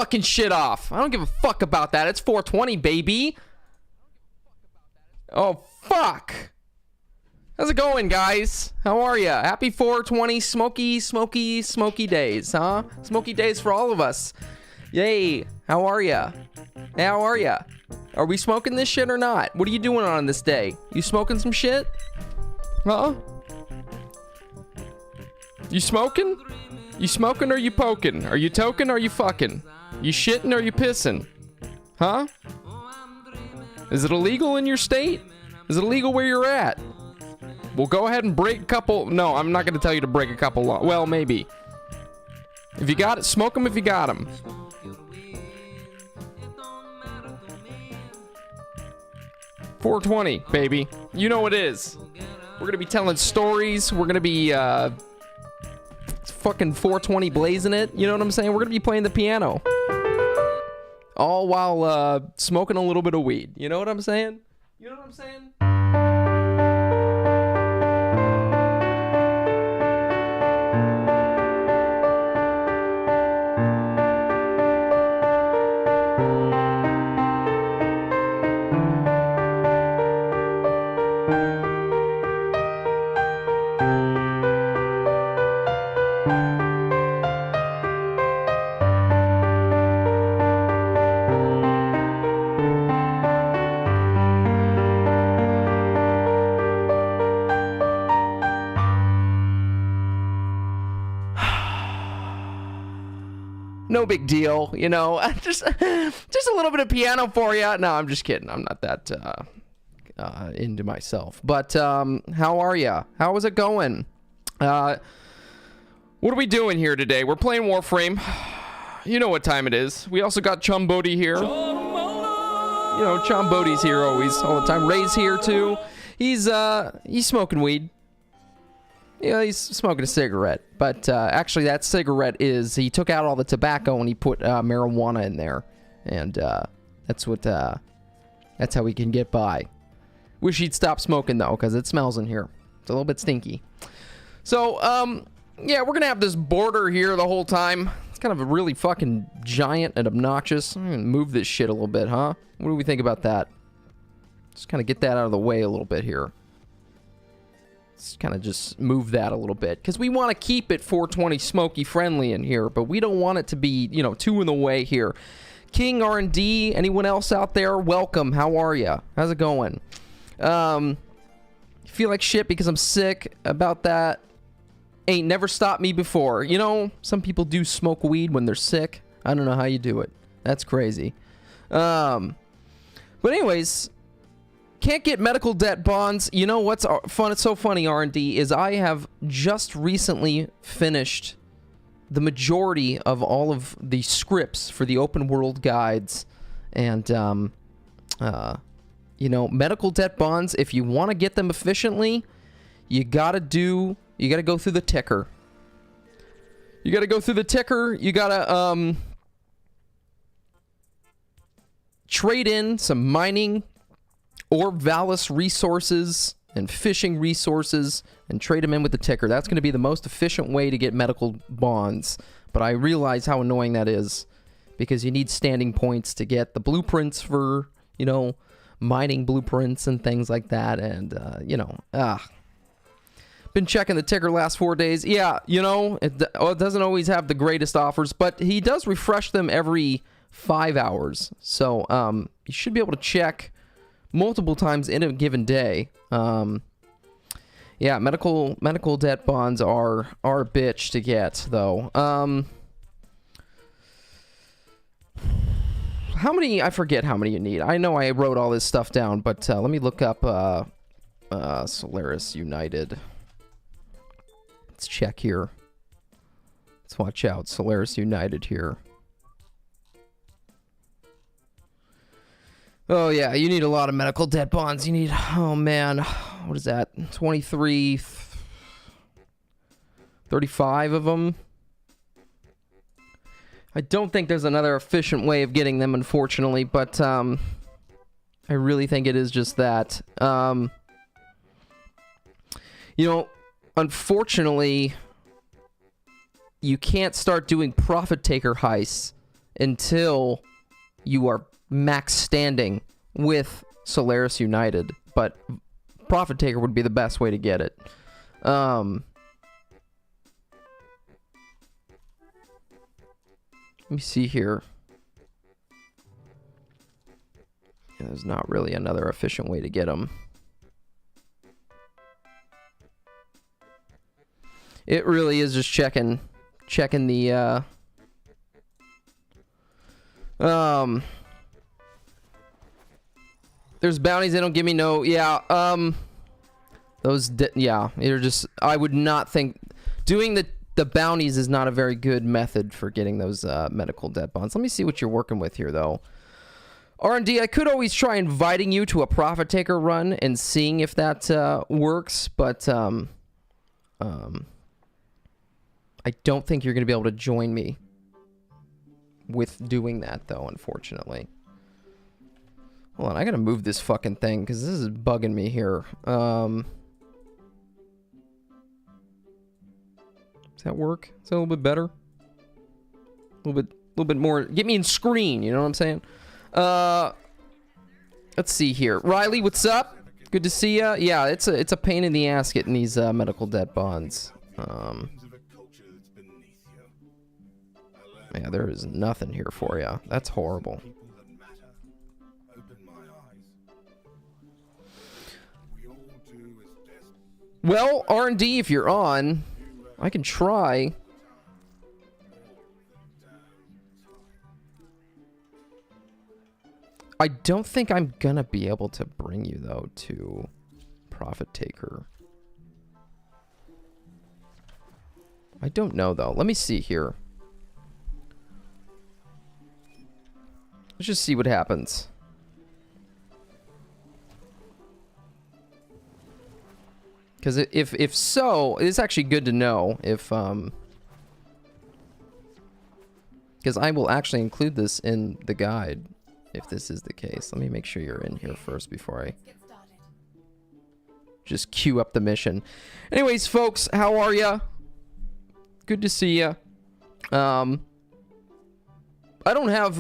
fucking shit off. I don't give a fuck about that. It's 420, baby. Oh, fuck. How's it going, guys? How are ya? Happy 420 smoky days, huh? Smoky days for all of us. Yay. How are ya? Hey, how are ya? Are we smoking this shit or not? What are you doing on this day? You smoking some shit? Huh? You smoking? You smoking or you poking? Are you toking or you fucking? You shitting or you pissing? Huh? Is it illegal in your state? Is it illegal where you're at? Well, go ahead and break a couple. No, I'm not going to tell you to break a couple laws. Well, maybe. If you got it, smoke them if you got them. $420, baby. You know it is. We're going to be telling stories. We're going to be fucking 420 blazing it. You know what I'm saying? We're going to be playing the piano. All while smoking a little bit of weed. You know what I'm saying? You know what I'm saying? No big deal, you know. just a little bit of piano for you. No, I'm just kidding. I'm not that into myself. But how are ya? How is it going? What are we doing here today? We're playing Warframe. You know what time it is. We also got Chumbody here. You know, Chumbody's here always, all the time. Ray's here too. He's smoking weed. Yeah, he's smoking a cigarette, but actually that cigarette is, he took out all the tobacco and he put marijuana in there, and that's how we can get by. Wish he'd stop smoking though, because it smells in here. It's a little bit stinky. So, yeah, we're gonna have this border here the whole time. It's kind of a really fucking giant and obnoxious. I'm gonna move this shit a little bit, huh? What do we think about that? Just kind of get that out of the way a little bit here. Let's kind of just move that a little bit, because we want to keep it 420 smoky friendly in here, but we don't want it to be, you know, too in the way here. King R&D, anyone else out there? Welcome. How are ya? How's it going? Feel like shit because I'm sick about that. Ain't never stopped me before. You know, some people do smoke weed when they're sick. I don't know how you do it. That's crazy. But anyways, can't get medical debt bonds. You know what's fun? It's so funny, R&D, is I have just recently finished the majority of all of the scripts for the open world guides. And, you know, medical debt bonds, if you want to get them efficiently, you gotta go through the ticker. You gotta go through the ticker. You gotta, trade in some mining or Valis resources and fishing resources and trade them in with the ticker. That's going to be the most efficient way to get medical bonds. But I realize how annoying that is, because you need standing points to get the blueprints for, you know, mining blueprints and things like that. And, you know, been checking the ticker last 4 days. Yeah, you know, it doesn't always have the greatest offers, but he does refresh them every 5 hours. So you should be able to check multiple times in a given day. Yeah, medical debt bonds are a bitch to get, though. How many? I forget how many you need. I know I wrote all this stuff down, but let me look up Solaris United. Let's check here. Let's watch out. Solaris United here. Oh, yeah, you need a lot of medical debt bonds. You need, oh, man, what is that? 23, 35 of them. I don't think there's another efficient way of getting them, unfortunately, but I really think it is just that. You know, unfortunately, you can't start doing profit taker heists until you are max standing with Solaris United, but Profit Taker would be the best way to get it. Let me see here. Yeah, there's not really another efficient way to get them. It really is just checking the there's bounties they don't give me no. Yeah, yeah, you're just, I would not think doing the bounties is not a very good method for getting those medical debt bonds. Let me see what you're working with here though. R&D, I could always try inviting you to a Profit Taker run and seeing if that works, but I don't think you're going to be able to join me with doing that though, unfortunately. Hold on, I gotta move this fucking thing because this is bugging me here. Does that work? Is that a little bit better? A little bit more. Get me in screen. You know what I'm saying? Let's see here. Riley, what's up? Good to see ya. Yeah, it's a pain in the ass getting these medical debt bonds. Yeah, there is nothing here for you. That's horrible. Well, R&D, if you're on, I can try. I don't think I'm gonna be able to bring you, though, to Profit Taker. I don't know, though. Let me see here. Let's just see what happens. Because if so, it's actually good to know if because I will actually include this in the guide if this is the case. Let me make sure you're in here first before I just queue up the mission. Anyways, folks, how are ya? Good to see ya. I don't have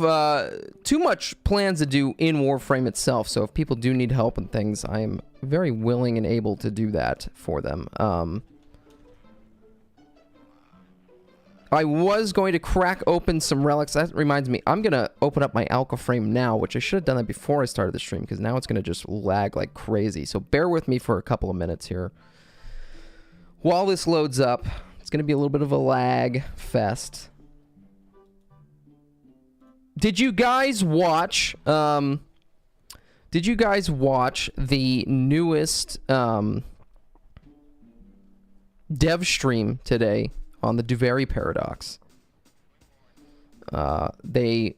too much plans to do in Warframe itself, so if people do need help and things, I am very willing and able to do that for them. I was going to crack open some relics. That reminds me, I'm going to open up my Alka frame now, which I should have done that before I started the stream, because now it's going to just lag like crazy. So bear with me for a couple of minutes here. While this loads up, it's going to be a little bit of a lag fest. Did you guys watch the newest dev stream today on the Duvary Paradox? They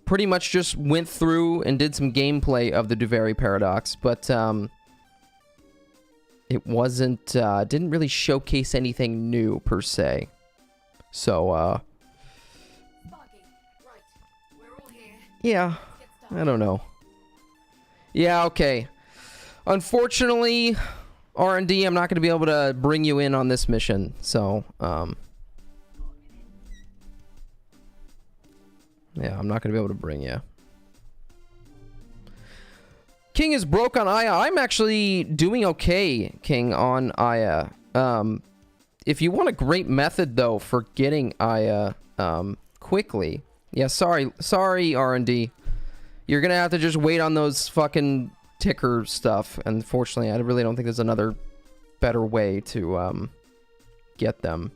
pretty much just went through and did some gameplay of the Duvary Paradox, but it wasn't didn't really showcase anything new per se. So yeah, I don't know. Yeah, okay. Unfortunately, R&D, I'm not going to be able to bring you in on this mission. So, yeah, I'm not going to be able to bring you. King is broke on Aya. I'm actually doing okay, King, on Aya. If you want a great method, though, for getting Aya quickly... Yeah, sorry, R&D. You're gonna have to just wait on those fucking ticker stuff. Unfortunately, I really don't think there's another better way to get them.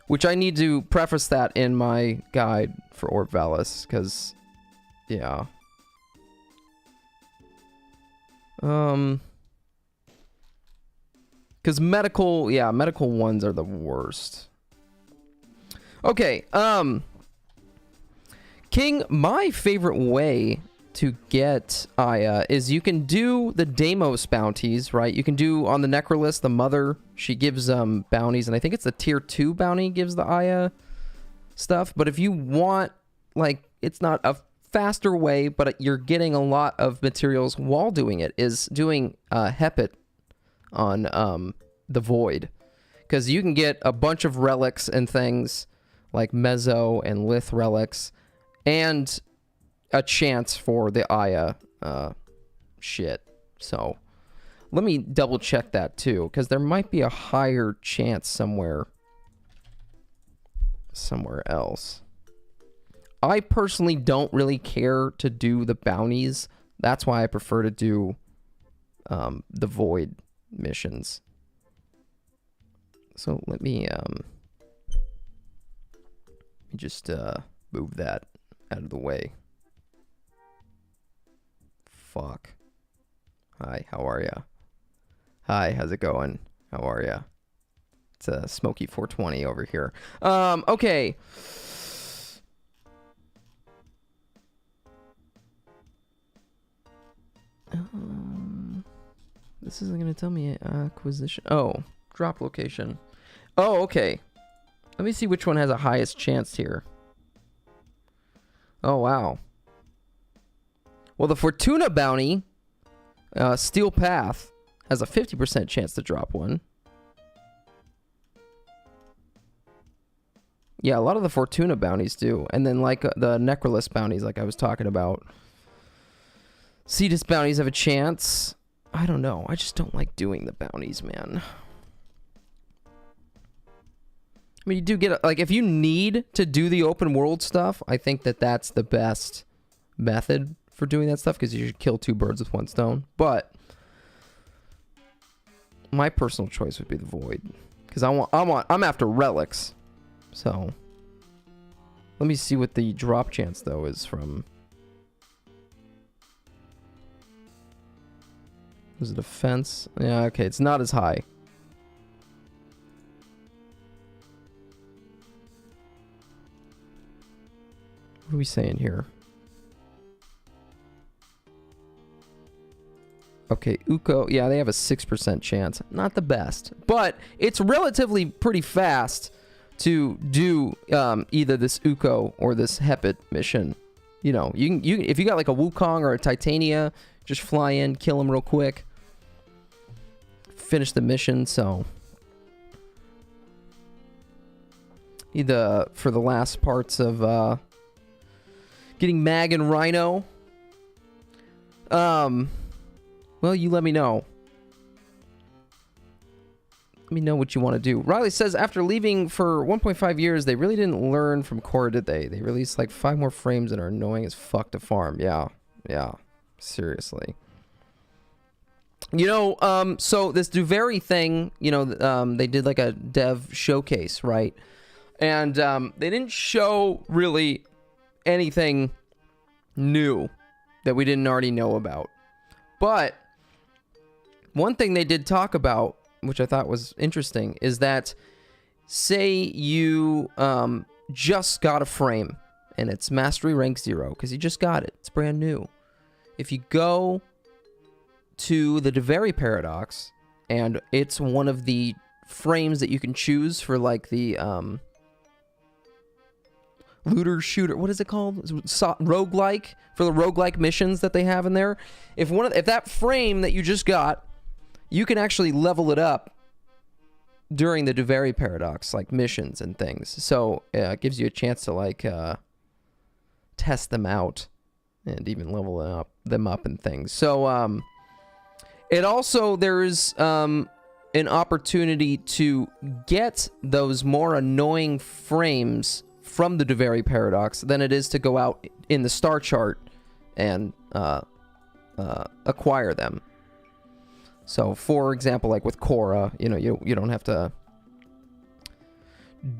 Which I need to preface that in my guide for Orb Valis, because, yeah. Because medical ones are the worst. Okay, King, my favorite way to get Aya is you can do the Deimos bounties, right? You can do on the Necrolist, the mother, she gives bounties, and I think it's the tier 2 bounty gives the Aya stuff. But if you want, like, it's not a faster way, but you're getting a lot of materials while doing it, is doing Hepit on the Void. Because you can get a bunch of relics and things like Mezzo and Lith relics, and a chance for the Aya shit. So let me double check that too, because there might be a higher chance somewhere else. I personally don't really care to do the bounties. That's why I prefer to do the void missions. So let me just move that out of the way. Fuck. Hi, how are ya? Hi, how's it going? How are ya? It's a Smoky 420 over here. Okay. This isn't gonna tell me acquisition. Oh, drop location. Oh, okay. Let me see which one has the highest chance here. Oh, wow. Well, the Fortuna bounty, Steel Path, has a 50% chance to drop one. Yeah, a lot of the Fortuna bounties do. And then, like, the Necrolis bounties, like I was talking about. Cetus bounties have a chance. I don't know. I just don't like doing the bounties, man. I mean, you do get, like, if you need to do the open world stuff, I think that that's the best method for doing that stuff, because you should kill 2 birds with 1 stone. But my personal choice would be the void, because I'm after relics. So let me see what the drop chance though is from. Was it a fence? Yeah, okay, it's not as high. What are we saying here? Okay, Uko, yeah, they have a 6% chance. Not the best, but it's relatively pretty fast to do either this Uko or this Hepit mission. You know, you if you got like a Wukong or a Titania, just fly in, kill them real quick, finish the mission. So either for the last parts of getting Mag and Rhino. Well, you let me know. Let me know what you want to do. Riley says, after leaving for 1.5 years, they really didn't learn from Korra, did they? They released like 5 more frames that are annoying as fuck to farm. Yeah. Yeah. Seriously. You know, so this Duveri thing, you know, they did like a dev showcase, right? And they didn't show really anything new that we didn't already know about. But one thing they did talk about, which I thought was interesting, is that say you just got a frame and it's mastery rank 0 because you just got it. It's brand new. If you go to the Duveri paradox and it's one of the frames that you can choose for like the looter shooter, what is it called? Roguelike, for the roguelike missions that they have in there. If that frame that you just got, you can actually level it up during the Duveri paradox, like missions and things. So it gives you a chance to like test them out and even level them up and things. So it also, there's an opportunity to get those more annoying frames from the Duveri paradox than it is to go out in the star chart and acquire them. So, for example, like with Korra, you know, you don't have to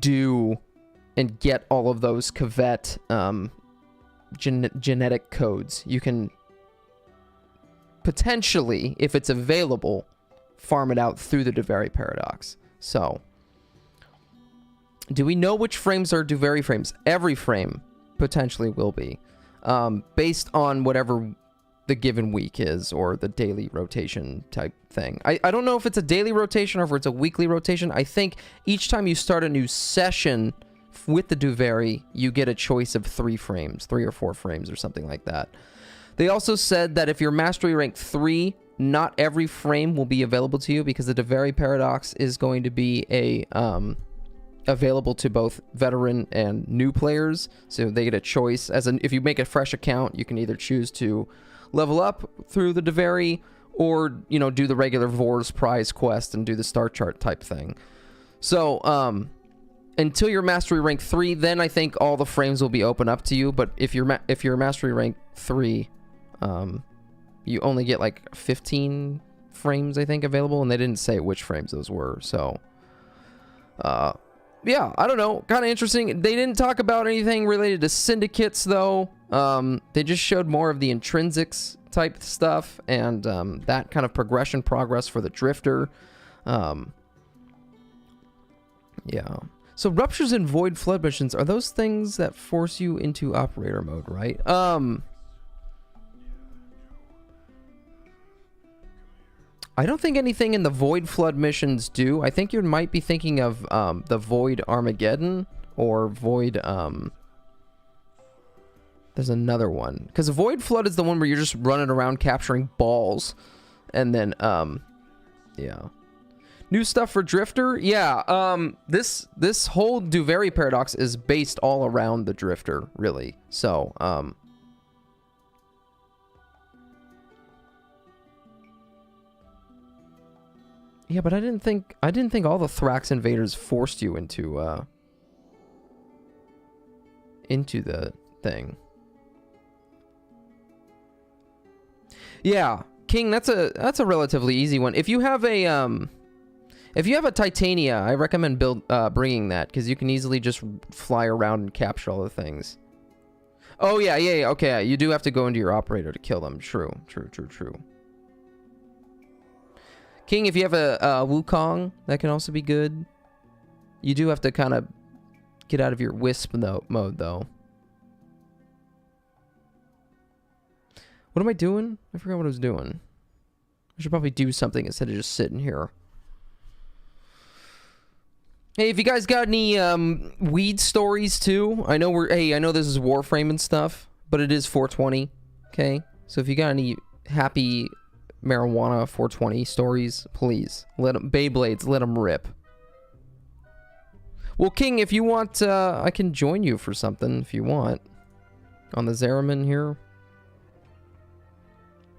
do and get all of those Kvet genetic codes. You can potentially, if it's available, farm it out through the Duveri paradox. So, do we know which frames are Duveri frames? Every frame potentially will be, based on whatever the given week is, or the daily rotation type thing. I don't know if it's a daily rotation or if it's a weekly rotation. I think each time you start a new session with the Duveri, you get a choice of 3 frames, 3 or 4 frames or something like that. They also said that if you're mastery rank 3, not every frame will be available to you because the Duveri paradox is going to be a available to both veteran and new players, so they get a choice. If you make a fresh account, you can either choose to level up through the Deveri, or, you know, do the regular Vor's prize quest and do the star chart type thing. So, until you're mastery rank 3, then I think all the frames will be open up to you. But if you're mastery rank 3, you only get like 15 frames, I think, available, and they didn't say which frames those were. So, yeah, I don't know. Kind of interesting. They didn't talk about anything related to syndicates, though. They just showed more of the intrinsics type stuff, and that kind of progress for the drifter. Yeah. So ruptures and void flood missions, are those things that force you into operator mode, right? I don't think anything in the void flood missions do. I think you might be thinking of the void Armageddon, or void there's another one, because void flood is the one where you're just running around capturing balls, and then yeah. New stuff for Drifter? Yeah, this whole Duveri paradox is based all around the Drifter, really. So, yeah, but I didn't think all the Thrax invaders forced you into the thing. Yeah, King, that's a relatively easy one. If you have a Titania, I recommend bringing that, because you can easily just fly around and capture all the things. Oh, yeah, okay, you do have to go into your operator to kill them. True. King, if you have a Wukong, that can also be good. You do have to kind of get out of your Wisp mode, though. What am I doing? I forgot what I was doing. I should probably do something instead of just sitting here. Hey, if you guys got any weed stories too, I know I know this is Warframe and stuff, but it is 420. Okay, so if you got any happy marijuana 420 stories, please let them, Beyblades, let them rip. Well, King, if you want, I can join you for something if you want on the Zeraman here.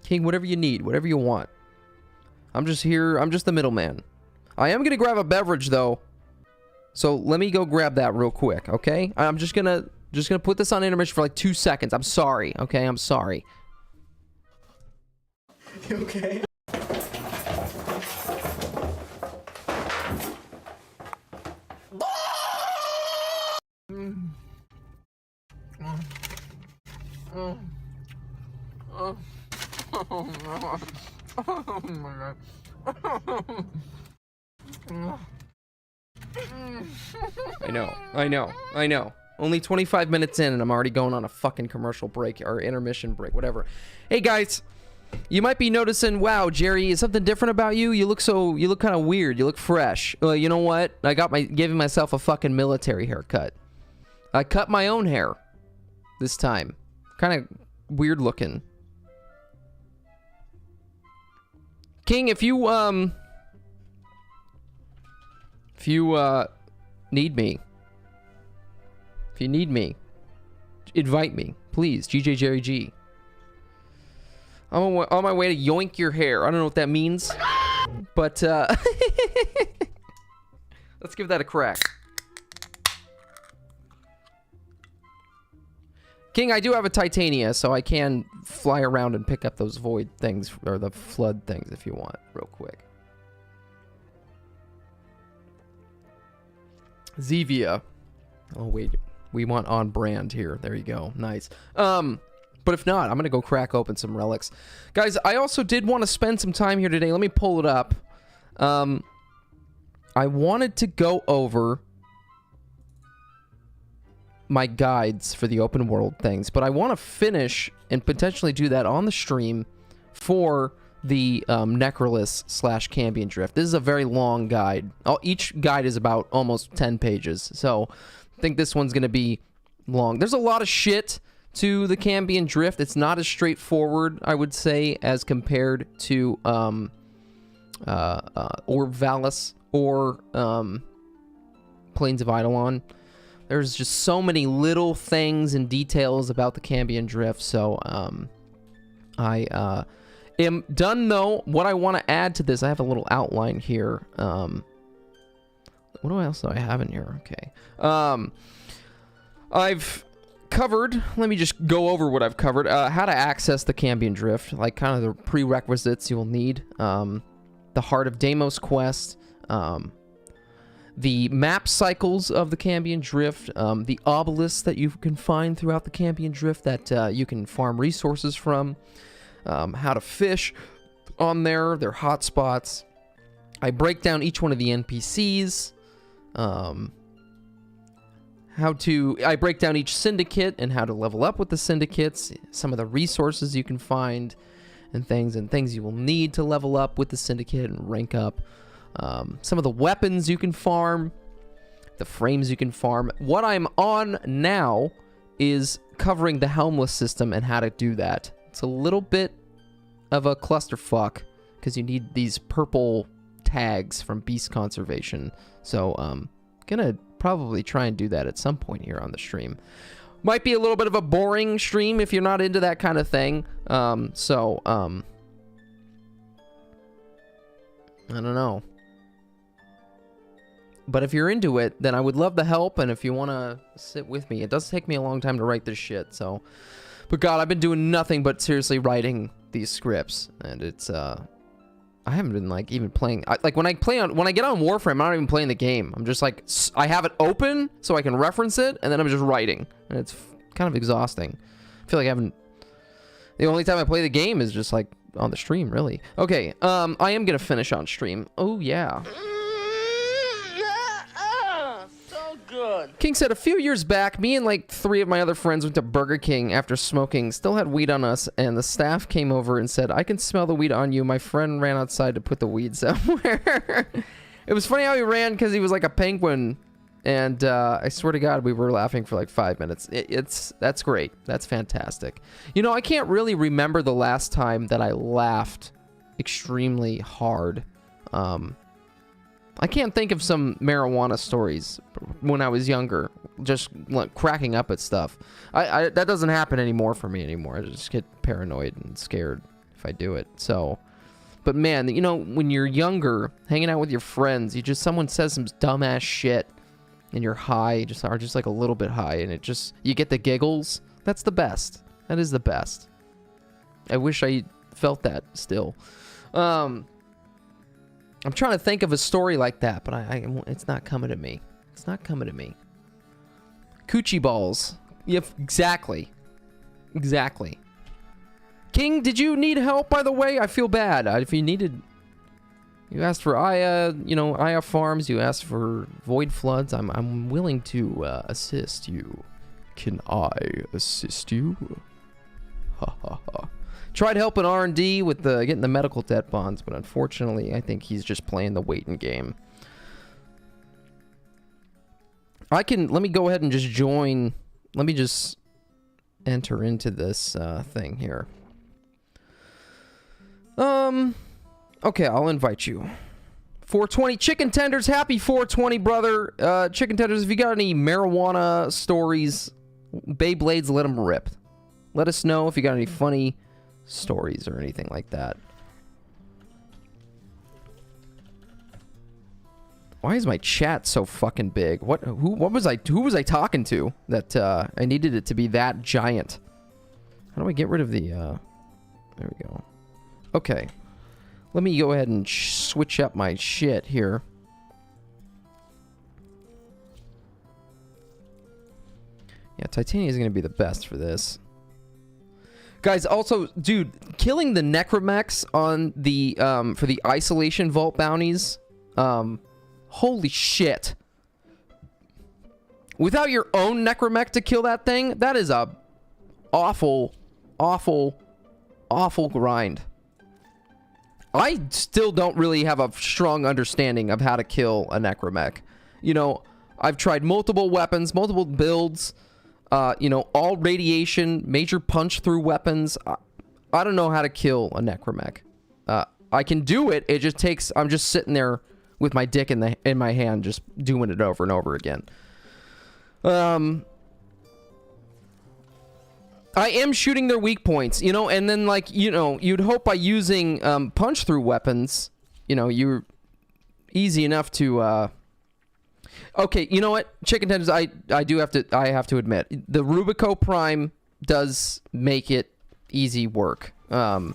King, whatever you need, whatever you want. I'm just here. I'm just the middleman. I am gonna grab a beverage though. So let me go grab that real quick, okay? I'm just gonna put this on intermission for like 2 seconds. I'm sorry, okay? I'm sorry. You okay? Oh my god. I know. Only 25 minutes in and I'm already going on a fucking commercial break or intermission break, whatever. Hey guys, you might be noticing, wow, Jerry, is something different about you? You look kind of weird. You look fresh. Well, you know what? I got giving myself a fucking military haircut. I cut my own hair this time. Kind of weird looking. King, if you need me, invite me, please. JerryG. I'm on my way to yoink your hair. I don't know what that means, but let's give that a crack. King, I do have a Titania, so I can fly around and pick up those void things, or the flood things, if you want, real quick. Zevia. Oh, wait. We want on brand here. There you go. Nice. But if not, I'm going to go crack open some relics. Guys, I also did want to spend some time here today. Let me pull it up. I wanted to go over my guides for the open world things, but I want to finish and potentially do that on the stream for the Necrolis / Cambion Drift. This is a very long guide. Each guide is about almost 10 pages, so I think this one's going to be long. There's a lot of shit to the Cambion Drift. It's not as straightforward, I would say, as compared to Orb Valis or Plains of Eidolon. There's just so many little things and details about the Cambion Drift, so I am done, though. What I want to add to this, I have a little outline here. What else do I have in here? Okay. I've covered, let me just go over what I've covered. How to access the Cambion Drift, like kind of the prerequisites you will need. The Heart of Deimos quest, the map cycles of the Cambion Drift, the obelisks that you can find throughout the Cambion Drift that you can farm resources from, how to fish on there, their hotspots. I break down each one of the NPCs, I break down each syndicate and how to level up with the syndicates, some of the resources you can find, and things you will need to level up with the syndicate and rank up. Some of the weapons you can farm, the frames you can farm. What I'm on now is covering the helmless system and how to do that. It's a little bit of a clusterfuck because you need these purple tags from Beast Conservation. So gonna probably try and do that at some point here on the stream. Might be a little bit of a boring stream if you're not into that kind of thing. I don't know. But if you're into it, then I would love the help, and if you want to sit with me, it does take me a long time to write this shit, so. But God, I've been doing nothing but seriously writing these scripts, and it's, I haven't been, like, even playing, when I get on Warframe, I'm not even playing the game. I'm just, like, I have it open so I can reference it, and then I'm just writing, and it's kind of exhausting. I feel like I haven't, the only time I play the game is just, like, on the stream, really. Okay, I am gonna finish on stream. Oh, yeah. Good. King said, a few years back, me and like 3 of my other friends went to Burger King after smoking, still had weed on us, and the staff came over and said, I can smell the weed on you. My friend ran outside to put the weed somewhere. It was funny how he ran because he was like a penguin, and I swear to God, we were laughing for like 5 minutes. That's great. That's fantastic. You know, I can't really remember the last time that I laughed extremely hard. I can't think of some marijuana stories when I was younger, just like cracking up at stuff. That doesn't happen anymore for me anymore. I just get paranoid and scared if I do it. So, but man, you know, when you're younger, hanging out with your friends, someone says some dumbass shit, and you're high, just like a little bit high, and you get the giggles. That's the best. That is the best. I wish I felt that still. I'm trying to think of a story like that, but it's not coming to me. It's not coming to me. Coochie balls. Yep, exactly. Exactly. King, did you need help, by the way? I feel bad. If you needed... You asked for Aya Farms. You asked for Void Floods. I'm willing to assist you. Can I assist you? Ha ha ha. Tried helping R&D with getting the medical debt bonds, but unfortunately, I think he's just playing the waiting game. Let me go ahead and just join. Let me just enter into this thing here. Okay, I'll invite you. 420 chicken tenders, happy 420, brother. Chicken tenders, if you got any marijuana stories, Beyblades, let them rip. Let us know if you got any funny stories or anything like that. Why is my chat so fucking big? Who was I talking to that I needed it to be that giant? How do I get rid of the there we go. Okay. Let me go ahead and switch up my shit here. Yeah, Titania is going to be the best for this. Guys, also, dude, killing the necromechs on the for the isolation vault bounties, holy shit. Without your own necromech to kill that thing, that is a awful, awful, awful grind. I still don't really have a strong understanding of how to kill a necromech. You know, I've tried multiple weapons, multiple builds. You know, all radiation, major punch-through weapons. I don't know how to kill a necromech. I can do it. It just takes... I'm just sitting there with my dick in my hand, just doing it over and over again. I am shooting their weak points, you know, and then, like, you know, you'd hope by using punch-through weapons, you know, you're easy enough to, okay, you know what, Chicken Tenders, I have to admit, the Rubico Prime does make it easy work. But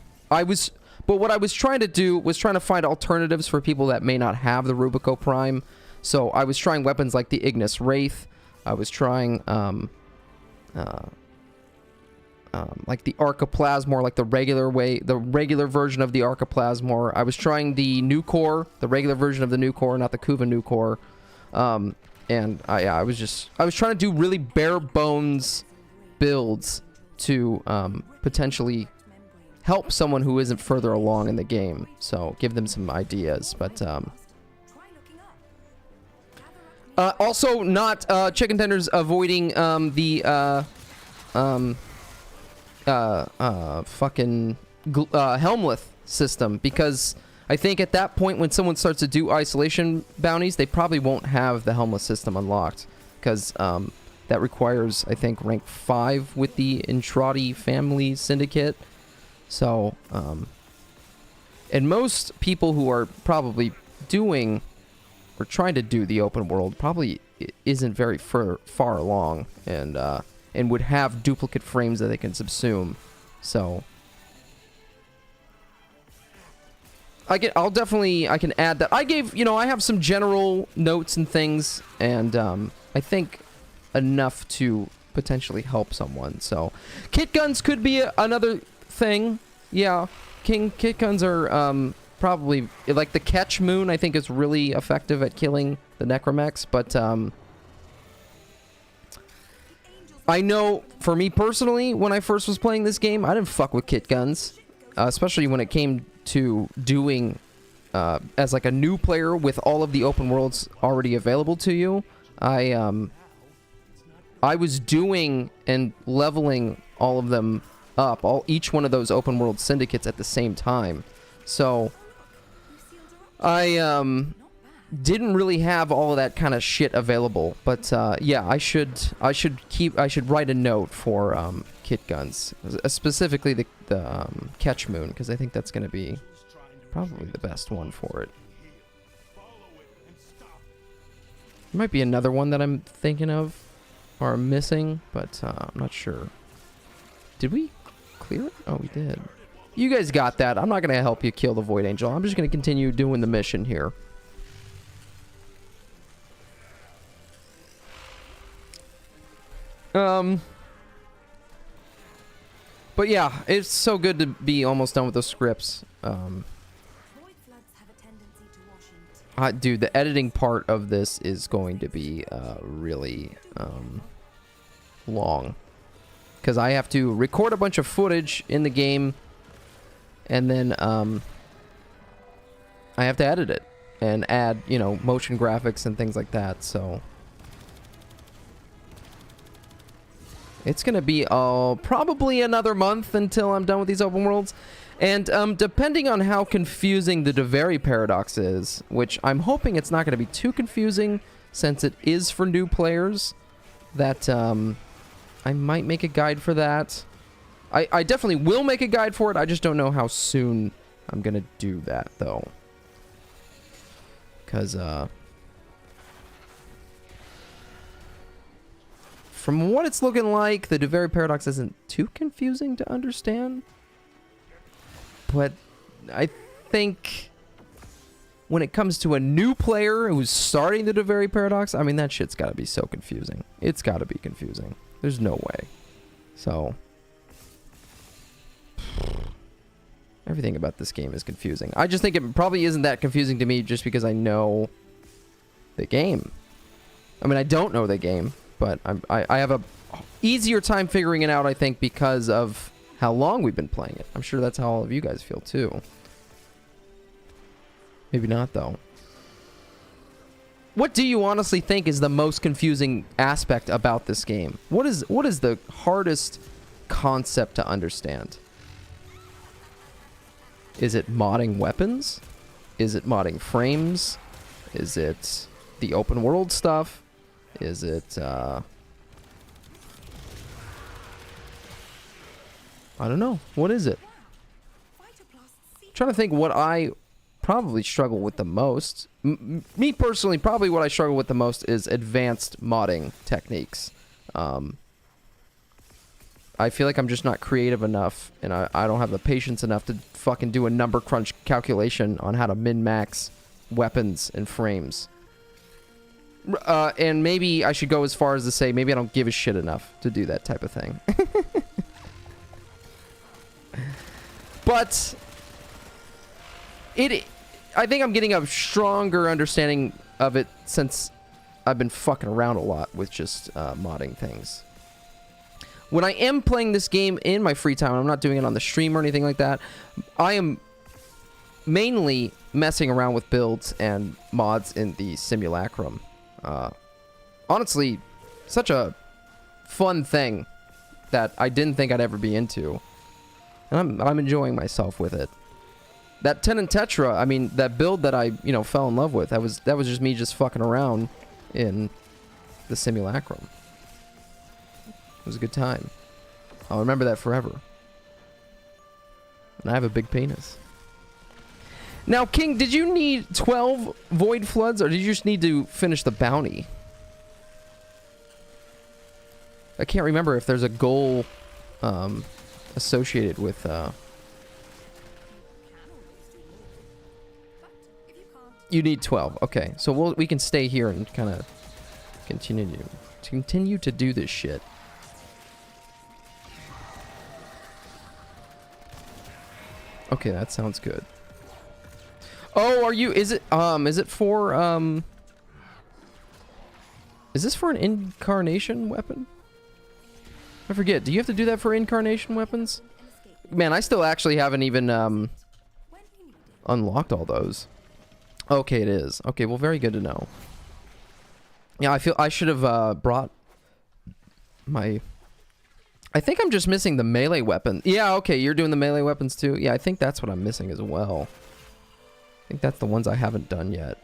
what I was trying to do was trying to find alternatives for people that may not have the Rubico Prime. So I was trying weapons like the Ignis Wraith. I was trying, like the Arcoplasmor, like the regular version of the Arcoplasmor. I was trying the new core, the regular version of the new core, not the Kuva new core. And I was trying to do really bare bones builds to potentially help someone who isn't further along in the game. So give them some ideas, but also not Chicken Tenders avoiding the fucking Helmleth system, because I think at that point when someone starts to do isolation bounties, they probably won't have the Helmleth system unlocked, because that requires, I think, rank 5 with the Intrati family syndicate. So and most people who are probably doing or trying to do the open world probably isn't very far along, and would have duplicate frames that they can subsume. So I can add that. I gave, you know, I have some general notes and things, and I think enough to potentially help someone. So kit guns could be another thing. Yeah, kit guns are probably, like the Catch Moon, I think is really effective at killing the Necromechs, but I know, for me personally, when I first was playing this game, I didn't fuck with kit guns, especially when it came to doing, as like a new player with all of the open worlds already available to you. I was doing and leveling all of them up, each one of those open world syndicates at the same time. So I didn't really have all of that kind of shit available, but yeah, I should write a note for kit guns, specifically the Catch Moon, because I think that's going to be probably the best one for it. There might be another one that I'm thinking of or I'm missing, but I'm not sure. Did we clear it? Oh, we did. You guys got that. I'm not going to help you kill the Void Angel. I'm just going to continue doing the mission here. But yeah, it's so good to be almost done with those scripts. Dude, the editing part of this is going to be really long, because I have to record a bunch of footage in the game, and then I have to edit it and add, you know, motion graphics and things like that. So it's gonna be probably another month until I'm done with these open worlds. And depending on how confusing the Deveri paradox is, which I'm hoping it's not going to be too confusing since it is for new players, that I might make a guide for that. I definitely will make a guide for it. I just don't know how soon I'm going to do that, though. Because from what it's looking like, the Deveri paradox isn't too confusing to understand. But I think when it comes to a new player who's starting the Deveri paradox, I mean, that shit's got to be so confusing. It's got to be confusing. There's no way. So everything about this game is confusing. I just think it probably isn't that confusing to me just because I know the game. I mean, I don't know the game, but I have a easier time figuring it out, I think, because of how long we've been playing it. I'm sure that's how all of you guys feel too. Maybe not, though. What do you honestly think is the most confusing aspect about this game? What is the hardest concept to understand? Is it modding weapons? Is it modding frames? Is it the open world stuff? Is it, I don't know. What is it? I'm trying to think what I probably struggle with the most. Me personally, probably what I struggle with the most is advanced modding techniques. I feel like I'm just not creative enough, and I don't have the patience enough to fucking do a number crunch calculation on how to min-max weapons and frames. And maybe I should go as far as to say maybe I don't give a shit enough to do that type of thing. But I think I'm getting a stronger understanding of it since I've been fucking around a lot with just modding things. When I am playing this game in my free time, I'm not doing it on the stream or anything like that, I am mainly messing around with builds and mods in the simulacrum. Honestly, such a fun thing that I didn't think I'd ever be into. And I'm enjoying myself with it. That Tenant Tetra, I mean, that build that I, fell in love with, that was just me just fucking around in the simulacrum. It was a good time. I'll remember that forever. And I have a big penis. Now, King, did you need 12 Void Floods, or did you just need to finish the bounty? I can't remember if there's a goal associated with... You need 12. Okay, so we can stay here and kind of continue to do this shit. Okay, that sounds good. Oh, is it for is this for an incarnation weapon? I forget. Do you have to do that for incarnation weapons? Man, I still actually haven't even unlocked all those. Okay, it is. Okay, well, very good to know. Yeah, I feel I should have brought my... I think I'm just missing the melee weapon. Yeah, okay, you're doing the melee weapons too? Yeah, I think that's what I'm missing as well. I think that's the ones I haven't done yet.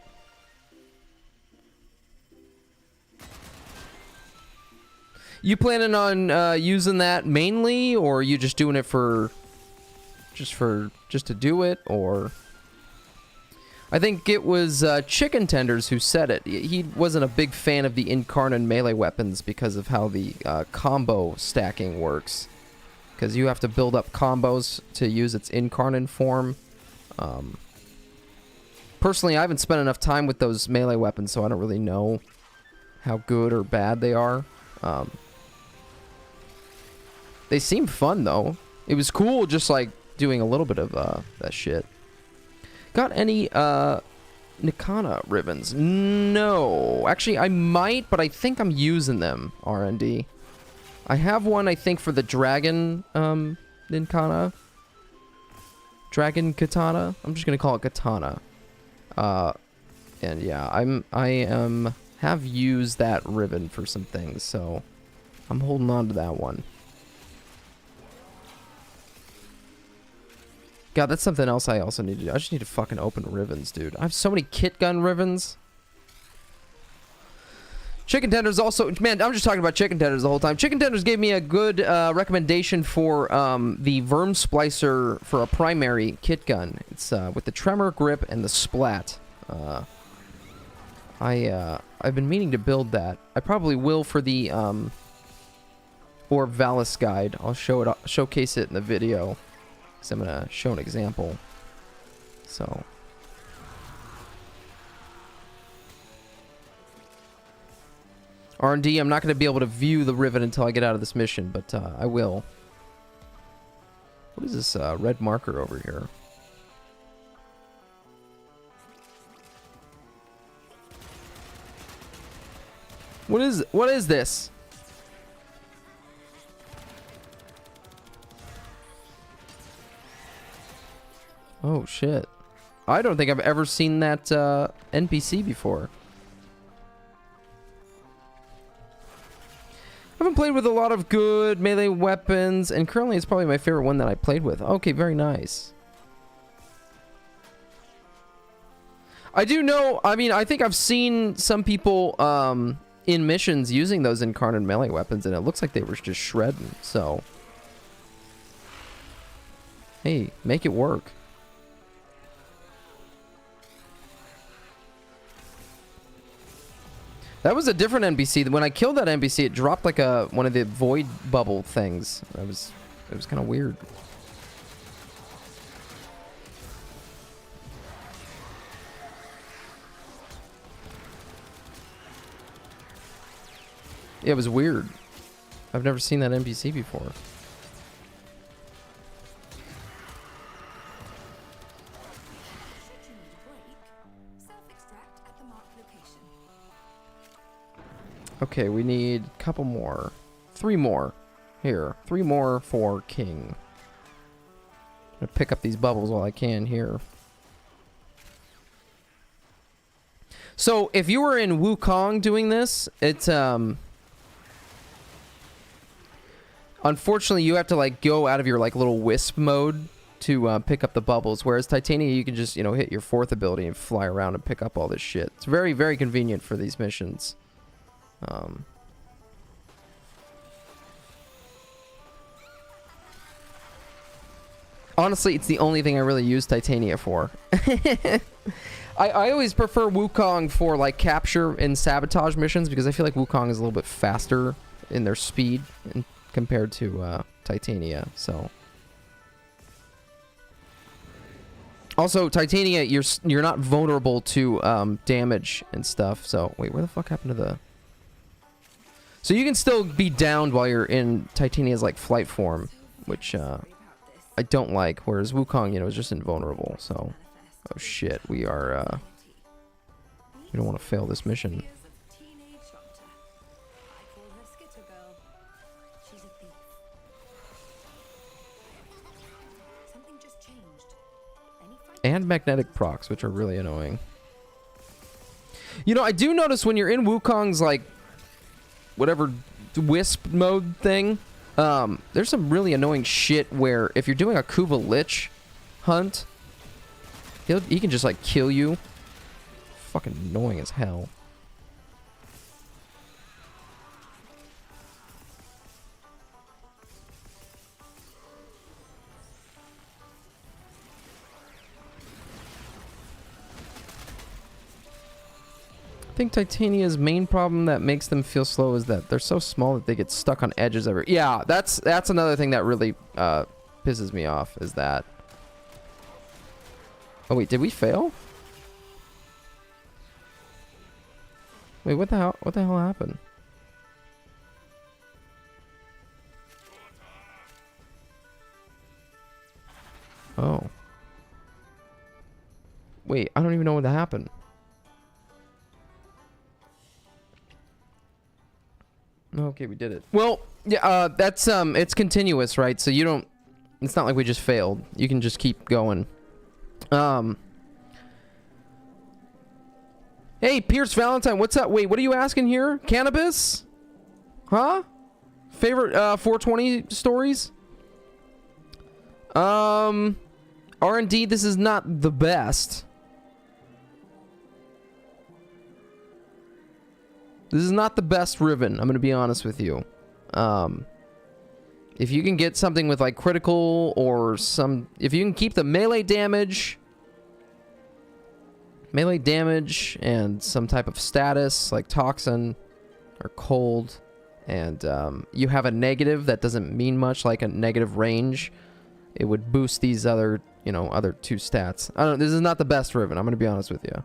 You planning on using that mainly, or are you just doing it just to do it, or... I think it was Chicken Tenders who said it. He wasn't a big fan of the incarnate melee weapons because of how the combo stacking works. Because you have to build up combos to use its incarnate form. Personally, I haven't spent enough time with those melee weapons, so I don't really know how good or bad they are. They seem fun, though. It was cool just, like, doing a little bit of that shit. Got any Nikana ribbons? No. Actually, I might, but I think I'm using them, R&D. I have one, I think, for the dragon Nikana. Dragon katana. I'm just gonna call it katana. And yeah, I have used that ribbon for some things, so I'm holding on to that one. God, that's something else I also need to do. I just need to fucking open ribbons, dude. I have so many kit gun ribbons. Chicken Tenders also... Man, I'm just talking about Chicken Tenders the whole time. Chicken Tenders gave me a good recommendation for the Verm Splicer for a primary kit gun. It's with the Tremor Grip and the Splat. I've been meaning to build that. I probably will for the Orb Valis guide. I'll showcase it in the video. So I'm gonna show an example. So R&D, I'm not gonna be able to view the rivet until I get out of this mission, but I will. What is this red marker over here? What is this? Oh, shit. I don't think I've ever seen that NPC before. I haven't played with a lot of good melee weapons, and currently it's probably my favorite one that I played with. Okay, very nice. I do know, I mean, I think I've seen some people in missions using those incarnate melee weapons, and it looks like they were just shredding, so. Hey, make it work. That was a different NPC. When I killed that NPC, it dropped like one of the void bubble things. It was kind of weird. Yeah, it was weird. I've never seen that NPC before. Okay, we need a couple more. 3 more. Here. 3 more for King. I'm gonna pick up these bubbles while I can here. So, if you were in Wukong doing this, it's, unfortunately, you have to, like, go out of your, like, little wisp mode to pick up the bubbles, whereas Titania, you can just, you know, hit your 4th ability and fly around and pick up all this shit. It's very, very convenient for these missions. Honestly, it's the only thing I really use Titania for. I always prefer Wukong for, like, capture and sabotage missions, because I feel like Wukong is a little bit faster in their speed compared to Titania, so. Also, Titania, you're not vulnerable to damage and stuff, so. Wait, where the fuck happened to the... So you can still be downed while you're in Titania's, like, flight form, which I don't like, whereas Wukong, you know, is just invulnerable, so. Oh shit, we are, we don't want to fail this mission. And magnetic procs, which are really annoying. You know, I do notice when you're in Wukong's, like, whatever wisp mode thing, there's some really annoying shit where if you're doing a Kuva Lich hunt, he can just, like, kill you. Fucking annoying as hell. I think Titania's main problem that makes them feel slow is that they're so small that they get stuck on edges everywhere. Yeah, that's another thing that really pisses me off, is that. Oh wait, did we fail? Wait, what the hell? What the hell happened? Oh. Wait, I don't even know what happened. Okay, we did it. Well, yeah, that's it's continuous, right? So you don't. It's not like we just failed. You can just keep going. Hey, Pierce Valentine, what's up? Wait, what are you asking here? Cannabis? Huh? Favorite 420 stories? R&D, this is not the best. This is not the best Riven, I'm gonna be honest with you. If you can get something with, like, critical or some... If you can keep the melee damage and some type of status, like Toxin or Cold, and you have a negative that doesn't mean much, like a negative range, it would boost these other, you know, other 2 stats. I don't know, this is not the best Riven, I'm gonna be honest with you.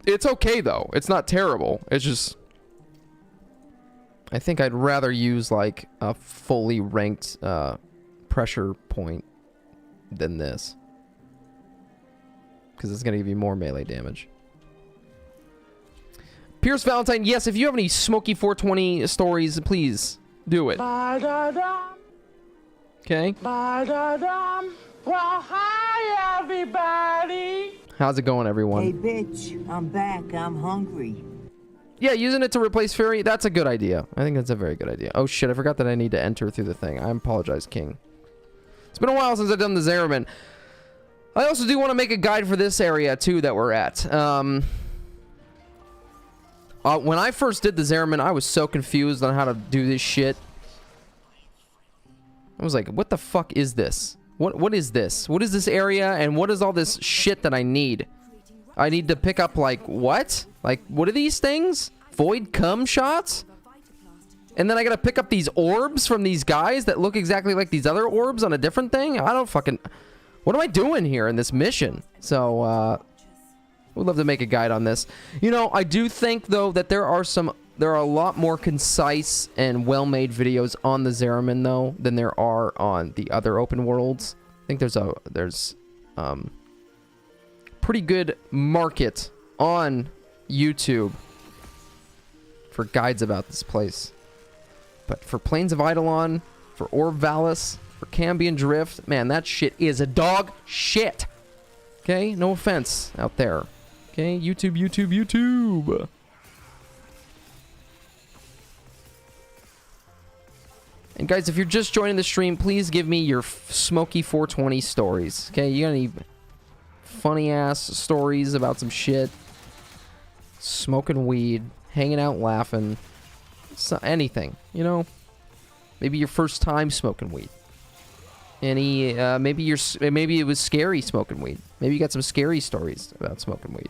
It's okay, though. It's not terrible. It's just... I think I'd rather use, like, a fully ranked pressure point than this. Because it's going to give you more melee damage. Pierce Valentine, yes, if you have any smoky 420 stories, please do it. Okay. Well, hi, everybody. How's it going, everyone? Hey, bitch, I'm back. I'm hungry. Yeah, using it to replace Fury, that's a good idea. I think that's a very good idea. Oh, shit, I forgot that I need to enter through the thing. I apologize, King. It's been a while since I've done the Zeraman. I also do want to make a guide for this area too that we're at. When I first did the Zariman, I was so confused on how to do this shit. I was like, what the fuck is this? What is this? What is this area, and what is all this shit that I need? I need to pick up, like, what? Like, what are these things? Void cum shots? And then I gotta pick up these orbs from these guys that look exactly like these other orbs on a different thing? I don't fucking... What am I doing here in this mission? So, we'd love to make a guide on this. You know, I do think, though, that there are a lot more concise and well-made videos on the Zariman, though, than there are on the other open worlds. I think there's pretty good market on YouTube for guides about this place. But for Plains of Eidolon, for Orb Valis, for Cambion Drift, man, that shit is a dog shit. Okay? No offense out there. Okay? YouTube, YouTube, YouTube. And guys, if you're just joining the stream, please give me your smoky 420 stories. Okay? You got any funny ass stories about some shit? Smoking weed, hanging out laughing, anything, you know? Maybe your first time smoking weed. Any maybe it was scary smoking weed. Maybe you got some scary stories about smoking weed.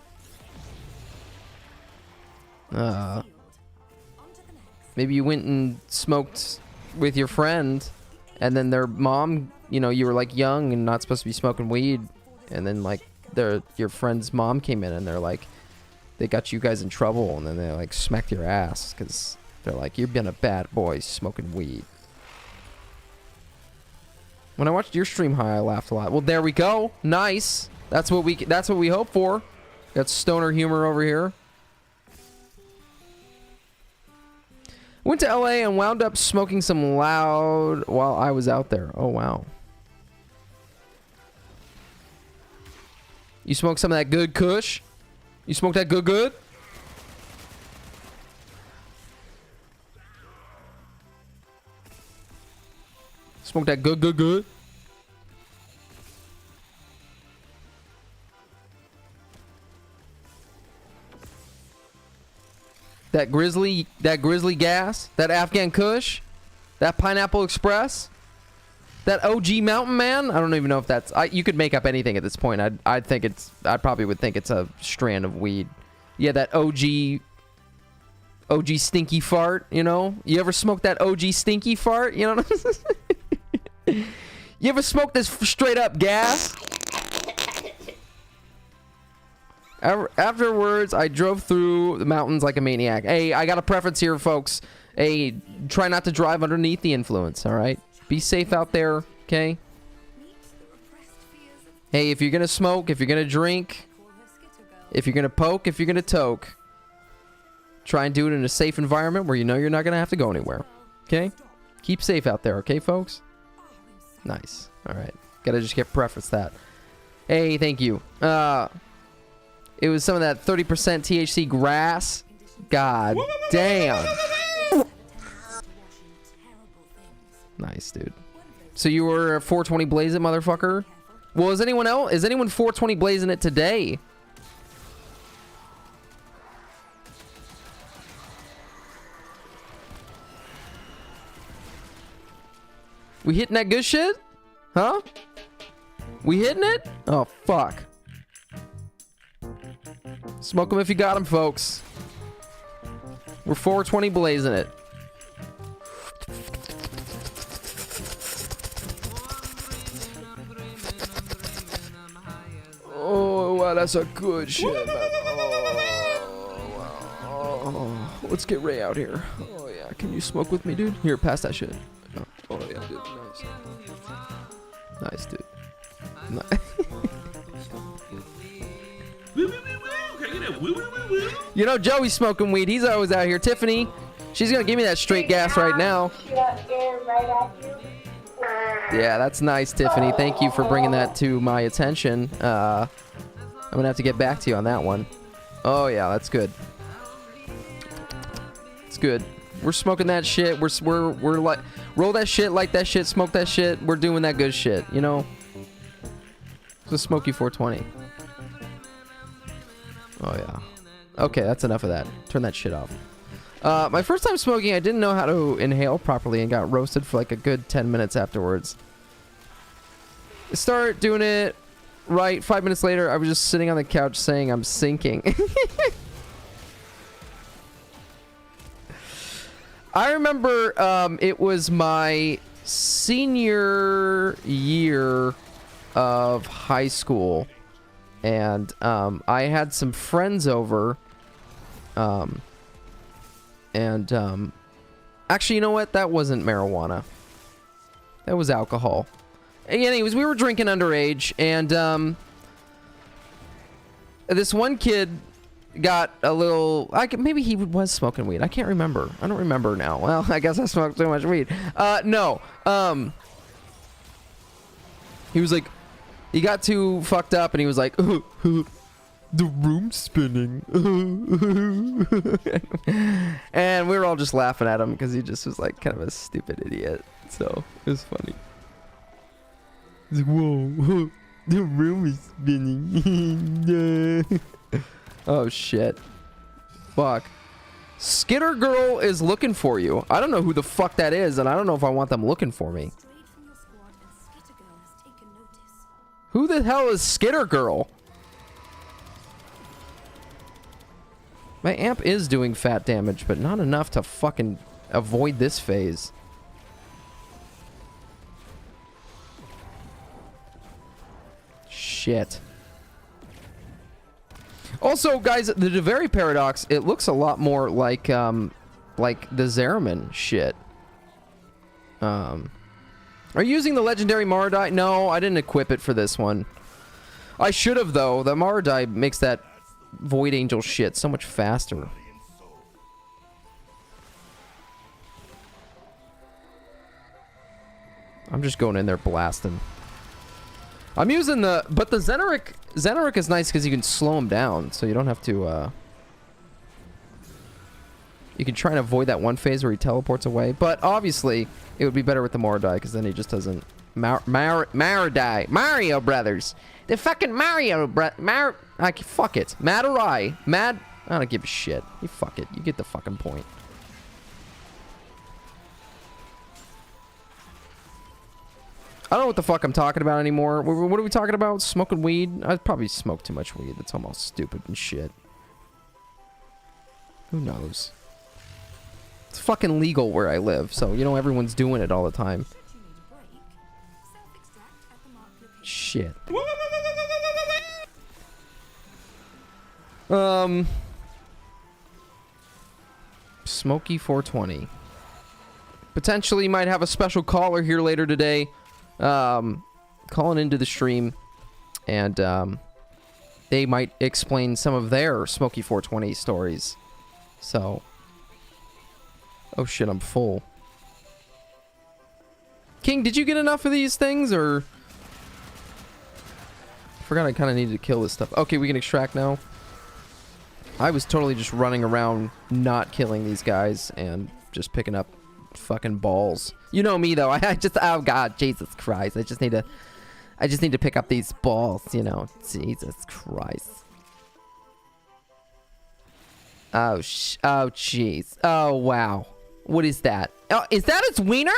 Maybe you went and smoked with your friend, and then their mom, you know, you were like young and not supposed to be smoking weed, and then like your friend's mom came in and they're like, they got you guys in trouble, and then they like smacked your ass because they're like, you've been a bad boy smoking weed. When I watched your stream high, I laughed a lot. Well, there we go. Nice. That's what we hope for. Got stoner humor over here. Went to LA and wound up smoking some loud while I was out there. Oh, wow. You smoked some of that good kush? You smoked that good? Smoke that good. That grizzly gas, that Afghan Kush, that Pineapple Express, that OG Mountain Man. I don't even know if that's. You could make up anything at this point. I probably would think it's a strand of weed. Yeah, that OG stinky fart. You know, you ever smoke that OG stinky fart? You know. You ever smoke this straight up gas? Afterwards, I drove through the mountains like a maniac. Hey, I got a preference here, folks. Hey, try not to drive underneath the influence, all right? Be safe out there, okay? Hey, if you're gonna smoke, if you're gonna drink, if you're gonna poke, if you're gonna toke, try and do it in a safe environment where you know you're not gonna have to go anywhere, okay? Keep safe out there, okay, folks? Nice. All right. Gotta just preface that. Hey, thank you. It was some of that 30% THC grass. God damn. Nice, dude. So you were 420 blazing, motherfucker? Well, is anyone 420 blazing it today? We hitting that good shit? Huh? We hitting it? Oh, fuck. Smoke them if you got them, folks. We're 420 blazing it. Oh, wow, that's a good shit, man. Oh, let's get Ray out here. Oh, yeah. Can you smoke with me, dude? Here, pass that shit. Oh, yeah, dude. Nice. Nice, dude. Nice. You know, Joey's smoking weed. He's always out here. Tiffany, she's going to give me that straight gas right now. Yeah, that's nice, Tiffany. Thank you for bringing that to my attention. I'm going to have to get back to you on that one. Oh, yeah, that's good. It's good. We're smoking that shit. We're like, roll that shit, light that shit, smoke that shit. We're doing that good shit, you know? The smoky 420. Oh, yeah. Okay, that's enough of that. Turn that shit off. My first time smoking, I didn't know how to inhale properly and got roasted for like a good 10 minutes afterwards. Start doing it right. 5 minutes later, I was just sitting on the couch saying I'm sinking. I remember it was my senior year of high school, and I had some friends over, actually, you know what? That wasn't marijuana. That was alcohol. Anyways, we were drinking underage, and this one kid got a little... maybe he was smoking weed. I can't remember. I don't remember now. Well, I guess I smoked too much weed. No. He was like... He got too fucked up, and he was like... the room's spinning. And we were all just laughing at him, because he just was like kind of a stupid idiot. So, it was funny. He's like, whoa, the room is spinning. Oh, shit. Fuck. Skitter Girl is looking for you. I don't know who the fuck that is, and I don't know if I want them looking for me. Who the hell is Skitter Girl? My amp is doing fat damage, but not enough to fucking avoid this phase. Shit. Also, guys, the DeVary paradox, it looks a lot more like the Zeraman shit. Are you using the legendary Maradai? No, I didn't equip it for this one. I should have, though. The Maradai makes that Void Angel shit so much faster. I'm just going in there blasting. I'm using the... But the Zeneric is nice because you can slow him down, so you don't have to... You can try and avoid that one phase where he teleports away. But obviously, it would be better with the Maradai because then he just doesn't... Maradai. Mario Brothers. The fucking Mario fuck it. Madarai. I don't give a shit. You fuck it. You get the fucking point. I don't know what the fuck I'm talking about anymore. What are we talking about? Smoking weed? I probably smoked too much weed. That's almost stupid and shit. Who knows? It's fucking legal where I live, so you know everyone's doing it all the time. Shit. Smoky 420. Potentially might have a special caller here later today. Calling into the stream, and they might explain some of their Smoky 420 stories. So, oh shit, I'm full. King, did you get enough of these things, or? I forgot I kind of needed to kill this stuff. Okay, we can extract now. I was totally just running around not killing these guys and just picking up fucking balls. You know me though. I just, oh god, Jesus Christ. I just need to pick up these balls, you know. Jesus Christ. Oh jeez. Oh wow. What is that? Oh, is that its wiener?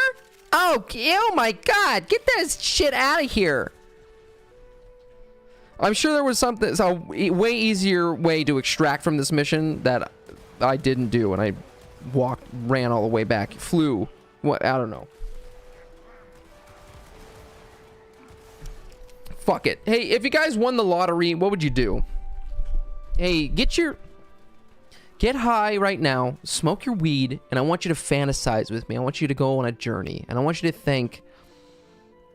Oh my god. Get this shit out of here. I'm sure there was something, a way easier way to extract from this mission that I didn't do, and I ran all the way back, flew. What? I don't know. Fuck it. Hey, if you guys won the lottery, what would you do? Hey, get high right now, smoke your weed, and I want you to fantasize with me. I want you to go on a journey, and I want you to think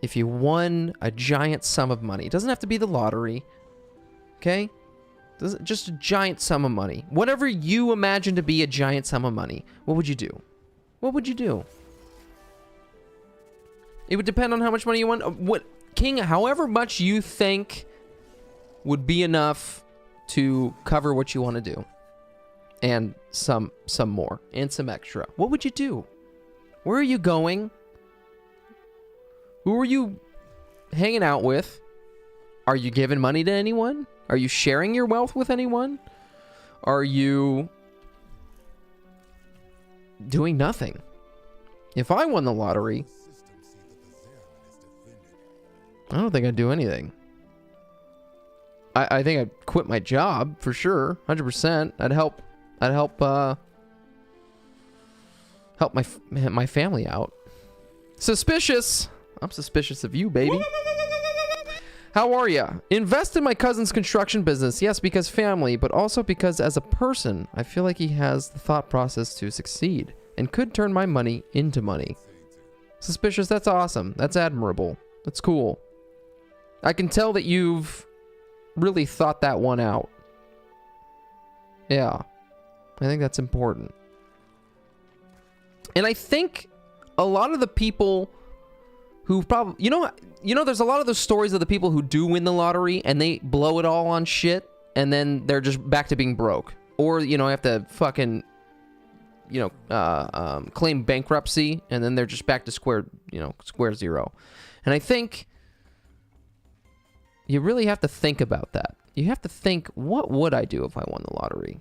if you won a giant sum of money. It doesn't have to be the lottery, okay? Just a giant sum of money. Whatever you imagine to be a giant sum of money, what would you do? What would you do? It would depend on how much money you want. King, however much you think would be enough to cover what you want to do. And some more. And some extra. What would you do? Where are you going? Who are you hanging out with? Are you giving money to anyone? Are you sharing your wealth with anyone? Are you doing nothing? If I won the lottery, I don't think I'd do anything. I think I'd quit my job for sure, 100%. I'd help my family out. Suspicious. I'm suspicious of you, baby. How are ya? Invest in my cousin's construction business. Yes, because family, but also because as a person, I feel like he has the thought process to succeed and could turn my money into money. Suspicious, that's awesome. That's admirable. That's cool. I can tell that you've really thought that one out. Yeah. I think that's important. And I think a lot of the people who probably, you know, there's a lot of those stories of the people who do win the lottery and they blow it all on shit and then they're just back to being broke. Or, you know, have to fucking, you know, claim bankruptcy and then they're just back to square zero. And I think you really have to think about that. You have to think, what would I do if I won the lottery?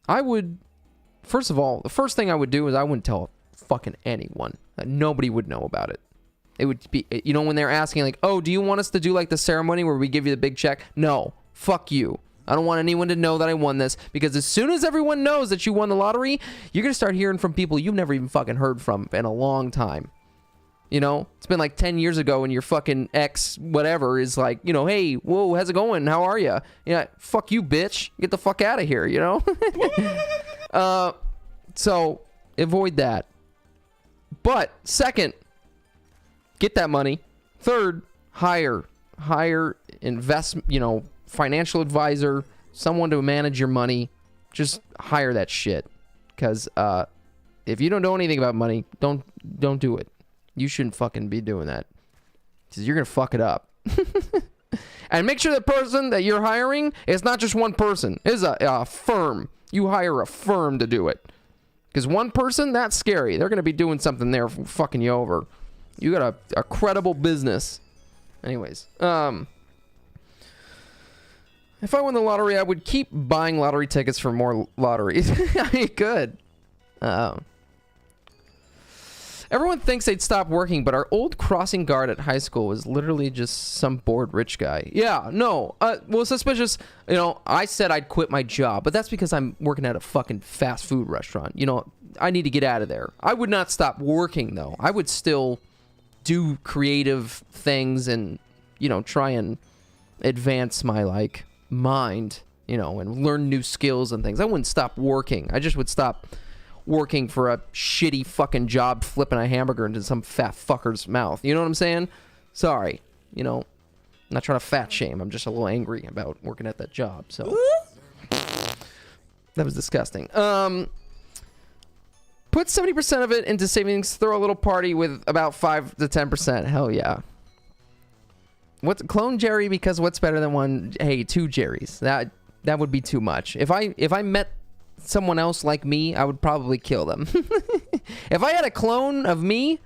I would, first of all, the first thing I would do is I wouldn't tell fucking anyone. Nobody would know about it. It would be, you know, when they're asking like, oh, do you want us to do like the ceremony where we give you the big check? No, fuck you. I don't want anyone to know that I won this, because as soon as everyone knows that you won the lottery, you're going to start hearing from people you've never even fucking heard from in a long time. You know, it's been like 10 years ago and your fucking ex whatever is like, you know, hey, whoa, how's it going? How are you? Yeah, fuck you, bitch. Get the fuck out of here, you know? So avoid that. But second, get that money. Third, hire investment, you know, financial advisor, someone to manage your money. Just hire that shit. Because if you don't know anything about money, don't do it. You shouldn't fucking be doing that. Because you're going to fuck it up. And make sure the person that you're hiring is not just one person. It's a firm. You hire a firm to do it. Because one person, that's scary. They're going to be doing something there fucking you over. You got a credible business. Anyways. If I won the lottery, I would keep buying lottery tickets for more lotteries. I mean, good. Everyone thinks they'd stop working, but our old crossing guard at high school was literally just some bored rich guy. Yeah, no. Well, suspicious. You know, I said I'd quit my job, but that's because I'm working at a fucking fast food restaurant. You know, I need to get out of there. I would not stop working, though. I would still do creative things and, you know, try and advance my, like, mind, you know, and learn new skills and things. I wouldn't stop working. I just would stop working for a shitty fucking job flipping a hamburger into some fat fucker's mouth. You know what I'm saying? Sorry. You know, I'm not trying to fat shame. I'm just a little angry about working at that job. So that was disgusting. Put 70% of it into savings. Throw a little party with about 5 to 10%. Hell yeah. Clone Jerry, because what's better than one? Hey, 2 Jerrys. That would be too much. If I met someone else like me, I would probably kill them. If I had a clone of me,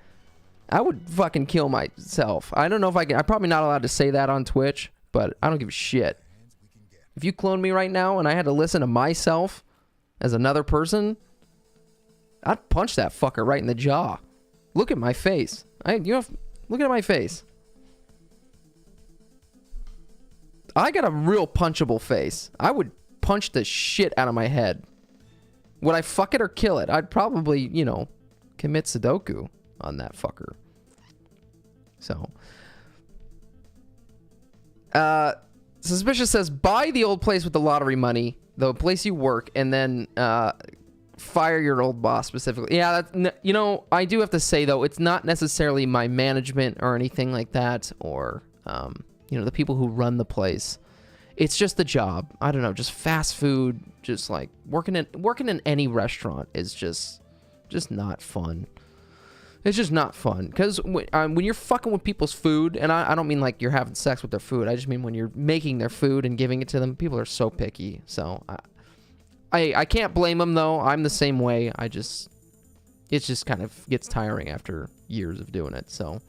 I would fucking kill myself. I don't know if I can. I'm probably not allowed to say that on Twitch, but I don't give a shit. If you cloned me right now and I had to listen to myself as another person, I'd punch that fucker right in the jaw. Look at my face. Look at my face. I got a real punchable face. I would punch the shit out of my head. Would I fuck it or kill it? I'd probably, you know, commit Sudoku on that fucker. So. Suspicious says, buy the old place with the lottery money, the place you work, and then fire your old boss specifically. Yeah, you know, I do have to say, though, it's not necessarily my management or anything like that, or, you know, the people who run the place. It's just the job. I don't know, just fast food, just like working in any restaurant is just not fun. It's just not fun. Because when you're fucking with people's food, and I don't mean like you're having sex with their food, I just mean when you're making their food and giving it to them, people are so picky. So I can't blame them, though. I'm the same way. It just kind of gets tiring after years of doing it. So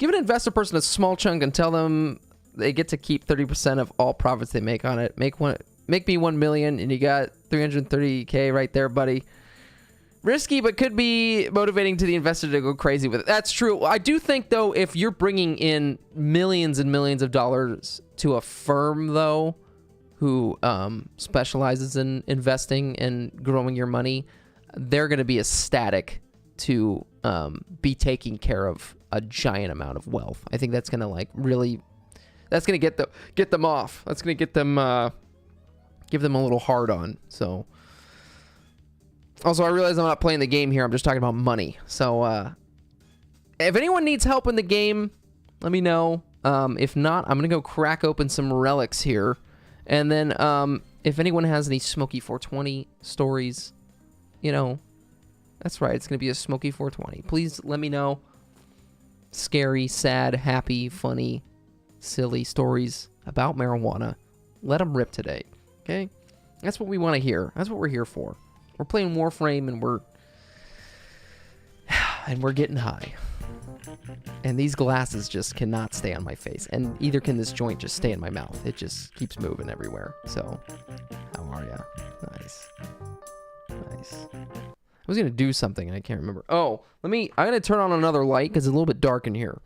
Give an investor person a small chunk and tell them they get to keep 30% of all profits they make on it. Make me 1 million and you got 330K right there, buddy. Risky, but could be motivating to the investor to go crazy with it. That's true. I do think, though, if you're bringing in millions and millions of dollars to a firm, though, who specializes in investing and growing your money, they're going to be ecstatic to be taking care of a giant amount of wealth. I think that's going to like really, that's going to get them off. That's going to get them, give them a little hard on. So also I realize I'm not playing the game here. I'm just talking about money. So if anyone needs help in the game, let me know. If not, I'm going to go crack open some relics here. And then if anyone has any Smoky 420 stories, you know, that's right. It's going to be a Smoky 420. Please let me know. Scary, sad, happy, funny, silly stories about marijuana. Let them rip today. Okay? That's what we want to hear. That's what we're here for. We're playing Warframe and we're getting high. And these glasses just cannot stay on my face. And either can this joint just stay in my mouth. It just keeps moving everywhere. So, how are ya? Nice. Nice. I was going to do something and I can't remember. Oh, I'm going to turn on another light because it's a little bit dark in here.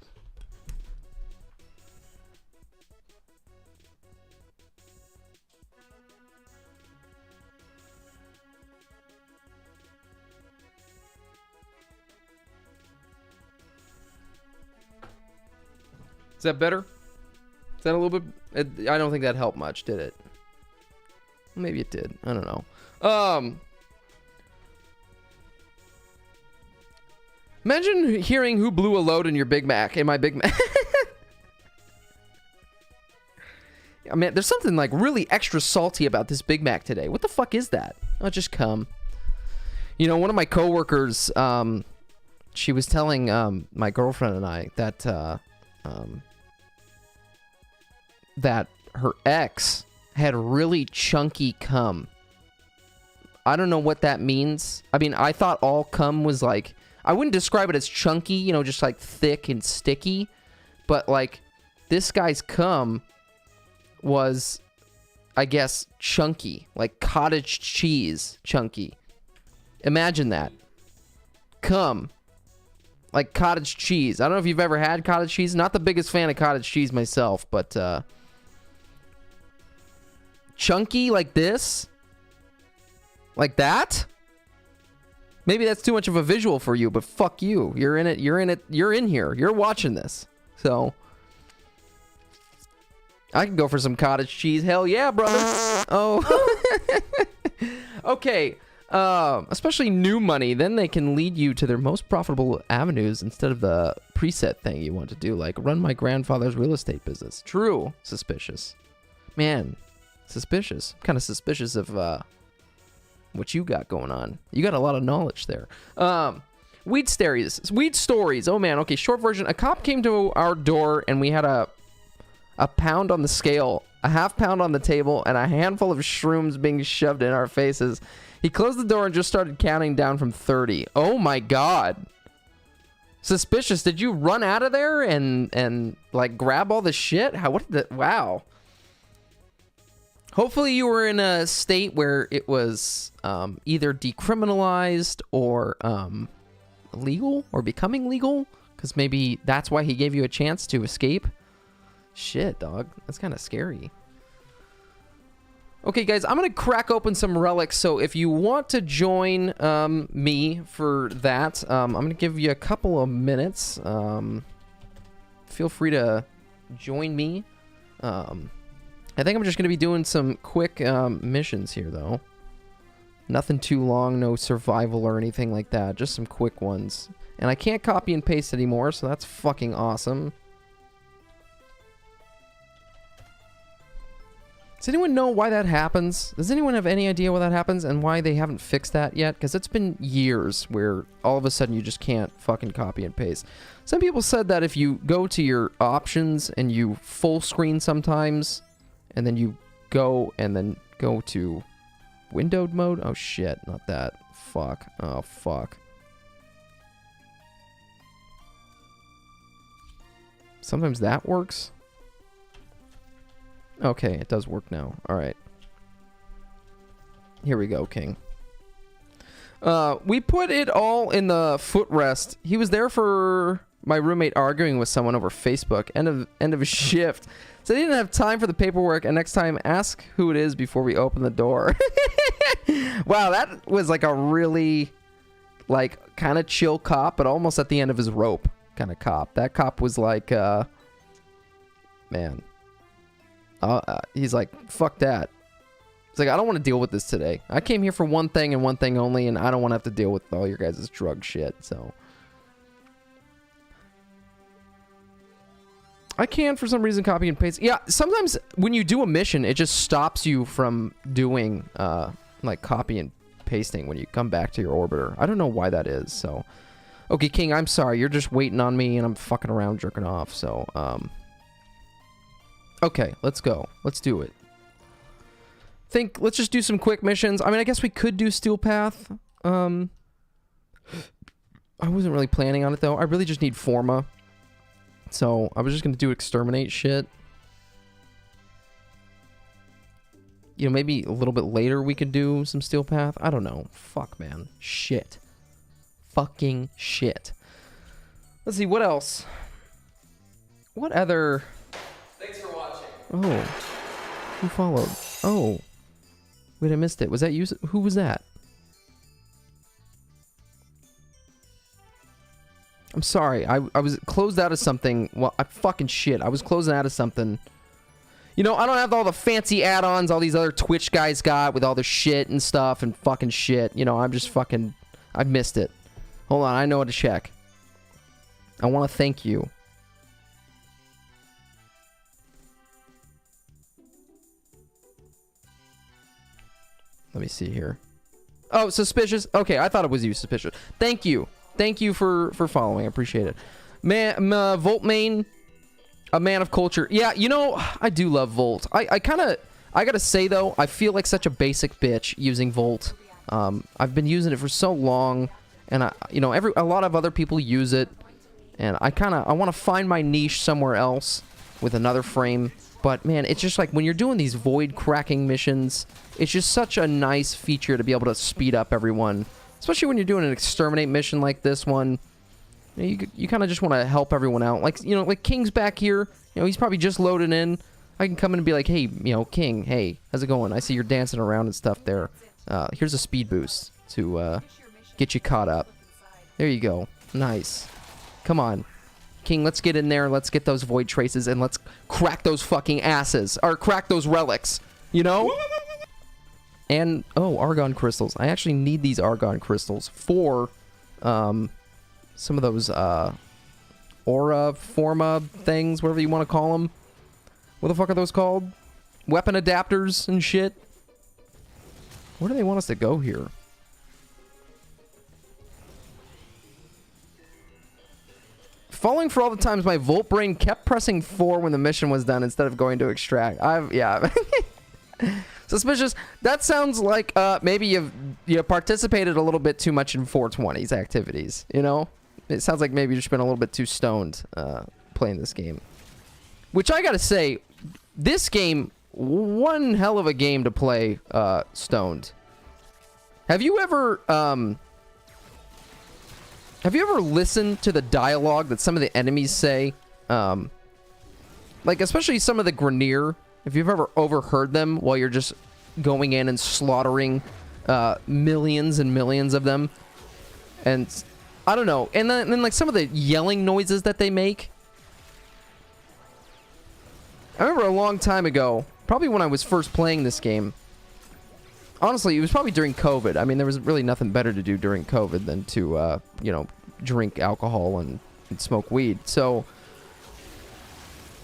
Is that better? Is that a little bit... I don't think that helped much, did it? Maybe it did. I don't know. Imagine hearing who blew a load in your Big Mac, in my Big Mac. I mean, there's something like really extra salty about this Big Mac today. What the fuck is that? Oh, just come. You know, one of my coworkers, she was telling my girlfriend and I that that her ex had really chunky cum. I don't know what that means. I mean, I thought all cum was like... I wouldn't describe it as chunky, you know, just like thick and sticky. But like, this guy's cum was, I guess, chunky. Like cottage cheese chunky. Imagine that. Cum. Like cottage cheese. I don't know if you've ever had cottage cheese. Not the biggest fan of cottage cheese myself, but chunky like this? Like that? Maybe that's too much of a visual for you, but fuck you. You're in it. You're in it. You're in here. You're watching this. So I can go for some cottage cheese. Hell yeah, brother. Oh. Okay. Especially new money. Then they can lead you to their most profitable avenues instead of the preset thing you want to do, like run my grandfather's real estate business. True. Suspicious. Man, suspicious. I'm kind of suspicious of what you got going on. You got a lot of knowledge there. Weed stories. Oh man. Okay, short version. A cop came to our door and we had a pound on the scale, a half pound on the table, and a handful of shrooms being shoved in our faces. He closed the door and just started counting down from 30. Oh my god. Suspicious. Did you run out of there and like grab all the shit? Wow. Hopefully you were in a state where it was either decriminalized or legal or becoming legal, because maybe that's why he gave you a chance to escape. Shit, dog. That's kind of scary. Okay, guys, I'm going to crack open some relics, so if you want to join me for that, I'm going to give you a couple of minutes. Feel free to join me. I think I'm just going to be doing some quick missions here, though. Nothing too long, no survival or anything like that. Just some quick ones. And I can't copy and paste anymore, so that's fucking awesome. Does anyone know why that happens? Does anyone have any idea why that happens and why they haven't fixed that yet? Because it's been years where all of a sudden you just can't fucking copy and paste. Some people said that if you go to your options and you full screen sometimes... and then you go to windowed mode. Oh shit, not that. Fuck. Oh fuck. Sometimes that works. Okay, it does work now. All right. Here we go, King. We put it all in the footrest. He was there for my roommate arguing with someone over Facebook. End of his shift. So they didn't have time for the paperwork, and next time ask who it is before we open the door. Wow, that was like a really like kind of chill cop, but almost at the end of his rope kind of cop. That cop was like man. He's like, fuck that. It's like, I don't want to deal with this today. I came here for one thing and one thing only, and I don't want to have to deal with all your guys' drug shit, so. I can, for some reason, copy and paste. Yeah, sometimes when you do a mission, it just stops you from doing, like, copy and pasting when you come back to your orbiter. I don't know why that is, so. Okay, King, I'm sorry. You're just waiting on me, and I'm fucking around jerking off, so, Okay, let's go. Let's do it. Let's just do some quick missions. I mean, I guess we could do Steel Path. I wasn't really planning on it, though. I really just need Forma. So, I was just going to do exterminate shit. You know, maybe a little bit later we could do some Steel Path. I don't know. Fuck, man. Shit. Fucking shit. Let's see, what else? What other... Thanks for watching. Oh. Who followed? Oh. Wait, I missed it. Was that you? Who was that? I'm sorry. I was closed out of something. Well, fucking shit. I was closing out of something. You know, I don't have all the fancy add-ons all these other Twitch guys got with all the shit and stuff and fucking shit. You know, I'm just fucking... I missed it. Hold on. I know how to check. I want to thank you. Let me see here. Oh, Suspicious. Okay, I thought it was you, Suspicious. Thank you. Thank you for following. I appreciate it. Voltmain, a man of culture. Yeah, you know, I do love Volt. I gotta say, though, I feel like such a basic bitch using Volt. I've been using it for so long, and you know, a lot of other people use it, and I want to find my niche somewhere else with another frame. But, man, it's just like when you're doing these void cracking missions, it's just such a nice feature to be able to speed up everyone. Especially when you're doing an exterminate mission like this one. You kind of just want to help everyone out. Like, you know, like King's back here. You know, he's probably just loading in. I can come in and be like, hey, you know, King, hey, how's it going? I see you're dancing around and stuff there. Here's a speed boost to get you caught up. There you go. Nice. Come on. King, let's get in there, let's get those void traces, and let's crack those fucking asses. Or crack those relics. You know? And, oh, argon crystals. I actually need these argon crystals for some of those aura, forma things, whatever you want to call them. What the fuck are those called? Weapon adapters and shit. Where do they want us to go here? Falling for all the times my Volt brain kept pressing 4 when the mission was done instead of going to extract. Yeah. Suspicious. That sounds like maybe you participated a little bit too much in 420's activities, you know? It sounds like maybe you've just been a little bit too stoned playing this game. Which I gotta say, this game, one hell of a game to play stoned. Have you ever listened to the dialogue that some of the enemies say? Like, especially some of the Grenier. If you've ever overheard them while you're just going in and slaughtering millions and millions of them. And I don't know. And then like some of the yelling noises that they make. I remember a long time ago, probably when I was first playing this game. Honestly, it was probably during COVID. I mean, there was really nothing better to do during COVID than to, you know, drink alcohol and smoke weed. So,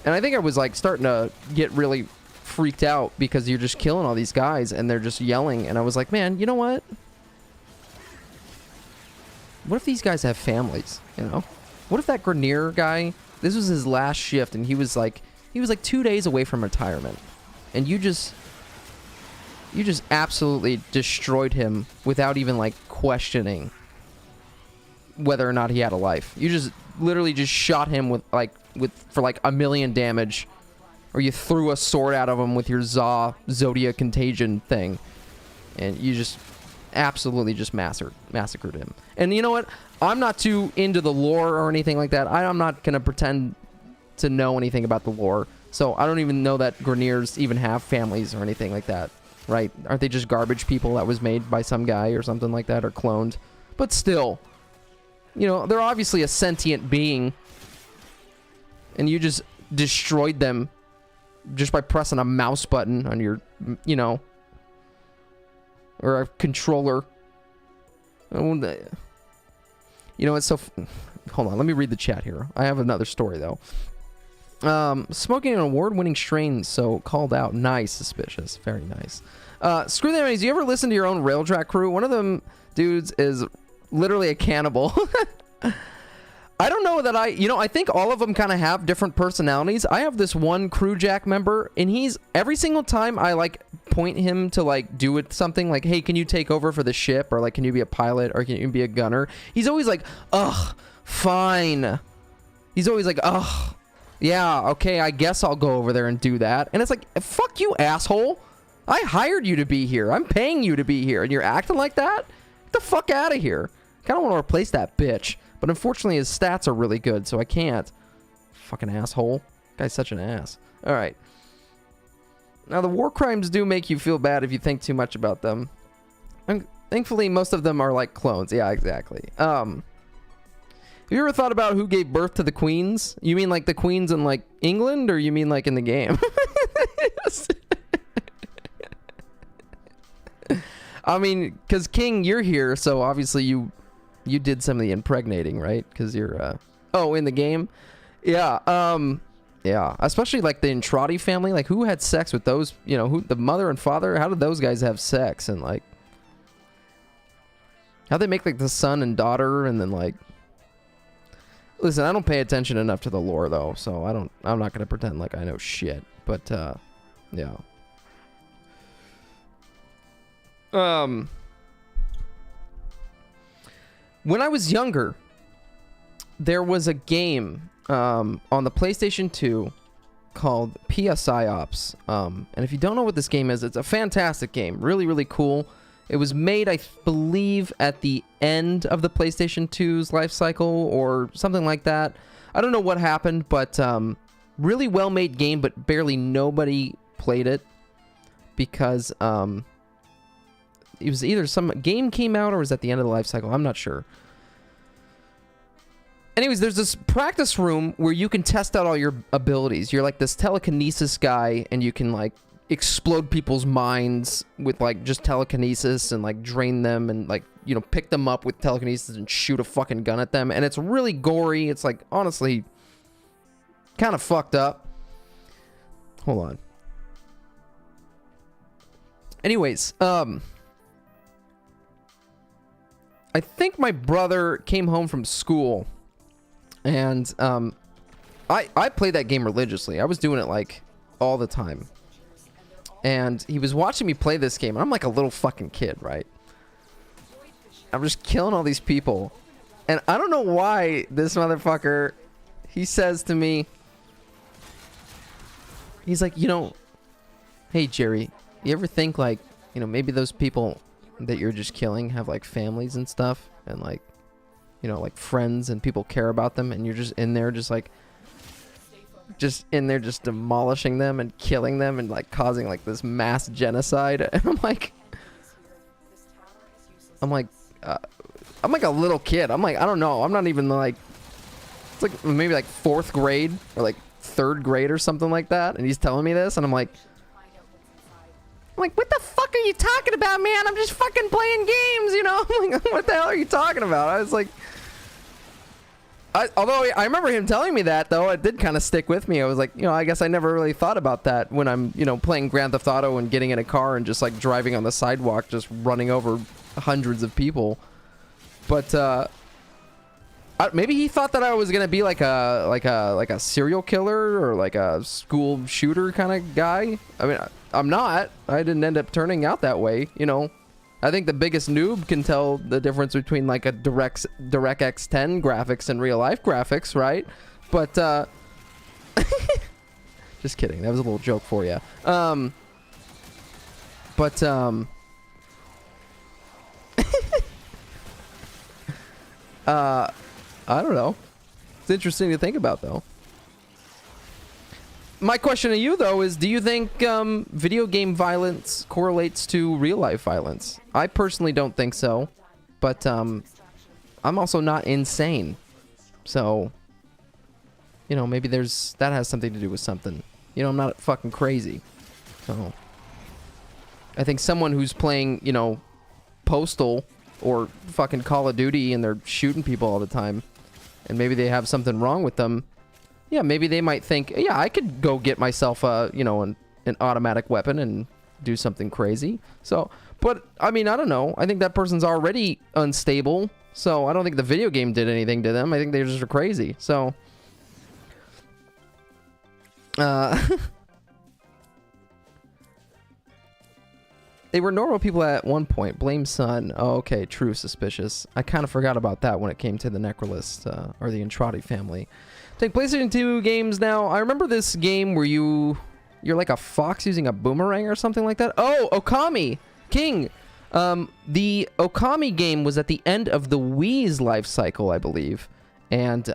and I think I was like starting to get really freaked out because you're just killing all these guys and they're just yelling. And I was like, man, you know what? What if these guys have families, you know? What if that Grenier guy, this was his last shift and he was like 2 days away from retirement. And you just absolutely destroyed him without even like questioning whether or not he had a life. You just literally just shot him with like for like 1,000,000 damage, or you threw a sword out of them with your Zodiac Contagion thing, and you just absolutely just massacred him. And you know what? I'm not too into the lore or anything like that. I'm not gonna pretend to know anything about the lore, so I don't even know that Grineers even have families or anything like that, right? Aren't they just garbage people that was made by some guy or something like that, or cloned? But still, you know, they're obviously a sentient being, and you just destroyed them just by pressing a mouse button on your, you know, or a controller. You know, it's so... Hold on, let me read the chat here. I have another story, though. Smoking an award-winning strain, so called out. Nice, suspicious. Very nice. Screw the enemies. You ever listen to your own rail track crew? One of them dudes is literally a cannibal. I don't know that I think all of them kind of have different personalities. I have this one crew jack member, and he's, every single time I like point him to like do it something, like, hey, can you take over for the ship, or like, can you be a pilot, or can you be a gunner? He's always like, ugh, fine. He's always like, ugh, yeah, okay, I guess I'll go over there and do that. And it's like, fuck you, asshole. I hired you to be here. I'm paying you to be here, and you're acting like that? Get the fuck out of here. Kind of want to replace that bitch. But unfortunately, his stats are really good, so I can't. Fucking asshole. Guy's such an ass. Alright. Now, the war crimes do make you feel bad if you think too much about them. And thankfully, most of them are like clones. Yeah, exactly. Have you ever thought about who gave birth to the queens? You mean like the queens in like England, or you mean like in the game? I mean, because King, you're here, so obviously you did some of the impregnating, right? Because you're, oh, in the game? Yeah, yeah. Especially, like, the Entrati family. Like, who had sex with those, you know, the mother and father? How did those guys have sex? And, like, how'd they make, like, the son and daughter? And then, like... Listen, I don't pay attention enough to the lore, though. So, I'm not going to pretend like I know shit. But, yeah. When I was younger, there was a game on the PlayStation 2 called PSI Ops. And if you don't know what this game is, it's a fantastic game. Really, really cool. It was made, I believe, at the end of the PlayStation 2's life cycle or something like that. I don't know what happened, but really well-made game, but barely nobody played it because... it was either some game came out or was at the end of the life cycle. I'm not sure. Anyways, there's this practice room where you can test out all your abilities. You're like this telekinesis guy, and you can like explode people's minds with like just telekinesis and like drain them and like, you know, pick them up with telekinesis and shoot a fucking gun at them. And it's really gory. It's like honestly kind of fucked up. Hold on. Anyways, I think my brother came home from school, and I played that game religiously. I was doing it like all the time, and he was watching me play this game. And I'm like a little fucking kid, right? I'm just killing all these people, and I don't know why this motherfucker, he says to me, he's like, you know, hey Jerry, you ever think like, you know, maybe those people that you're just killing have like families and stuff, and like, you know, like friends, and people care about them, and you're just in there just demolishing them and killing them and like causing like this mass genocide. And I'm like a little kid. I'm like, I don't know, I'm not even like, it's like maybe like 4th grade or like 3rd grade or something like that, and he's telling me this, and I'm like, what the fuck are you talking about, man? I'm just fucking playing games, you know? I'm like, what the hell are you talking about? I was like... although I remember him telling me that, though, it did kind of stick with me. I was like, you know, I guess I never really thought about that when I'm, you know, playing Grand Theft Auto and getting in a car and just, like, driving on the sidewalk, just running over hundreds of people. But, maybe he thought that I was gonna be like a serial killer or like a school shooter kind of guy. I mean, I'm not. I didn't end up turning out that way, you know. I think the biggest noob can tell the difference between like a DirectX 10 graphics and real life graphics, right? But Just kidding. That was a little joke for you. But I don't know. It's interesting to think about, though. My question to you, though, is do you think video game violence correlates to real-life violence? I personally don't think so, but I'm also not insane. So, you know, maybe that has something to do with something. You know, I'm not fucking crazy. So, I think someone who's playing, you know, Postal or fucking Call of Duty and they're shooting people all the time, and maybe they have something wrong with them, yeah, maybe they might think, yeah, I could go get myself a, you know, an automatic weapon and do something crazy. So, but, I mean, I don't know. I think that person's already unstable, so I don't think the video game did anything to them. I think they just are crazy, so... They were normal people at one point. Blame son. Oh, okay. True. Suspicious. I kind of forgot about that when it came to the Necrolist, or the Entrati family. Take PlayStation 2 games now. I remember this game where you're like a fox using a boomerang or something like that. Oh, Okami! King! The Okami game was at the end of the Wii's life cycle, I believe. And,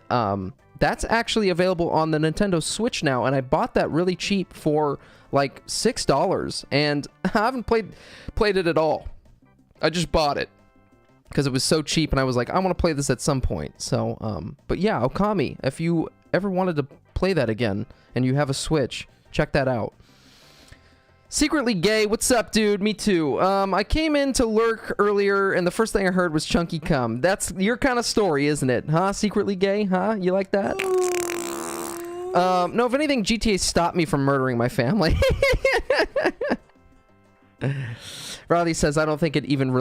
that's actually available on the Nintendo Switch now, and I bought that really cheap for like $6, and I haven't played it at all. I just bought it because it was so cheap, and I was like, I want to play this at some point. So, but yeah, Okami, if you ever wanted to play that again and you have a Switch, check that out. Secretly gay, what's up, dude? Me too. I came in to lurk earlier, and the first thing I heard was Chunky Cum. That's your kind of story, isn't it? Huh? Secretly gay? Huh? You like that? No, if anything, GTA stopped me from murdering my family. Riley says, I don't think it even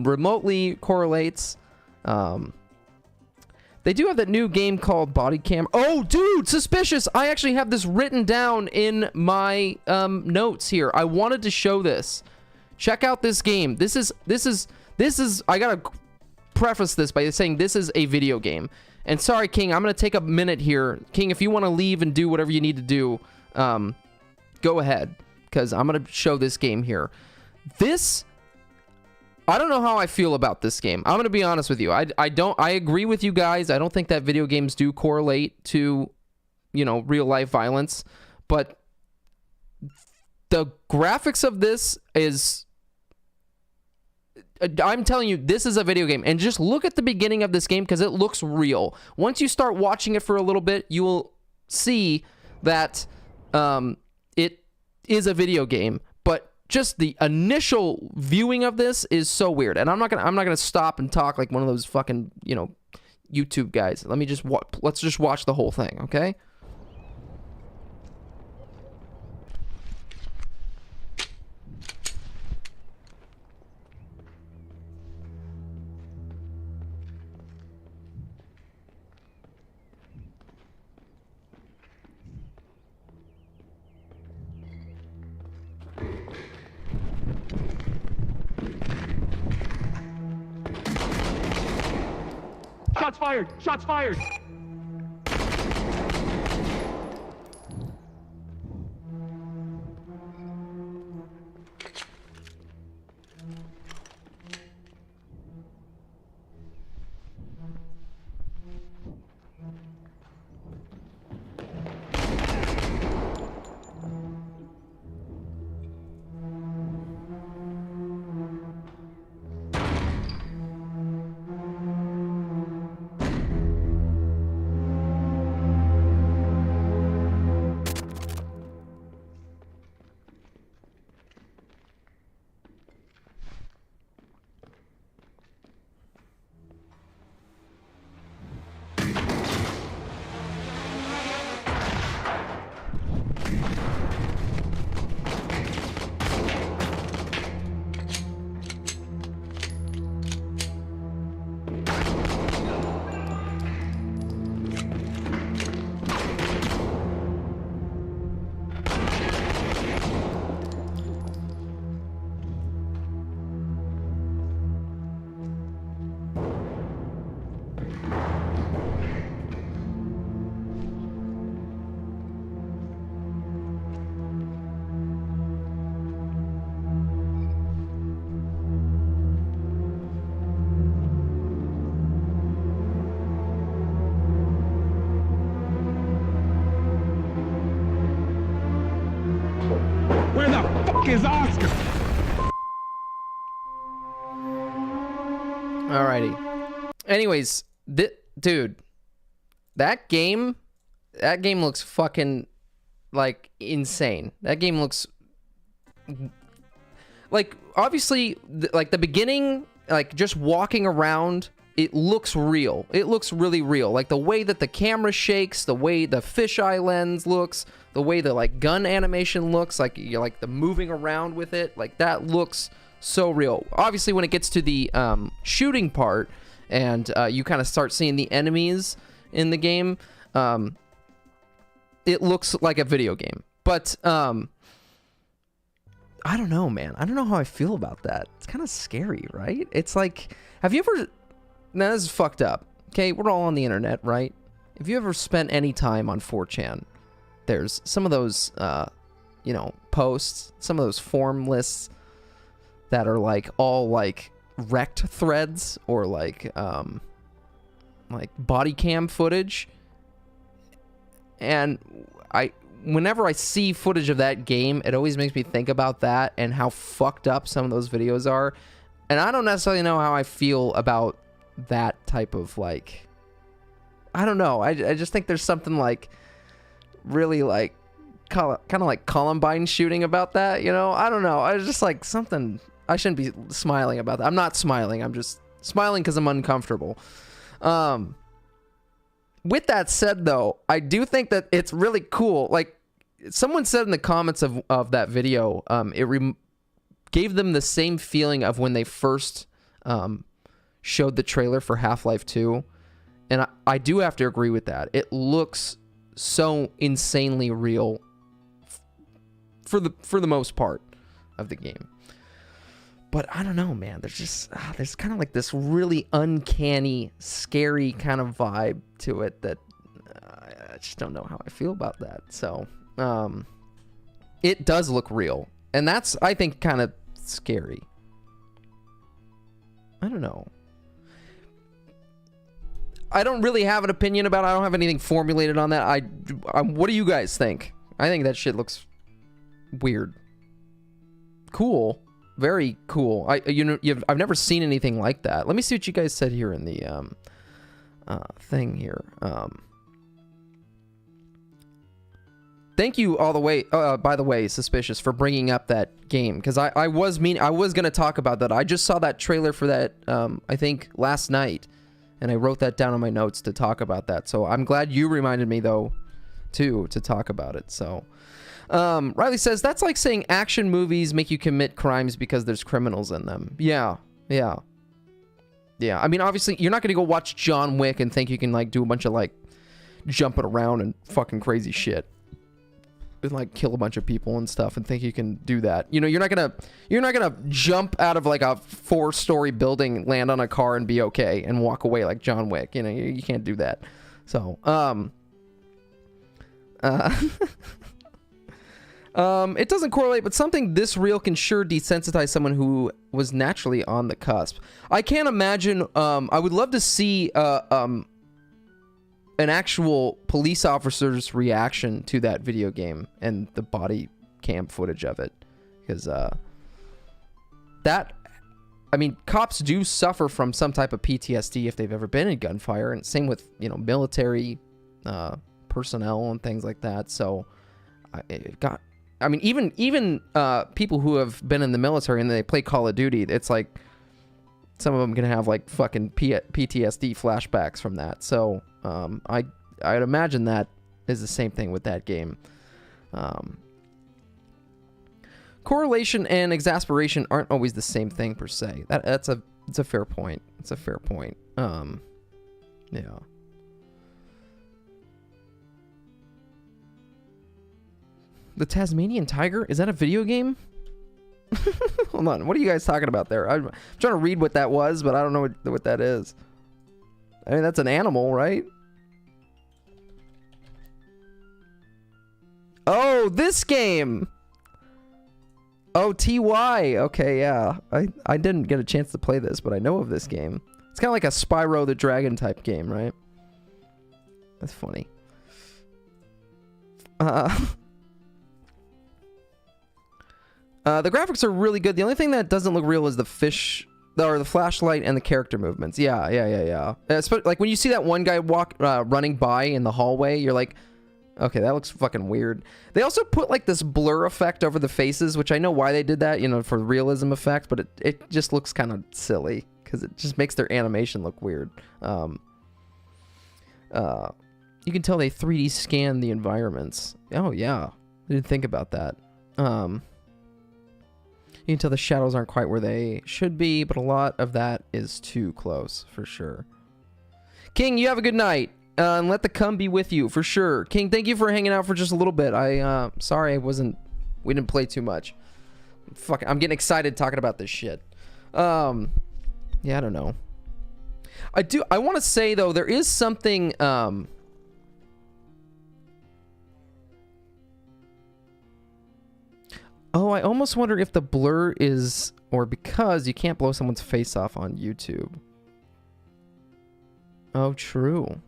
remotely correlates. They do have that new game called Body Cam. Oh, dude, suspicious. I actually have this written down in my notes here. I wanted to show this. Check out this game. This is I gotta preface this by saying this is a video game. And sorry, King, I'm gonna take a minute here. King, if you want to leave and do whatever you need to do, go ahead, because I'm gonna show this game here. I don't know how I feel about this game. I'm going to be honest with you. I agree with you guys. I don't think that video games do correlate to, you know, real life violence, but the graphics of this is, I'm telling you, this is a video game. And just look at the beginning of this game because it looks real. Once you start watching it for a little bit, you will see that it is a video game, but just the initial viewing of this is so weird, and I'm not gonna stop and talk like one of those fucking, you know, YouTube guys. Let's just watch the whole thing, okay? Shots fired! Shots fired! fuck is Oscar? Alrighty. Anyways, dude, that game looks fucking like insane. That game looks like, obviously, like the beginning, like just walking around, it looks real. It looks really real. Like the way that the camera shakes, the way the fisheye lens looks, the way the like gun animation looks, like you're like the moving around with it, like that looks so real. Obviously, when it gets to the shooting part and you kind of start seeing the enemies in the game, it looks like a video game. But I don't know, man. I don't know how I feel about that. It's kind of scary, right? It's like, have you ever... Now, this is fucked up. Okay, we're all on the internet, right? If you ever spent any time on 4chan, there's some of those, you know, posts, some of those forum lists that are all wrecked threads or like body cam footage. And whenever I see footage of that game, it always makes me think about that and how fucked up some of those videos are. And I don't necessarily know how I feel about that type of like, I don't know. I just think there's something like really like kind of like Columbine shooting about that, you know? I don't know. I was just like something, I shouldn't be smiling about that. I'm not smiling. I'm just smiling because I'm uncomfortable. With that said, though, I do think that it's really cool. Like someone said in the comments of that video, it gave them the same feeling of when they first showed the trailer for Half-Life 2. And I do have to agree with that. It looks so insanely real for the most part of the game. But I don't know, man. There's just there's kind of like this really uncanny, scary kind of vibe to it that I just don't know how I feel about that. So it does look real, and that's, I think, kind of scary. I don't know. I don't really have an opinion about it. I don't have anything formulated on that. What do you guys think? I think that shit looks weird. Cool. Very cool. I've never seen anything like that. Let me see what you guys said here in the thing here. Thank you all the way. By the way, Suspicious, for bringing up that game, because I was gonna talk about that. I just saw that trailer for that. I think last night, and I wrote that down on my notes to talk about that. So I'm glad you reminded me though, too, to talk about it. So. Riley says, that's like saying action movies make you commit crimes because there's criminals in them. Yeah. I mean, obviously, you're not going to go watch John Wick and think you can, like, do a bunch of, like, jumping around and fucking crazy shit. And, like, kill a bunch of people and stuff and think you can do that. You know, you're not gonna jump out of, like, a 4-story building, land on a car, and be okay and walk away like John Wick. You know, you can't do that. So, it doesn't correlate, but something this real can sure desensitize someone who was naturally on the cusp. I can't imagine. I would love to see an actual police officer's reaction to that video game and the body cam footage of it, because I mean, cops do suffer from some type of PTSD if they've ever been in gunfire, and same with, you know, military personnel and things like that. So I mean, even people who have been in the military and they play Call of Duty, it's like some of them can have like fucking PTSD flashbacks from that. So I'd imagine that is the same thing with that game. Correlation and exasperation aren't always the same thing per se. It's a fair point. It's a fair point. Yeah. The Tasmanian Tiger? Is that a video game? Hold on. What are you guys talking about there? I'm trying to read what that was, but I don't know what that is. I mean, that's an animal, right? Oh, this game! Oh, TY. Okay, yeah. I didn't get a chance to play this, but I know of this game. It's kind of like a Spyro the Dragon type game, right? That's funny. The graphics are really good. The only thing that doesn't look real is the fish, or the flashlight and the character movements. Yeah. Especially, like when you see that one guy running by in the hallway, you're like, okay, that looks fucking weird. They also put like this blur effect over the faces, which I know why they did that, you know, for realism effect, but it just looks kind of silly because it just makes their animation look weird. You can tell they 3D scanned the environments. Oh yeah, I didn't think about that. You can tell the shadows aren't quite where they should be, but a lot of that is too close, for sure. King, you have a good night. And let the cum be with you, for sure. King, thank you for hanging out for just a little bit. Sorry we didn't play too much. Fuck, I'm getting excited talking about this shit. Yeah, I don't know. I want to say, though, there is something, oh, I almost wonder if the blur is, or because you can't blow someone's face off on YouTube. Oh, true.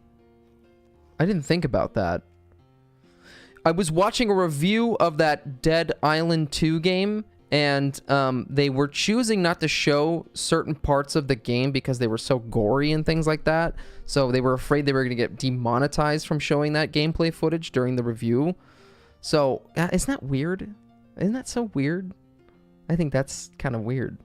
I didn't think about that. I was watching a review of that Dead Island 2 game, and they were choosing not to show certain parts of the game because they were so gory and things like that. So they were afraid they were going to get demonetized from showing that gameplay footage during the review. So, isn't that weird? Isn't that so weird? I think that's kind of weird.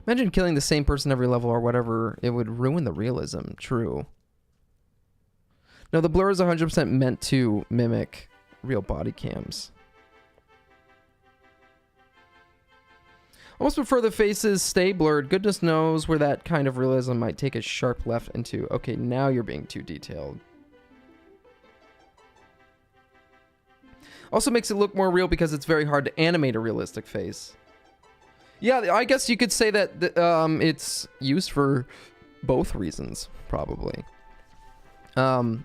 Imagine killing the same person every level or whatever. It would ruin the realism. True. No, the blur is 100% meant to mimic real body cams. Almost prefer the faces stay blurred. Goodness knows where that kind of realism might take a sharp left into. Okay, now you're being too detailed. Also makes it look more real because it's very hard to animate a realistic face. Yeah, I guess you could say that it's used for both reasons, probably. I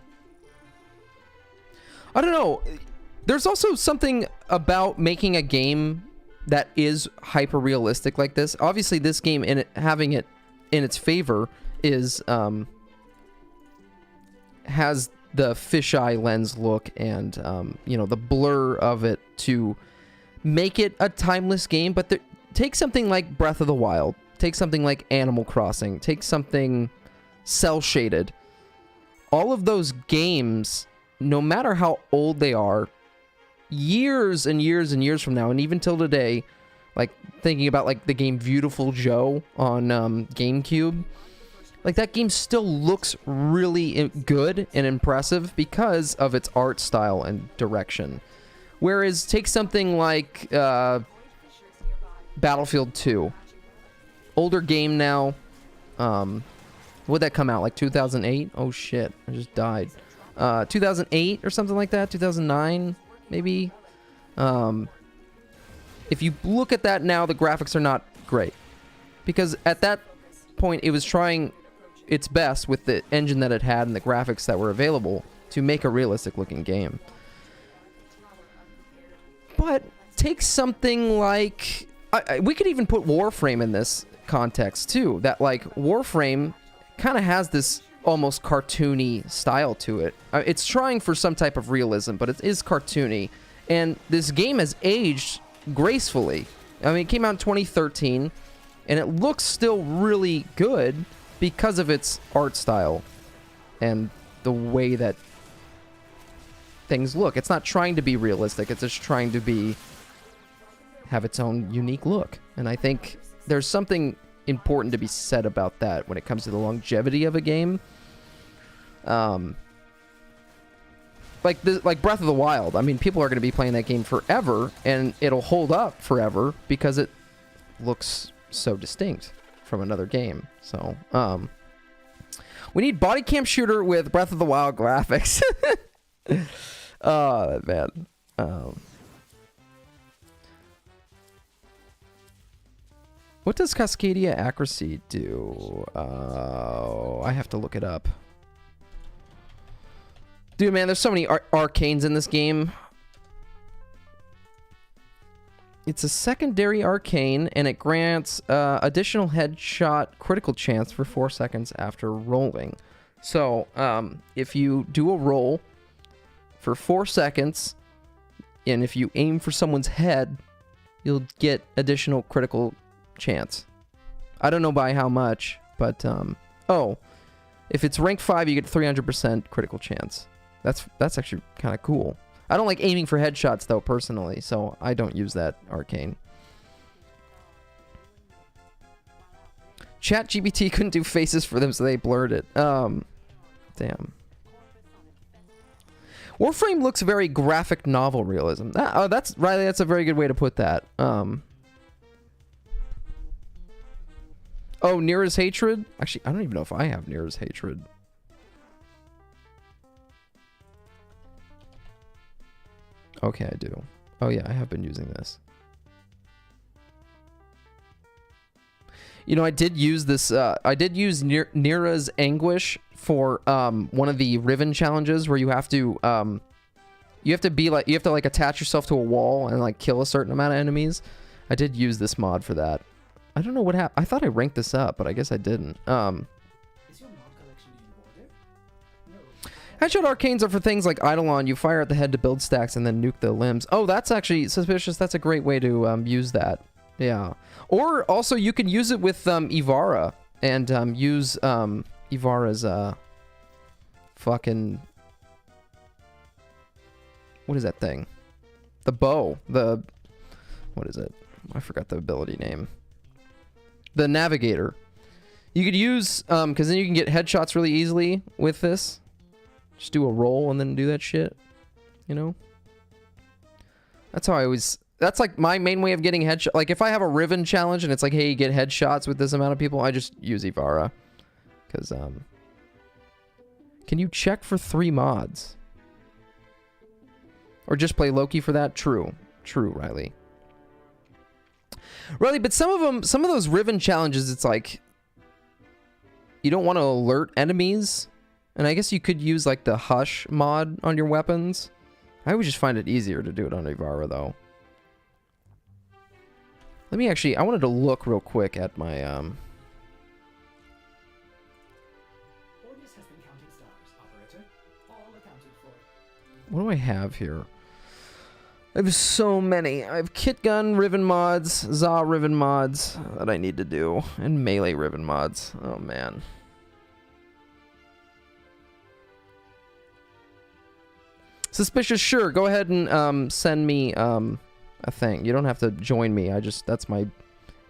don't know. There's also something about making a game that is hyper realistic like this. Obviously, this game, having it in its favor, is has the fisheye lens look and you know, the blur of it to make it a timeless game. But take something like Breath of the Wild, take something like Animal Crossing, take something cell shaded. All of those games, no matter how old they are, years and years and years from now, and even till today, like thinking about like the game Beautiful Joe on GameCube, like that game still looks really good and impressive because of its art style and direction. Whereas take something like Battlefield 2, older game now. Would that come out like 2008? Oh shit, I just died. 2008 or something like that. 2009 maybe. If you look at that now, the graphics are not great because at that point it was trying its best with the engine that it had and the graphics that were available to make a realistic looking game. But take something like we could even put Warframe in this context too. That like Warframe kind of has this almost cartoony style to it. It's trying for some type of realism, but it is cartoony. And this game has aged gracefully. I mean, it came out in 2013, and it looks still really good because of its art style and the way that things look. It's not trying to be realistic. It's just trying to have its own unique look. And I think there's something important to be said about that when it comes to the longevity of a game. Like Breath of the Wild. I mean, people are going to be playing that game forever, and it'll hold up forever because it looks so distinct from another game. So, we need body cam shooter with Breath of the Wild graphics. Oh, man. What does Cascadia accuracy do? I have to look it up. Dude, man, there's so many arcanes in this game. It's a secondary arcane, and it grants additional headshot critical chance for 4 seconds after rolling. So, if you do a roll for 4 seconds. And if you aim for someone's head, you'll get additional critical chance. I don't know by how much, but oh, if it's rank 5, you get 300% critical chance. That's actually kind of cool. I don't like aiming for headshots though, personally, so I don't use that arcane. ChatGPT couldn't do faces for them, so they blurred it. Damn. Warframe looks very graphic novel realism. Oh, that's Riley. That's a very good way to put that. Oh, Nira's hatred. Actually, I don't even know if I have Nira's hatred. Okay, I do. Oh yeah, I have been using this. You know, I did use this. I did use Nira's Anguish for one of the Riven challenges where you have to be like, you have to like attach yourself to a wall and like kill a certain amount of enemies. I did use this mod for that. I don't know what happened. I thought I ranked this up, but I guess I didn't. Is your mod collection in order? No. Headshot arcanes are for things like Eidolon. You fire at the head to build stacks and then nuke the limbs. Oh, that's actually suspicious. That's a great way to use that. Yeah. Or also you can use it with Ivara and use Ivara's fucking, what is that thing? The bow. What is it? I forgot the ability name. The Navigator. You could use because then you can get headshots really easily with this. Just do a roll and then do that shit. You know? That's how I always... That's like my main way of getting headshot. Like if I have a Riven challenge and it's like, hey, you get headshots with this amount of people, I just use Ivara. Because, can you check for 3 mods? Or just play Loki for that? True. True, Riley. Riley, but some of those Riven challenges, it's like, you don't want to alert enemies. And I guess you could use like the Hush mod on your weapons. I would just find it easier to do it on Ivara, though. Let me actually, I wanted to look real quick at my, Ordis has been counting stars, operator. All accounted for. What do I have here? I have so many. I have Kit Gun Riven mods, Za Riven mods that I need to do, and Melee Riven mods. Oh, man. Suspicious, sure. Go ahead and send me a thing. You don't have to join me. That's my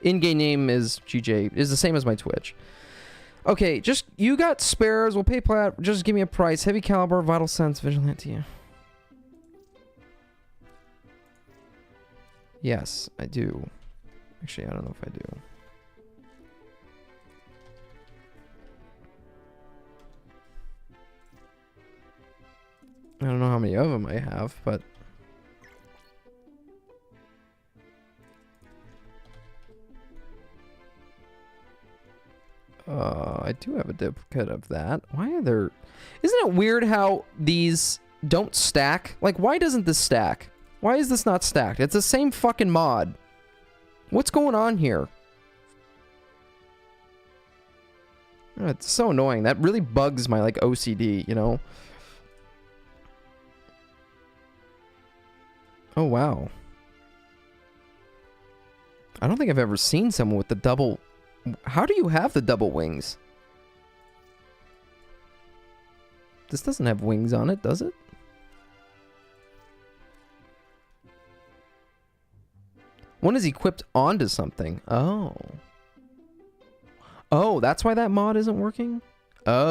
in-game name is GJ. Is the same as my Twitch. Okay, just, you got spares. We'll pay plat. Just give me a price. Heavy caliber, vital sense, vigilante. Yes, I do. Actually, I don't know if I do. I don't know how many of them I have, but... I do have a duplicate of that. Why are there... Isn't it weird how these don't stack? Like, why doesn't this stack? Why is this not stacked? It's the same fucking mod. What's going on here? Oh, it's so annoying. That really bugs my, like, OCD, you know? Oh, wow. I don't think I've ever seen someone with the double... How do you have the double wings? This doesn't have wings on it, does it? One is equipped onto something. Oh. Oh, that's why that mod isn't working? Oh.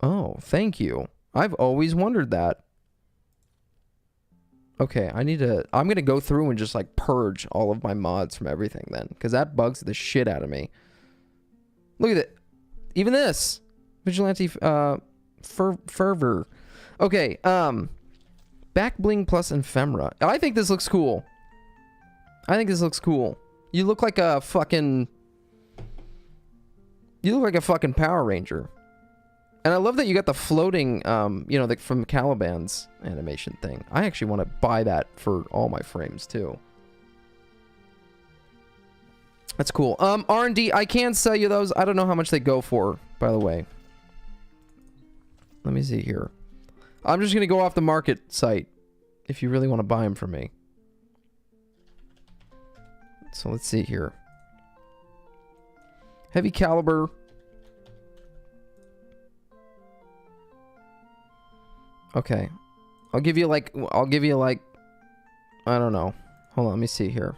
Oh, thank you. I've always wondered that. Okay, I'm gonna go through and just like purge all of my mods from everything then, because that bugs the shit out of me. Look at it. Even this. Vigilante fervor. Okay, back bling plus ephemera. I think this looks cool. I think this looks cool. You look like a fucking Power Ranger. And I love that you got the floating, you know, from Caliban's animation thing. I actually want to buy that for all my frames, too. That's cool. R&D, I can sell you those. I don't know how much they go for. by the way. Let me see here. I'm just gonna go off the market site if you really want to buy them from me. So let's see here. Heavy caliber. Okay. I'll give you like, I don't know. Hold on, let me see here.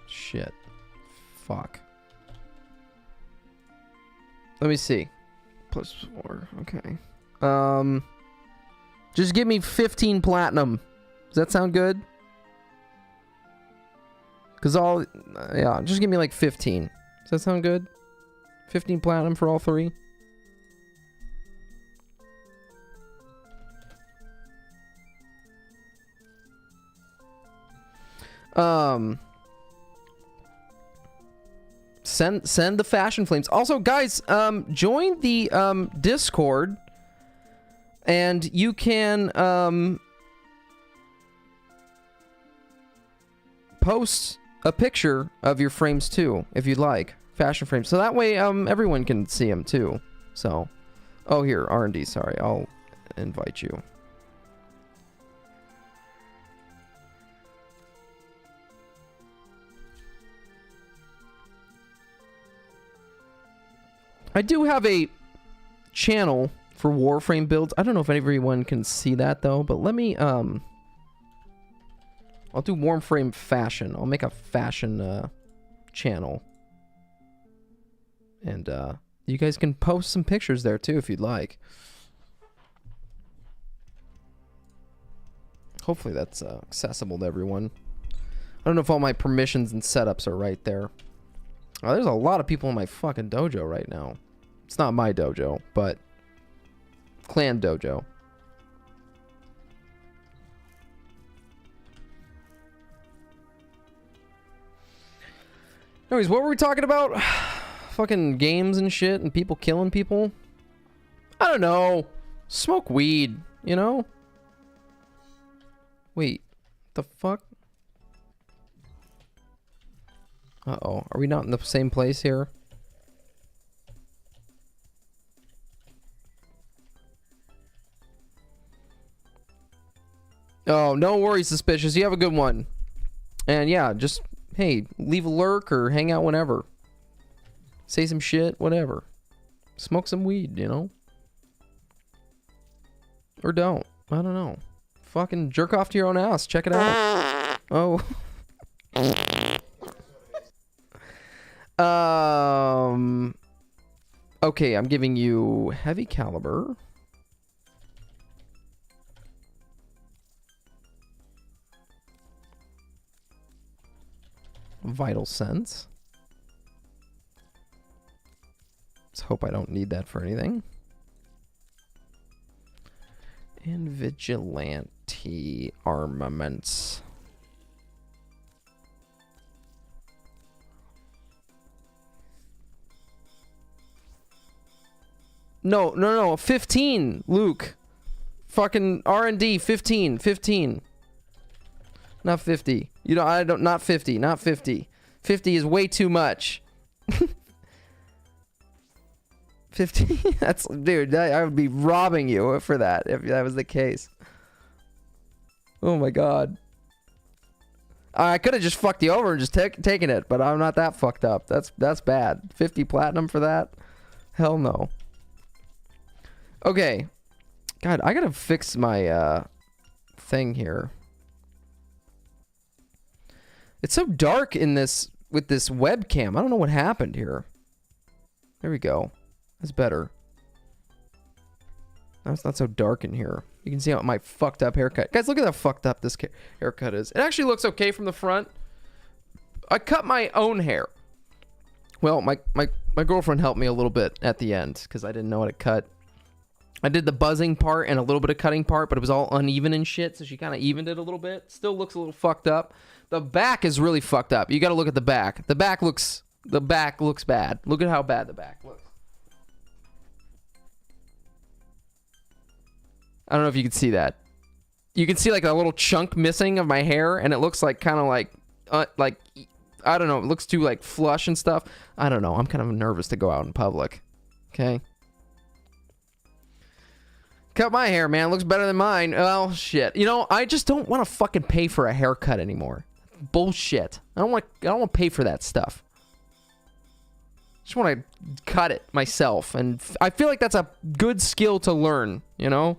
Shit. Fuck. Let me see. +4. Okay. Just give me 15 platinum. Does that sound good? Cause yeah, just give me like 15. Does that sound good? 15 platinum for all three. Send the fashion flames. Also, guys, join the Discord, and you can post a picture of your frames too, if you'd like, fashion frames. So that way, everyone can see them too. So, oh here, R&D. Sorry, I'll invite you. I do have a channel for Warframe builds. I don't know if everyone can see that though, but let me I'll do Warframe fashion. I'll make a fashion channel. And you guys can post some pictures there too if you'd like. Hopefully that's accessible to everyone. I don't know if all my permissions and setups are right there. Oh, there's a lot of people in my fucking dojo right now. It's not my dojo, but clan dojo. Anyways, what were we talking about? Fucking games and shit and people killing people? I don't know. Smoke weed, you know? Wait, the fuck? Uh-oh, are we not in the same place here? Oh, no worries, Suspicious. You have a good one. And yeah, just, hey, leave a lurk or hang out whenever. Say some shit, whatever. Smoke some weed, you know? Or don't. I don't know. Fucking jerk off to your own ass. Check it out. Oh. Okay, I'm giving you heavy caliber. Vital sense. Let's hope I don't need that for anything. And vigilante armaments. No, 15, Luke. Fucking R&D, 15. Not 50. You know, not 50, not 50. 50 is way too much. 50? That's, dude, I would be robbing you for that if that was the case. Oh my god. I could have just fucked you over and just taken it, but I'm not that fucked up. That's bad. 50 platinum for that? Hell no. Okay. God, I gotta fix my thing here. It's so dark in this with this webcam. I don't know what happened here. There we go. That's better. Now it's not so dark in here. You can see how my fucked up haircut. Guys, look at how fucked up this haircut is. It actually looks okay from the front. I cut my own hair. Well, my girlfriend helped me a little bit at the end because I didn't know how to cut. I did the buzzing part and a little bit of cutting part, but it was all uneven and shit, so she kind of evened it a little bit. Still looks a little fucked up. The back is really fucked up. You got to look at the back. The back looks bad. Look at how bad the back looks. I don't know if you can see that. you can see like a little chunk missing of my hair, and it looks like kind of like I don't know, it looks too like flush and stuff. I don't know. I'm kind of nervous to go out in public. Okay. Cut my hair, man. It looks better than mine. Well, shit. You know, I just don't want to fucking pay for a haircut anymore. Bullshit. I don't want to pay for that stuff. Just want to cut it myself, and I feel like that's a good skill to learn, you know?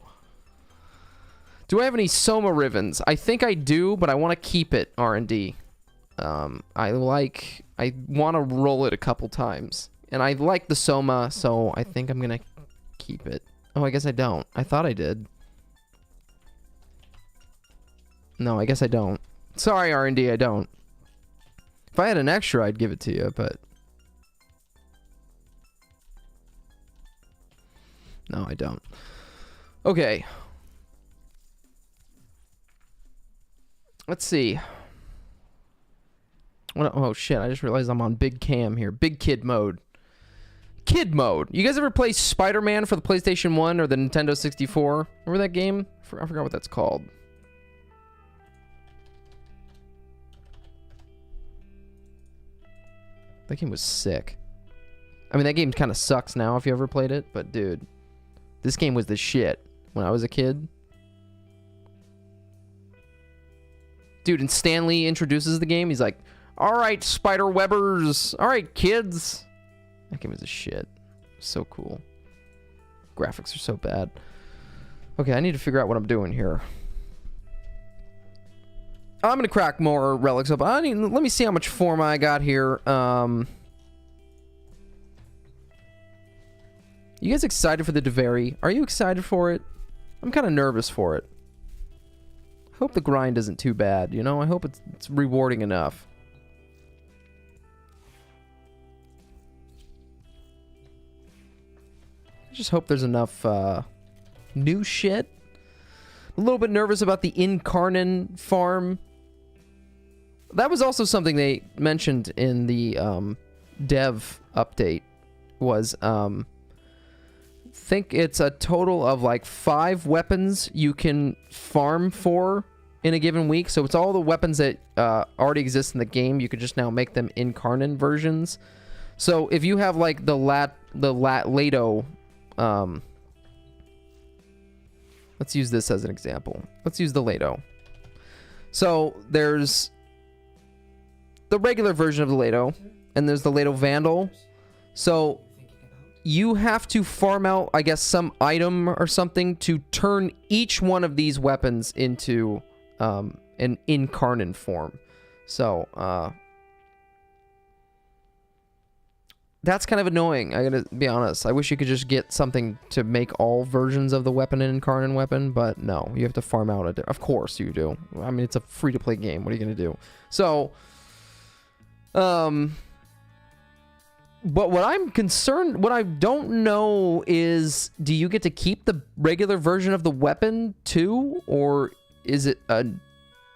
Do I have any Soma ribbons? I think I do, but I want to keep it R&D. I want to roll it a couple times. And I like the Soma, so I think I'm going to keep it. Oh, I guess I don't. I thought I did. No, I guess I don't. Sorry, R&D, I don't. If I had an extra, I'd give it to you, but... No, I don't. Okay. Let's see. Oh shit, I just realized I'm on big cam here. Big kid mode. Kid mode. You guys ever play Spider-Man for the PlayStation 1 or the Nintendo 64? Remember that game? I forgot what that's called. That game was sick. I mean, that game kind of sucks now if you ever played it, but dude, this game was the shit when I was a kid. Dude, and Stanley introduces the game. He's like, all right, spider webbers. All right, kids. That game was a shit. So cool. Graphics are so bad. Okay, I need to figure out what I'm doing here. I'm going to crack more relics up. Let me see how much form I got here. You guys excited for the DeVary? Are you excited for it? I'm kind of nervous for it. I hope the grind isn't too bad, you know? I hope it's rewarding enough. I just hope there's enough new shit. A little bit nervous about the Incarnon farm. That was also something they mentioned in the dev update. Was think it's a total of like 5 weapons you can farm for in a given week. So it's all the weapons that already exist in the game. You could just now make them Incarnon versions. So if you have like the Lato, let's use this as an example. Let's use the Lato. So there's the regular version of the Lato, and there's the Lato Vandal. So you have to farm out, I guess, some item or something to turn each one of these weapons into an Incarnon form. So that's kind of annoying. I gotta be honest. I wish you could just get something to make all versions of the weapon an Incarnon weapon, but no, you have to farm out of course you do. I mean, it's a free-to-play game. What are you gonna do? So, but what I'm concerned, what I don't know is, do you get to keep the regular version of the weapon too? Or is it a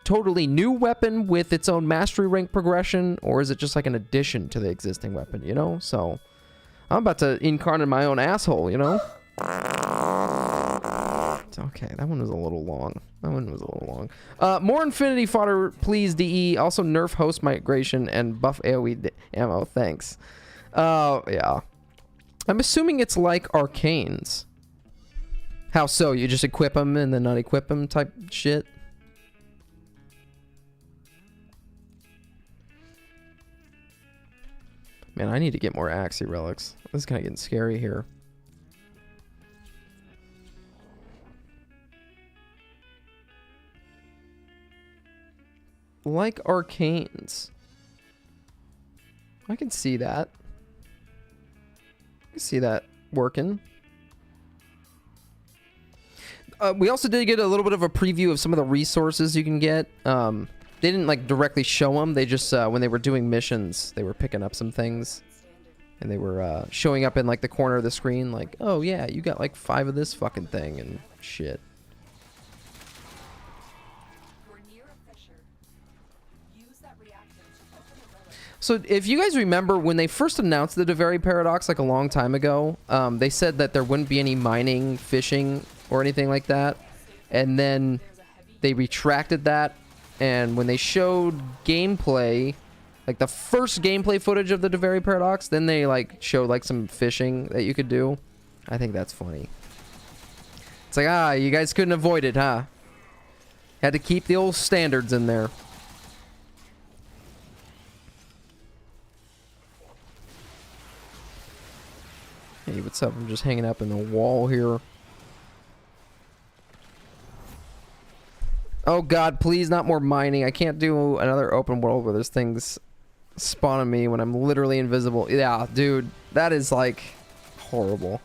totally new weapon with its own mastery rank progression? Or is it just like an addition to the existing weapon, you know? So, I'm about to incarnate my own asshole, you know? Okay, that one was a little long. More Infinity Fodder, please, DE. Also nerf host migration and buff AoE ammo, thanks. Yeah. I'm assuming it's like Arcanes. How so? You just equip them and then not equip them type shit? Man, I need to get more Axie relics. This is kind of getting scary here. Like Arcanes. I can see that. I can see that working. We also did get a little bit of a preview of some of the resources you can get. They didn't like directly show them. They just, when they were doing missions, they were picking up some things. And they were showing up in like the corner of the screen like, oh yeah, you got like 5 of this fucking thing and shit. So if you guys remember when they first announced the DeVary Paradox like a long time ago, they said that there wouldn't be any mining, fishing, or anything like that. And then they retracted that, and when they showed gameplay, like the first gameplay footage of the DeVary Paradox, then they like showed like some fishing that you could do. I think that's funny. It's like, you guys couldn't avoid it, huh? Had to keep the old standards in there. Hey, what's up? I'm just hanging up in the wall here. Oh god, please not more mining. I can't do another open world where there's things spawning me when I'm literally invisible. Yeah, dude, that is like horrible.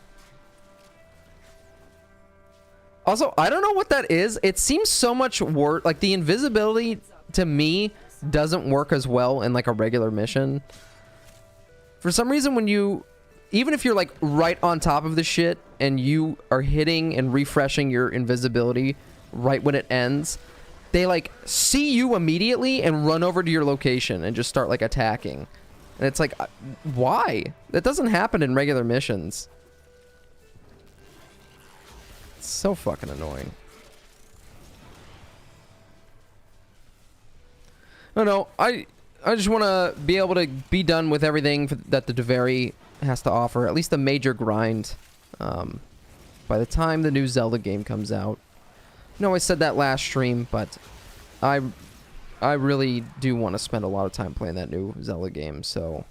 Also, I don't know what that is. It seems so much worse. Like, the invisibility, to me, doesn't work as well in, like, a regular mission. For some reason, when you... Even if you're, like, right on top of the shit, and you are hitting and refreshing your invisibility right when it ends, they, like, see you immediately and run over to your location and just start, like, attacking. And it's like, why? That doesn't happen in regular missions. So fucking annoying. I don't know. I just want to be able to be done with everything that the DeVary has to offer. At least the major grind. By the time the new Zelda game comes out. I know I said that last stream, but I really do want to spend a lot of time playing that new Zelda game. So,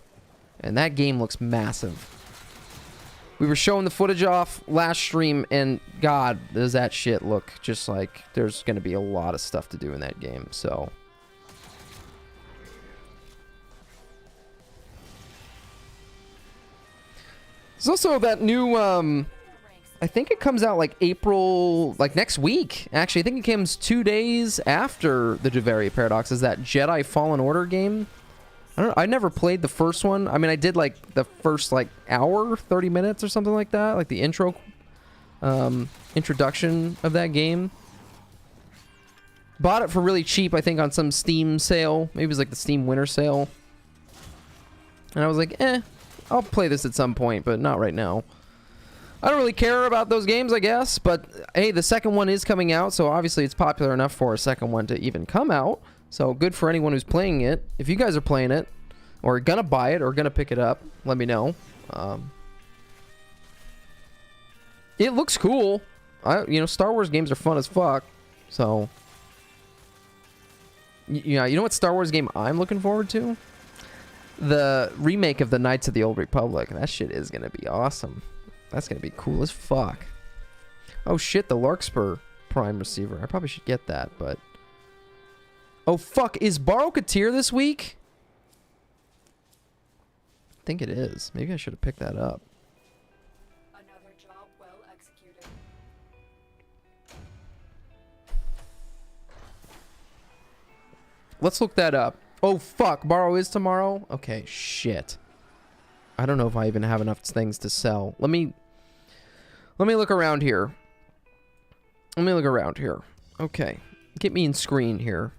and that game looks massive. We were showing the footage off last stream, and god, does that shit look just like there's going to be a lot of stuff to do in that game, so. There's also that new, I think it comes out like April, like next week. Actually, I think it comes 2 days after the DeVary Paradox, is that Jedi Fallen Order game. I never played the first one. I mean, I did like the first like hour, 30 minutes or something like that. Like the introduction of that game. Bought it for really cheap, I think, on some Steam sale. Maybe it was like the Steam Winter Sale. And I was like, I'll play this at some point, but not right now. I don't really care about those games, I guess. But hey, the second one is coming out, so obviously it's popular enough for a second one to even come out. So good for anyone who's playing it. If you guys are playing it, or gonna buy it, or gonna pick it up, let me know. It looks cool. You know, Star Wars games are fun as fuck. So, you know what Star Wars game I'm looking forward to? The remake of the Knights of the Old Republic. That shit is gonna be awesome. That's gonna be cool as fuck. Oh shit, the Larkspur Prime receiver. I probably should get that, but. Oh fuck, is Baro-Katir this week? I think it is. Maybe I should have picked that up. Another job well executed. Let's look that up. Oh fuck, Baro is tomorrow? Okay, shit. I don't know if I even have enough things to sell. Let me look around here. Okay. Get me in screen here.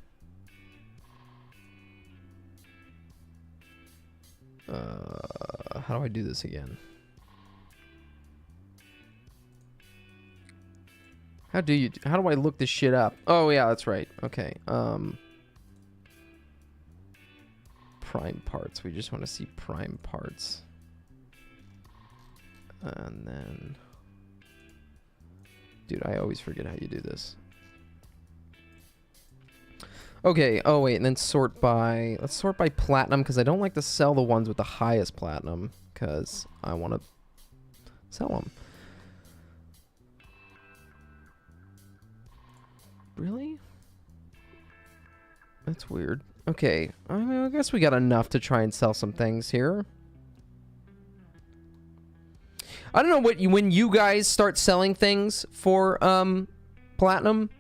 How do I do this again? How do I look this shit up? Oh yeah, that's right. Okay. Prime parts. We just want to see prime parts. And then, dude, I always forget how you do this. Okay, oh wait, and then sort by... Let's sort by platinum, because I don't like to sell the ones with the highest platinum, because I want to sell them. Really? That's weird. Okay, I mean, I guess we got enough to try and sell some things here. I don't know what when you guys start selling things for platinum,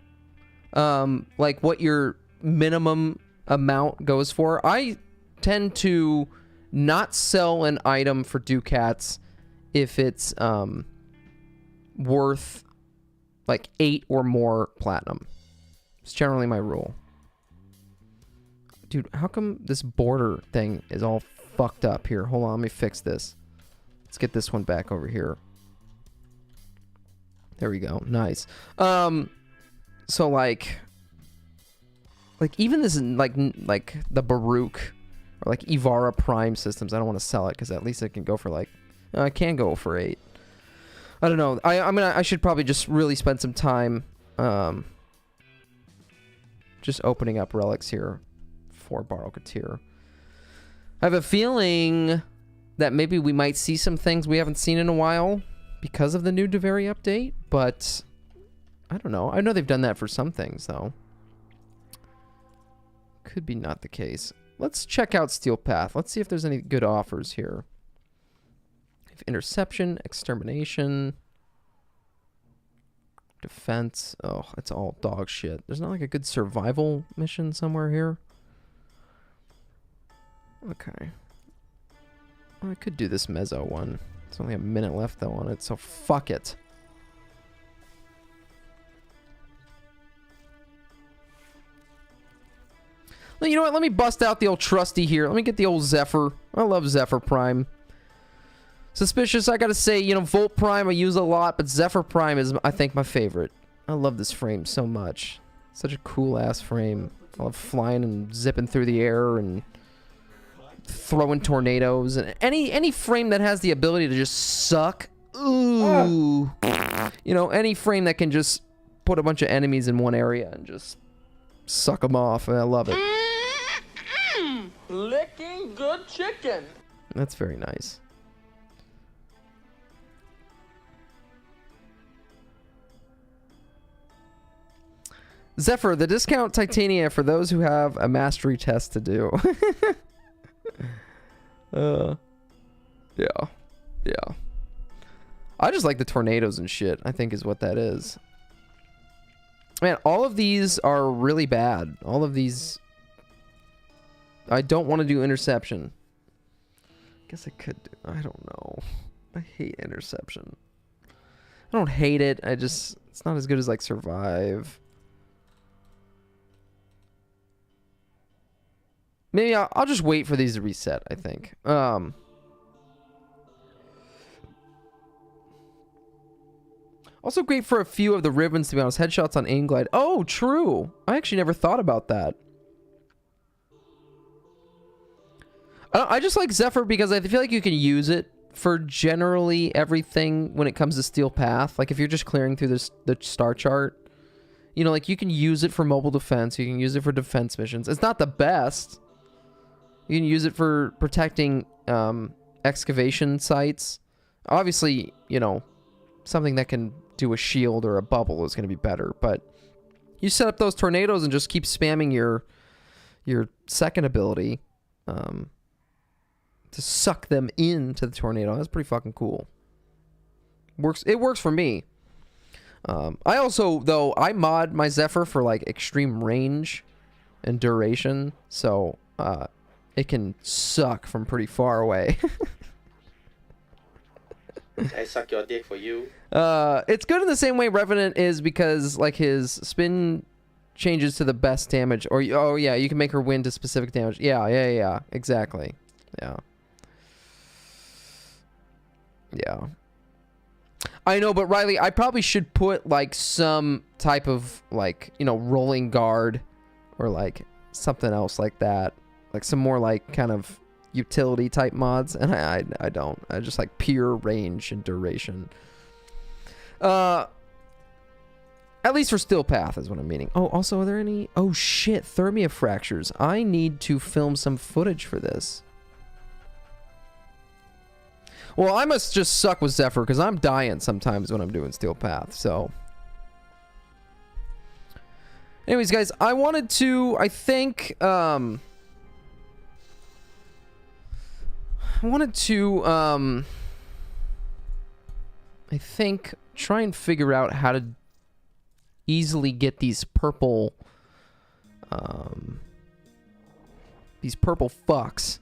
like what your minimum amount goes for. I tend to not sell an item for ducats if it's worth like 8 or more platinum. It's generally my rule. Dude, how come this border thing is all fucked up here? Hold on, let me fix this. Let's get this one back over here. There we go. Nice. So like Like, even this, like the Baruch or like Ivara Prime systems, I don't want to sell it because at least it can go for like, I can go for 8. I don't know. I should probably just really spend some time just opening up relics here for Barokatir. I have a feeling that maybe we might see some things we haven't seen in a while because of the new Deveri update, but I don't know. I know they've done that for some things, though. Could be not the case. Let's check out Steel Path. Let's see if there's any good offers here. If interception, extermination, defense. Oh, it's all dog shit. There's not like a good survival mission somewhere here. Okay. Well, I could do this mezzo one. It's only a minute left though on it, so fuck it. Well, you know what? Let me bust out the old trusty here. Let me get the old Zephyr. I love Zephyr Prime. Suspicious, I gotta say, you know, Volt Prime I use a lot, but Zephyr Prime is, I think, my favorite. I love this frame so much. Such a cool-ass frame. I love flying and zipping through the air and throwing tornadoes. And any frame that has the ability to just suck. Ooh. You know, any frame that can just put a bunch of enemies in one area and just suck them off. I love it. Licking good chicken. That's very nice. Zephyr, the discount Titania for those who have a mastery test to do. Yeah. I just like the tornadoes and shit, I think is what that is. Man, all of these are really bad. All of these... I don't want to do interception. Guess I could do... I don't know. I hate interception. I don't hate it. I just... It's not as good as, like, survive. Maybe I'll just wait for these to reset, I think. Also great for a few of the ribbons, to be honest. Headshots on aim glide. Oh, true. I actually never thought about that. I just like Zephyr because I feel like you can use it for generally everything when it comes to Steel Path. Like if you're just clearing through the star chart, you know, like you can use it for mobile defense. You can use it for defense missions. It's not the best. You can use it for protecting excavation sites. Obviously, you know, something that can do a shield or a bubble is going to be better. But you set up those tornadoes and just keep spamming your second ability to suck them into the tornado. That's pretty fucking cool. It works for me. I also, though, I mod my Zephyr for like extreme range and duration, so it can suck from pretty far away. I suck your dick for you. It's good in the same way Revenant is because like his spin changes to the best damage, or oh yeah, you can make her win to specific damage. Yeah, exactly. Yeah. I know, but Riley, I probably should put like some type of like, you know, rolling guard or like something else like that. Like some more like kind of utility type mods, and I don't. I just like pure range and duration. At least for Steel Path is what I'm meaning. Oh, also, are there any... Oh, shit. Thermia fractures. I need to film some footage for this. Well, I must just suck with Zephyr, because I'm dying sometimes when I'm doing Steel Path, so... Anyways, guys, I wanted to, I think, I think, try and figure out how to easily get these purple fucks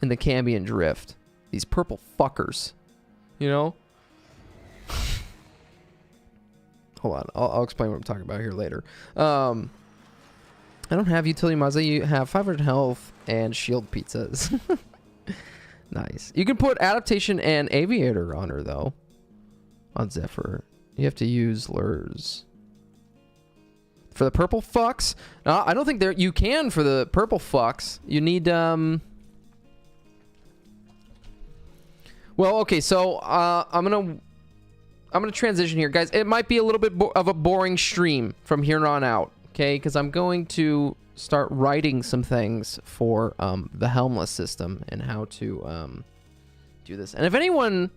in the Cambion Drift. These purple fuckers, you know? Hold on, I'll explain what I'm talking about here later. I don't have utility mods. You have 500 health and shield pizzas. Nice. You can put adaptation and aviator on her though. On Zephyr, you have to use lures. For the purple fucks? I don't think you can for the purple fucks. You need, Well, okay, so, I'm gonna transition here, guys. It might be a little bit of a boring stream from here on out, okay? Because I'm going to start writing some things for, the helmless system and how to, do this. And if anyone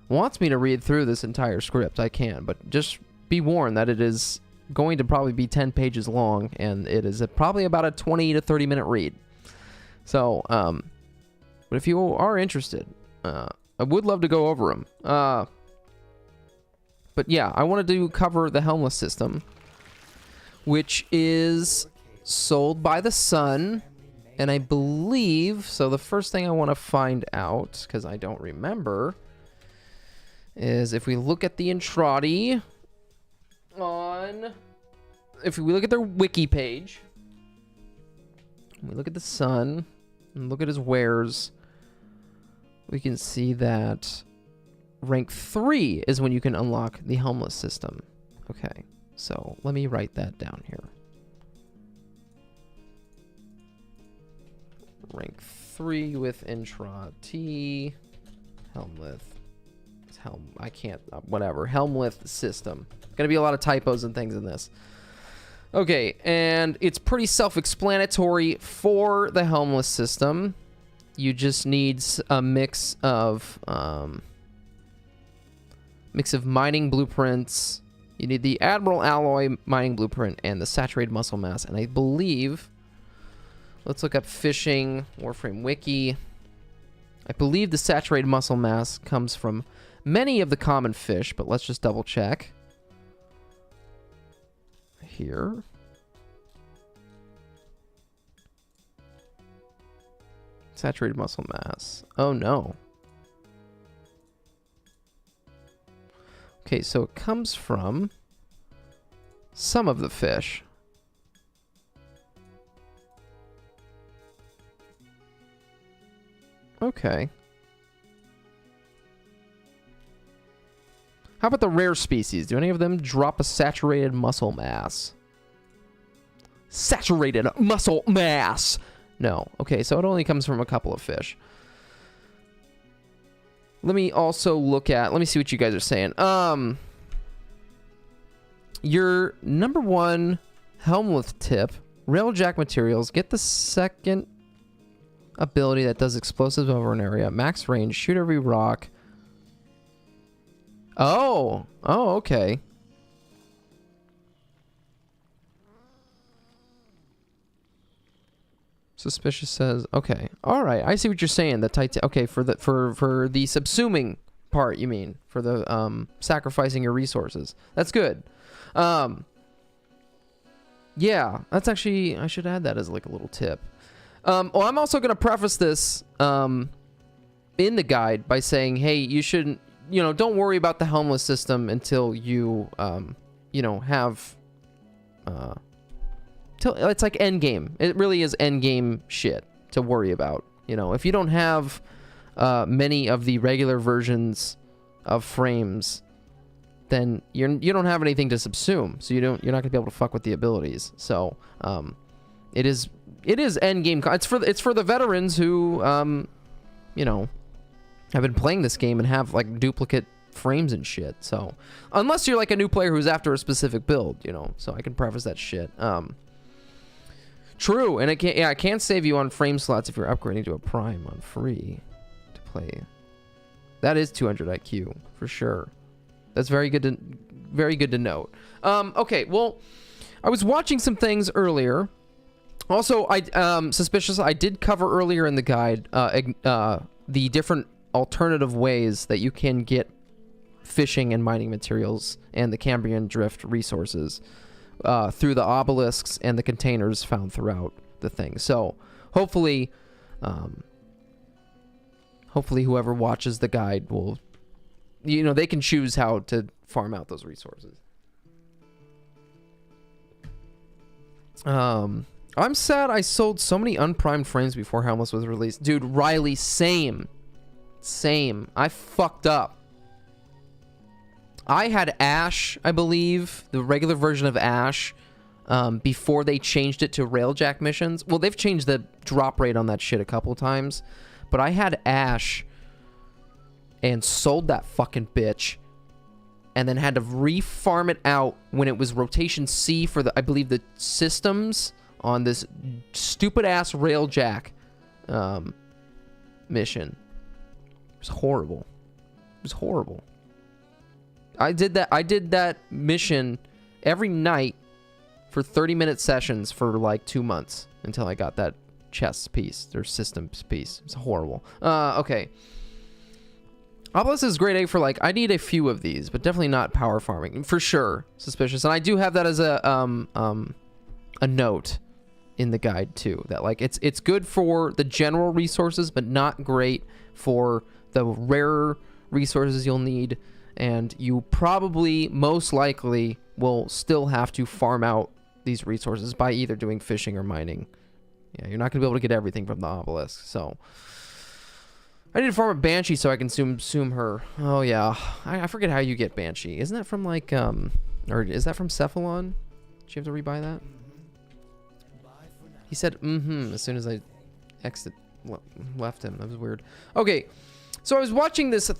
wants me to read through this entire script, I can, but just be warned that it is going to probably be 10 pages long, and it is probably about a 20 to 30 minute read. So, but if you are interested, I would love to go over them. But yeah, I wanted to cover the helmless system, which is sold by the Sun, and I believe, so the first thing I want to find out, because I don't remember, is if we look at the Intrati if we look at their wiki page, we look at the Sun, and look at his wares, we can see that rank 3 is when you can unlock the helmless system. Okay, so let me write that down here. Rank 3 with Intrati, helmless. I can't, whatever. Helmless system. Gonna be a lot of typos and things in this. Okay, and it's pretty self-explanatory for the helmless system. You just need a mix of mining blueprints. You need the Admiral Alloy mining blueprint and the saturated muscle mass. And I believe, let's look up fishing, Warframe wiki. I believe the saturated muscle mass comes from many of the common fish, but let's just double check. Here. Saturated muscle mass. Oh no. Okay, so it comes from some of the fish. Okay. How about the rare species? Do any of them drop a saturated muscle mass? Saturated muscle mass! No. Okay, so it only comes from a couple of fish. Let me also look at... Let me see what you guys are saying. Your number 1 helmless tip, railjack materials, get the second ability that does explosives over an area, max range, shoot every rock. Oh, okay. Suspicious says, okay, all right. I see what you're saying. The okay, for the subsuming part, you mean for the sacrificing your resources. That's good. Yeah, that's actually, I should add that as like a little tip. Well, I'm also gonna preface this in the guide by saying, hey, you shouldn't. Don't worry about the helmless system until you, have, it's like end game. It really is end game shit to worry about. If you don't have, many of the regular versions of frames, then you don't have anything to subsume. So you're not gonna be able to fuck with the abilities. So, it is end game. It's for the veterans who, have been playing this game and have like duplicate frames and shit. So unless you're like a new player who's after a specific build, so I can preface that shit. True, and I can't save you on frame slots if you're upgrading to a prime on free to play. That is 200 IQ for sure. That's very good to note. Okay, well, I was watching some things earlier. Also, suspicious. I did cover earlier in the guide the different alternative ways that you can get fishing and mining materials and the Cambrian drift resources through the obelisks and the containers found throughout the thing. So hopefully whoever watches the guide will, they can choose how to farm out those resources. I'm sad I sold so many unprimed frames before Helmless was released. Dude, Riley, same. I fucked up. I had Ash, I believe, the regular version of Ash, before they changed it to railjack missions. Well, they've changed the drop rate on that shit a couple times, but I had Ash and sold that fucking bitch, and then had to refarm it out when it was rotation C for the, I believe, the systems on this stupid ass railjack mission. It was horrible. It was horrible. I did that mission every night for 30-minute sessions for like 2 months until I got that chess piece or systems piece. It's horrible. Okay. Obelisk is grade A for like, I need a few of these, but definitely not power farming for sure. Suspicious, and I do have that as a note in the guide too. That like it's good for the general resources, but not great for the rarer resources you'll need, and you probably most likely will still have to farm out these resources by either doing fishing or mining. Yeah, you're not gonna be able to get everything from the obelisk, so. I need to farm a Banshee so I can zoom her. Oh, yeah. I forget how you get Banshee. Isn't that from, like, or is that from Cephalon? Did you have to rebuy that? He said, as soon as I left him. That was weird. Okay, so I was watching this,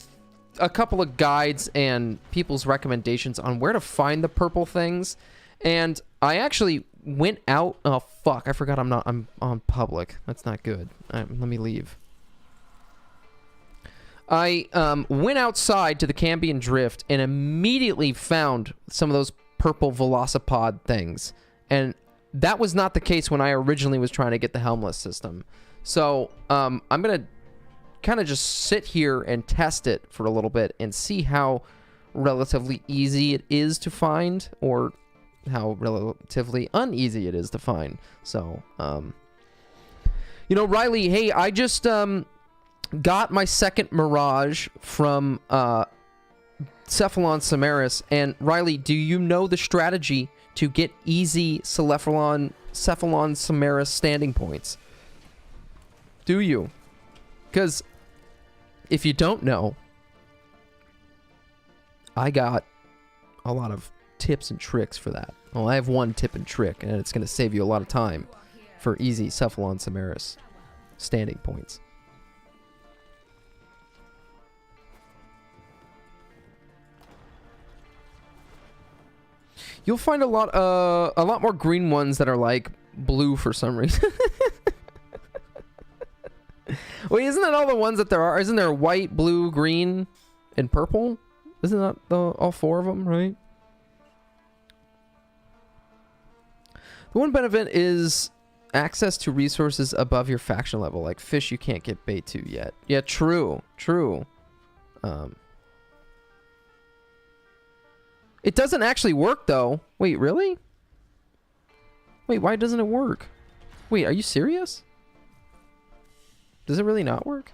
a couple of guides and people's recommendations on where to find the purple things, and I actually went out. Oh, fuck. I forgot I'm on public. That's not good. Let me leave. I went outside to the Cambion Drift and immediately found some of those purple Velocipod things. And that was not the case when I originally was trying to get the Helmless system. So I'm going to kind of just sit here and test it for a little bit and see how relatively easy it is to find or how relatively uneasy it is to find. So, you know, Riley, hey, I just... got my second Mirage from Cephalon Samaris, and Riley, do you know the strategy to get easy Cephalon Samaris standing points? Do you? Because if you don't know, I got a lot of tips and tricks for that. Well, I have one tip and trick, and it's going to save you a lot of time for easy Cephalon Samaris standing points. You'll find a lot more green ones that are like blue for some reason. Wait, isn't that all the ones that there are? Isn't there white, blue, green, and purple? Isn't that all 4 of them, right? The one benefit is access to resources above your faction level, like fish you can't get bait to yet. Yeah, true. It doesn't actually work, though. Wait, really? Wait, why doesn't it work? Wait, are you serious? Does it really not work?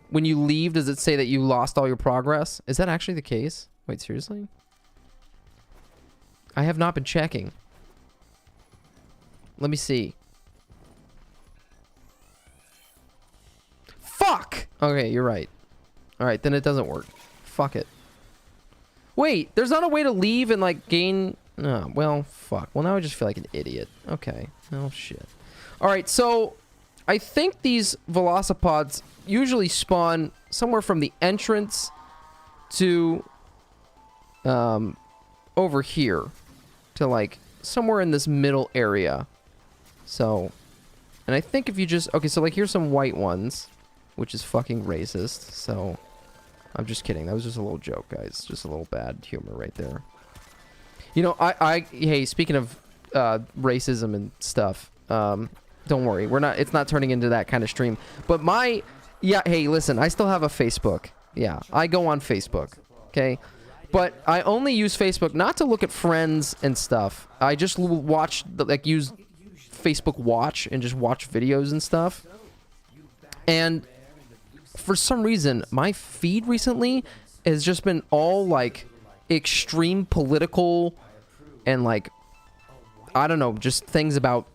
When you leave, does it say that you lost all your progress? Is that actually the case? Wait, seriously? I have not been checking. Let me see. Fuck! Okay, you're right. Alright, then it doesn't work. Fuck it. Wait, there's not a way to leave and, like, gain... Oh, well, fuck. Well, now I just feel like an idiot. Okay. Oh, shit. Alright, so... I think these Velocipods usually spawn somewhere from the entrance to... over here. To, like, somewhere in this middle area. So... And I think if you just... Okay, so, like, here's some white ones. Which is fucking racist, so... I'm just kidding. That was just a little joke, guys. Just a little bad humor right there. You know, hey, speaking of racism and stuff, don't worry. It's not turning into that kind of stream. But yeah, hey, listen, I still have a Facebook. Yeah, I go on Facebook, okay? But I only use Facebook not to look at friends and stuff. I just use Facebook Watch and just watch videos and stuff. And... for some reason, my feed recently has just been all, like, extreme political and, like, I don't know, just things about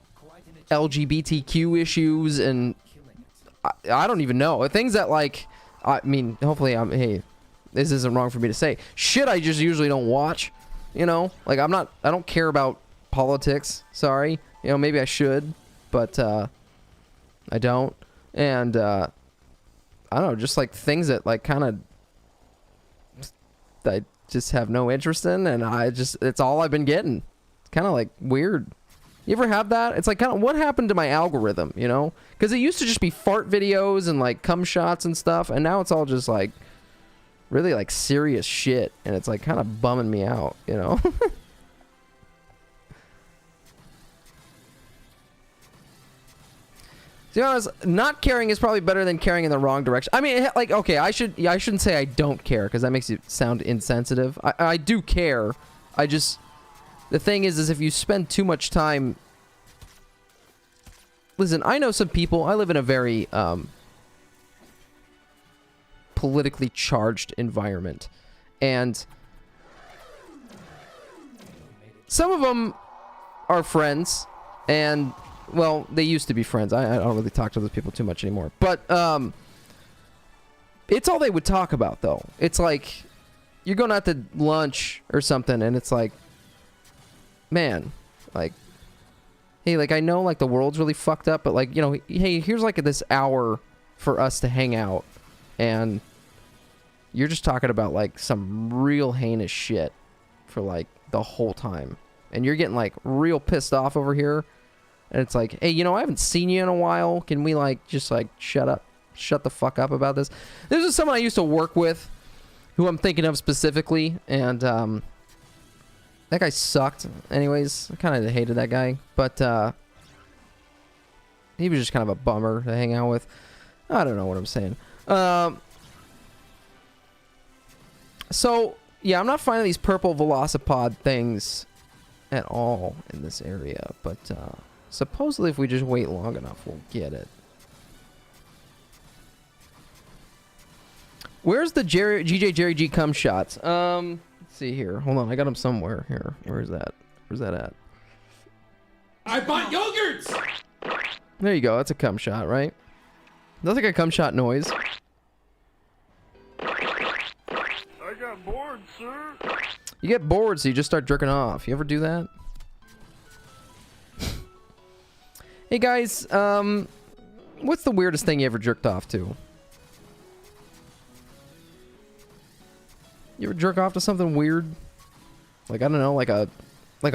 LGBTQ issues and I don't even know. Things that, like, I mean, hopefully hey, this isn't wrong for me to say. Shit, I just usually don't watch. You know, like I don't care about politics. Sorry, you know, maybe I should, but I don't. And I don't know, just like things that like kind of I just have no interest in, and it's all I've been getting. It's kind of like weird. You ever have that? It's like kind of what happened to my algorithm, you know? Because it used to just be fart videos and like cum shots and stuff, and now it's all just like really like serious shit, and it's like kind of bumming me out, you know? To be honest, not caring is probably better than caring in the wrong direction. I mean, like, okay, I shouldn't say I don't care, because that makes it sound insensitive. I do care. I just... The thing is if you spend too much time... Listen, I know some people... I live in a very, politically charged environment. And... some of them are friends, and... Well, they used to be friends. I don't really talk to those people too much anymore. But, it's all they would talk about, though. It's like, you're going out to lunch or something, and it's like, man, like, hey, like, I know, like, the world's really fucked up, but, like, you know, hey, here's, like, this hour for us to hang out, and you're just talking about, like, some real heinous shit for, like, the whole time. And you're getting, like, real pissed off over here. And it's like, hey, you know, I haven't seen you in a while. Can we, like, just, like, shut the fuck up about this? This is someone I used to work with, who I'm thinking of specifically, and, that guy sucked. Anyways, I kind of hated that guy, but, he was just kind of a bummer to hang out with. I don't know what I'm saying. So, yeah, I'm not finding these purple velocipod things at all in this area, but, supposedly if we just wait long enough, we'll get it. Where's the JerryG cum shots? Let's see here. Hold on, I got them somewhere here. Where's that? Where's that at? I bought yogurts! There you go. That's a cum shot, right? That's like a cum shot noise. I got bored, sir. You get bored, so you just start jerking off. You ever do that? Hey guys, what's the weirdest thing you ever jerked off to? You ever jerk off to something weird? Like, I don't know, like a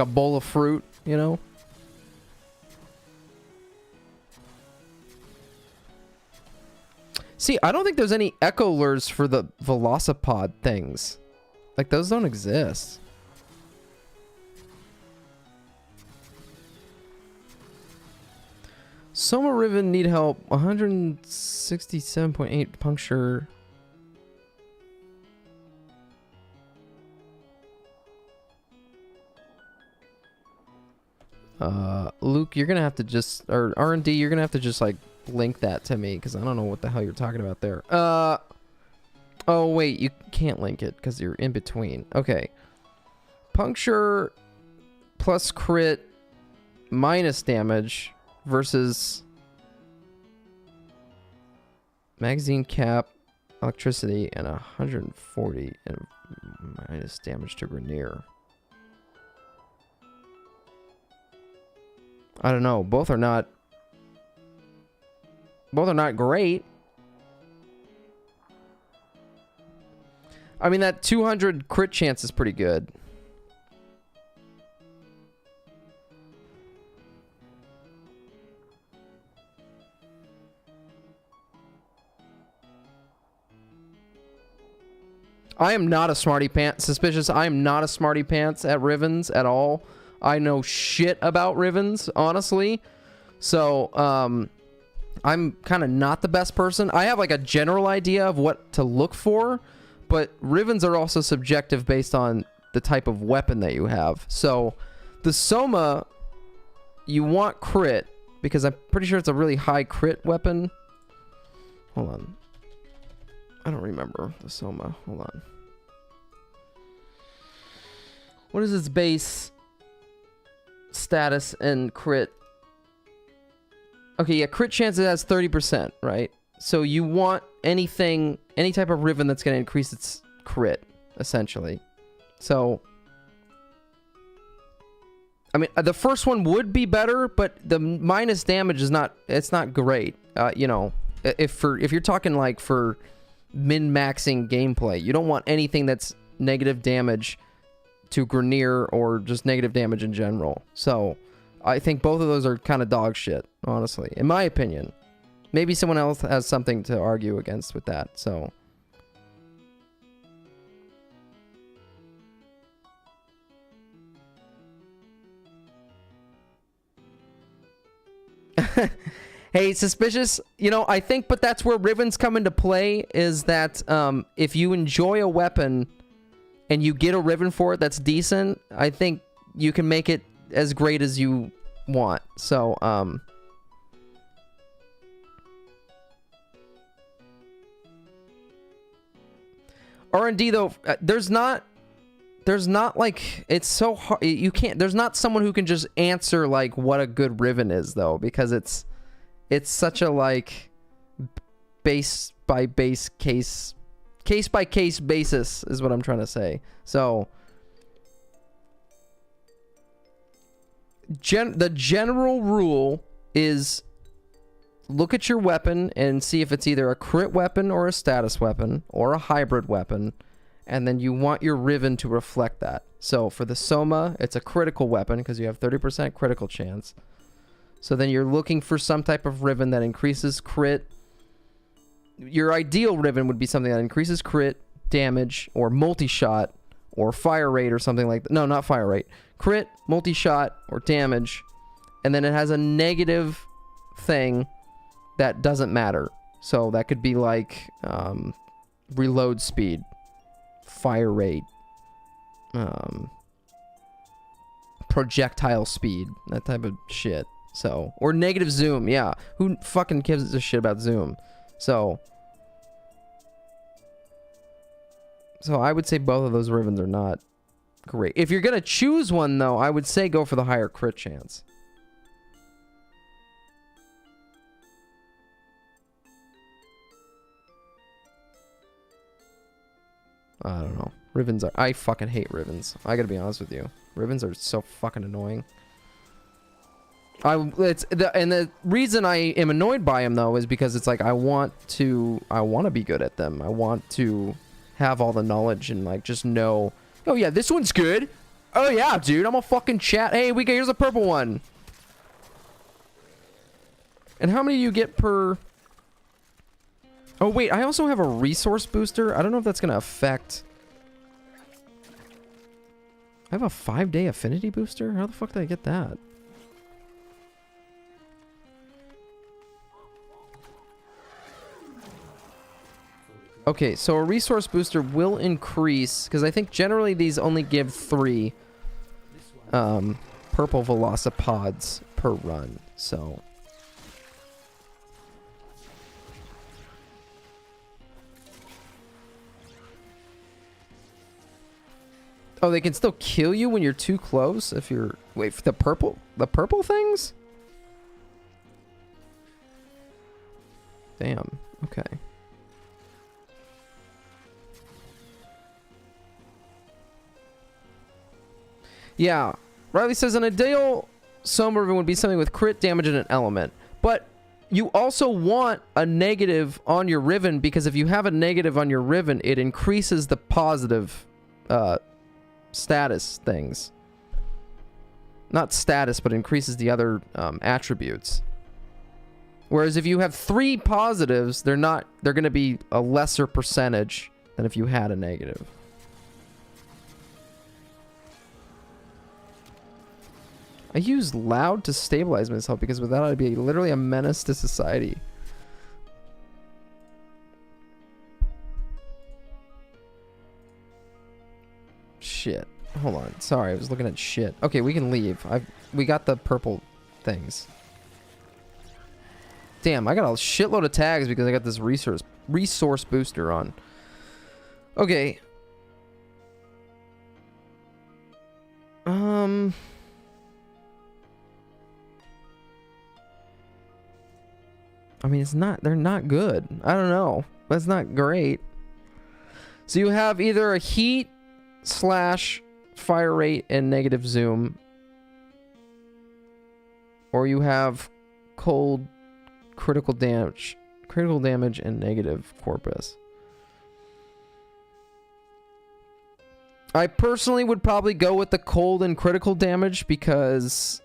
bowl of fruit, you know? See, I don't think there's any echo lures for the velocipod things. Like, those don't exist. Soma Riven need help. 167.8 puncture. Luke, you're gonna have to just, or R&D, you're gonna have to just like link that to me, because I don't know what the hell you're talking about there. Oh wait, you can't link it because you're in between. Okay. Puncture plus crit minus damage versus magazine cap, electricity, and 140 and minus damage to Grenier. I don't know. Both are not great. I mean, that 200 crit chance is pretty good. I am not a smarty pants. Suspicious. I am not a smarty pants at Rivens at all. I know shit about Rivens, honestly. So, I'm kind of not the best person. I have like a general idea of what to look for, but Rivens are also subjective based on the type of weapon that you have. So, the Soma, you want crit, because I'm pretty sure it's a really high crit weapon. Hold on. I don't remember the Soma. Hold on. What is its base status and crit? Okay, yeah, crit chance it has 30%, right? So you want anything, any type of Riven that's going to increase its crit, essentially. So, I mean, the first one would be better, but the minus damage is not, it's not great. You know, if you're talking like for min-maxing gameplay, you don't want anything that's negative damage to Grenier or just negative damage in general. So, I think both of those are kind of dog shit, honestly, in my opinion. Maybe someone else has something to argue against with that, so. Hey, Suspicious, you know, I think, but that's where Rivens come into play, is that if you enjoy a weapon and you get a Riven for it that's decent, I think you can make it as great as you want. So, R&D though, there's not like, it's so hard, you can't, there's not someone who can just answer like what a good Riven is though, because it's such a like base by base case by case basis is what I'm trying to say. So the general rule is look at your weapon and see if it's either a crit weapon or a status weapon or a hybrid weapon, and then you want your Riven to reflect that. So for the Soma, it's a critical weapon because you have 30% critical chance. So then you're looking for some type of Riven that increases crit. Your ideal Riven would be something that increases crit, damage, or multi-shot, or fire rate or something like that. No, not fire rate. Crit, multi-shot, or damage. And then it has a negative thing that doesn't matter. So that could be like reload speed, fire rate, projectile speed, that type of shit. So, or negative zoom, yeah. Who fucking gives a shit about zoom? So I would say both of those Rivens are not great. If you're gonna choose one though, I would say go for the higher crit chance. I don't know. Rivens are... I fucking hate Rivens. I gotta be honest with you. Rivens are so fucking annoying. And the reason I am annoyed by them though is because it's like I want to be good at them. I want to have all the knowledge and like just know, oh yeah, this one's good. Oh yeah, dude, I'm a fucking chat. Hey, here's a purple one. And how many do you get per... Oh wait, I also have a resource booster. I don't know if that's gonna affect... I have a 5-day affinity booster? How the fuck did I get that? Okay, so a resource booster will increase, because I think generally these only give 3 purple velocipods per run, so... Oh, they can still kill you when you're too close if you're... Wait, the purple things? Damn, okay. Yeah, Riley says an ideal Soma Riven would be something with crit damage and an element. But you also want a negative on your Riven, because if you have a negative on your Riven, it increases the positive status things. Not status, but increases the other attributes. Whereas if you have 3 positives, they're going to be a lesser percentage than if you had a negative. I use loud to stabilize myself because without it, I'd be literally a menace to society. Shit. Hold on. Sorry, I was looking at shit. Okay, we can leave. We got the purple things. Damn, I got a shitload of tags because I got this resource booster on. Okay. I mean, they're not good. I don't know. That's not great. So you have either a heat slash fire rate and negative zoom, or you have cold critical damage and negative corpus. I personally would probably go with the cold and critical damage because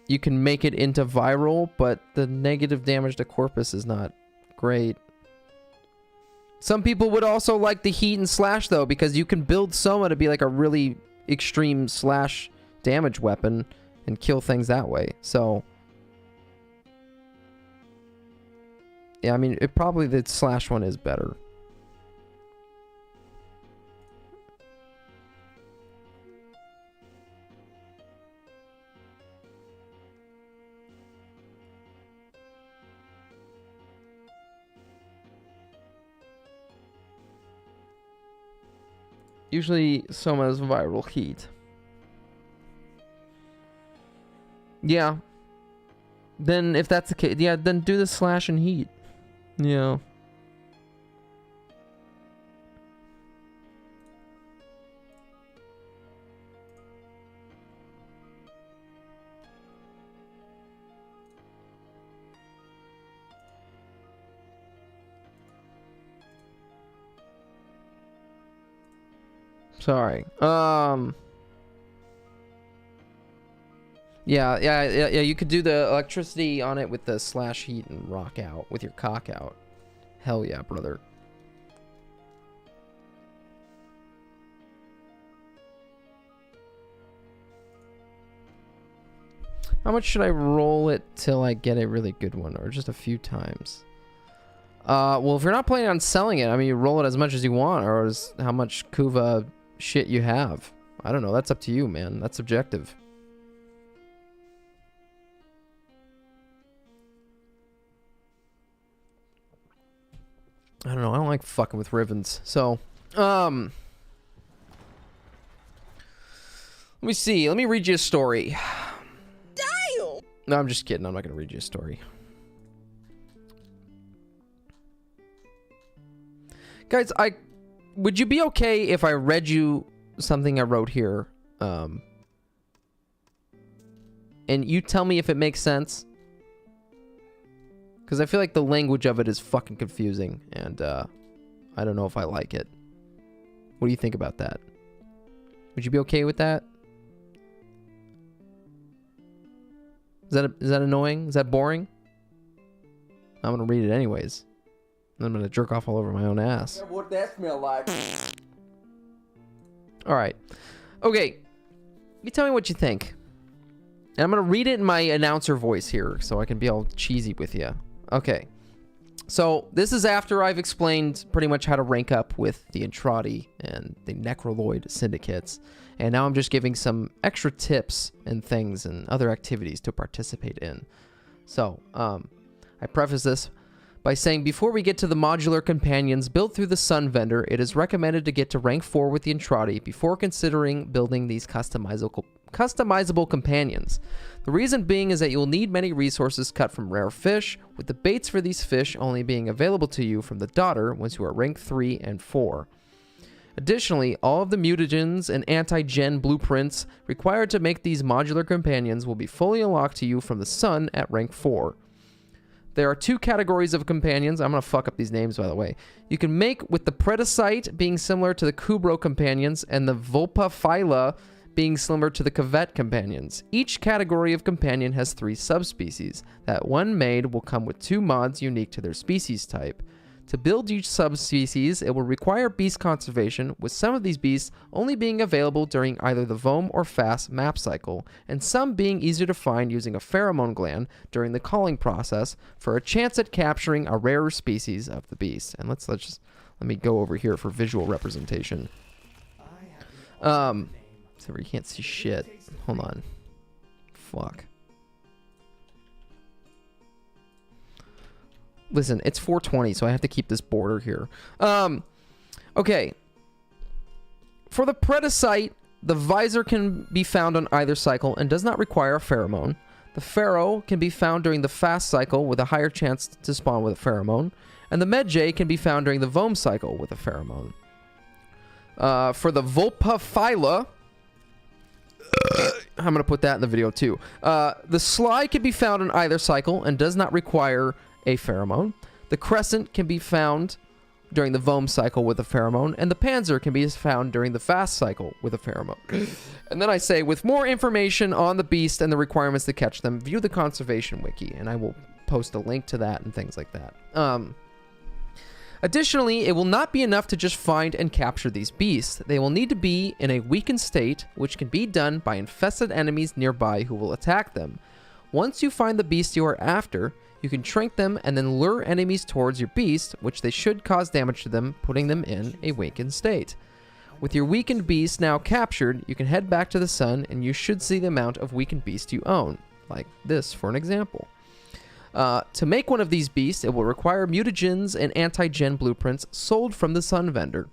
you can make it into viral, but the negative damage to corpus is not great. Some people would also like the heat and slash though, because you can build Soma to be like a really extreme slash damage weapon and kill things that way. So yeah, I mean, probably the slash one is better. Usually Soma's viral heat. Yeah. Then if that's the case, yeah, then do the slash and heat. Yeah. Sorry. Yeah, you could do the electricity on it with the slash heat and rock out with your cock out. Hell yeah, brother. How much should I roll it till I get a really good one, or just a few times? Well, if you're not planning on selling it, I mean, you roll it as much as you want, or as how much Kuva shit you have. I don't know. That's up to you, man. That's subjective. I don't know. I don't like fucking with ribbons. So, let me see. Let me read you a story. Damn! No, I'm just kidding. I'm not going to read you a story. Guys, would you be okay if I read you something I wrote here? And you tell me if it makes sense? Because I feel like the language of it is fucking confusing, and I don't know if I like it. What do you think about that? Would you be okay with that? Is that annoying? Is that boring? I'm gonna read it anyways. I'm gonna jerk off all over my own ass. What that smell like? All right. Okay. You tell me what you think. And I'm gonna read it in my announcer voice here, so I can be all cheesy with you. Okay. So this is after I've explained pretty much how to rank up with the Entrati and the Necroloid syndicates. And now I'm just giving some extra tips and things and other activities to participate in. So, I preface this by saying before we get to the modular companions built through the Sun vendor, it is recommended to get to rank 4 with the Entrati before considering building these customizable companions. The reason being is that you'll need many resources cut from rare fish, with the baits for these fish only being available to you from the daughter once you are rank 3 and 4. Additionally, all of the mutagens and anti-gen blueprints required to make these modular companions will be fully unlocked to you from the Sun at rank 4. There are 2 categories of companions. I'm going to fuck up these names, by the way. You can make with the Predacite being similar to the Kubro companions and the Vulpaphyla being similar to the Cavette companions. Each category of companion has 3 subspecies. That one made will come with 2 mods unique to their species type. To build each subspecies, it will require beast conservation, with some of these beasts only being available during either the VOM or FAST map cycle, and some being easier to find using a pheromone gland during the calling process for a chance at capturing a rarer species of the beast. And let me go over here for visual representation. So you can't see shit. Hold on. Fuck. Listen, it's 420, so I have to keep this border here. Okay. For the Predacite, the visor can be found on either cycle and does not require a pheromone. The Pharaoh can be found during the fast cycle with a higher chance to spawn with a pheromone. And the Medjay can be found during the Vohm cycle with a pheromone. For the Volpaphyla, I'm going to put that in the video too. The Sly can be found in either cycle and does not require a pheromone. The Crescent can be found during the Vohm cycle with a pheromone, and the Panzer can be found during the Fast cycle with a pheromone. And then I say, with more information on the beast and the requirements to catch them, view the Conservation Wiki, and I will post a link to that and things like that. Additionally, it will not be enough to just find and capture these beasts. They will need to be in a weakened state, which can be done by infested enemies nearby who will attack them. Once you find the beast you are after, you can shrink them and then lure enemies towards your beast, which they should cause damage to them, putting them in a weakened state. With your weakened beast now captured, you can head back to the sun and you should see the amount of weakened beast you own, like this for an example. To make one of these beasts, it will require mutagens and anti-gen blueprints sold from the sun vendor.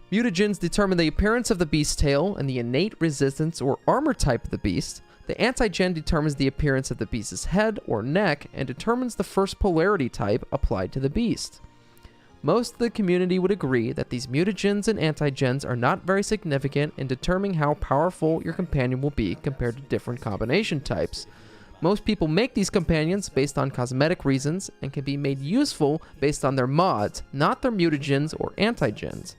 Mutagens determine the appearance of the beast's tail and the innate resistance or armor type of the beast. The anti-gen determines the appearance of the beast's head or neck and determines the first polarity type applied to the beast. Most of the community would agree that these mutagens and anti-gens are not very significant in determining how powerful your companion will be compared to different combination types. Most people make these companions based on cosmetic reasons and can be made useful based on their mods, not their mutagens or anti-gens.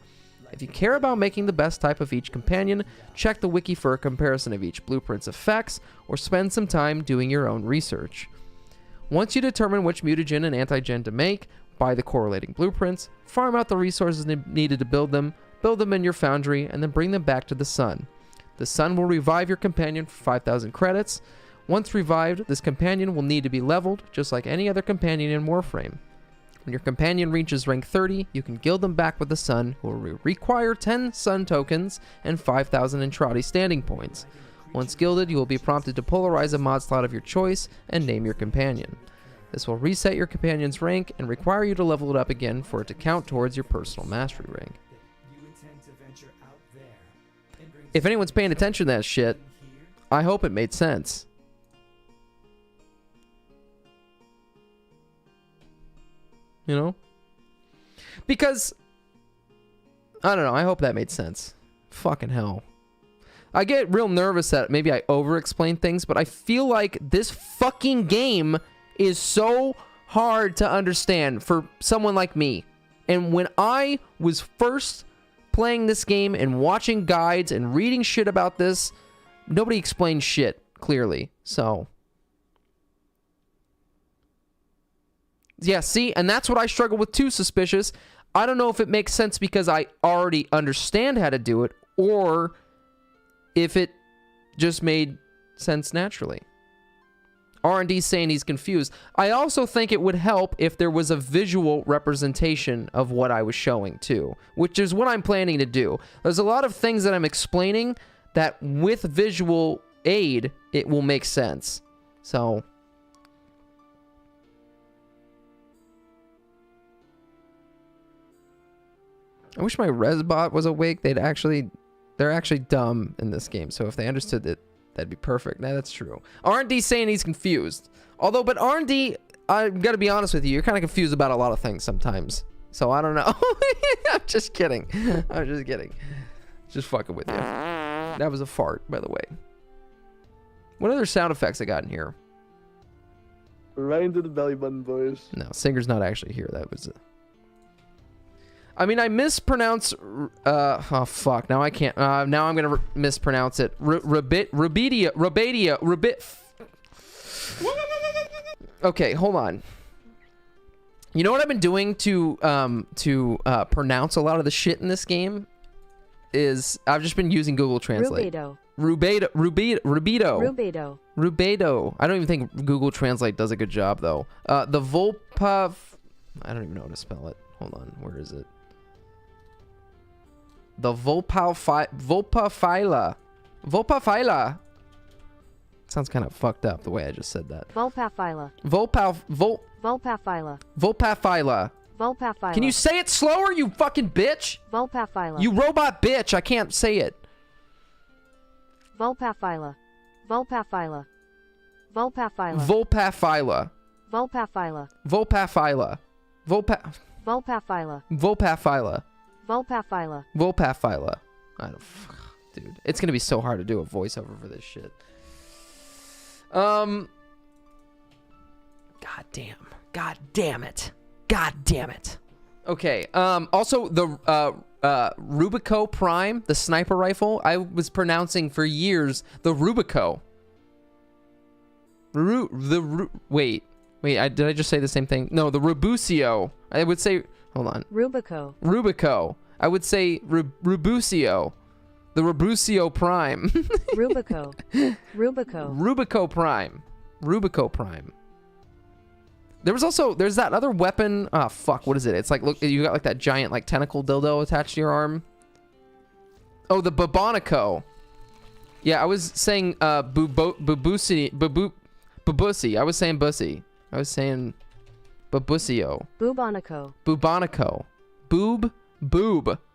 If you care about making the best type of each companion, check the wiki for a comparison of each blueprint's effects, or spend some time doing your own research. Once you determine which mutagen and anti-gen to make, buy the correlating blueprints, farm out the resources needed to build them in your foundry, and then bring them back to the sun. The sun will revive your companion for 5,000 credits. Once revived, this companion will need to be leveled, just like any other companion in Warframe. When your companion reaches rank 30, you can guild them back with the sun, who will require 10 sun tokens and 5,000 Entrati standing points. Once gilded, you will be prompted to polarize a mod slot of your choice and name your companion. This will reset your companion's rank and require you to level it up again for it to count towards your personal mastery rank. If anyone's paying attention to that shit, I hope it made sense. You know? Because, I don't know, I hope that made sense. Fucking hell. I get real nervous that maybe I over-explain things, but I feel like this fucking game is so hard to understand for someone like me. And when I was first playing this game and watching guides and reading shit about this, nobody explained shit clearly. So, yeah, see? And that's what I struggle with too, Suspicious. I don't know if it makes sense because I already understand how to do it, or if it just made sense naturally. R&D's saying he's confused. I also think it would help if there was a visual representation of what I was showing too, which is what I'm planning to do. There's a lot of things that I'm explaining that with visual aid, it will make sense. So, I wish my Resbot was awake. They're actually dumb in this game. So if they understood it, that'd be perfect. Nah, that's true. R&D saying he's confused. Although, but R&D, I've got to be honest with you, you're kind of confused about a lot of things sometimes. So I don't know. I'm just kidding. I'm just kidding. Just fucking with you. That was a fart, by the way. What other sound effects I got in here? Right into the belly button, boys. No, Singer's not actually here. That was I mean, I mispronounce. Oh fuck! Now I can't. Now I'm gonna mispronounce it. Rubidia. Okay, hold on. You know what I've been doing to pronounce a lot of the shit in this game is I've just been using Google Translate. Rubedo. I don't even think Google Translate does a good job though. The Volpa. I don't even know how to spell it. Hold on, where is it? The Volpaphyla. Sounds kind of fucked up the way I just said that. Volpaphyla. Can you say it slower, you fucking bitch? Volpaphyla. You robot bitch, I can't say it. Volpaphyla. Vulpaphyla. Vulpaphyla. Vulpaphyla. Vulpaphyla. I don't, dude, it's gonna be so hard to do a voiceover for this shit. God damn it. Okay. Also the Rubico Prime, the sniper rifle. I was pronouncing for years the Rubico. Wait. Did I just say the same thing? No, the Rubucio. I would say. Hold on. Rubico. I would say Rubucio. The Rubucio Prime. Rubico. Rubico Prime. There's that other weapon. Oh, fuck. What is it? It's like, look, you got like that giant like tentacle dildo attached to your arm. Oh, the Babonico. Yeah, I was saying Babusi. I was saying Bussy. I was saying Babusio. Bubonico. Bubonico. Bubonico.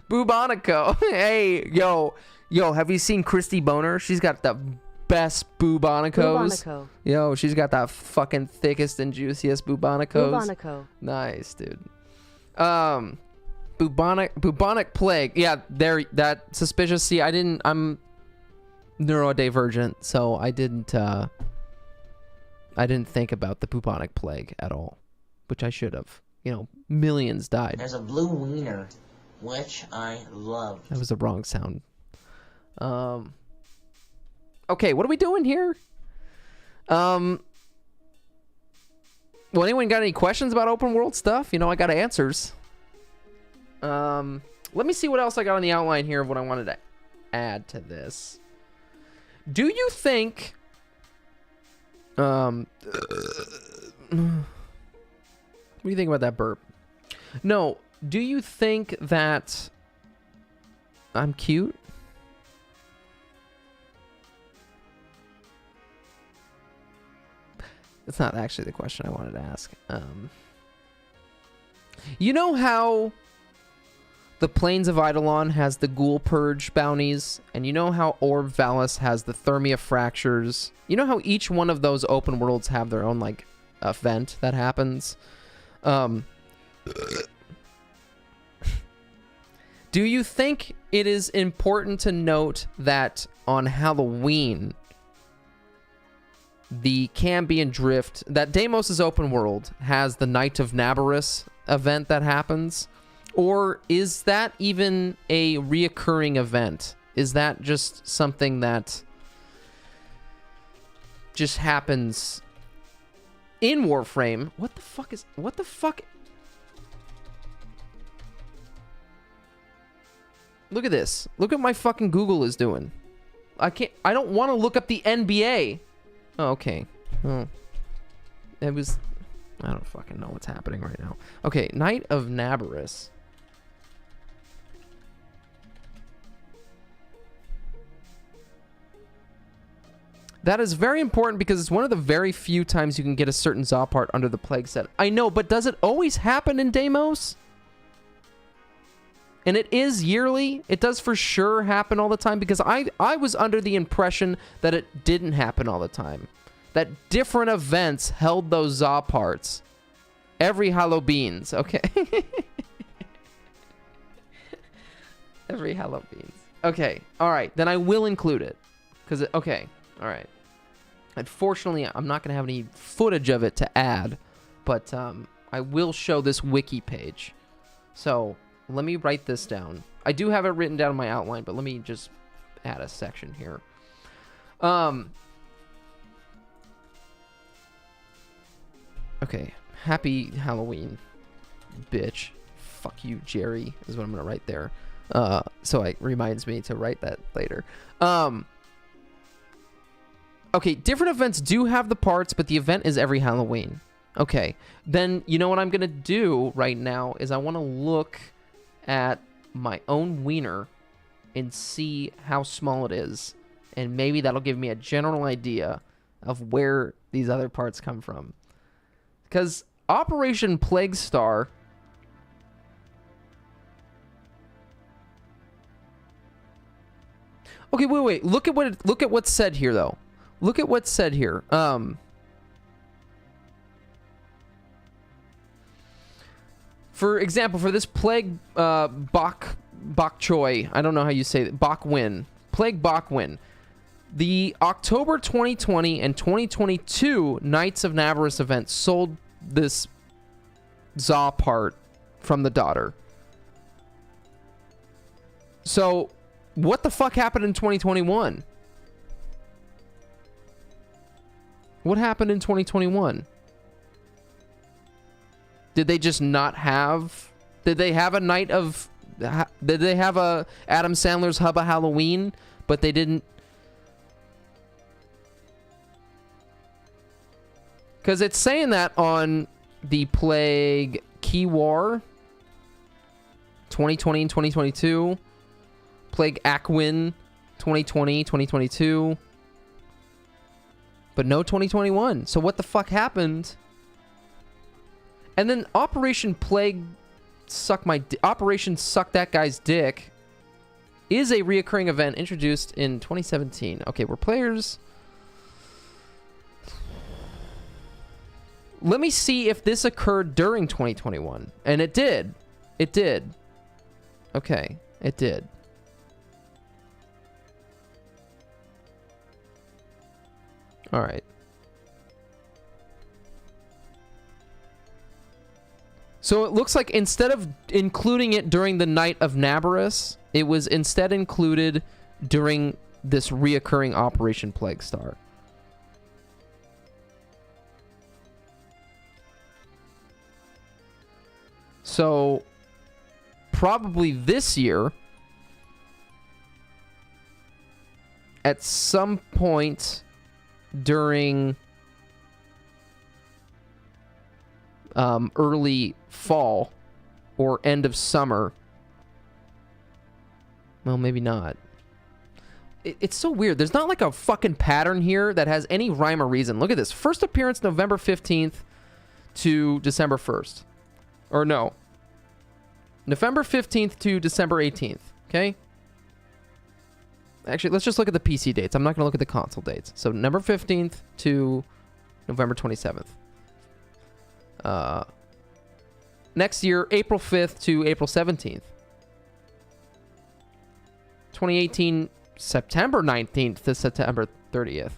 Bubonico. Hey, yo, have you seen Christy Boner? She's got the best bubonicos. Yo, she's got that fucking thickest and juiciest bubonicos. Nice, dude. Bubonic plague. Yeah, that suspicious. See, I'm neurodivergent, so I didn't think about the bubonic plague at all, which I should have. You know, millions died. There's a blue wiener, which I love. That was the wrong sound. Okay, what are we doing here? Well, anyone got any questions about open world stuff? You know, I got answers. Let me see what else I got on the outline here of what I wanted to add to this. Do you think... What do you think about that burp? No, do you think that I'm cute? That's not actually the question I wanted to ask. You know how the Plains of Eidolon has the Ghoul Purge bounties, and you know how Orb Valis has the Thermia Fractures? You know how each one of those open worlds have their own, like, event that happens? Do you think it is important to note that on Halloween, the Cambion Drift, that Deimos' open world has the Night of Nabarus event that happens? Or is that even a reoccurring event? Is that just something that just happens in Warframe? What the fuck? Look at this. Look what my fucking Google is doing. I don't want to look up the NBA. Oh, okay. Oh. I don't fucking know what's happening right now. Okay, Night of Nabarus. That is very important because it's one of the very few times you can get a certain Zopart under the Plague set. I know, but does it always happen in Deimos? And it is yearly? It does for sure happen all the time? Because I was under the impression that it didn't happen all the time. That different events held those Zoparts. Every Hallowbeans, okay? Every Hallowbeans. Okay, alright, then I will include it. Because, okay, alright. Unfortunately, I'm not going to have any footage of it to add. But I will show this wiki page. So... let me write this down. I do have it written down in my outline, but let me just add a section here. Okay. Happy Halloween, bitch. Fuck you, Jerry, is what I'm going to write there. So it reminds me to write that later. Okay, different events do have the parts, but the event is every Halloween. Okay. Then, you know what I'm going to do right now is I want to look at my own wiener and see how small it is, and maybe that'll give me a general idea of where these other parts come from. Because Operation Plague Star Okay, wait. Look at what's said here, though. Look at what's said here. For example, for this plague bok choy, I don't know how you say it, bok win, plague bok win. The October 2020 and 2022 Knights of Navarus event sold this Za part from the daughter. So, what the fuck happened in 2021? What happened in 2021? Did they just not have... Did they have a night of... Did they have a Adam Sandler's Hubba Halloween, but they didn't... Because it's saying that on the Plague Key War 2020 and 2022. Plague Akwin 2020, 2022. But no 2021. So what the fuck happened? And then Operation Plague Operation Suck That Guy's Dick is a reoccurring event introduced in 2017. Okay, where players... Let me see if this occurred during 2021. And it did. It did. Okay, it did. All right. So it looks like instead of including it during the Night of Nabarus, it was instead included during this reoccurring Operation Plague Star. So probably this year, at some point during early fall or end of summer. Well, maybe not. It's so weird. There's not like a fucking pattern here that has any rhyme or reason. Look at this. First appearance November 15th to December 1st. Or no. November 15th to December 18th. Okay? Actually, let's just look at the PC dates. I'm not going to look at the console dates. So November 15th to November 27th. Next year, April 5th to April 17th. 2018, September 19th to September 30th.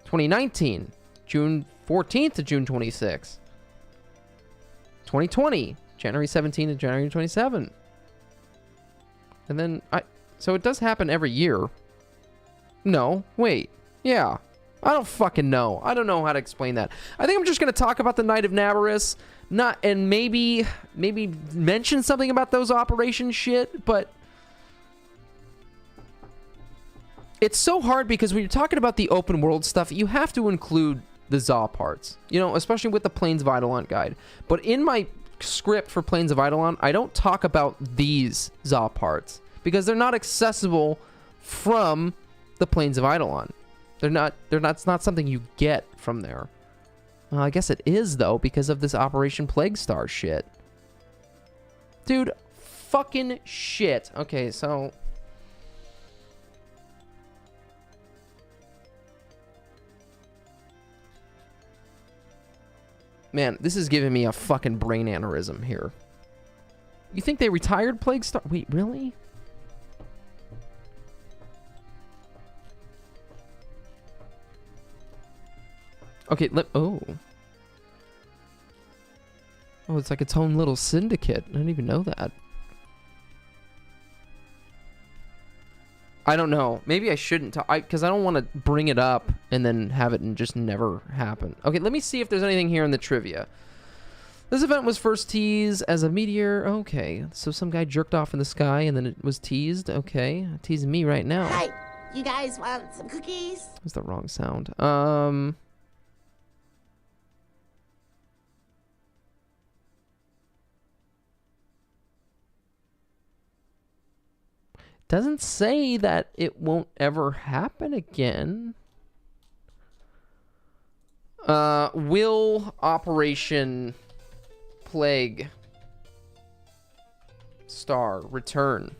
2019, June 14th to June 26th. 2020, January 17th to January 27th. And then, so it does happen every year. No, wait. Yeah. I don't fucking know. I don't know how to explain that. I think I'm just going to talk about the Night of Navarus, and maybe mention something about those operation shit, but it's so hard because when you're talking about the open world stuff, you have to include the Za parts, you know, especially with the Plains of Eidolon guide. But in my script for Plains of Eidolon, I don't talk about these Za parts because they're not accessible from the Plains of Eidolon. It's not something you get from there. Well, I guess it is, though, because of this Operation Plague Star shit. Dude, fucking shit. Okay, so... Man, this is giving me a fucking brain aneurysm here. You think they retired Plague Star? Wait, really? Okay, oh, it's like its own little syndicate. I didn't even know that. I don't know. Maybe I shouldn't talk, because I don't want to bring it up and then have it and just never happen. Okay, let me see if there's anything here in the trivia. This event was first teased as a meteor. Okay, so some guy jerked off in the sky and then it was teased. Okay, teasing me right now. Hey, you guys want some cookies? That's the wrong sound. Doesn't say that it won't ever happen again. Will Operation Plague Star return?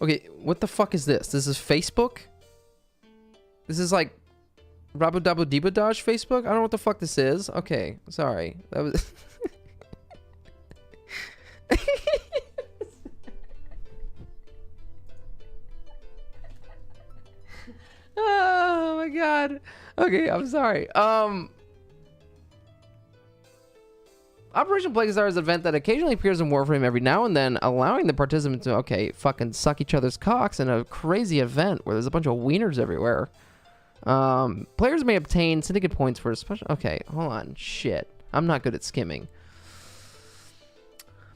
Okay, what the fuck is this? This is Facebook? This is like Rabu Dabu Diba Dodge Facebook? I don't know what the fuck this is. Okay, sorry. That was... Oh my god. Okay, I'm sorry. Operation Plague Star is an event that occasionally appears in Warframe every now and then, allowing the participants to, okay, fucking suck each other's cocks in a crazy event where there's a bunch of wieners everywhere. Players may obtain syndicate points for a special... Okay, hold on. Shit. I'm not good at skimming.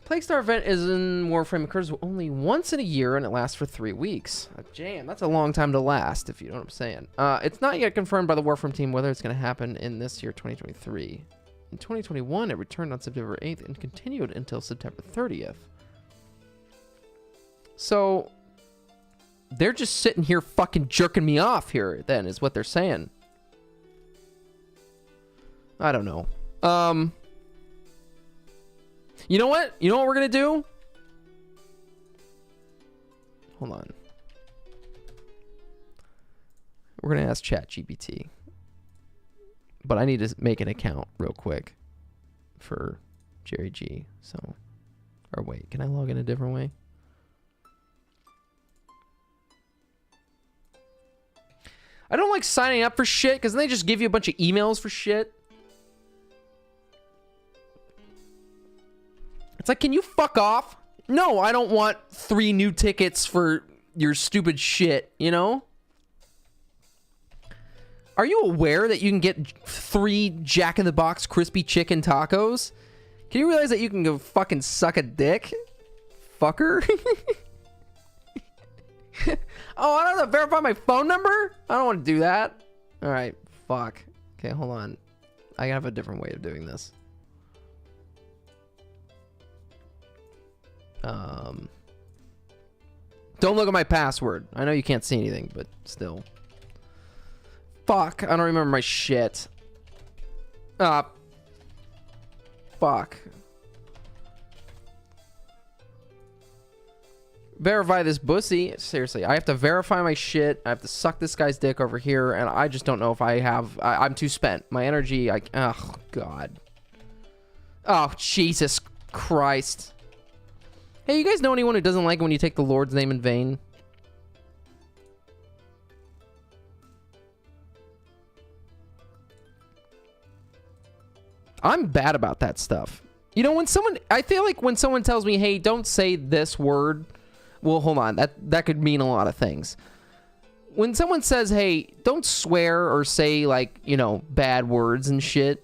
Plague Star event is in Warframe, occurs only once in a year, and it lasts for 3 weeks. Damn, that's a long time to last, if you know what I'm saying. It's not yet confirmed by the Warframe team whether it's going to happen in this year, 2023. In 2021, it returned on September 8th and continued until September 30th. So, they're just sitting here fucking jerking me off here, then, is what they're saying. I don't know. You know what? You know what we're going to do? Hold on. We're going to ask ChatGPT. But I need to make an account real quick for JerryG. So, or wait, can I log in a different way? I don't like signing up for shit because then they just give you a bunch of emails for shit. It's like, can you fuck off? No, I don't want 3 new tickets for your stupid shit, you know? Are you aware that you can get 3 Jack in the Box crispy chicken tacos? Can you realize that you can go fucking suck a dick? Fucker. Oh, I don't have to verify my phone number? I don't want to do that. Alright, fuck. Okay, hold on. I have a different way of doing this. Don't look at my password. I know you can't see anything, but still. Fuck, I don't remember my shit. Fuck. Verify this bussy. Seriously, I have to verify my shit. I have to suck this guy's dick over here, and I just don't know if I have... I'm too spent. My energy, oh, God. Oh, Jesus Christ. Hey, you guys know anyone who doesn't like it when you take the Lord's name in vain? I'm bad about that stuff. You know, when someone... I feel like when someone tells me, hey, don't say this word... Well, hold on. That could mean a lot of things. When someone says, hey, don't swear or say, like, you know, bad words and shit,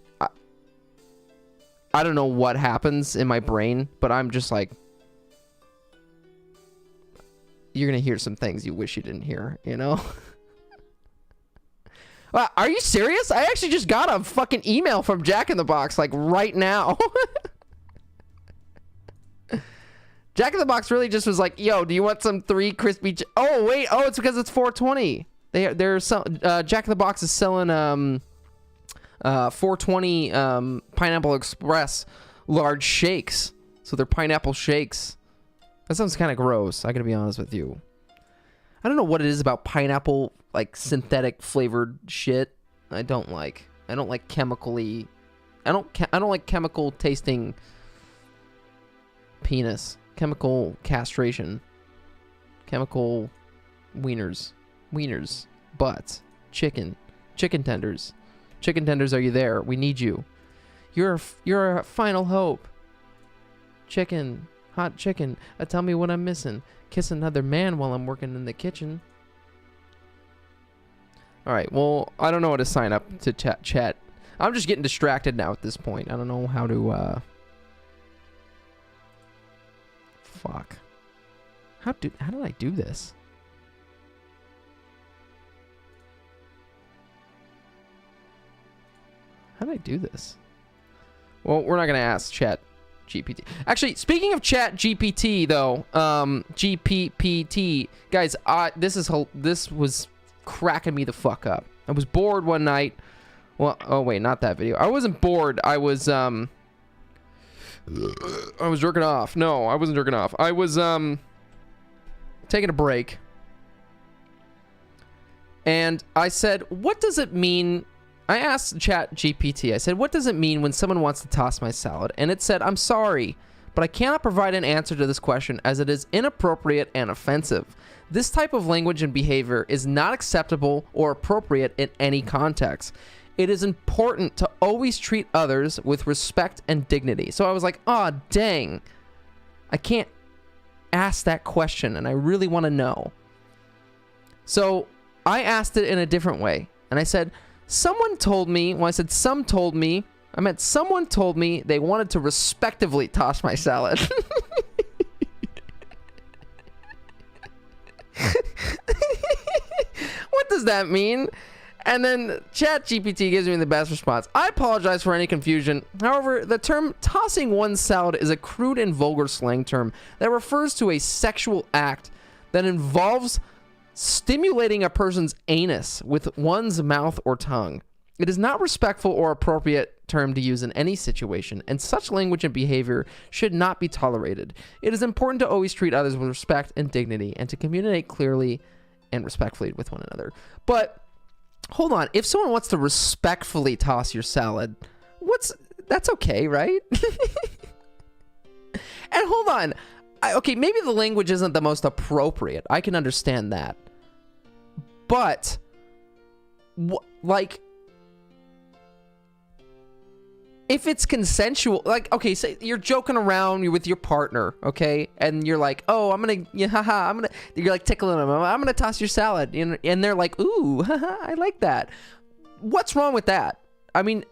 I don't know what happens in my brain, but I'm just like... You're going to hear some things you wish you didn't hear, you know? Are you serious? I actually just got a fucking email from Jack in the Box, like, right now. Jack in the Box really just was like, yo, do you want some 3 crispy... Oh, wait. Oh, it's because it's 420. They're Jack in the Box is selling 420 Pineapple Express large shakes. So they're pineapple shakes. That sounds kind of gross, I gotta be honest with you. I don't know what it is about pineapple, like, synthetic flavored shit. I don't like chemically... I don't like chemical tasting penis. Chemical castration. Chemical wieners. Wieners. Butts. Chicken. Chicken tenders. Chicken tenders, are you there? We need you. You're a final hope. Chicken. Hot chicken. Tell me what I'm missing. Kiss another man while I'm working in the kitchen. Alright, well, I don't know how to sign up to chat. I'm just getting distracted now at this point. I don't know how to, Fuck. How did I do this? How did I do this? Well, we're not gonna ask Chat GPT. Actually, speaking of Chat GPT, though, GPPT, guys, this was cracking me the fuck up. I was bored one night. Well, oh wait, not that video. I wasn't bored. I was jerking off. No, I wasn't jerking off. I was taking a break. And I said, what does it mean? I asked ChatGPT, I said, what does it mean when someone wants to toss my salad? And it said, I'm sorry, but I cannot provide an answer to this question as it is inappropriate and offensive. This type of language and behavior is not acceptable or appropriate in any context. It is important to always treat others with respect and dignity. So I was like, oh, dang. I can't ask that question, and I really want to know. So I asked it in a different way, and I said, someone told me, when I said some told me, I meant someone told me they wanted to respectively toss my salad. What does that mean? And then ChatGPT gives me the best response. I apologize for any confusion. However, the term tossing one's salad is a crude and vulgar slang term that refers to a sexual act that involves stimulating a person's anus with one's mouth or tongue. It is not respectful or appropriate term to use in any situation, and such language and behavior should not be tolerated. It is important to always treat others with respect and dignity and to communicate clearly and respectfully with one another. But hold on, if someone wants to respectfully toss your salad, that's okay, right? And hold on, okay, maybe the language isn't the most appropriate. I can understand that. But, like, if it's consensual, like, okay, say you're joking around, you're with your partner, okay, and you're like, oh, you're like tickling them, I'm gonna toss your salad, and they're like, ooh, haha, I like that. What's wrong with that? I mean,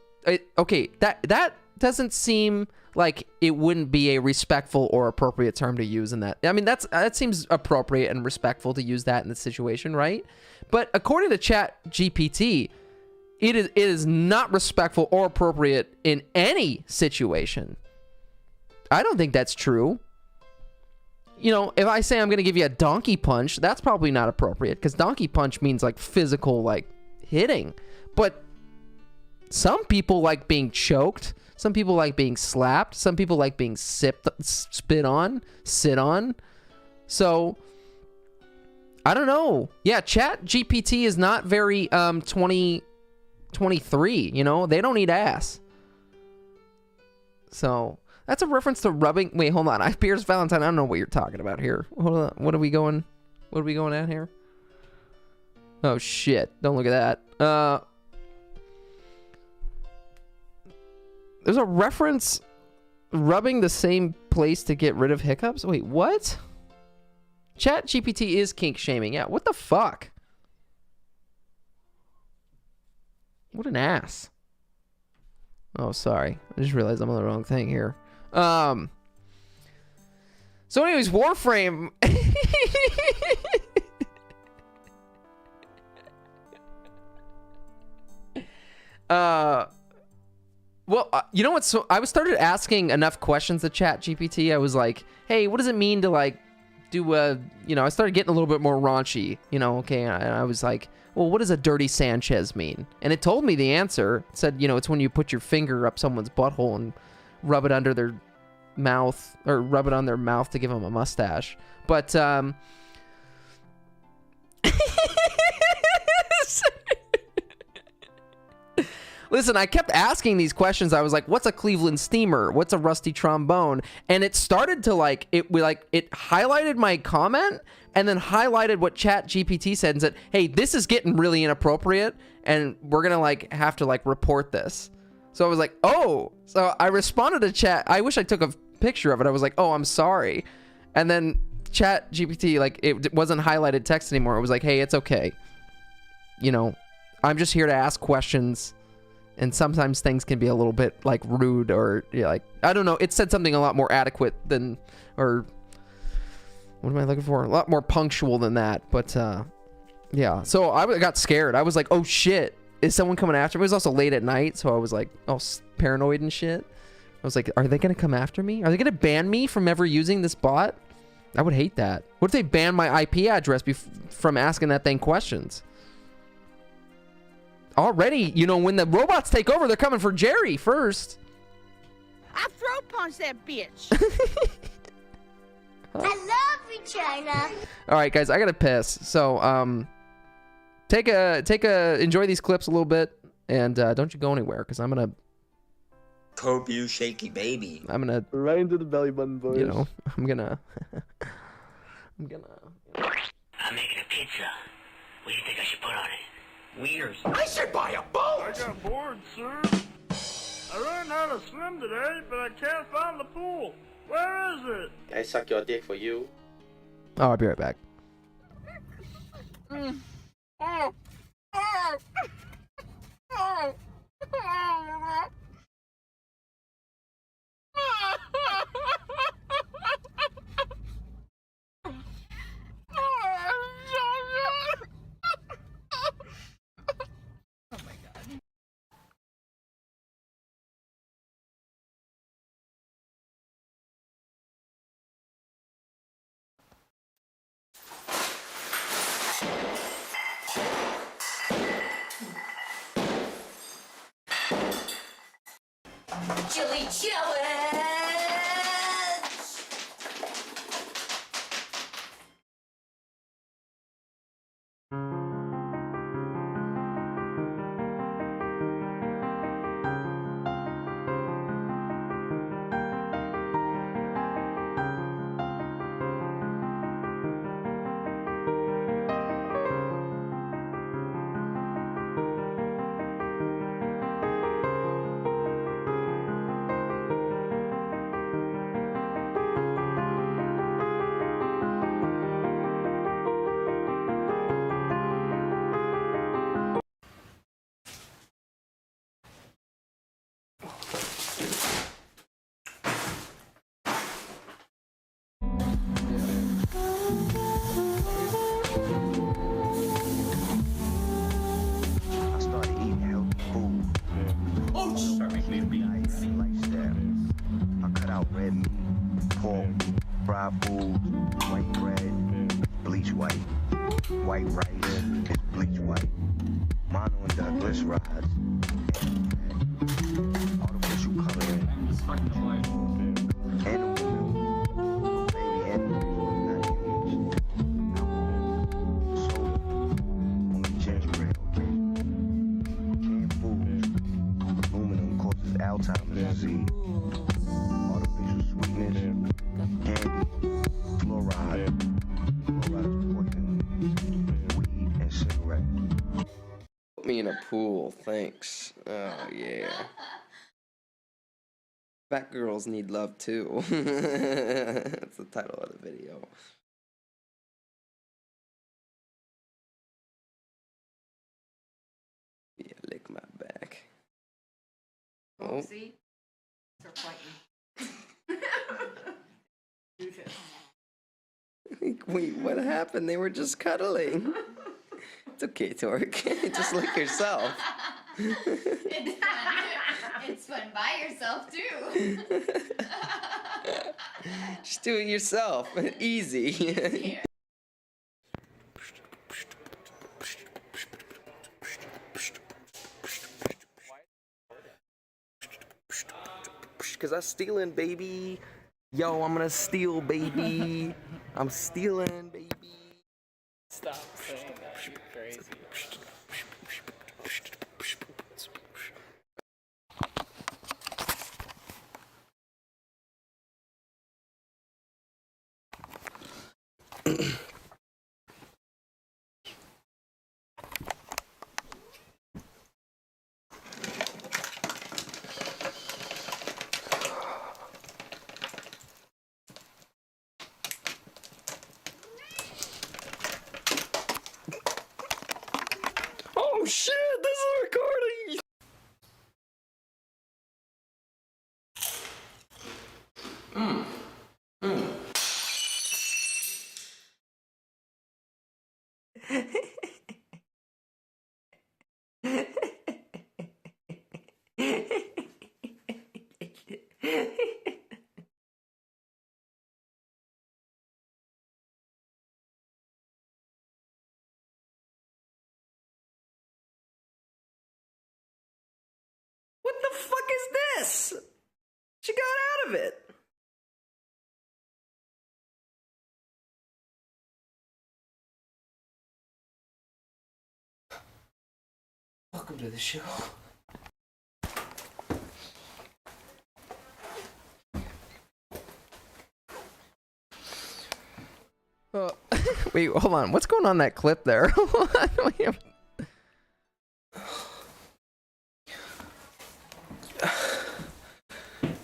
okay, that doesn't seem like it wouldn't be a respectful or appropriate term to use in that. I mean, that seems appropriate and respectful to use that in the situation, right? But according to ChatGPT, it is not respectful or appropriate in any situation. I don't think that's true. You know, if I say I'm going to give you a donkey punch, that's probably not appropriate because donkey punch means like physical, like hitting. But some people like being choked. Some people like being slapped. Some people like being spit on, sit on. So, I don't know. Yeah, ChatGPT is not very 2023, you know? They don't need ass. So, that's a reference to rubbing. Wait, hold on. Pierce Valentine, I don't know what you're talking about here. Hold on. What are we going at here? Oh, shit. Don't look at that. There's a reference rubbing the same place to get rid of hiccups. Wait, what? ChatGPT is kink shaming. Yeah, what the fuck? What an ass. Oh, sorry. I just realized I'm on the wrong thing here. So anyways, Warframe. Well, you know what? So I started asking enough questions to ChatGPT. I was like, hey, what does it mean to like do a, you know, I started getting a little bit more raunchy, you know, okay. And I was like, well, what does a dirty Sanchez mean? And it told me the answer. It said, you know, it's when you put your finger up someone's butthole and rub it under their mouth or rub it on their mouth to give them a mustache. But, listen, I kept asking these questions. I was like, what's a Cleveland steamer? What's a rusty trombone? And it started to it highlighted my comment and then highlighted what ChatGPT said and said, hey, this is getting really inappropriate and we're going to have to report this. So I was like, oh, so I responded to Chat. I wish I took a picture of it. I was like, oh, I'm sorry. And then ChatGPT, it wasn't highlighted text anymore. It was like, hey, it's okay. You know, I'm just here to ask questions. And sometimes things can be a little bit rude or I don't know. It said something a lot more adequate than, or what am I looking for? A lot more punctual than that. But yeah. So I got scared. I was like, oh shit, is someone coming after me? It was also late at night, so I was like, all paranoid and shit. I was like, are they gonna come after me? Are they gonna ban me from ever using this bot? I would hate that. What if they ban my IP address from asking that thing questions? Already, you know, when the robots take over, they're coming for Jerry first. I throat punch that bitch. I love you, China. All right, guys, I gotta piss. So, enjoy these clips a little bit, and don't you go anywhere, because I'm gonna Cope you shaky baby. Right into the belly button, boys. you know, I'm gonna I'm making a pizza. What do you think I should put on it? Weird. I should buy a boat! I got bored, sir. I learned how to swim today, but I can't find the pool. Where is it? I suck your dick for you. Oh, I'll be right back. Chili challenge. I started eating healthy food. Lifestyle. I cut out red meat, pork, fried food, white bread, bleach white, white rice, is bleach white, mono and diglycerides, artificial coloring, animal milk, baby animals, not humans, alcohol, soda, only ginger ale, okay? Canned foods, aluminum causes Alzheimer's disease, artificial sweetness, candy, fluoride, fluoride is poison, weed, and cigarettes. Put me in a pool, thanks. Oh yeah. Fat girls need love too. That's the title of the video. Yeah, lick my back. Oh. See? They're fighting. Wait, what happened? They were just cuddling. It's okay, Torque. Just lick yourself. It's fun by yourself too. Just do it yourself. Easy. Cause I'm stealing, baby. Yo, I'm gonna steal, baby. I'm stealing, baby. Stop saying that, you're crazy. Oh shit, this is recording! What the fuck is this? She got out of it. Welcome to the show. Wait, hold on. What's going on in that clip there?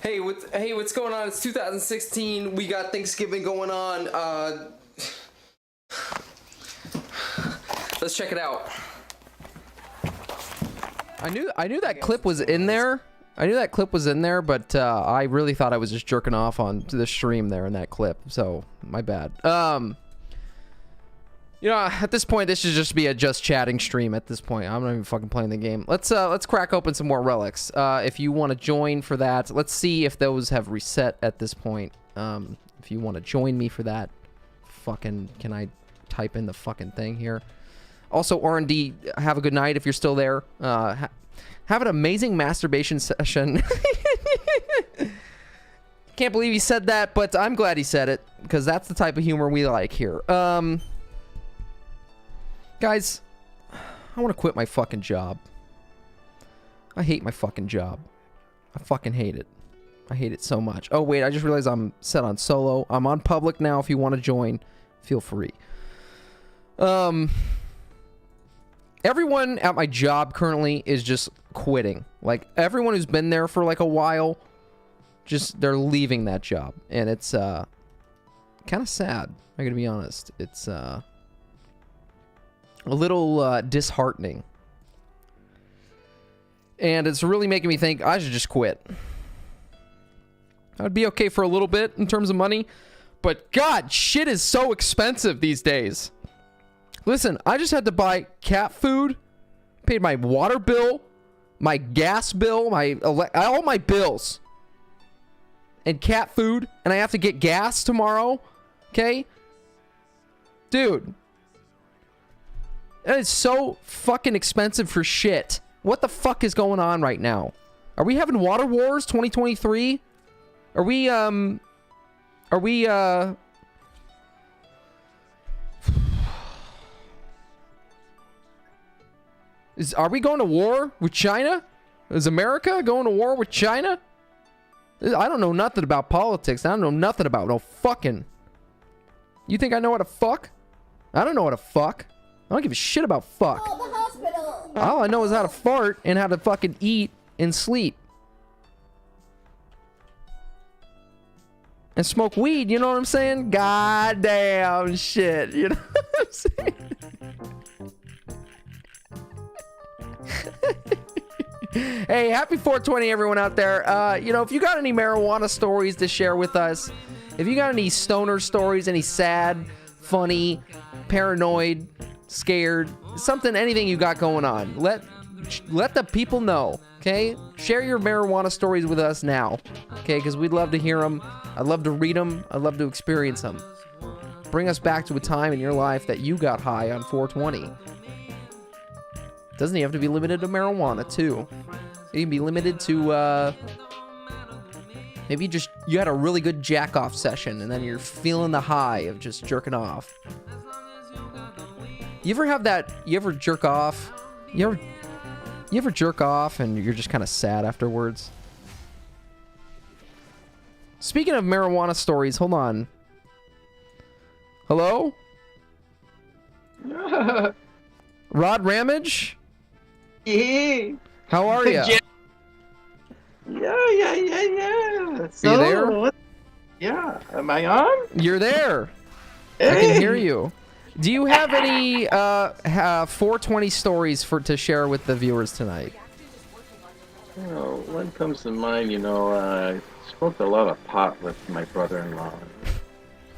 Hey, what's going on? It's 2016. We got Thanksgiving going on. Let's check it out. I knew that clip was in there. I knew that clip was in there, but I really thought I was just jerking off on the stream there in that clip. So my bad. You know, at this point, this should just be a just chatting stream. At this point, I'm not even fucking playing the game. Let's crack open some more relics. If you want to join for that, let's see if those have reset at this point. If you want to join me for that, fucking, can I type in the fucking thing here? Also, R&D, have a good night if you're still there. Have an amazing masturbation session. Can't believe he said that, but I'm glad he said it, because that's the type of humor we like here. Guys, I want to quit my fucking job. I hate my fucking job. I fucking hate it. I hate it so much. Oh, wait, I just realized I'm set on solo. I'm on public now. If you want to join, feel free. Everyone at my job currently is just quitting. Like, everyone who's been there for like a while, just, they're leaving that job. And it's, kind of sad. I'm gonna be honest. It's, a little disheartening. And it's really making me think I should just quit. I'd be okay for a little bit in terms of money, but God, shit is so expensive these days. Listen, I just had to buy cat food, paid my water bill, my gas bill, all my bills, and cat food, and I have to get gas tomorrow. Okay? Dude. That is so fucking expensive for shit. What the fuck is going on right now? Are we having water wars 2023? Are we are we are going to war with China? Is America going to war with China? I don't know nothing about politics. I don't know nothing about no fucking. You think I know how to fuck? I don't know how to fuck. I don't give a shit about fuck. Oh, the hospital. All I know is how to fart and how to fucking eat and sleep. And smoke weed, you know what I'm saying? Goddamn shit, you know what I'm saying? Hey, happy 420 everyone out there. You know, if you got any marijuana stories to share with us, if you got any stoner stories, any sad, funny, paranoid, scared, something, anything you got going on, let the people know, okay? Share your marijuana stories with us now, okay? Because we'd love to hear them. I'd love to read them. I'd love to experience them. Bring us back to a time in your life that you got high on 420. Doesn't even have to be limited to marijuana, too. It can be limited to, maybe you had a really good jack-off session, and then you're feeling the high of just jerking off. You ever have that, you ever jerk off? You ever jerk off and you're just kind of sad afterwards? Speaking of marijuana stories, hold on. Hello? Rod Ramage? Yeah. How are you? Yeah. So, are you there? Yeah. Am I on? You're there. Hey. I can hear you. Do you have any 420 stories to share with the viewers tonight? Well, one comes to mind, you know, I smoked a lot of pot with my brother-in-law.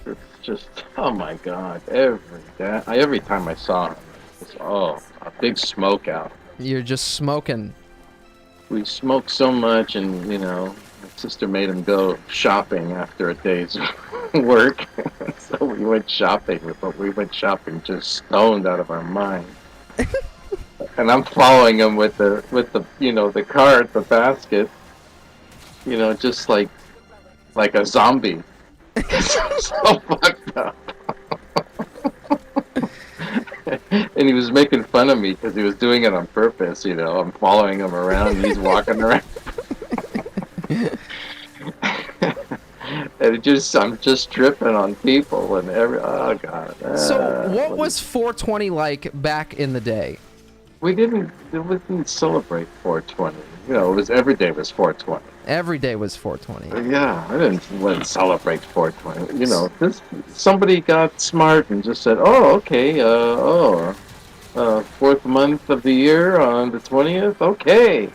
It's just, oh my God, every time I saw him, it's, a big smoke out. You're just smoking. We smoked so much, and, you know, my sister made him go shopping after a day's work. So we went shopping, but we went shopping just stoned out of our mind. And I'm following him with the you know, the cart, the basket, you know, just like a zombie. So fucked up. And he was making fun of me because he was doing it on purpose. You know, I'm following him around, and he's walking around. And I'm just tripping on people and oh god. So what was 420 like back in the day? We didn't celebrate 420. You know, every day was 420. Every day was 420. Yeah, I didn't celebrate 420. You know, somebody got smart and just said, "Oh, okay, fourth month of the year on the 20th. Okay."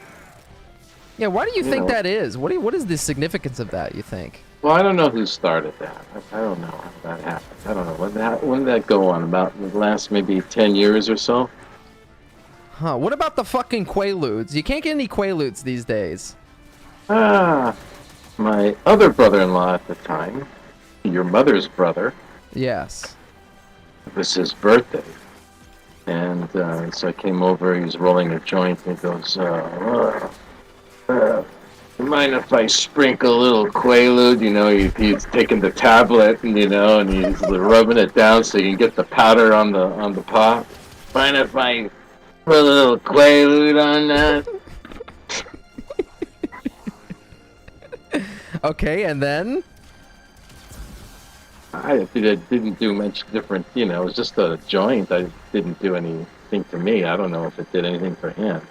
Yeah, why do you think that is? What is the significance of that, you think? Well, I don't know who started that. I don't know how that happened. I don't know. When did that go on? About the last maybe 10 years or so? Huh, what about the fucking Quaaludes? You can't get any Quaaludes these days. My other brother-in-law at the time, your mother's brother. Yes. It was his birthday. And so I came over, he was rolling a joint, and he goes, mind if I sprinkle a little Quaalude? You know, he's taking the tablet, and, you know, and he's rubbing it down so you can get the powder on the pot. Mind if I put a little Quaalude on that? Okay, and then? I didn't do much different, you know, it was just a joint. I didn't do anything to me. I don't know if it did anything for him.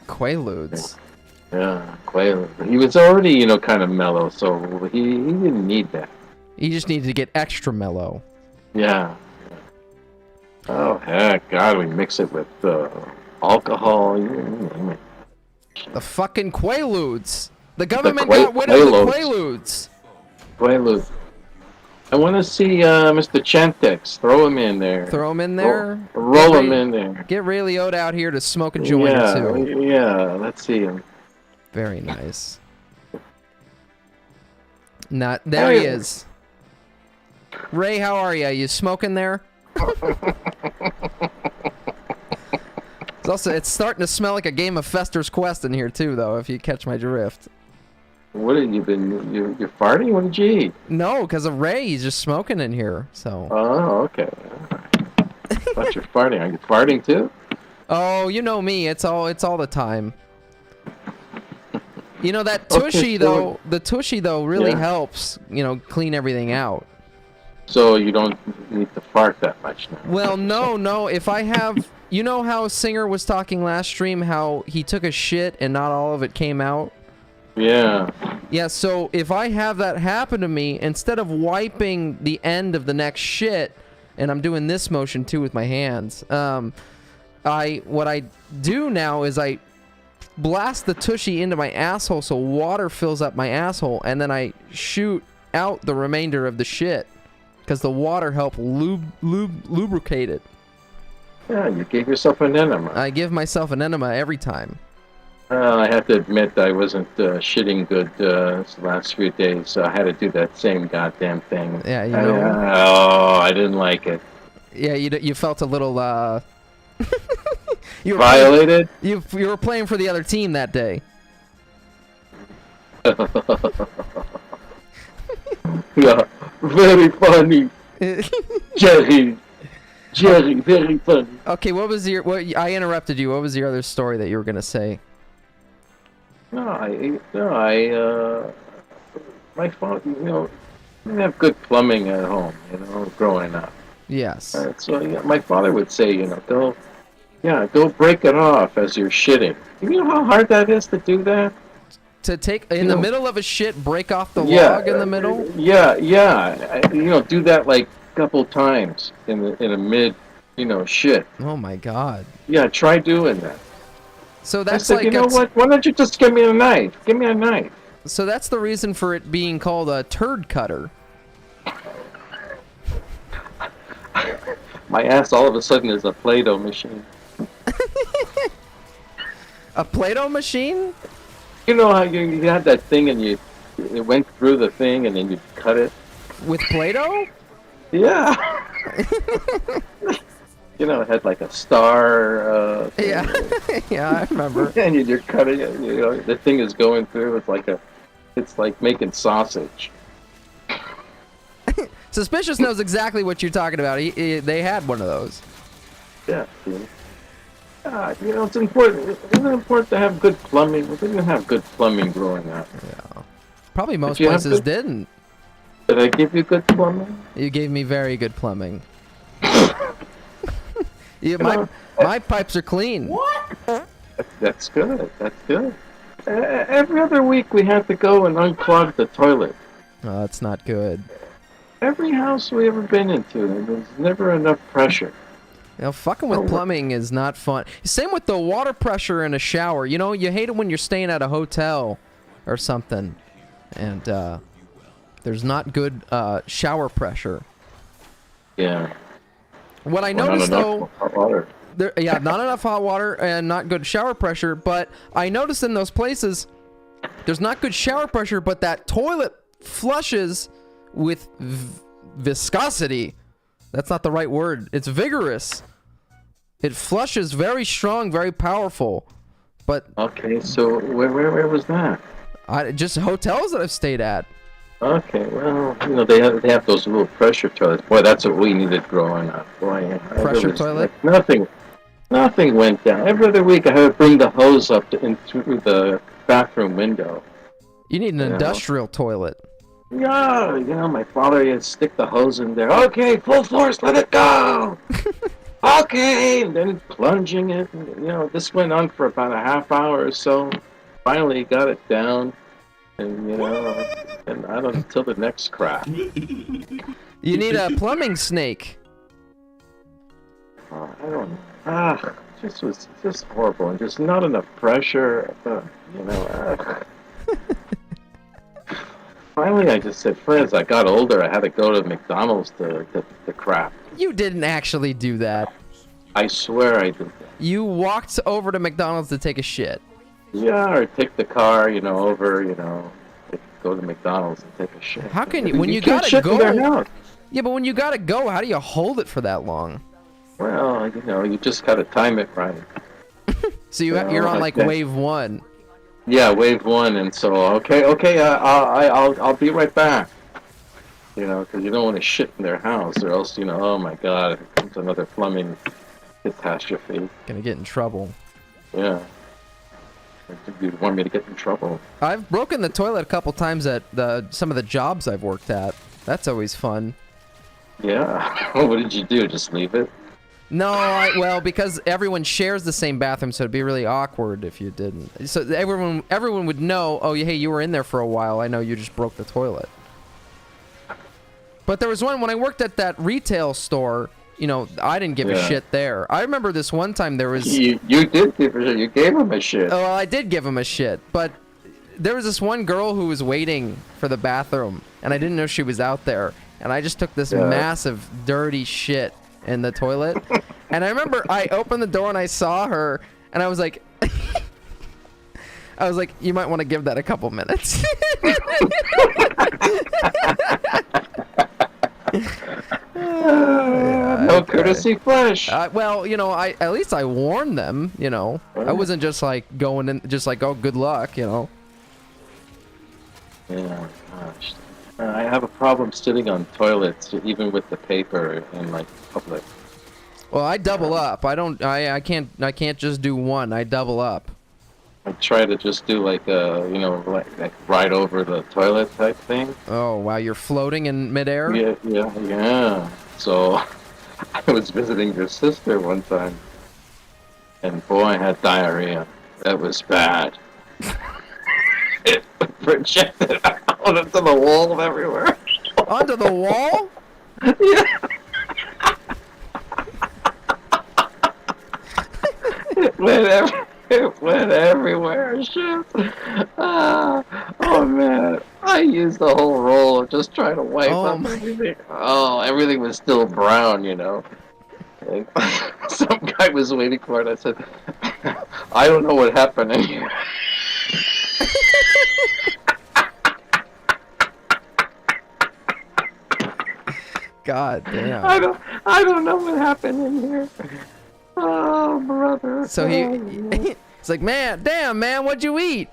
Quaaludes. Yeah, Quaalude. He was already, you know, kind of mellow, so he didn't need that. He just needed to get extra mellow. Yeah. Oh, heck, God, we mix it with alcohol. You name it. The fucking Quaaludes. The government got rid of the Quaaludes. Quaalude. I want to see Mr. Chantex. Throw him in there. Throw him in there? Roll him in there. Get Ray Liotta out here to smoke a joint or two. Yeah, let's see him. Very nice. There he is. Ray, how are you? You smoking there? It's starting to smell like a game of Fester's Quest in here too, though, if you catch my drift. What have you been? You're farting? What did you eat? No, because of Ray. He's just smoking in here. So. Oh, okay. I thought you're farting. Are you farting too? Oh, you know me. It's all the time. You know that tushy though. The tushy though really helps. You know, clean everything out. So you don't need to fart that much now. Well, no. If I have, you know how Singer was talking last stream, how he took a shit and not all of it came out. Yeah. Yeah, so if I have that happen to me, instead of wiping the end of the next shit, and I'm doing this motion too with my hands, what I do now is I blast the tushy into my asshole so water fills up my asshole, and then I shoot out the remainder of the shit, because the water helps lubricate it. Yeah, you gave yourself an enema. I give myself an enema every time. I have to admit I wasn't shitting good the last few days, so I had to do that same goddamn thing. Yeah, you know. I didn't like it. Yeah, you felt a little you were violated. You were playing for the other team that day. Yeah, very funny. Jerry, very funny. Okay, what was your? I interrupted you. What was your other story that you were gonna say? My father, you know, didn't have good plumbing at home, you know, growing up. Yes. So yeah, my father would say, you know, go break it off as you're shitting. You know how hard that is to do that? To take in the middle of a shit, break off the log in the middle. Yeah. You know, do that like a couple times in a mid, you know, shit. Oh my God. Yeah, try doing that. So that's I said, like, you know what? Why don't you just give me a knife? Give me a knife. So that's the reason for it being called a turd cutter. My ass all of a sudden is a Play-Doh machine. A Play-Doh machine? You know how you had that thing and it went through the thing and then you cut it? With Play-Doh? Yeah. You know, it had like a star. Yeah, yeah, I remember. And you're cutting it. You know, the thing is going through. It's like making sausage. Suspicious knows exactly what you're talking about. They had one of those. Yeah, see? You know, it's important. Isn't it important to have good plumbing? We didn't have good plumbing growing up. Yeah. Probably most you have places good- didn't. Did I give you good plumbing? You gave me very good plumbing. My pipes are clean. What? That's good. That's good. Every other week we had to go and unclog the toilet. Oh, that's not good. Every house we ever been into, there's never enough pressure. You know, fucking with plumbing is not fun. Same with the water pressure in a shower. You know, you hate it when you're staying at a hotel or something, and there's not good shower pressure. Yeah. What I Well, noticed not though, enough hot water. yeah, not enough hot water and not good shower pressure. But I noticed in those places, there's not good shower pressure, but that toilet flushes with viscosity. That's not the right word. It's vigorous. It flushes very strong, very powerful. But okay, so where was that? Just hotels that I've stayed at. Okay, well, you know, they have those little pressure toilets. Boy, that's what we needed growing up. Boy, Pressure toilet? Like, nothing went down. Every other week I had to bring the hose up in through the bathroom window. You need an industrial toilet. Yeah, you know, my father would stick the hose in there. Okay, full force, let it go. Okay, and then plunging it. And, you know, this went on for about a half hour or so. Finally got it down, and you know, and I don't until the next crap. You need a plumbing snake. I don't. Just was just horrible, and just not enough pressure. You know. Finally, I just said, as I got older, I had to go to McDonald's to crap. You didn't actually do that. I swear I did that. You walked over to McDonald's to take a shit. Yeah, or take the car, you know, over, you know, go to McDonald's and take a shit. How can you, when you can't gotta shit in their go? house. Yeah, but when you gotta go, how do you hold it for that long? Well, you know, you just gotta time it right. So you're on like wave 1. Yeah, wave 1, and so okay, I'll be right back. You know, because you don't want to shit in their house, or else, you know, oh my God, it's another plumbing catastrophe. Gonna get in trouble. Yeah. You want me to get in trouble? I've broken the toilet a couple times at some of the jobs I've worked at. That's always fun. Yeah. What did you do? Just leave it? No, well, because everyone shares the same bathroom, so it'd be really awkward if you didn't. So everyone would know, oh, hey, you were in there for a while. I know you just broke the toilet. But there was one, when I worked at that retail store, you know, I didn't give a shit there. I remember this one time there was... You did give a shit. You gave him a shit. Oh, well, I did give him a shit. But there was this one girl who was waiting for the bathroom, and I didn't know she was out there. And I just took this massive, dirty shit in the toilet. And I remember I opened the door and I saw her, and I was like... you might want to give that a couple minutes. No courtesy flush. Well, you know, at least I warned them, you know. I wasn't just like going in, just like, oh, good luck, you know. Yeah, gosh. I have a problem sitting on toilets, even with the paper in like public. Well, I double up. I can't just do one. I double up. I try to just do like you know, like right over the toilet type thing. Oh wow, you're floating in midair? Yeah. So I was visiting your sister one time, and boy, I had diarrhea. That was bad. It projected out onto the wall everywhere. Onto the wall? Yeah. It went everywhere. Shit. Oh man, I used the whole roll just trying to wipe up everything. Oh, everything was still brown, you know. And some guy was waiting for it. I said, I don't know what happened in here. God damn. I don't know what happened in here. Oh, brother. So he's like, man, damn, man, what'd you eat?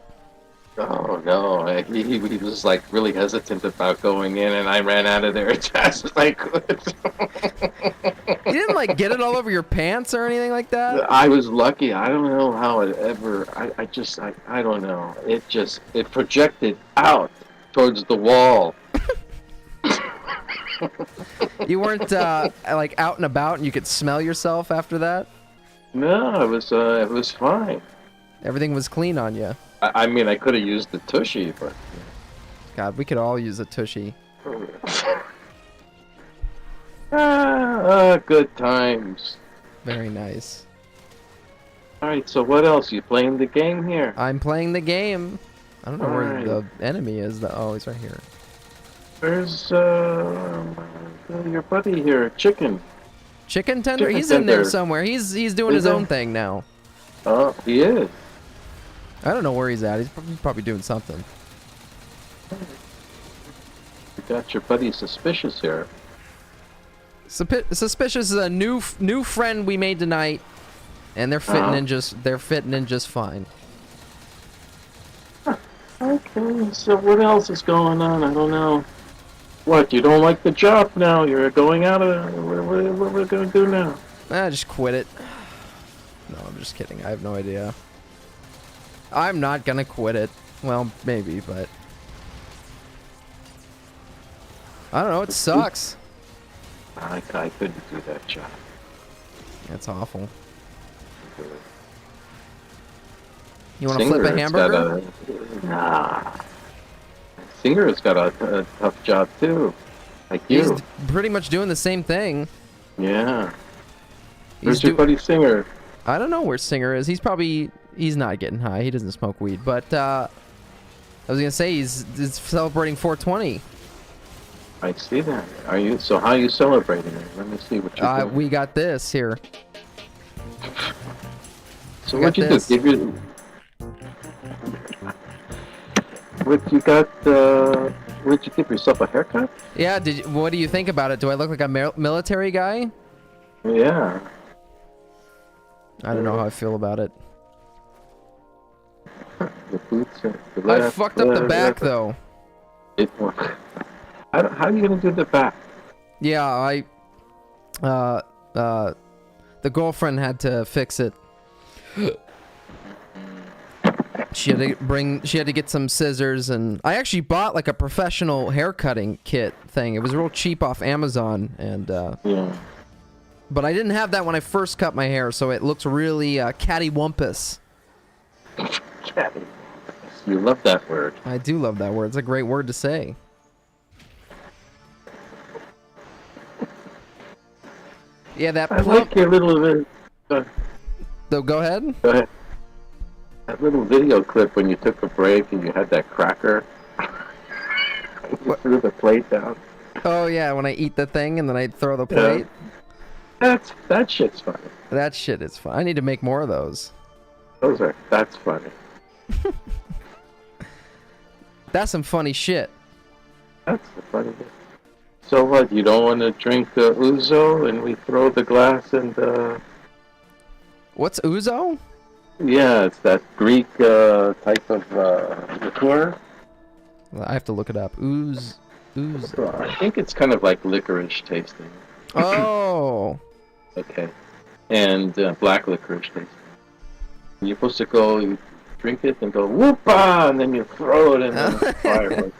Oh, no. He was like really hesitant about going in, and I ran out of there as fast as I could. You didn't like get it all over your pants or anything like that? I was lucky. I don't know how it ever. I don't know. It projected out towards the wall. You weren't like out and about and you could smell yourself after that? No, it was fine. Everything was clean on you. I mean, I could have used the tushy, but God, we could all use a tushy. Good times. Very nice. Alright, so what else? You playing the game here? I'm playing the game. I don't know where Alright. the enemy is. Oh, he's right here. Where's your buddy here? Chicken. Chicken tender? Chicken He's in there tender. somewhere. He's doing his own thing now. Oh, he is. I don't know where he's at. He's probably doing something. You got your buddy Suspicious here. Suspicious is a new friend we made tonight, and they're fitting in just fine. Okay, so what else is going on? I don't know. What, you don't like the job now? You're going out of what are we gonna do now? Just quit it. No, I'm just kidding. I have no idea. I'm not gonna quit it. Well, maybe, but I don't know. It sucks. I couldn't do that job. That's awful. You want to flip a hamburger? Nah. Singer's got a tough job too. Like you. He's pretty much doing the same thing. Yeah. Where's your buddy Singer? I don't know where Singer is. He's not getting high. He doesn't smoke weed. But I was gonna say he's celebrating 420. I see that. So how are you celebrating it? Let me see what you're doing. We got this here. So what'd you do? Give you... What you got, would you give yourself a haircut? Yeah, what do you think about it? Do I look like a military guy? Yeah. I don't know how I feel about it. The boots are the I left, fucked up the back though. How are you gonna do the back? Yeah, the girlfriend had to fix it. She had to get some scissors, and I actually bought like a professional hair cutting kit thing. It was real cheap off Amazon, and yeah. But I didn't have that when I first cut my hair, so it looks really cattywampus. Catty. You love that word. I do love that word. It's a great word to say. Yeah, that. I like your little. So go ahead. Go ahead. That little video clip when you took a break and you had that cracker. You threw the plate down. Oh yeah, when I eat the thing and then I throw the plate. Yeah. That shit's funny. That shit is fun. I need to make more of those. That's funny. That's some funny shit. That's the funny bit. So what? You don't want to drink the ouzo and we throw the glass and What's ouzo? Yeah, it's that Greek type of liqueur. I have to look it up. Ouzo. I think it's kind of like licorice tasting. Oh. Okay. And black licorice tasting. You're supposed to go, you drink it and go whoop-ah, and then you throw it in the fireworks.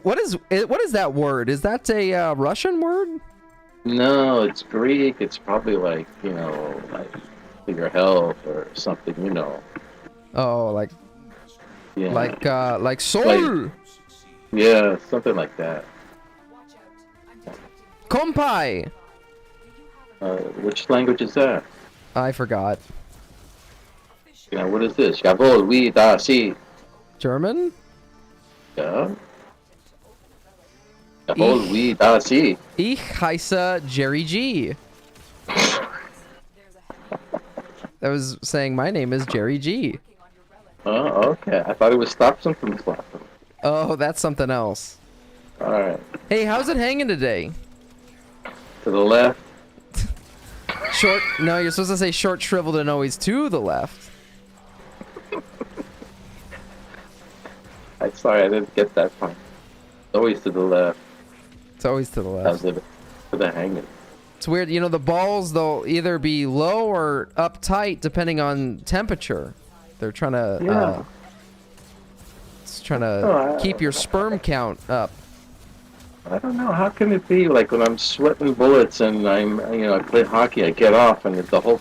What is that word? Is that a Russian word? No, it's Greek. It's probably like, like for your health or something, Oh, like Yeah. like soul. Yeah, something like that. Kompai. Which language is that? I forgot. What is this? Jawohl, oui, da, si. German? Yeah. Jawohl, oui, da, si. Ich heiße JerryG. That was saying my name is JerryG. Oh, okay. I thought it was stop something slapping. Oh, that's something else. Alright. Hey, how's it hanging today? To the left. Short. No, you're supposed to say short, shriveled, and always to the left. I'm sorry, I didn't get that part. Always to the left. It's always to the left. How's it for the hanging? It's weird. You know, the balls, they'll either be low or up tight depending on temperature. They're trying to, keep your sperm count up. I don't know. How can it be like when I'm sweating bullets and I play hockey, I get off and the whole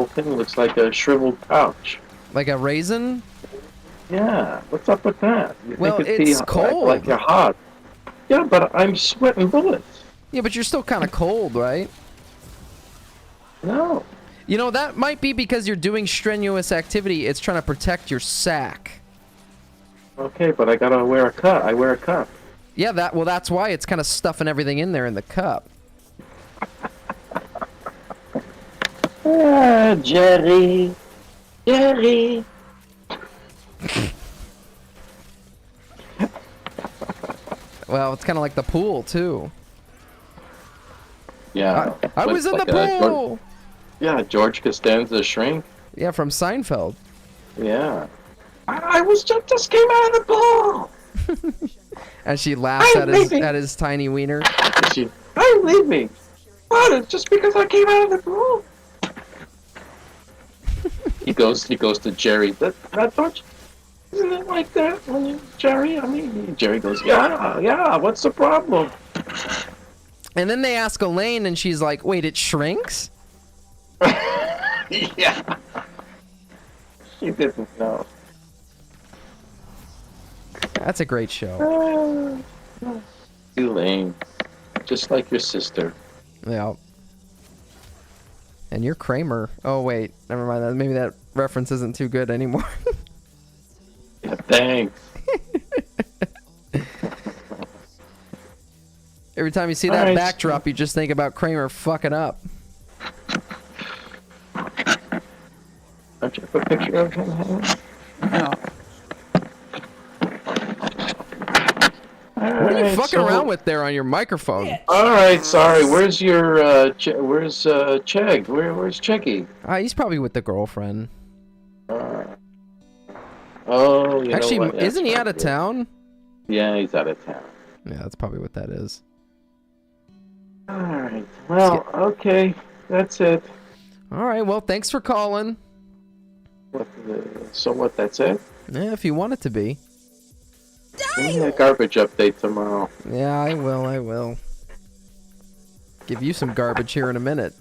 thing looks like a shriveled pouch. Like a raisin? Yeah. What's up with that? You Well, think it'd it's be cold. Like you're hot. Yeah, but I'm sweating bullets. Yeah, but you're still kind of cold, right? No. You know, that might be because you're doing strenuous activity. It's trying to protect your sack. Okay, but I gotta wear a cup. I wear a cup. Yeah, that's why it's kind of stuffing everything in there in the cup. Ah, Jerry. Jerry. Well, it's kind of like the pool, too. Yeah. I was in the pool! Yeah, George Costanza shrink. Yeah, from Seinfeld. Yeah. I was just came out of the pool. And she laughs at his tiny wiener. Don't leave me. What? It's just because I came out of the pool. he goes to Jerry. That don't you, isn't it like that when you, Jerry? I mean, Jerry goes, yeah. What's the problem? And then they ask Elaine, and she's like, "Wait, it shrinks?" Yeah. She didn't know. That's a great show. Elaine, just like your sister. Yeah. And you're Kramer. Oh wait, never mind. Maybe that reference isn't too good anymore. Yeah, thanks. Every time you see that backdrop, you just think about Kramer fucking up. Don't you have a picture of him? No. What are you fucking around with there on your microphone? All right, sorry. Where's your where's Chegg? Where's Cheggy? He's probably with the girlfriend. Oh, you actually, know what? isn't he out of town? Yeah, he's out of town. Yeah, that's probably what that is. All right. Well, okay. That's it. All right. Well, thanks for calling. So what? That's it? Yeah, if you want it to be. Give me a garbage update tomorrow. Yeah, I will. Give you some garbage here in a minute.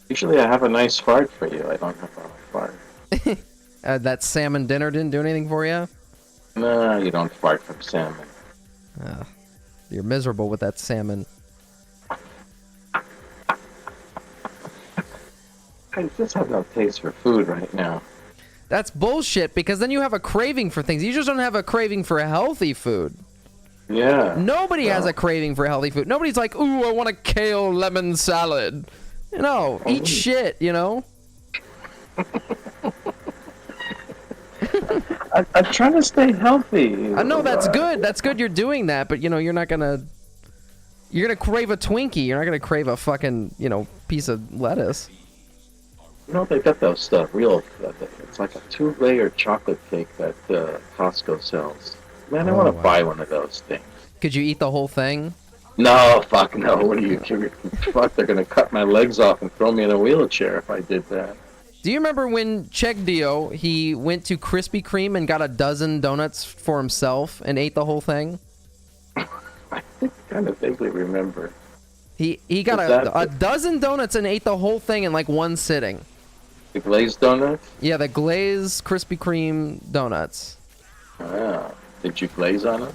Usually I have a nice fart for you. I don't have a fart. That salmon dinner didn't do anything for you? No, you don't fart from salmon. You're miserable with that salmon. I just have no taste for food right now. That's bullshit, because then you have a craving for things. You just don't have a craving for healthy food. Yeah. Nobody has a craving for healthy food. Nobody's like, ooh, I want a kale lemon salad. You know, eat shit, you know? I'm trying to stay healthy. I know that's good. That's good you're doing that, but, you know, you're not gonna... You're gonna crave a Twinkie. You're not gonna crave a fucking, you know, piece of lettuce. You know, they got those real... It's like a 2-layer chocolate cake that Costco sells. Man, I want to buy one of those things. Could you eat the whole thing? No, fuck no. What are you kidding? Fuck, they're gonna cut my legs off and throw me in a wheelchair if I did that. Do you remember when Chegg Dio, he went to Krispy Kreme and got a dozen donuts for himself and ate the whole thing? I kind of vaguely remember. He got a dozen donuts and ate the whole thing in like one sitting. The glazed donuts? Yeah, the glazed Krispy Kreme donuts. Ah, did you glaze on them?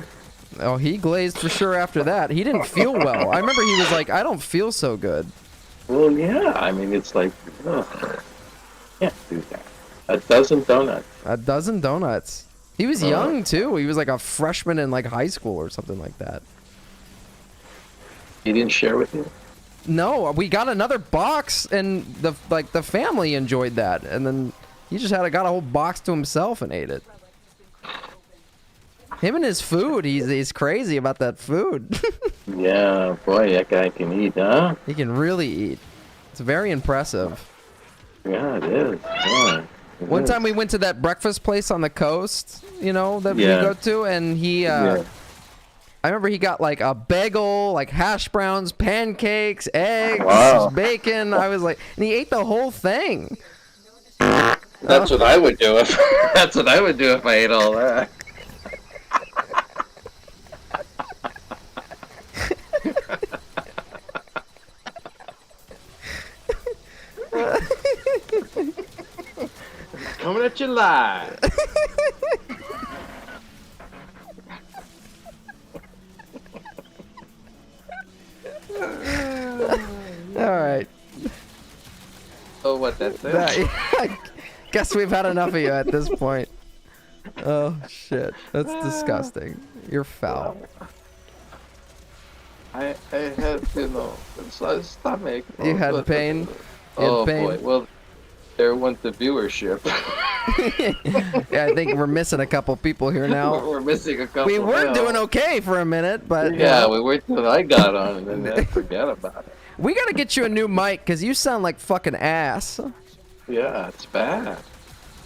Oh, he glazed for sure after that. He didn't feel well. I remember he was like, I don't feel so good. Well, yeah. I mean, it's like, ugh. Can't do that. A dozen donuts. A dozen donuts. He was young, too. He was like a freshman in like high school or something like that. He didn't share with you? No, we got another box, and the family enjoyed that, and then he just got a whole box to himself and ate it. Him and his food, he's crazy about that food. Yeah, boy, that guy can eat, huh? He can really eat. It's very impressive. Yeah, it is. Yeah, One time we went to that breakfast place on the coast, you know, that we go to, and he I remember he got like a bagel, like hash browns, pancakes, eggs, Wow. bacon. I was like, and he ate the whole thing. That's what I would do if that's what I would do if I ate all that. Coming at you live. All right. Oh, what? That's it? I guess we've had enough of you at this point. Oh shit, that's disgusting. You're foul. I had, you know, stomach. You had pain? You had Oh pain? boy. Well, there went the viewership. Yeah, I think we're missing a couple people here now. We're missing a couple. We were now. doing okay for a minute, but Yeah, we were till I got on, and then I forget about it. we gotta get you a new mic because you sound like fucking ass. Yeah, it's bad.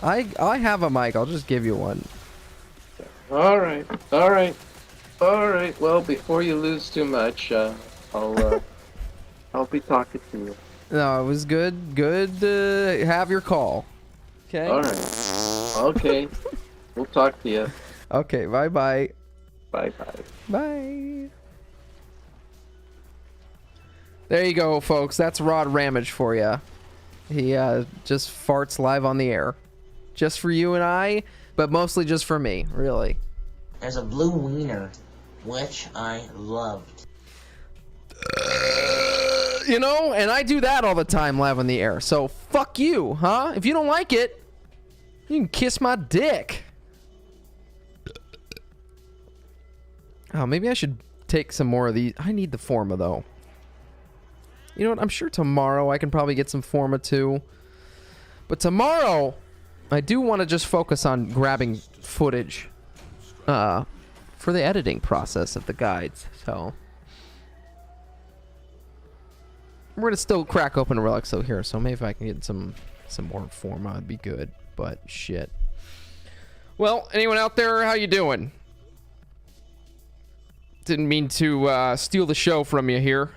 I have a mic. I'll just give you one. All right, all right, all right. Well, before you lose too much, I'll be talking to you. No, it was good. Good to have your call. Okay. All right. Okay. We'll talk to you. Okay. Bye bye. Bye bye. Bye. There you go, folks. That's Rod Ramage for you. He just farts live on the air. Just for you and I, but mostly just for me, really. There's a blue wiener, which I loved. You know, and I do that all the time live on the air. So fuck you, huh? If you don't like it, you can kiss my dick. Oh, maybe I should take some more of these. I need the Forma, though. You know what? I'm sure tomorrow I can probably get some Forma, too. But tomorrow, I do want to just focus on grabbing footage for the editing process of the guides. So we're going to still crack open a Relixo here. So maybe if I can get some more Forma, it'd be good. But shit. Well, anyone out there, how you doing? Didn't mean to steal the show from you here.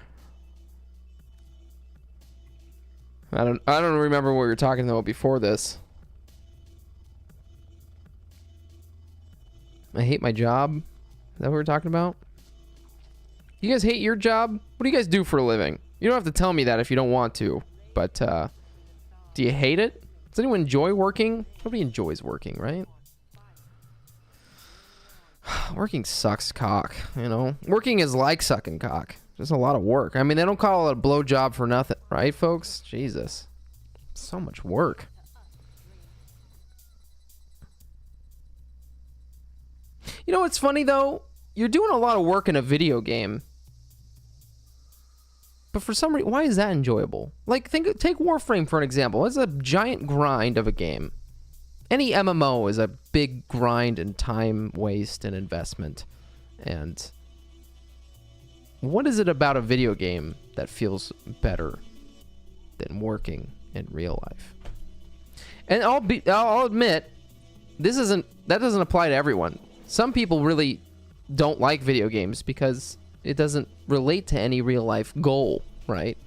I don't remember what we were talking about before this. I hate my job. Is that what we're talking about? You guys hate your job? What do you guys do for a living? You don't have to tell me that if you don't want to. But do you hate it? Does anyone enjoy working? Nobody enjoys working, right? Working sucks cock, you know? Working is like sucking cock. Just a lot of work. I mean, they don't call it a blowjob for nothing, right, folks? Jesus. So much work. You know what's funny, though? You're doing a lot of work in a video game. But for some reason, why is that enjoyable? Like, take Warframe for an example. It's a giant grind of a game. Any MMO is a big grind and time waste and investment. And what is it about a video game that feels better than working in real life? And I'll admit, that doesn't apply to everyone. Some people really don't like video games because it doesn't relate to any real life goal, right?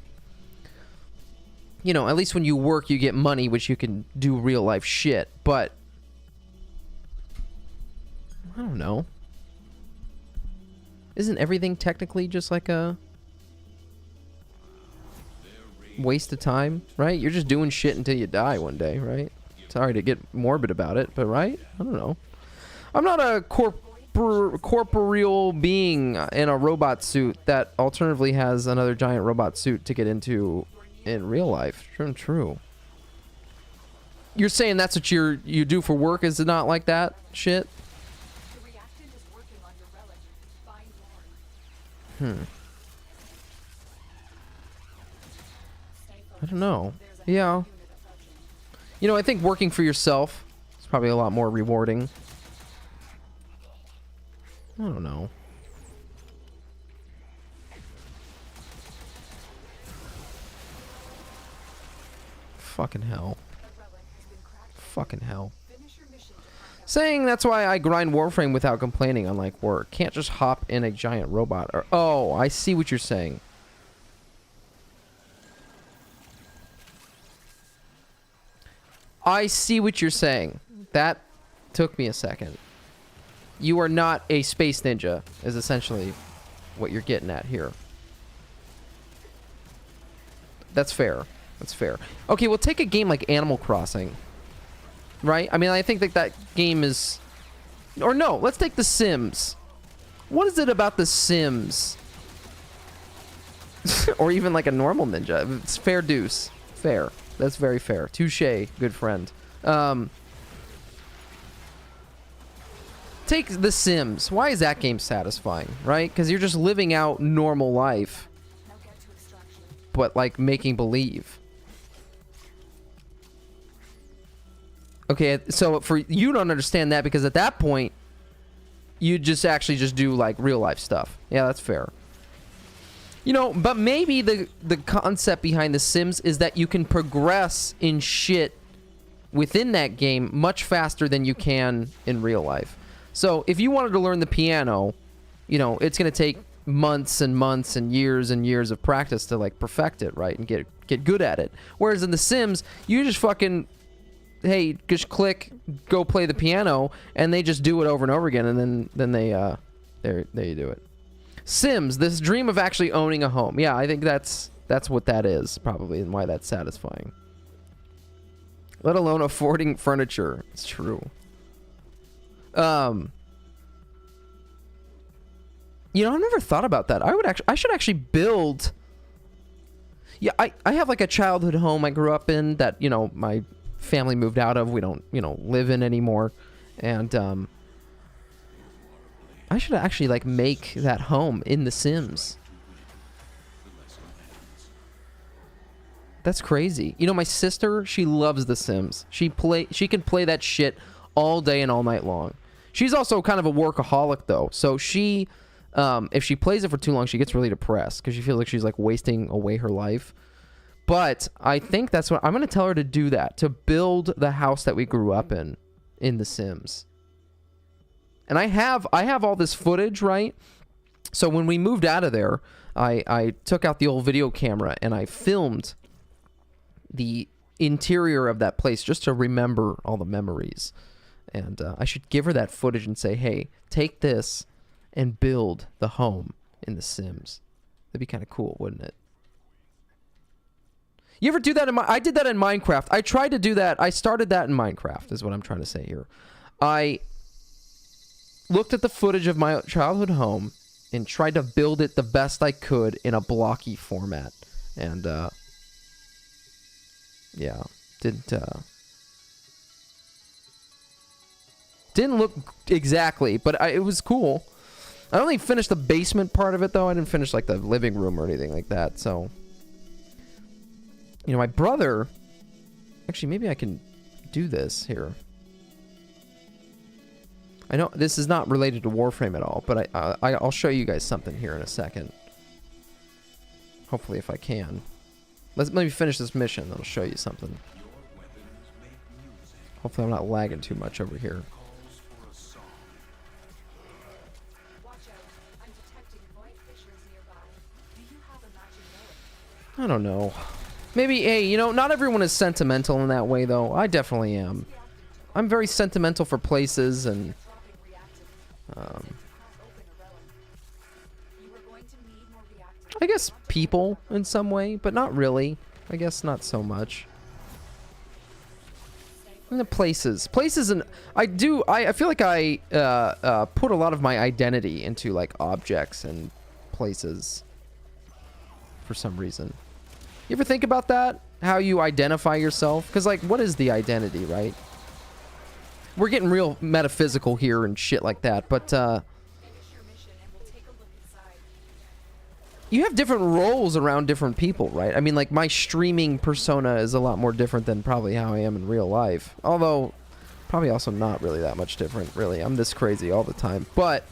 You know, at least when you work, you get money, which you can do real life shit. But I don't know. Isn't everything technically just like a waste of time, right? You're just doing shit until you die one day, right? Sorry to get morbid about it, but right? I don't know. I'm not a corporeal being in a robot suit that alternatively has another giant robot suit to get into in real life. True. You're saying that's what you do for work? Is it not like that shit? I don't know. Yeah. You know, I think working for yourself is probably a lot more rewarding. I don't know. Fucking hell. Fucking hell. Saying that's why I grind Warframe without complaining, unlike work. Can't just hop in a giant robot. Or, oh, I see what you're saying. I see what you're saying. That took me a second. You are not a space ninja, is essentially what you're getting at here. That's fair. That's fair. Okay, well, take a game like Animal Crossing. Right? I mean, I think that game is... Or no, let's take The Sims. What is it about The Sims? Or even like a normal ninja. It's fair deuce. Fair. That's very fair. Touché, good friend. Take The Sims. Why is that game satisfying, right? Because you're just living out normal life. But like making believe. Okay, so for you don't understand that because at that point, you just actually just do like real life stuff. Yeah, that's fair. You know, but maybe the concept behind The Sims is that you can progress in shit within that game much faster than you can in real life. So if you wanted to learn the piano, you know, it's going to take months and months and years of practice to like perfect it, right? And get good at it. Whereas in The Sims, you just fucking... Hey, just click, go play the piano, and they just do it over and over again, and then they, there you do it. Sims, this dream of actually owning a home. Yeah, I think that's what that is, probably, and why that's satisfying. Let alone affording furniture. It's true. You know, I've never thought about that. I should actually build... Yeah, I have like a childhood home I grew up in that, you know, my... family moved out of, we don't, you know, live in anymore, and I should actually like make that home in The Sims. That's crazy. You know, my sister, she loves The Sims. She can play that shit all day and all night long. She's also kind of a workaholic though, so she if she plays it for too long, she gets really depressed because she feels like she's like wasting away her life. But I think that's what I'm going to tell her to do, that to build the house that we grew up in The Sims. And I have all this footage, right? So when we moved out of there, I took out the old video camera and I filmed the interior of that place just to remember all the memories. And I should give her that footage and say, hey, take this and build the home in The Sims. That'd be kind of cool, wouldn't it? You ever do that I did that in Minecraft. I tried to do that. I started that in Minecraft, is what I'm trying to say here. I looked at the footage of my childhood home and tried to build it the best I could in a blocky format. And, yeah, didn't look exactly, but it was cool. I only finished the basement part of it, though. I didn't finish, like, the living room or anything like that, so... You know, my brother... Actually, maybe I can do this here. I know this is not related to Warframe at all, but I'll show you guys something here in a second. Hopefully, if I can. Let me finish this mission, then I'll show you something. Hopefully, I'm not lagging too much over here. I don't know. Maybe, hey, you know, not everyone is sentimental in that way, though. I definitely am. I'm very sentimental for places and... I guess people in some way, but not really. I guess not so much. And the places. Places and... I feel like I put a lot of my identity into, like, objects and places. For some reason. You ever think about that? How you identify yourself? Because, like, what is the identity, right? We're getting real metaphysical here and shit like that, but, you have different roles around different people, right? I mean, like, my streaming persona is a lot more different than probably how I am in real life. Although, probably also not really that much different, really. I'm this crazy all the time. But,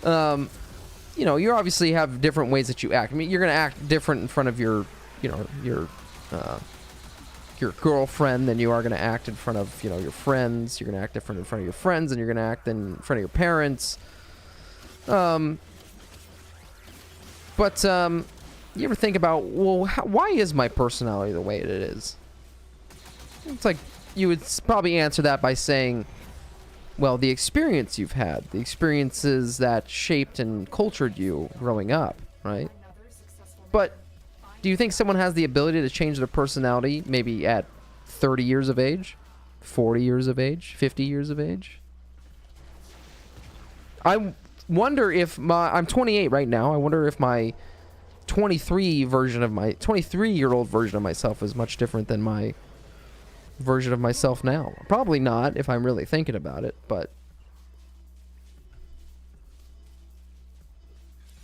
you know, you obviously have different ways that you act. I mean, you're going to act different in front of your... you know, your your girlfriend than you are going to act in front of, you know, your friends. You're going to act different in front of your friends, and you're going to act in front of your parents. But you ever think about, well, why is my personality the way it is? It's like you would probably answer that by saying, well, the experience you've had, the experiences that shaped and cultured you growing up, right? But do you think someone has the ability to change their personality maybe at 30 years of age, 40 years of age, 50 years of age? I wonder if I'm 28 right now. I wonder if my 23-year-old version of myself is much different than my version of myself now. Probably not if I'm really thinking about it, but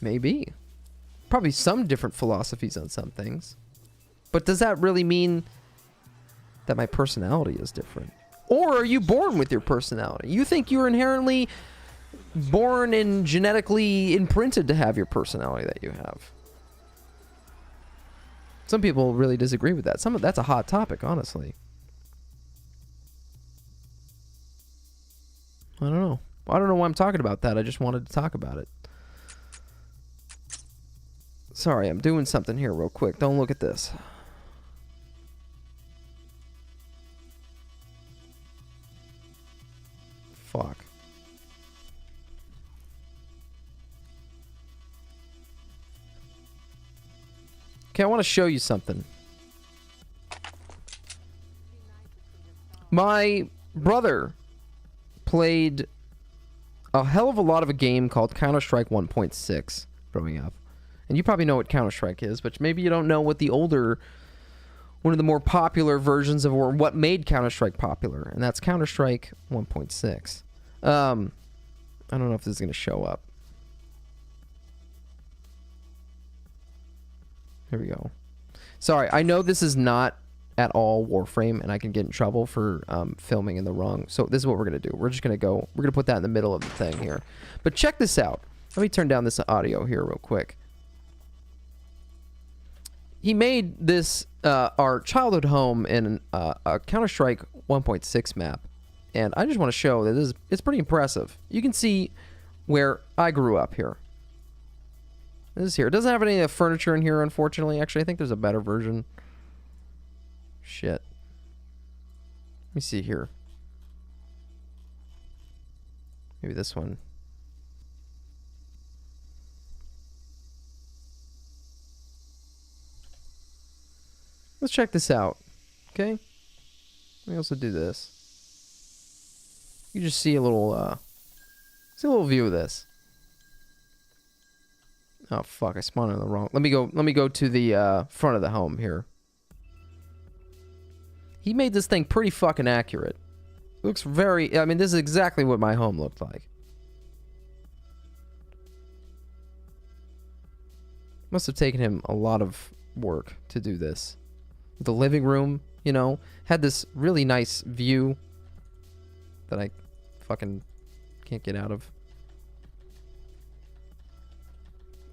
maybe. Probably some different philosophies on some things. But does that really mean that my personality is different? Or are you born with your personality? You think you're inherently born and genetically imprinted to have your personality that you have? Some people really disagree with that. That's a hot topic, honestly. I don't know. I don't know why I'm talking about that. I just wanted to talk about it. Sorry, I'm doing something here real quick. Don't look at this. Fuck. Okay, I want to show you something. My brother played a hell of a lot of a game called Counter-Strike 1.6 growing up. And you probably know what Counter-Strike is, but maybe you don't know what the older, one of the more popular versions of, or what made Counter-Strike popular, and that's Counter-Strike 1.6. I don't know if this is going to show up. Here we go. Sorry, I know this is not at all Warframe, and I can get in trouble for filming in the wrong. So this is what we're going to do. We're just going to go, we're going to put that in the middle of the thing here. But check this out. Let me turn down this audio here real quick. He made this, our childhood home in a Counter-Strike 1.6 map. And I just want to show that it's pretty impressive. You can see where I grew up here. This is here. It doesn't have any furniture in here, unfortunately. Actually, I think there's a better version. Shit. Let me see here. Maybe this one. Let's check this out. Okay? Let me also do this. You just see a little view of this. Oh fuck, I spawned in the wrong. Let me go to the front of the home here. He made this thing pretty fucking accurate. Looks very, I mean, this is exactly what my home looked like. Must have taken him a lot of work to do this. The living room, you know, had this really nice view that I fucking can't get out of.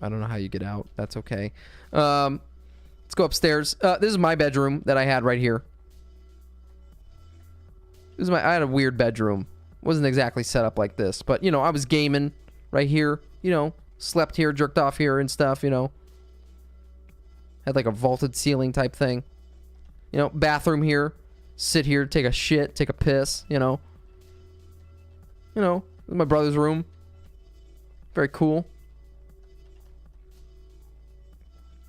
I don't know how you get out. That's okay. Let's go upstairs. This is my bedroom that I had right here. I had a weird bedroom. Wasn't exactly set up like this, but you know, I was gaming right here. You know, slept here, jerked off here and stuff. You know, had like a vaulted ceiling type thing. You know, bathroom here. Sit here, take a shit, take a piss. You know, my brother's room. Very cool.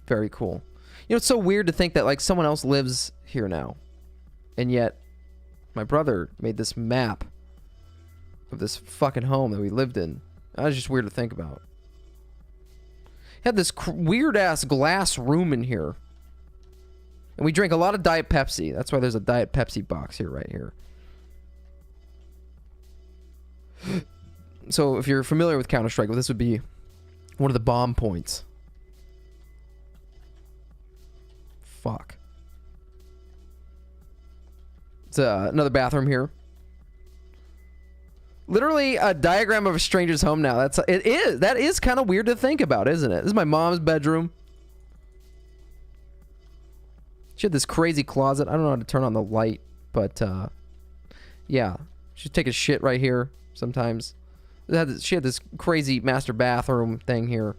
Very cool. You know, it's so weird to think that like someone else lives here now, and yet my brother made this map of this fucking home that we lived in. That was just weird to think about. Had this weird ass glass room in here, and we drank a lot of Diet Pepsi. That's why there's a Diet Pepsi box here, right here. So if you're familiar with Counter-Strike, well, this would be one of the bomb points. Fuck. It's another bathroom here. Literally a diagram of a stranger's home now. That is kind of weird to think about, isn't it? This is my mom's bedroom. She had this crazy closet. I don't know how to turn on the light, but yeah, she'd take a shit right here sometimes. She had this crazy master bathroom thing here.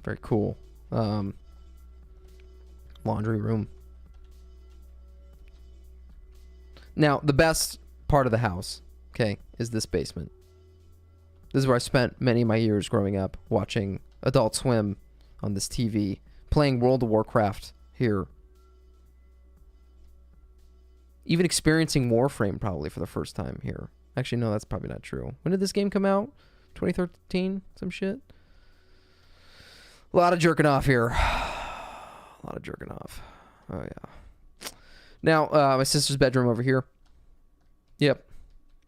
Very cool. Laundry room. Now, the best part of the house, okay, is this basement. This is where I spent many of my years growing up, watching Adult Swim on this TV, playing World of Warcraft here. Even experiencing Warframe probably for the first time here. Actually, no, that's probably not true. When did this game come out? 2013? Some shit? A lot of jerking off here. A lot of jerking off. Oh, yeah. Now, my sister's bedroom over here. Yep.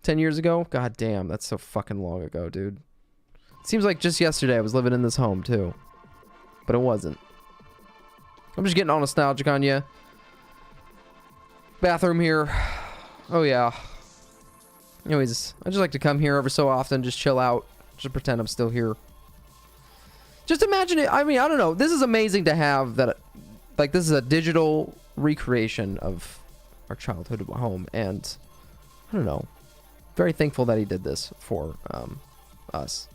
10 years ago? God damn, that's so fucking long ago, dude. Seems like just yesterday I was living in this home, too. But it wasn't. I'm just getting all nostalgic on you. Bathroom here. Oh, yeah. Anyways, I just like to come here every so often, just chill out. Just pretend I'm still here. Just imagine it. I mean, I don't know. This is amazing to have that. Like, this is a digital recreation of our childhood home. And, I don't know. Very thankful that he did this for us.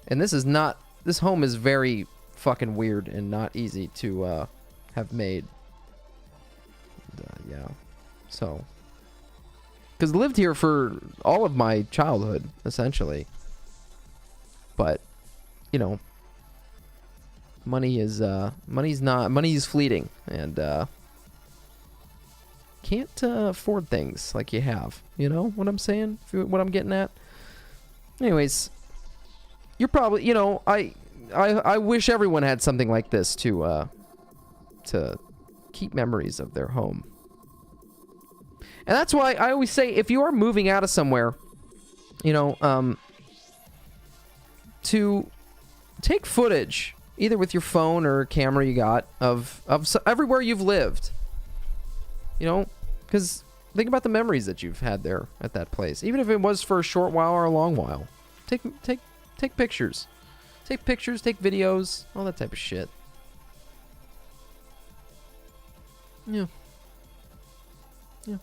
And this is not... This home is very fucking weird and not easy to have made. Yeah. So... Because I lived here for all of my childhood, essentially. But, you know... Money is fleeting. And, can't afford things like you have. You know what I'm saying? What I'm getting at? Anyways, you're probably, you know, I wish everyone had something like this to keep memories of their home. And that's why I always say, if you are moving out of somewhere, you know, to take footage, either with your phone or a camera you got, of everywhere you've lived. You know, because think about the memories that you've had there at that place. Even if it was for a short while or a long while. Take pictures. Take pictures, take videos, all that type of shit. Yeah. Yeah.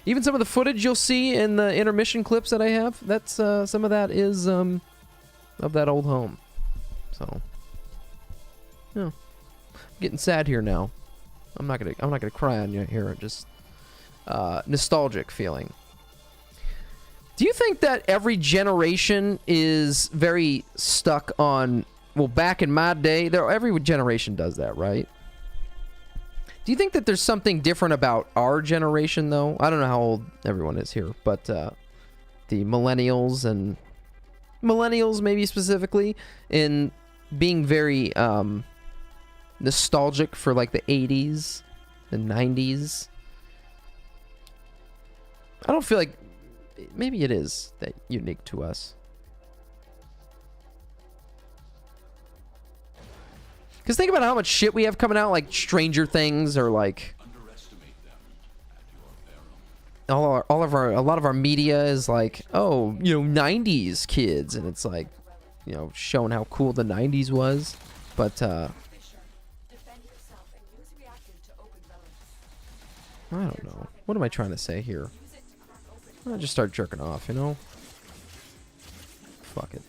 Even some of the footage you'll see in the intermission clips that I have, that's some of that is of that old home. So, yeah. I'm getting sad here now. I'm not gonna cry on you here. Just nostalgic feeling. Do you think that every generation is very stuck on? Well, back in my day, every generation does that, right? Do you think that there's something different about our generation, though? I don't know how old everyone is here, but the millennials and millennials, maybe specifically, in being very nostalgic for like the 80s, the 90s. I don't feel like maybe it is that unique to us. Because think about how much shit we have coming out, like Stranger Things, or like a lot of our media is like, oh, you know, 90s kids, and it's like, you know, showing how cool the 90s was, but I don't know. What am I trying to say here? I'll just start jerking off, you know? Fuck it.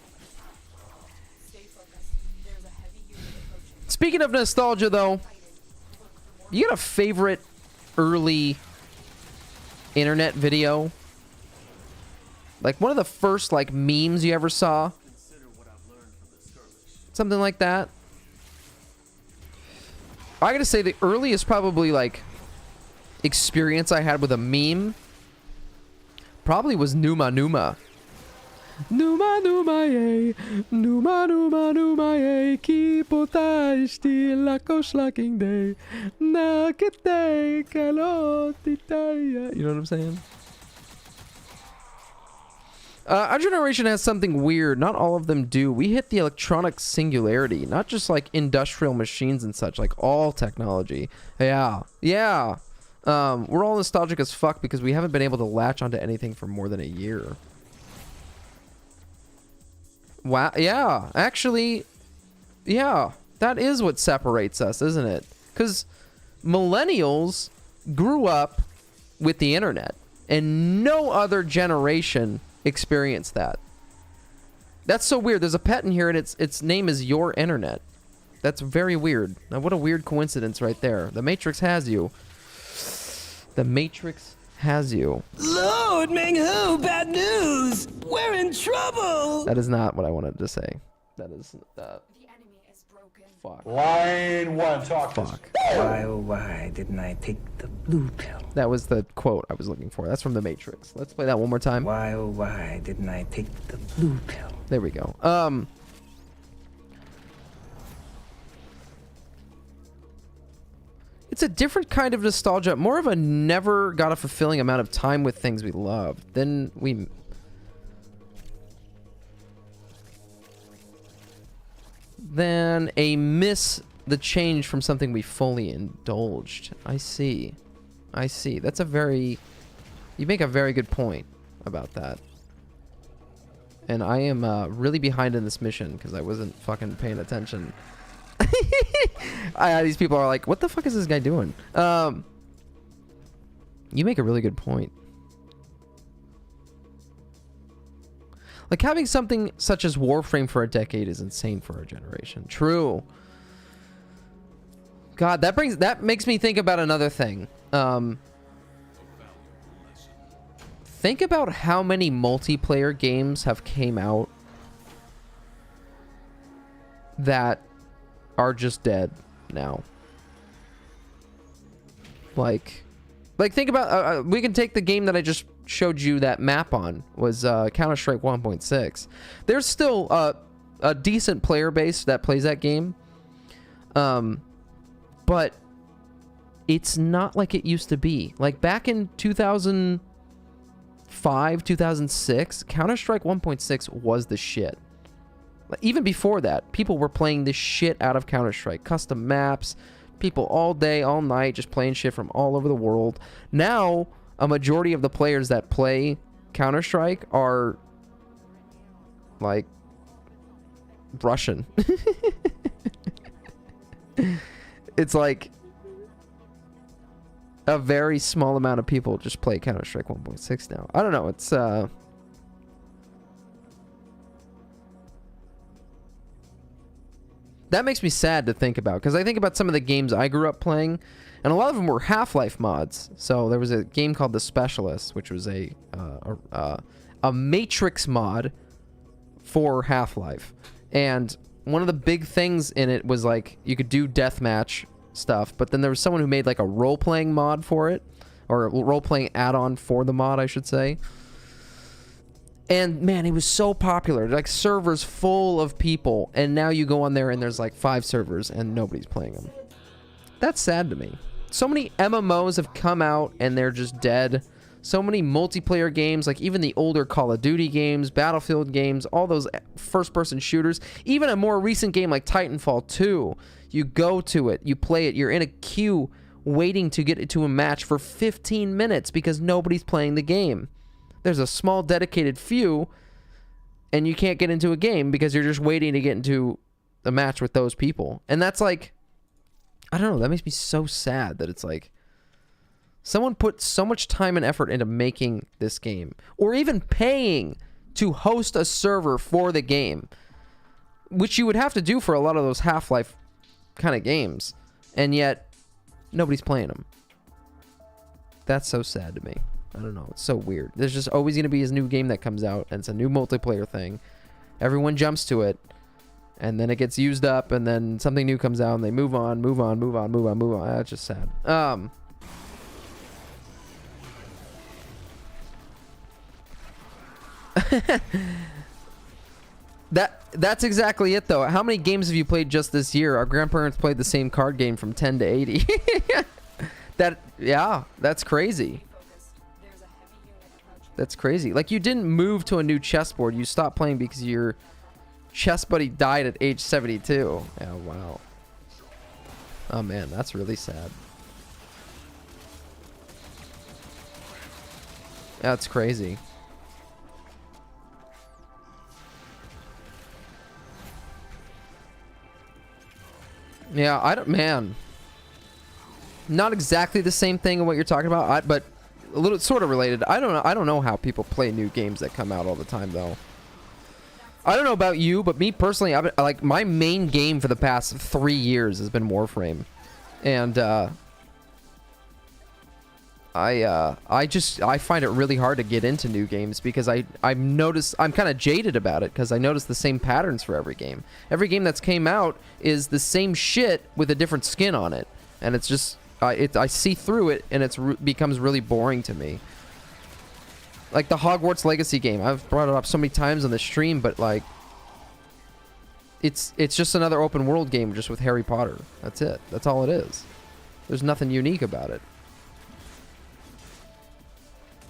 Speaking of nostalgia, though, you got a favorite early internet video? Like one of the first, like, memes you ever saw? Something like that? I gotta say, the earliest probably, like, experience I had with a meme probably was Numa Numa. Numa Numa ye, Numa Numa Numa ye, kipotaishti lakoslaking day, nakete kalotitaya. You know what I'm saying? Our generation has something weird. Not all of them do. We hit the electronic singularity, not just like industrial machines and such, like all technology. Yeah. Yeah. We're all nostalgic as fuck because we haven't been able to latch onto anything for more than a year. Wow. Yeah, actually, yeah, that is what separates us, isn't it? Because millennials grew up with the internet, and no other generation experienced that. That's so weird. There's a pet in here, and its name is Your Internet. That's very weird. Now, what a weird coincidence right there. The Matrix has you. The Matrix has you. Lord Meng-Hu, bad news! We're in trouble! That is not what I wanted to say. That is, fuck. Line 1, talk. Fuck. Why, oh, why didn't I take the blue pill? That was the quote I was looking for. That's from The Matrix. Let's play that one more time. Why, oh, why didn't I take the blue pill? There we go. It's a different kind of nostalgia. More of a never got a fulfilling amount of time with things we love. Then we... Then a miss the change from something we fully indulged. I see. I see. That's a very... You make a very good point about that. And I am really behind in this mission because I wasn't fucking paying attention. These people are like, what the fuck is this guy doing? You make a really good point. Like, having something such as Warframe for a decade is insane for our generation. True. God, that makes me think about another thing. Think about how many multiplayer games have came out that are just dead now. Like think about we can take the game that I just showed you that map on, was Counter-Strike 1.6. There's still a decent player base that plays that game, but it's not like it used to be. Like back in 2005, 2006, Counter-Strike 1.6 was the shit. Even before that, people were playing the shit out of Counter-Strike. Custom maps, people all day, all night, just playing shit from all over the world. Now, a majority of the players that play Counter-Strike are, like, Russian. It's like a very small amount of people just play Counter-Strike 1.6 now. I don't know, it's, that makes me sad to think about, because I think about some of the games I grew up playing, and a lot of them were Half-Life mods. So there was a game called The Specialist, which was a Matrix mod for Half-Life. And one of the big things in it was, like, you could do deathmatch stuff, but then there was someone who made, like, a role-playing mod for it, or a role-playing add-on for the mod, I should say. And man, it was so popular, like servers full of people, and now you go on there and there's like 5 servers and nobody's playing them. That's sad to me. So many MMOs have come out and they're just dead. So many multiplayer games, like even the older Call of Duty games, Battlefield games, all those first-person shooters. Even a more recent game like Titanfall 2, you go to it, you play it, you're in a queue waiting to get into a match for 15 minutes because nobody's playing the game. There's a small dedicated few, and you can't get into a game because you're just waiting to get into a match with those people. And that's like, I don't know, that makes me so sad that it's like, someone put so much time and effort into making this game, or even paying to host a server for the game, which you would have to do for a lot of those Half-Life kind of games, and yet nobody's playing them. That's so sad to me. I don't know. It's so weird. There's just always going to be a new game that comes out, and it's a new multiplayer thing. Everyone jumps to it, and then it gets used up, and then something new comes out, and they move on. That's just sad. That's exactly it, though. How many games have you played just this year? Our grandparents played the same card game from 10 to 80. Yeah, that's crazy. That's crazy. Like, you didn't move to a new chessboard. You stopped playing because your chess buddy died at age 72. Yeah, wow. Oh, man, that's really sad. That's crazy. Yeah, I don't, man. Not exactly the same thing in what you're talking about, but a little sort of related. I don't know how people play new games that come out all the time though. I don't know about you, but me personally, like my main game for the past 3 years has been Warframe, and I find it really hard to get into new games because I've noticed I'm kind of jaded about it because I notice the same patterns for every game. Every game that's came out is the same shit with a different skin on it, and it's just I see through it, and it becomes really boring to me. Like the Hogwarts Legacy game, I've brought it up so many times on the stream, but like it's just another open world game just with Harry Potter. That's it. That's all it is. There's nothing unique about it.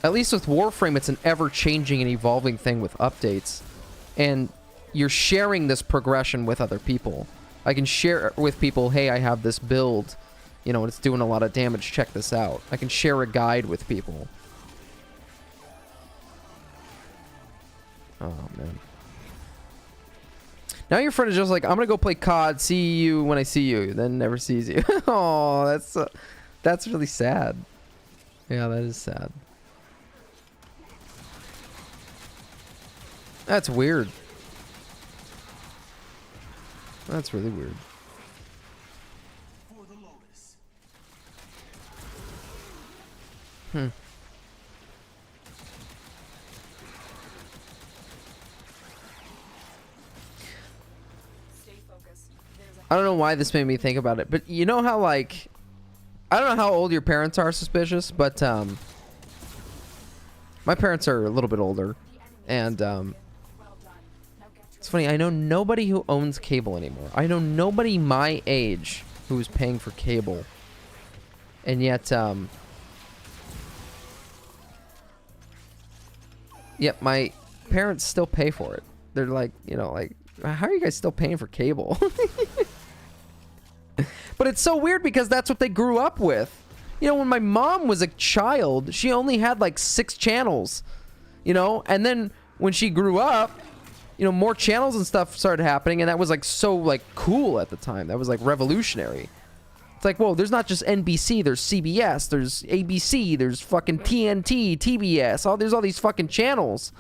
At least with Warframe, it's an ever-changing and evolving thing with updates. And you're sharing this progression with other people. I can share with people, hey, I have this build, you know, it's doing a lot of damage, check this out. I can share a guide with people. Oh, man. Now your friend is just like, I'm gonna go play COD, see you when I see you, then never sees you. Oh, that's really sad. Yeah, that is sad. That's weird. That's really weird. Hmm. I don't know why this made me think about it, but you know how, like, I don't know how old your parents are, Suspicious, but my parents are a little bit older, and it's funny, I know nobody who owns cable anymore. I know nobody my age who is paying for cable, and yet yet my parents still pay for it. They're like, you know, like, how are you guys still paying for cable? But it's so weird because that's what they grew up with. You know, when my mom was a child, she only had like 6 channels, you know, and then when she grew up, you know, more channels and stuff started happening, and that was like so like cool at the time. That was like revolutionary. It's like, whoa, there's not just NBC, there's CBS, there's ABC, there's fucking TNT, TBS, there's all these fucking channels.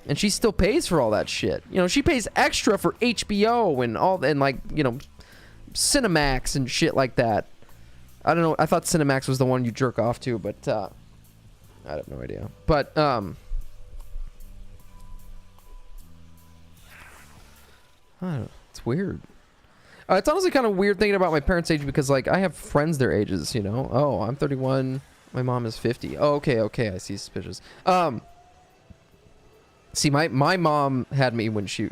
And she still pays for all that shit. You know, she pays extra for HBO and all, and like, you know, Cinemax and shit like that. I don't know. I thought Cinemax was the one you jerk off to, but I have no idea. But I don't know. It's weird. It's honestly kind of weird thinking about my parents' age because, like, I have friends their ages, you know. Oh, I'm 31. My mom is 50. Oh, okay. I see. Suspicious. See, my mom had me when she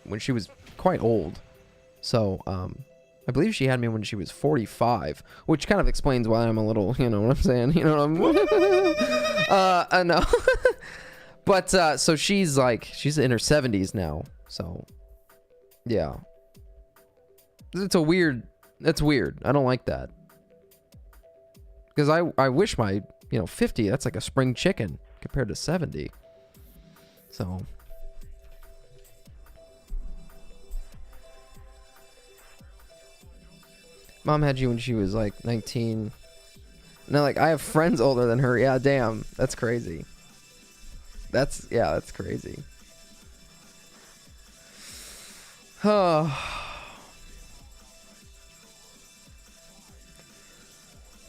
was quite old. So, I believe she had me when she was 45, which kind of explains why I'm a little, you know what I'm saying? You know what I know. But, so she's in her 70s now. So, yeah. That's weird. I don't like that. Because I wish my, you know, 50, that's like a spring chicken compared to 70. So. Mom had you when she was like 19. No, like, I have friends older than her. Yeah, damn. That's crazy. That's crazy.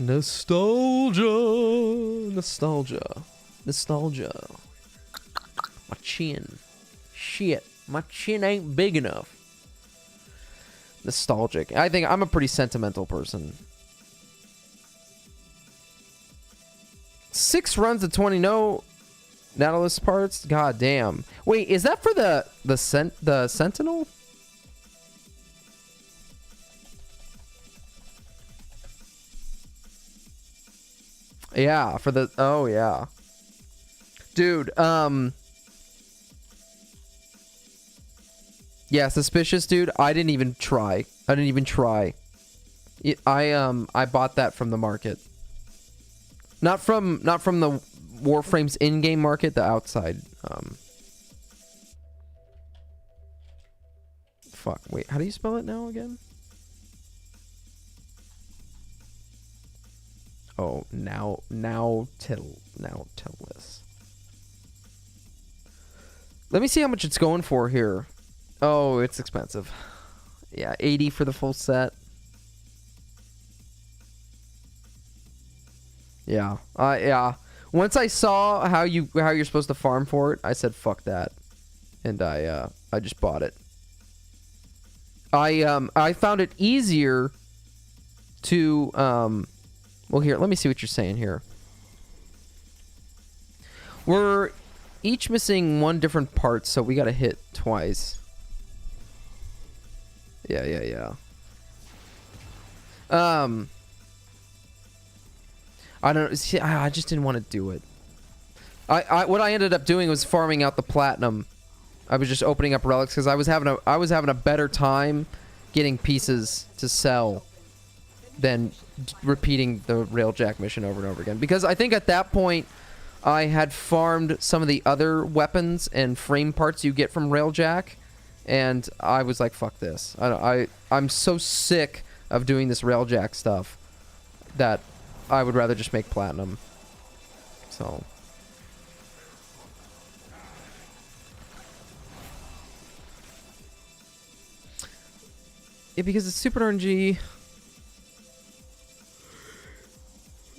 Nostalgia. My chin. Shit. My chin ain't big enough. Nostalgic. I think I'm a pretty sentimental person. 6 runs of 20 Nautilus parts? God damn. Wait, is that for the Sentinel? Yeah, for the... Oh, yeah. Dude, yeah, Suspicious, dude. I didn't even try. I bought that from the market. Not from the Warframe's in-game market, the outside. Fuck, wait, how do you spell it now again? Oh, now tell us. Let me see how much it's going for here. Oh, it's expensive. Yeah, 80 for the full set. Yeah. Yeah. Once I saw how you're supposed to farm for it, I said fuck that. And I just bought it. I found it easier to well, here, let me see what you're saying here. We're each missing one different part, so we gotta hit twice. Yeah. I don't see. I just didn't want to do it. What I ended up doing was farming out the platinum. I was just opening up relics because I was having a better time getting pieces to sell than repeating the railjack mission over and over again. Because I think at that point I had farmed some of the other weapons and frame parts you get from railjack, and I was like, fuck this. I'm so sick of doing this railjack stuff that I would rather just make platinum. So yeah, because it's super RNG.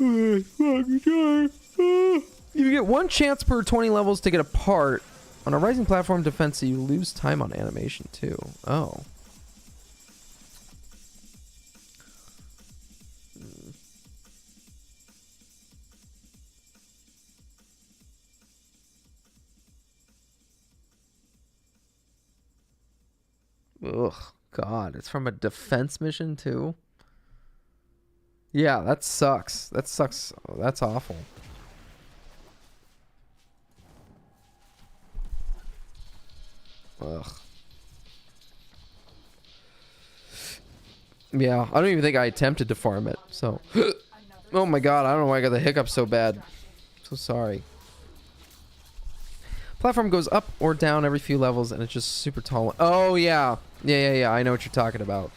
You get one chance per 20 levels to get a part. On a rising platform defense, you lose time on animation too. Oh. Ugh, God, it's from a defense mission too? Yeah, that sucks. That sucks. Oh, that's awful. Ugh. Yeah, I don't even think I attempted to farm it, so... Oh my God, I don't know why I got the hiccups so bad. So sorry. Platform goes up or down every few levels, and it's just super tall. Oh, yeah. Yeah. I know what you're talking about.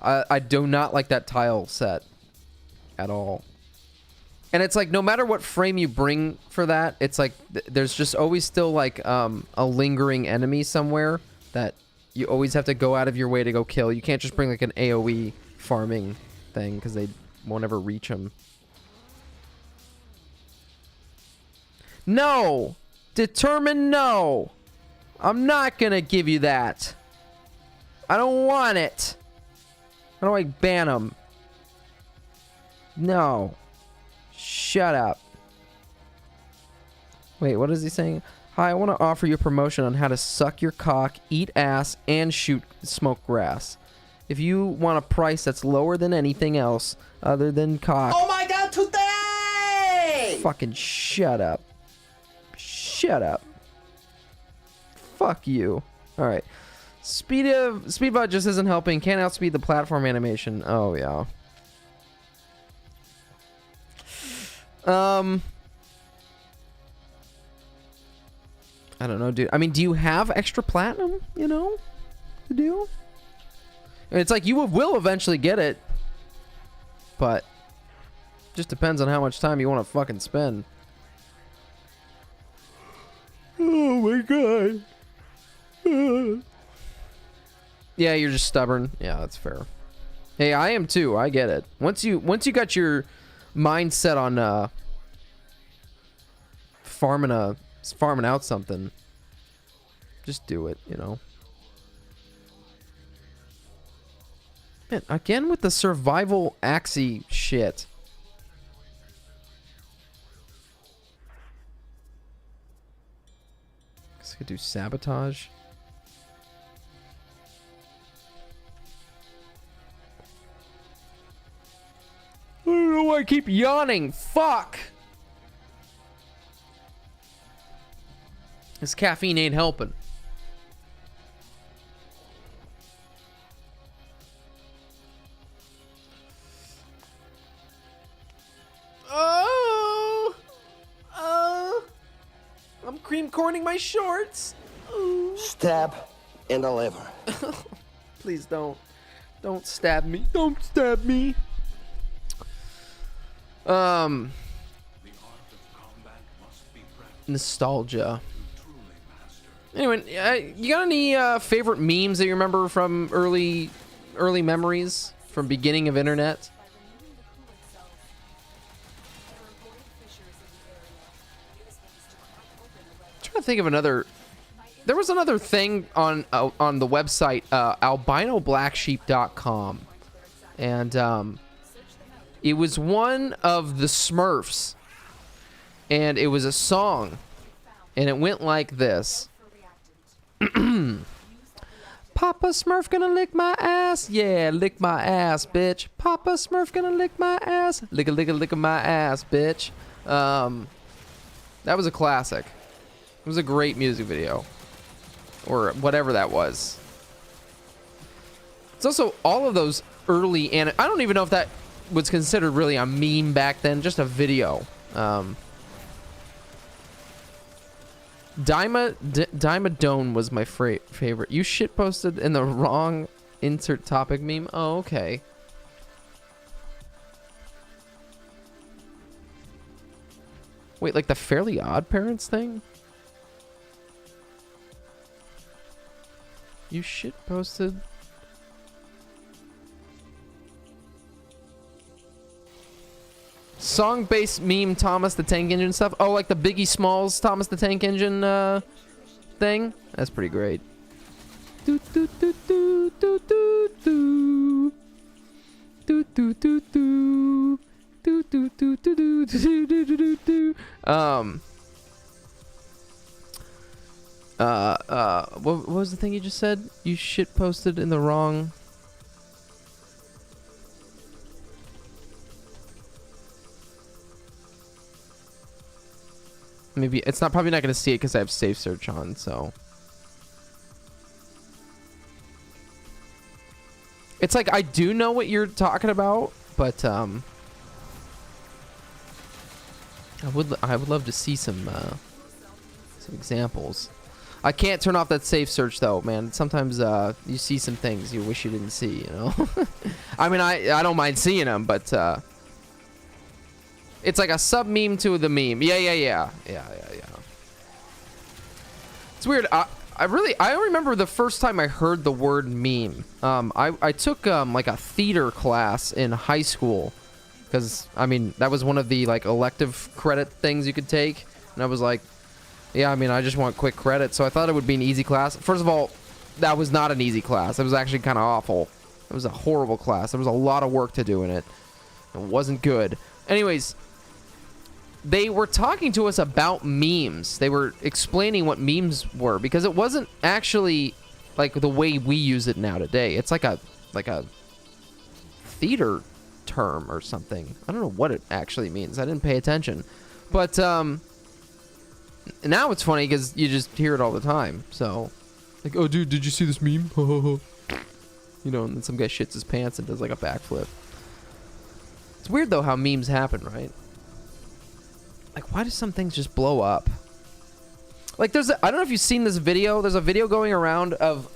I do not like that tile set at all. And it's like, no matter what frame you bring for that, it's like, there's just always still like a lingering enemy somewhere that you always have to go out of your way to go kill. You can't just bring like an AoE farming thing because they won't ever reach them. No! Determined no! I'm not gonna give you that. I don't want it. How do I ban them? No. Shut up. Wait, what is he saying? Hi, I want to offer you a promotion on how to suck your cock, eat ass, and shoot smoke grass. If you want a price that's lower than anything else other than cock... Oh my God, today! Fucking shut up. Shut up. Fuck you. Alright. Speedbot just isn't helping. Can't outspeed the platform animation. Oh, yeah. I don't know, dude. I mean, do you have extra platinum, you know, to do? It's like you will eventually get it, but just depends on how much time you want to fucking spend. Oh my God. Yeah, you're just stubborn. Yeah, that's fair. Hey, I am too. I get it. Once you got your mindset on farming out something, just do it, you know. Man, again with the survival axie shit. Guess I could do sabotage. I don't know why I keep yawning. Fuck. This caffeine ain't helping. I'm cream corning my shorts. Stab in the liver. Please don't. Don't stab me. Don't stab me. Nostalgia. Anyway, you got any favorite memes that you remember from early memories from beginning of internet? I'm trying to think of another. There was another thing on the website albinoblacksheep.com, and it was one of the Smurfs, and it was a song, and it went like this. Papa Smurf gonna lick my ass, yeah, lick my ass, bitch. Papa Smurf gonna lick my ass, lick my ass, bitch. That was a classic. It was a great music video, or whatever that was. It's also all of those early, and I don't even know if that was considered really a meme back then, just a video. Dimadone was my favorite. You shit posted in the wrong insert topic meme. Oh, okay. Wait, like the Fairly Odd Parents thing? You shit posted. Song-based meme Thomas the Tank Engine stuff. Oh, like the Biggie Smalls Thomas the Tank Engine thing. That's pretty great. Do do do do do do do do do do do do do do do do do do. What was the thing you just said? You shit posted in the wrong. Maybe it's not probably not going to see it because I have safe search on, so it's like I do know what you're talking about, but I would love to see some examples. I can't turn off that safe search though, man. Sometimes you see some things you wish you didn't see, you know. I mean, I don't mind seeing them, but it's like a sub meme to the meme. Yeah. It's weird. I remember the first time I heard the word meme. I took like a theater class in high school, because I mean that was one of the like elective credit things you could take, and I was like, yeah, I mean I just want quick credit, so I thought it would be an easy class. First of all, that was not an easy class. It was actually kind of awful. It was a horrible class. There was a lot of work to do in it. It wasn't good. Anyways, they were talking to us about memes. They were explaining what memes were, because it wasn't actually like the way we use it now today. It's like a theater term or something. I don't know what it actually means. I didn't pay attention. But now it's funny because you just hear it all the time. So like, oh dude, did you see this meme? You know, and then some guy shits his pants and does like a backflip. It's weird though how memes happen, right? Like, why do some things just blow up? Like, I don't know if you've seen this video. There's a video going around of,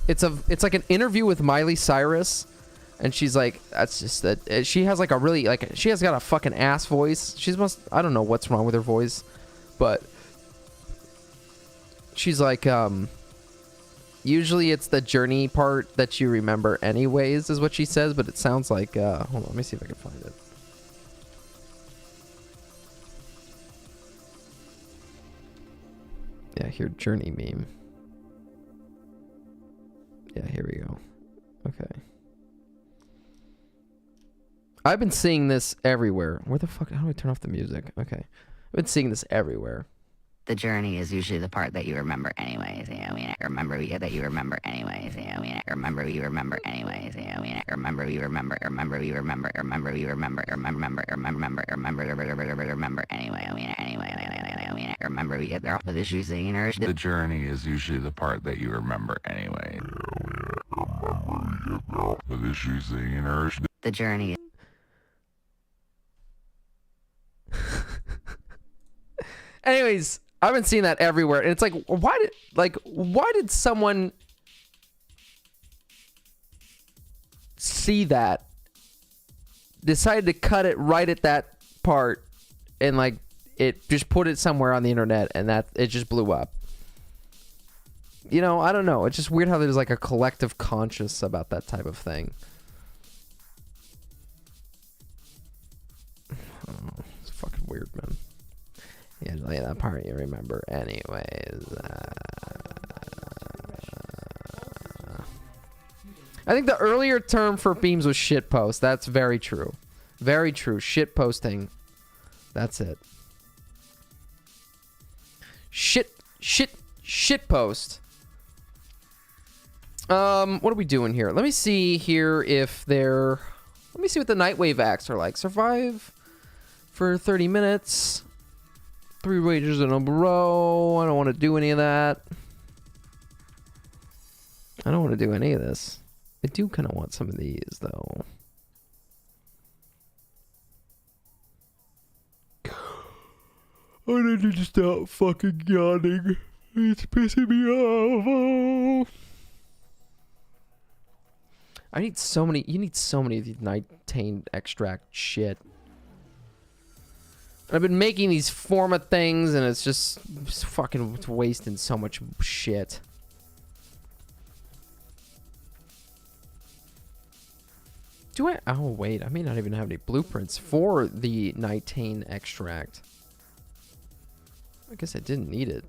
it's like an interview with Miley Cyrus, and she's like, that's just that she has like a really, like, she has got a fucking ass voice. I don't know what's wrong with her voice, but she's like, usually it's the journey part that you remember anyways, is what she says, but it sounds like, hold on, let me see if I can find it. Yeah, here, journey meme. Yeah, here we go. Okay. I've been seeing this everywhere. Where the fuck? How do I turn off the music? Okay. I've been seeing this everywhere. The journey is usually the part that you remember anyways. You know, I mean, I remember that you remember anyways. You know, I mean, I remember you remember anyways. You know, I mean, I remember you remember you remember you remember anyway. I mean, I remember you get there off of this using The journey is usually the part that you remember anyway. The journey. Anyways, I've been seeing that everywhere, and it's like, why did someone see that decided to cut it right at that part, and like it just put it somewhere on the internet, and that it just blew up. You know, I don't know. It's just weird how there's like a collective conscious about that type of thing. Oh, it's fucking weird, man. Yeah, like that part you remember anyways. I think the earlier term for beams was shitpost. That's very true. Very true. Shitposting. That's it. Shitpost. What are we doing here? Let me see here if they're... Let me see what the Nightwave acts are like. Survive for 30 minutes. 3 wages in a row. I don't want to do any of that. I don't want to do any of this. I do kind of want some of these, though. I need to stop fucking yawning. It's pissing me off. I need so many. You need so many of these nightane extract shit. I've been making these forma things, and it's just fucking wasting so much shit. Do I? Oh, wait. I may not even have any blueprints for the nightane extract. I guess I didn't need it.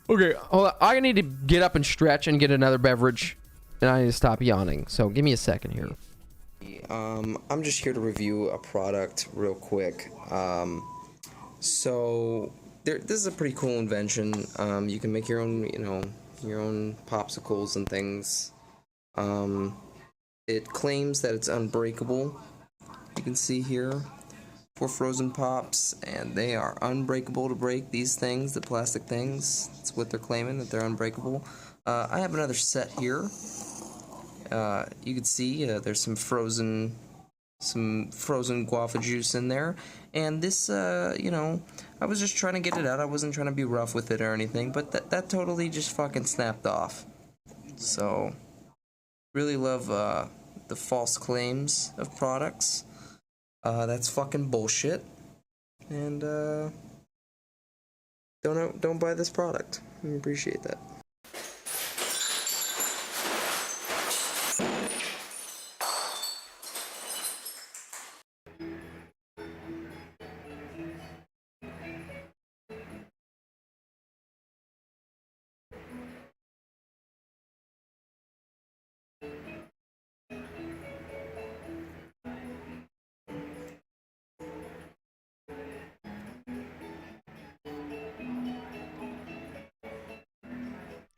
Okay, hold on. I need to get up and stretch and get another beverage, and I need to stop yawning. So give me a second here. I'm just here to review a product real quick. So this is a pretty cool invention. You can make your own, you know, your own popsicles and things. It claims that it's unbreakable. You can see here. 4 frozen pops, and they are unbreakable to break. These things, the plastic things, that's what they're claiming, that they're unbreakable. I have another set here. You can see there's some frozen guava juice in there, and this, you know, I was just trying to get it out. I wasn't trying to be rough with it or anything, but that totally just fucking snapped off. So, really love the false claims of products. That's fucking bullshit, and don't buy this product. I appreciate that.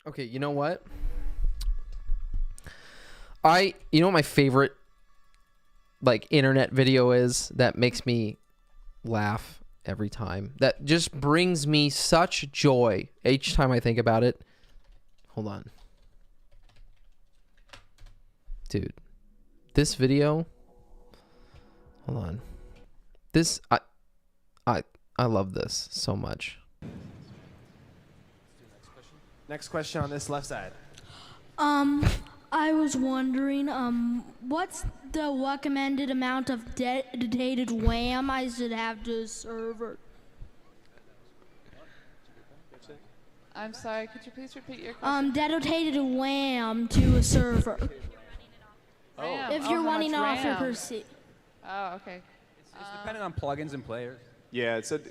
Okay, you know what? You know what my favorite, like, internet video is that makes me laugh every time? That just brings me such joy each time I think about it. Hold on. Dude. This video. Hold on. This, I love this so much. Next question on this left side. I was wondering, what's the recommended amount of dedicated RAM I should have to a server? I'm sorry, could you please repeat your question? Dedicated RAM to a server. RAM. If you're how running much off your RAM? PC. Oh, okay. It's dependent on plugins and players. Yeah, it's a.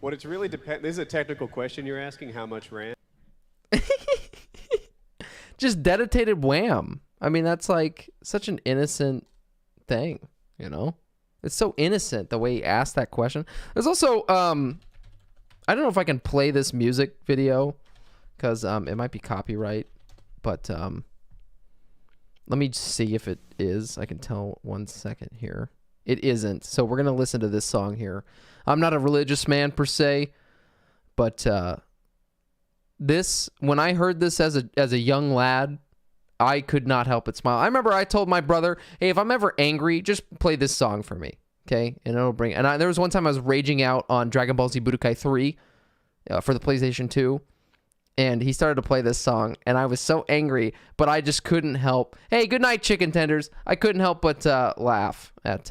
What it's really depend. This is a technical question you're asking. How much RAM? Just dedicated wham. I mean, that's like such an innocent thing, you know? It's so innocent the way he asked that question. There's also, I don't know if I can play this music video because it might be copyright, but let me see if it is. I can tell 1 second here. It isn't. So we're going to listen to this song here. I'm not a religious man per se, but this, when I heard this as a young lad, I could not help but smile. I remember I told my brother, hey, if I'm ever angry, just play this song for me, okay? And it'll bring... And there was one time I was raging out on Dragon Ball Z Budokai 3 for the PlayStation 2, and he started to play this song, and I was so angry, but I just couldn't help. Hey, good night, chicken tenders. I couldn't help but laugh at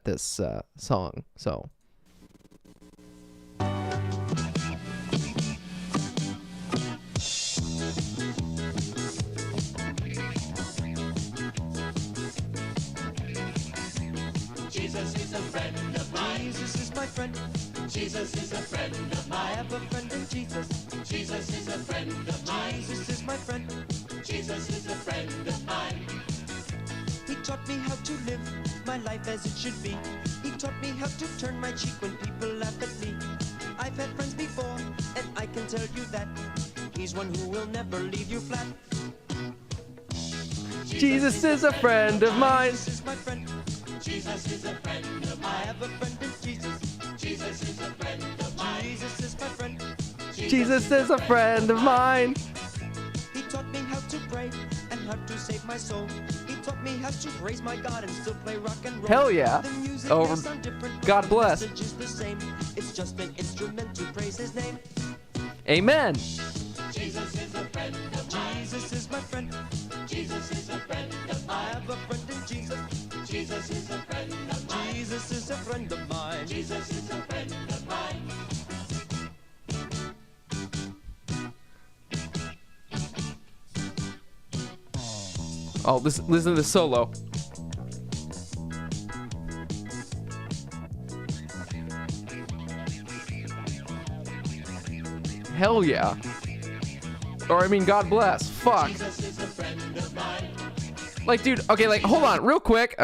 this song. So. Jesus is a friend of mine. Jesus is my friend. Jesus is a friend of mine. I have a friend in Jesus. Jesus is a friend of mine. Jesus is my friend. Jesus is a friend of mine. He taught me how to live my life as it should be. He taught me how to turn my cheek when people laugh at me. I've had friends before, and I can tell you that he's one who will never leave you flat. Jesus is a friend of mine. Jesus is my friend. Jesus is a friend of mine. I have a friend in Jesus. Jesus is a friend of mine. Jesus is my friend. Jesus is a friend of mine. He taught me how to pray and how to save my soul. He taught me how to praise my God and still play rock and roll. Hell yeah. The music Oh, may sound different, but God the bless. message is the same. It's just an instrument to praise his name. Amen. Jesus is a friend of mine. Jesus is my friend. Jesus is a friend of mine. I have a friend in Jesus. Jesus is a friend of mine. Jesus is a friend of mine. Jesus is a friend of mine. Oh, listen to the solo. Hell yeah. Or I mean, God bless. Fuck. Like, dude, okay, like, hold on, real quick.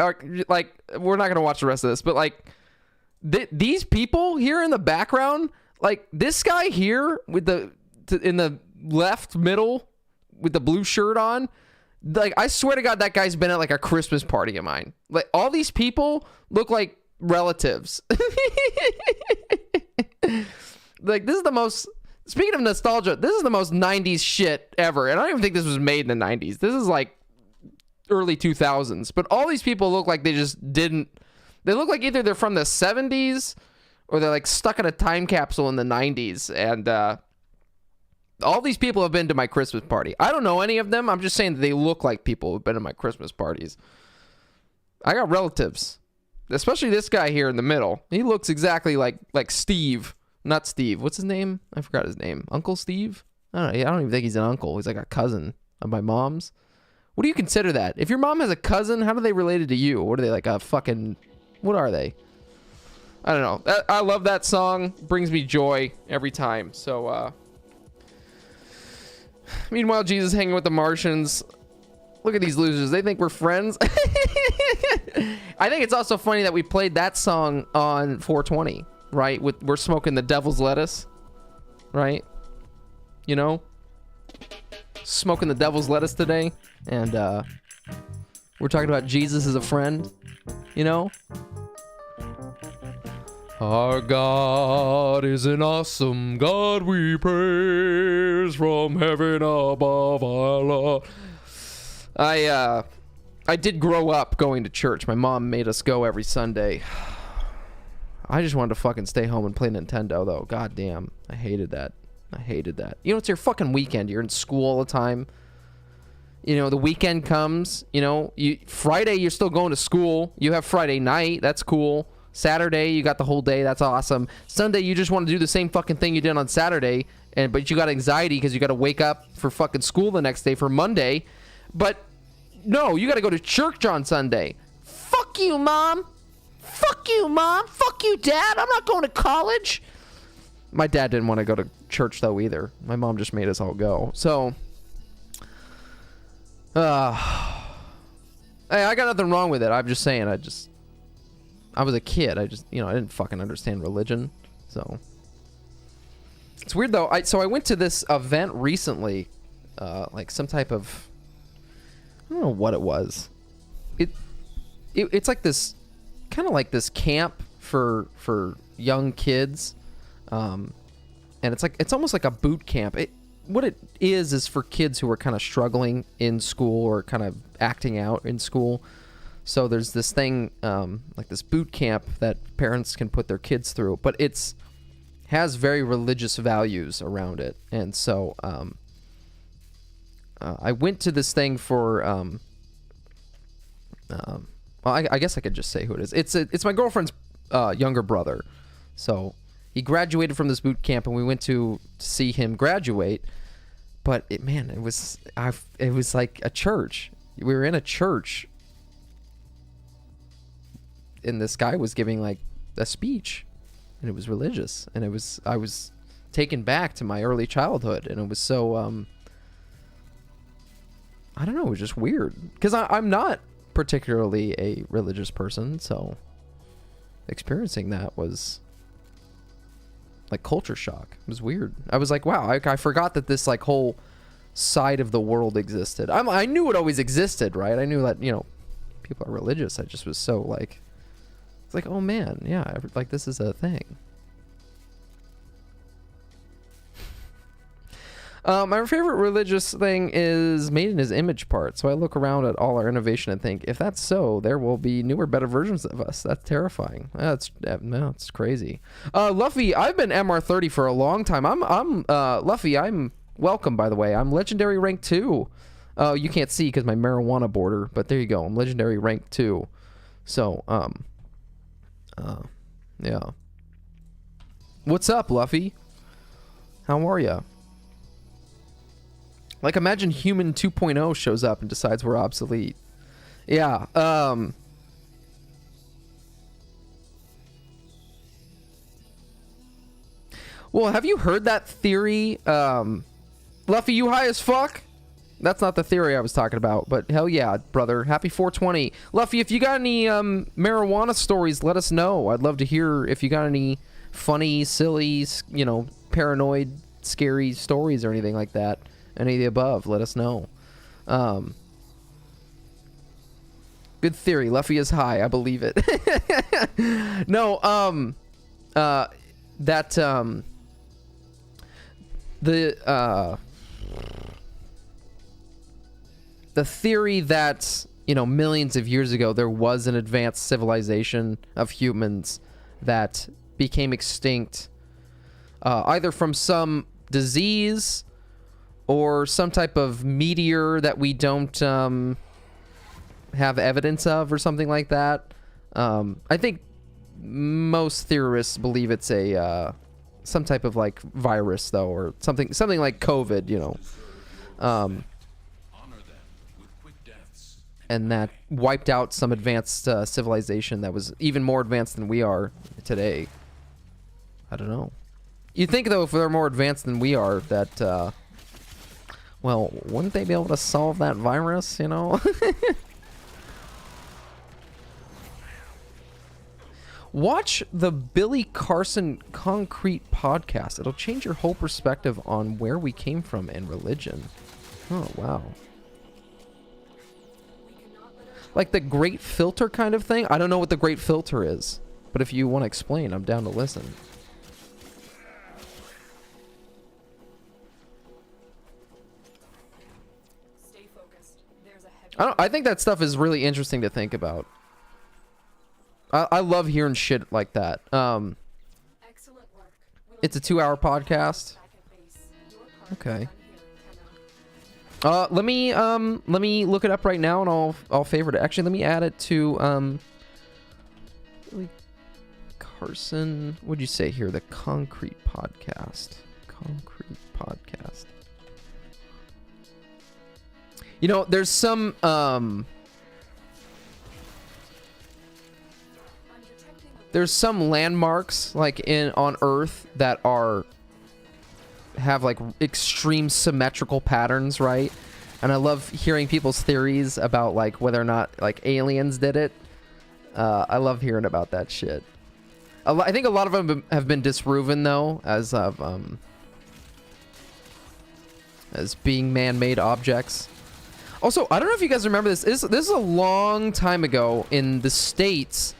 Like, we're not gonna watch the rest of this, but like, these people here in the background, like this guy here with in the left middle with the blue shirt on, like, I swear to God, that guy's been at like a Christmas party of mine. Like, all these people look like relatives. Like, this is the most. Speaking of nostalgia, this is the most 90s shit ever. And I don't even think this was made in the 90s. This is like early 2000s. But all these people look like they just didn't. They look like either they're from the 70s or they're like stuck in a time capsule in the 90s. And all these people have been to my Christmas party. I don't know any of them. I'm just saying that they look like people who've been to my Christmas parties. I got relatives, especially this guy here in the middle. He looks exactly like Steve. Not Steve. What's his name? I forgot his name. Uncle Steve? I don't know. I don't even think he's an uncle. He's like a cousin of my mom's. What do you consider that? If your mom has a cousin, how are they related to you? What are they, like a fucking... What are they? I don't know. I love that song. Brings me joy every time. So, meanwhile, Jesus hanging with the Martians. Look at these losers. They think we're friends. I think it's also funny that we played that song on 420. Right? We're smoking the devil's lettuce. Right? You know? Smoking the devil's lettuce today. And we're talking about Jesus as a friend. You know? Our God is an awesome God we praise from heaven above our Lord. I did grow up going to church. My mom made us go every Sunday. I just wanted to fucking stay home and play Nintendo, though. God damn. I hated that. I hated that. You know, it's your fucking weekend. You're in school all the time. You know, the weekend comes. You know, Friday, you're still going to school. You have Friday night. That's cool. Saturday, you got the whole day. That's awesome. Sunday, you just want to do the same fucking thing you did on Saturday. But you got anxiety because you got to wake up for fucking school the next day for Monday. But no, you got to go to church on Sunday. Fuck you, Mom. Fuck you, Mom. Fuck you, Dad. I'm not going to college. My dad didn't want to go to church, though, either. My mom just made us all go. So, hey, I got nothing wrong with it. I'm just saying, I was a kid. I didn't fucking understand religion. So, it's weird, though. So I went to this event recently, like some type of, I don't know what it was. It's like this, kind of like this camp for young kids, and it's almost like a boot camp. What it is for kids who are kind of struggling in school or kind of acting out in school. So there's this thing, like this boot camp that parents can put their kids through, but it's has very religious values around it, and so I went to this thing for well, I guess I could just say who it is. It's my girlfriend's younger brother. So he graduated from this boot camp, and we went to see him graduate. But it was like a church. We were in a church, and this guy was giving like a speech, and it was religious, and I was taken back to my early childhood, and it was so I don't know, it was just weird because I'm not particularly a religious person, so experiencing that was like culture shock. It was weird. I was like, wow, I forgot that this like whole side of the world existed. I knew it always existed, right? I knew that, you know, people are religious. I just was so like, it's like, oh man, yeah, like this is a thing. My favorite religious thing is made in his image part. So I look around at all our innovation and think, if that's so, there will be newer, better versions of us. That's terrifying. That's crazy. Luffy, I've been MR30 for a long time. Luffy, I'm welcome, by the way. I'm legendary rank 2. You can't see because my marijuana border, but there you go. I'm legendary rank 2. So, yeah. What's up, Luffy? How are ya? Like, imagine Human 2.0 shows up and decides we're obsolete. Yeah, well, have you heard that theory? Luffy, you high as fuck? That's not the theory I was talking about, but hell yeah, brother. Happy 420. Luffy, if you got any marijuana stories, let us know. I'd love to hear if you got any funny, silly, you know, paranoid, scary stories or anything like that. Any of the above, let us know. Good theory. Luffy is high. I believe it. No, the theory that, you know, millions of years ago there was an advanced civilization of humans that became extinct, either from some disease or some type of meteor that we don't have evidence of or something like that. I think most theorists believe it's a some type of like virus though, or something like COVID, you know. And that wiped out some advanced civilization that was even more advanced than we are today. I don't know. You'd think though, if they're more advanced than we are, that well, wouldn't they be able to solve that virus, you know? Watch the Billy Carson Concrete podcast. It'll change your whole perspective on where we came from and religion. Oh, wow. Like the Great Filter kind of thing? I don't know what the Great Filter is, but if you want to explain, I'm down to listen. I think that stuff is really interesting to think about. I love hearing shit like that. It's a 2-hour podcast. Okay. Let me look it up right now, and I'll favorite it. Actually, let me add it to Billy Carson. What'd you say here? The Concrete Podcast. Concrete Podcast. You know, there's some landmarks like on Earth that have like extreme symmetrical patterns, right? And I love hearing people's theories about like whether or not like aliens did it. I love hearing about that shit. I think a lot of them have been disproven though, as being man-made objects. Also, I don't know if you guys remember this. This is a long time ago in the States.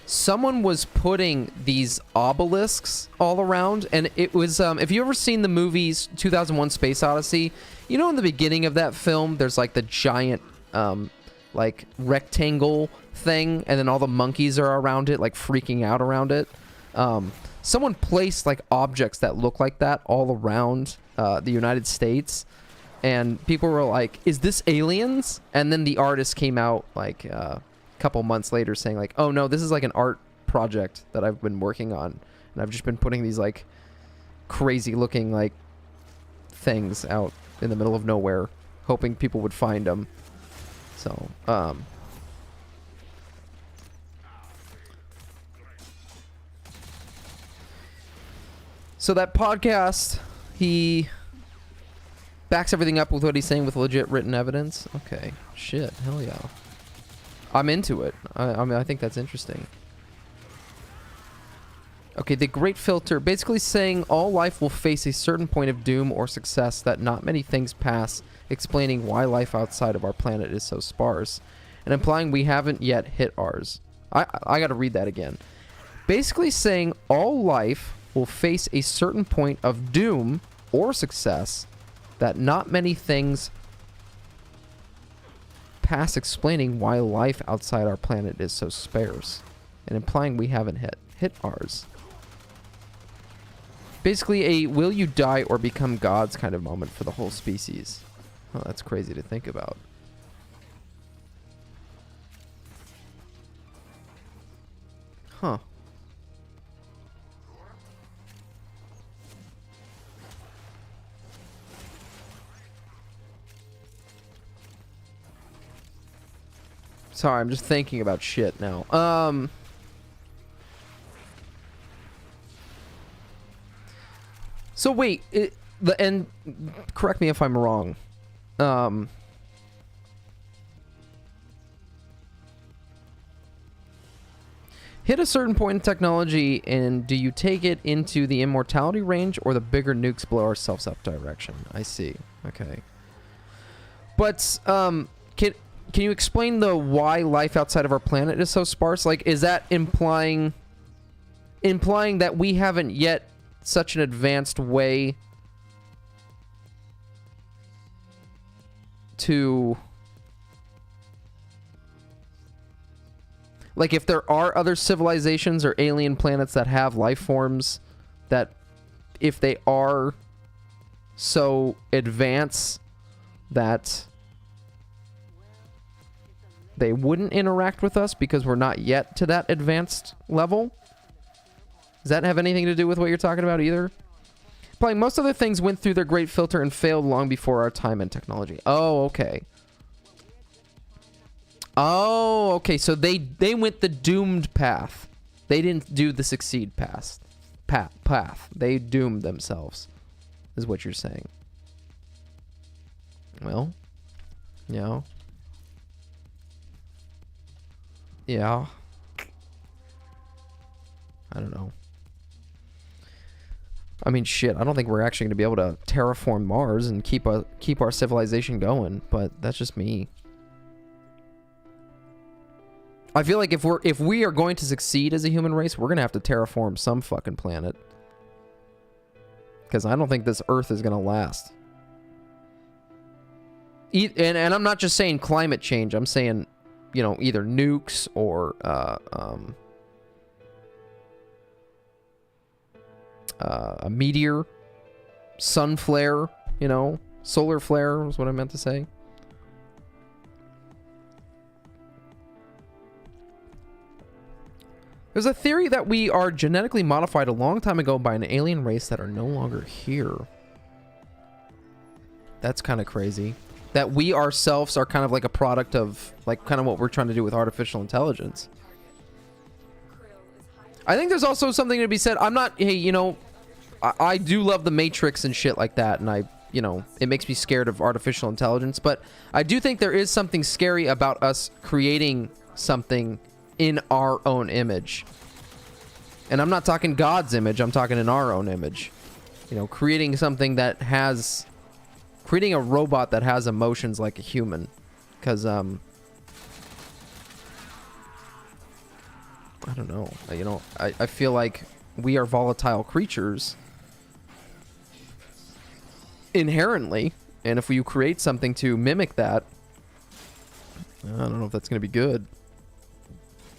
Someone was putting these obelisks all around, and it was, if you ever seen the movies 2001 Space Odyssey, you know in the beginning of that film, there's like the giant, like rectangle thing, and then all the monkeys are around it, like freaking out around it. someone placed like objects that look like that all around the United States, and people were like, "Is this aliens?" And then the artist came out like a couple months later saying like, "Oh no, this is like an art project that I've been working on, and I've just been putting these like crazy looking like things out in the middle of nowhere, hoping people would find them." So, so that podcast, he backs everything up with what he's saying with legit written evidence. Okay, shit, hell yeah. I'm into it. I mean, I think that's interesting. Okay, the great filter, basically saying all life will face a certain point of doom or success that not many things pass, explaining why life outside of our planet is so sparse, and implying we haven't yet hit ours. I gotta read that again. Basically saying all life will face a certain point of doom or success that not many things pass, explaining why life outside our planet is so sparse, and implying we haven't hit ours. Basically a will you die or become gods kind of moment for the whole species. Oh, that's crazy to think about. Huh. Sorry, I'm just thinking about shit now. So wait, and correct me if I'm wrong. Hit a certain point in technology, and do you take it into the immortality range or the bigger nukes blow ourselves up direction? I see. Okay. But can you explain the why life outside of our planet is so sparse? Like, is that implying that we haven't yet such an advanced way to, like, if there are other civilizations or alien planets that have life forms, that if they are so advanced that they wouldn't interact with us because we're not yet to that advanced level? Does that have anything to do with what you're talking about either? Playing most other things went through their great filter and failed long before our time and technology. Oh, okay. Oh, okay. So they went the doomed path. They didn't do the succeed path. They doomed themselves, is what you're saying. Well, yeah. Yeah. I don't know. I mean, shit, I don't think we're actually going to be able to terraform Mars and keep our civilization going, but that's just me. I feel like if we are going to succeed as a human race, we're going to have to terraform some fucking planet. Because I don't think this Earth is going to last. And I'm not just saying climate change, I'm saying, you know, either nukes or a meteor, sun flare, you know, solar flare was what I meant to say. There's a theory that we are genetically modified a long time ago by an alien race that are no longer here. That's kind of crazy. That we ourselves are kind of like a product of, like, kind of what we're trying to do with artificial intelligence. I think there's also something to be said. I'm not, hey, you know, I do love the Matrix and shit like that, and I, you know, it makes me scared of artificial intelligence, but I do think there is something scary about us creating something in our own image. And I'm not talking God's image, I'm talking in our own image. You know, creating something that has, creating a robot that has emotions like a human. Because, I don't know, you know, I feel like we are volatile creatures inherently, and if you create something to mimic that, I don't know if that's going to be good.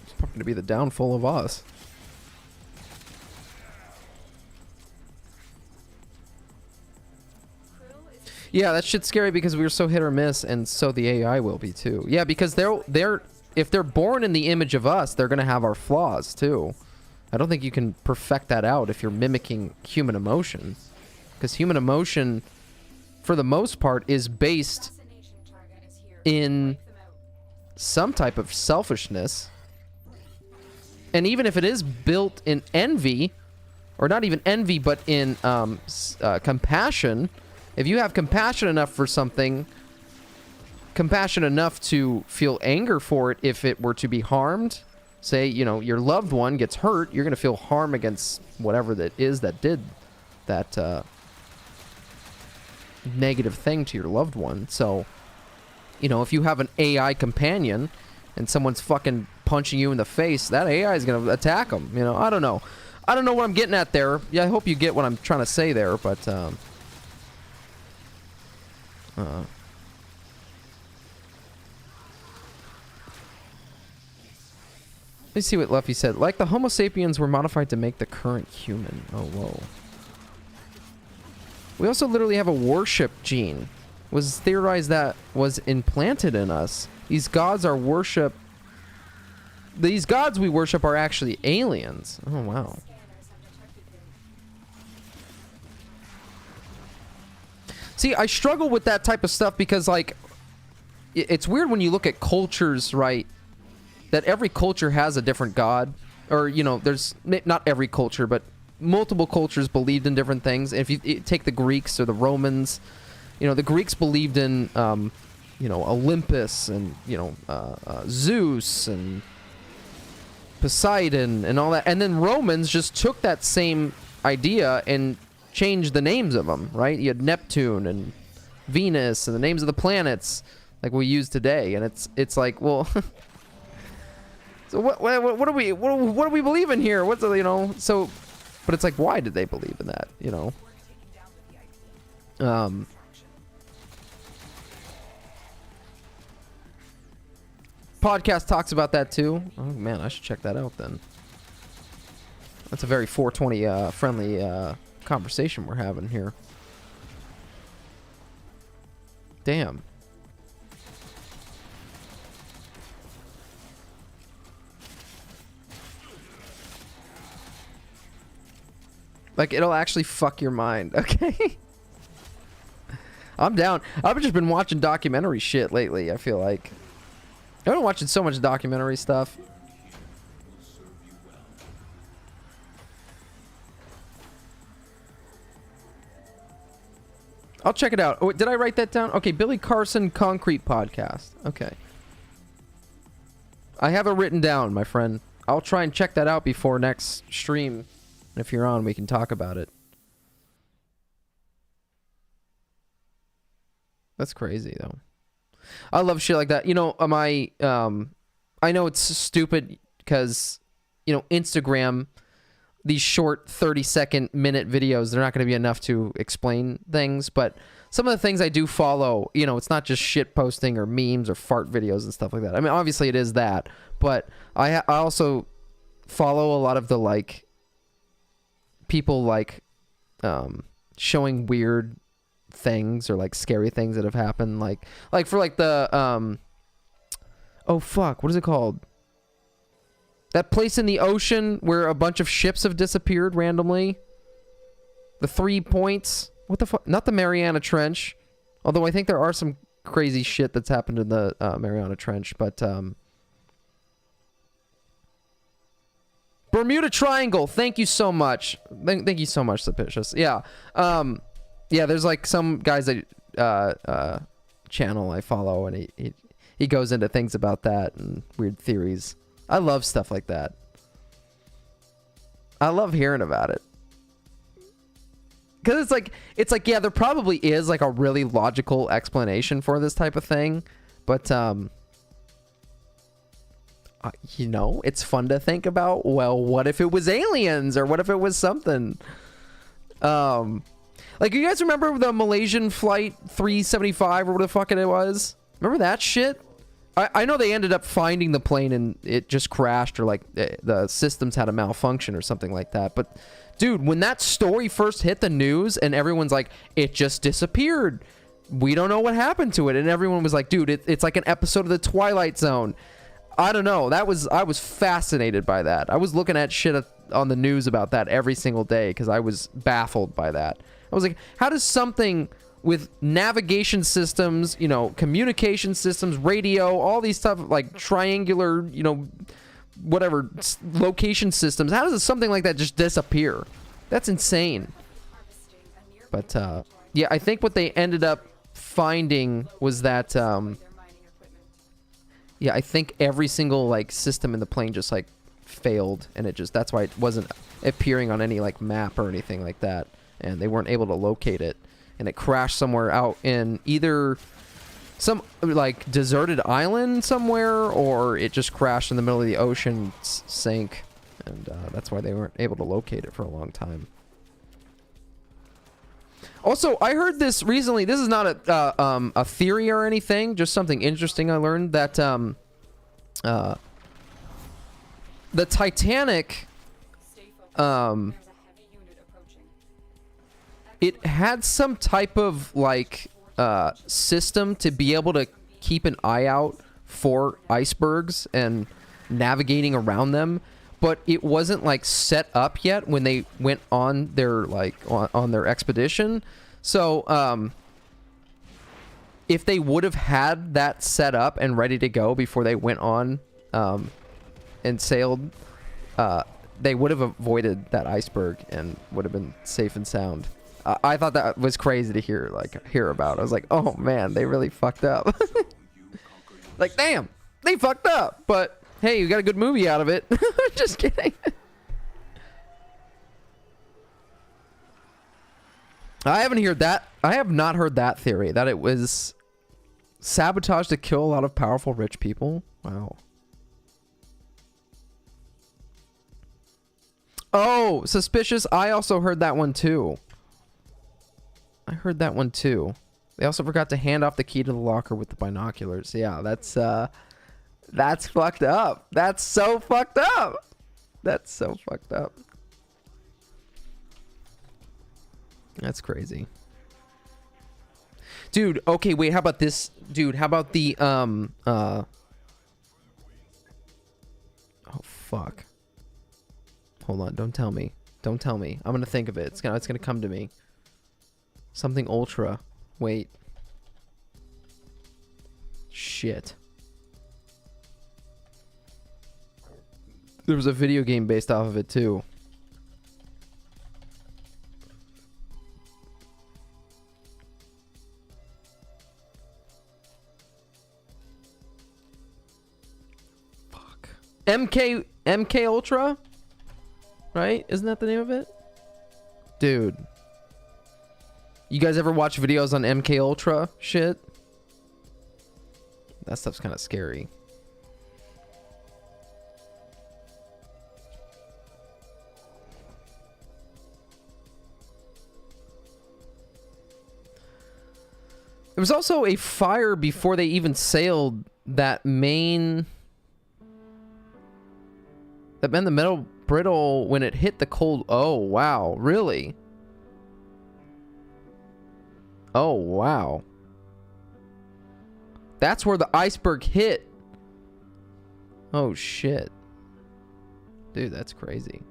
It's probably going to be the downfall of us. Yeah, that shit's scary because we were so hit or miss, and so the AI will be too. Yeah, because if they're born in the image of us, they're gonna have our flaws too. I don't think you can perfect that out if you're mimicking human emotion, because human emotion, for the most part, is based in some type of selfishness. And even if it is built in envy, or not even envy, but in compassion, if you have compassion enough for something, compassion enough to feel anger for it if it were to be harmed, say, you know, your loved one gets hurt, you're going to feel harm against whatever that is that did that negative thing to your loved one. So, you know, if you have an AI companion and someone's fucking punching you in the face, that AI is going to attack them. You know, I don't know. I don't know what I'm getting at there. Yeah, I hope you get what I'm trying to say there, but let's see what Luffy said. Like the Homo sapiens were modified to make the current human. Oh, whoa. We also literally have a worship gene. Was theorized that was implanted in us. These gods are worship. These gods we worship are actually aliens. Oh, wow. See, I struggle with that type of stuff because, like, it's weird when you look at cultures, right? That every culture has a different god. Or, you know, there's not every culture, but multiple cultures believed in different things. If you take the Greeks or the Romans, you know, the Greeks believed in, you know, Olympus and, you know, Zeus and Poseidon and all that. And then Romans just took that same idea and changed the names of them, right? You had Neptune and Venus and the names of the planets like we use today. And it's like, well, so what do we believe in here? What's the, you know, so, but it's like, why did they believe in that, you know? Podcast talks about that too. Oh man, I should check that out then. That's a very 420 friendly conversation we're having here. Damn. Like, it'll actually fuck your mind, okay? I'm down. I've just been watching documentary shit lately, I feel like. I've been watching so much documentary stuff. I'll check it out. Oh, did I write that down? Okay, Billy Carson Concrete Podcast. Okay. I have it written down, my friend. I'll try and check that out before next stream. If you're on, we can talk about it. That's crazy, though. I love shit like that. You know, I know it's stupid because, you know, Instagram, these short 30-second minute videos, they're not going to be enough to explain things. But some of the things I do follow, you know, it's not just shit posting or memes or fart videos and stuff like that. I mean, obviously it is that. But I also follow a lot of the, like, people, like, showing weird things or, like, scary things that have happened. Like for, like, the, oh, fuck, what is it called? That place in the ocean where a bunch of ships have disappeared randomly. The 3 points. What the fuck? Not the Mariana Trench. Although I think there are some crazy shit that's happened in the Mariana Trench. But, Bermuda Triangle. Thank you so much. Thank you so much, Supicious. Yeah. Yeah, there's, like, some guys that, channel I follow, and he goes into things about that and weird theories. I love stuff like that. I love hearing about it. Because it's like, yeah, there probably is, like, a really logical explanation for this type of thing. But, you know, it's fun to think about, well, what if it was aliens? Or what if it was something? Like, you guys remember the Malaysian Flight 375 or what the fuck it was? Remember that shit? I know they ended up finding the plane and it just crashed, or, like, the systems had a malfunction or something like that. But, dude, when that story first hit the news and everyone's like, it just disappeared. we don't know what happened to it. And everyone was like, dude, it's like an episode of the Twilight Zone. I don't know. I was fascinated by that. I was looking at shit on the news about that every single day because I was baffled by that. I was like, how does something with navigation systems, you know, communication systems, radio, all these stuff, like triangular, you know, whatever, location systems, how does something like that just disappear? That's insane. But, yeah, I think what they ended up finding was that, yeah, I think every single, like, system in the plane just, like, failed, and that's why it wasn't appearing on any, like, map or anything like that, and they weren't able to locate it, and it crashed somewhere out in either some, like, deserted island somewhere, or it just crashed in the middle of the ocean, sank, and that's why they weren't able to locate it for a long time. Also, I heard this recently. This is not a theory or anything, just something interesting I learned, that the Titanic, it had some type of, like, system to be able to keep an eye out for icebergs and navigating around them, but it wasn't, like, set up yet when they went on their, like, on their expedition. So, if they would have had that set up and ready to go before they went on, and sailed, they would have avoided that iceberg and would have been safe and sound. I thought that was crazy to hear about. I was like, oh man, they really fucked up. Like, damn, they fucked up, but hey, you got a good movie out of it. Just kidding. I haven't heard that. I have not heard that theory, that it was sabotage to kill a lot of powerful rich people. Wow. Oh, suspicious. I also heard that one too. I heard that one too. They also forgot to hand off the key to the locker with the binoculars. Yeah, that's fucked up. That's so fucked up. That's so fucked up. That's crazy. Dude, okay, wait, how about this? Dude, how about the, oh, fuck. Hold on, don't tell me. Don't tell me. I'm gonna think of it. It's gonna come to me. Something ultra. Wait. Shit. There was a video game based off of it, too. MK Ultra? Right? Isn't that the name of it? Dude. You guys ever watch videos on MK Ultra shit? That stuff's kind of scary. There was also a fire before they even sailed that main... That meant the metal brittle when it hit the cold... Oh, wow. Really? Oh, wow. That's where the iceberg hit. Oh, shit. Dude, that's crazy.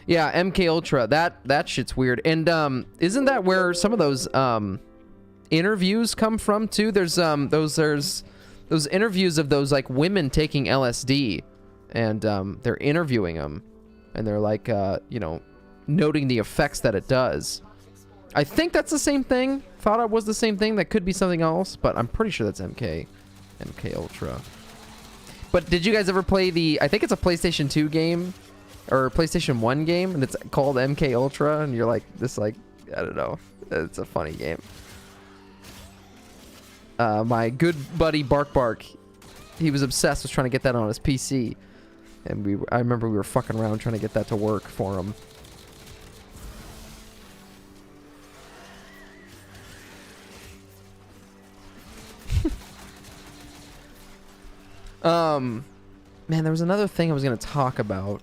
Yeah, MK Ultra. That shit's weird. And isn't that where some of those interviews come from too? There's those interviews of those like women taking LSD, and they're interviewing them, and they're like you know, noting the effects that it does. I think that's the same thing. Thought it was the same thing. That could be something else, but I'm pretty sure that's MK Ultra. But did you guys ever play the, I think it's a PlayStation 2 game or a PlayStation 1 game, and it's called MK Ultra, and you're like this, like, I don't know, it's a funny game. My good buddy Bark, he was obsessed with trying to get that on his PC, and I remember we were fucking around trying to get that to work for him. Man, there was another thing I was gonna talk about.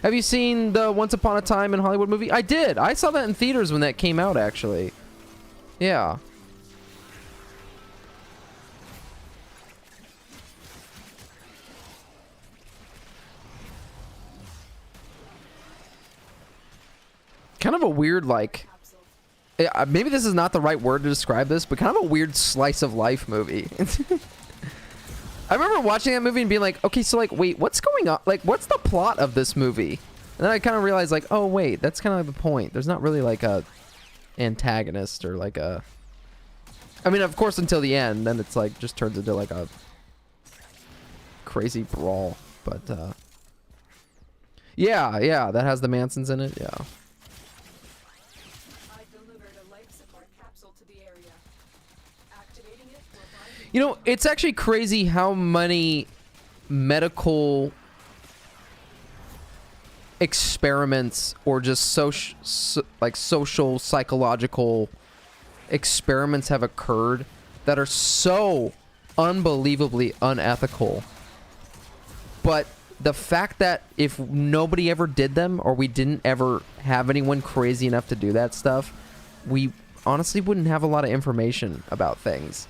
Have you seen the Once Upon a Time in Hollywood movie? I did. I saw that in theaters when that came out, actually. Yeah. Kind of a weird, like... maybe this is not the right word to describe this, but kind of a weird slice of life movie. I remember watching that movie and being like, okay, so like, wait, what's going on? Like, what's the plot of this movie? And then I kind of realized, like, oh, wait, that's kind of the point. There's not really like a antagonist or like a... I mean, of course, until the end, then it's like, just turns into like a crazy brawl. But, yeah, that has the Mansons in it, yeah. You know, it's actually crazy how many medical experiments or just social psychological experiments have occurred that are so unbelievably unethical. But the fact that if nobody ever did them, or we didn't ever have anyone crazy enough to do that stuff, we honestly wouldn't have a lot of information about things.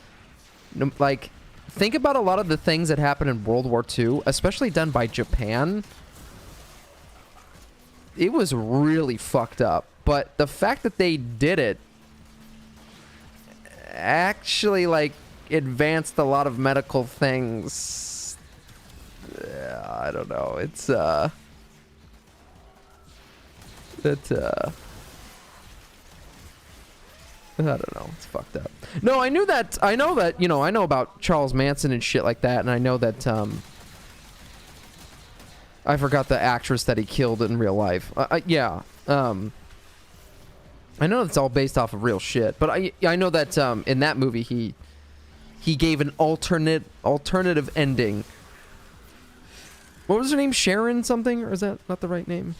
Like, think about a lot of the things that happened in World War II, especially done by Japan. It was really fucked up. But the fact that they did it actually, like, advanced a lot of medical things. I don't know. It's, I don't know. It's fucked up. No, I know that, you know, I know about Charles Manson and shit like that, and I know that, I forgot the actress that he killed in real life. Yeah. I know it's all based off of real shit, but I know that, in that movie, he gave an alternative ending. What was her name? Sharon something? Or is that not the right name?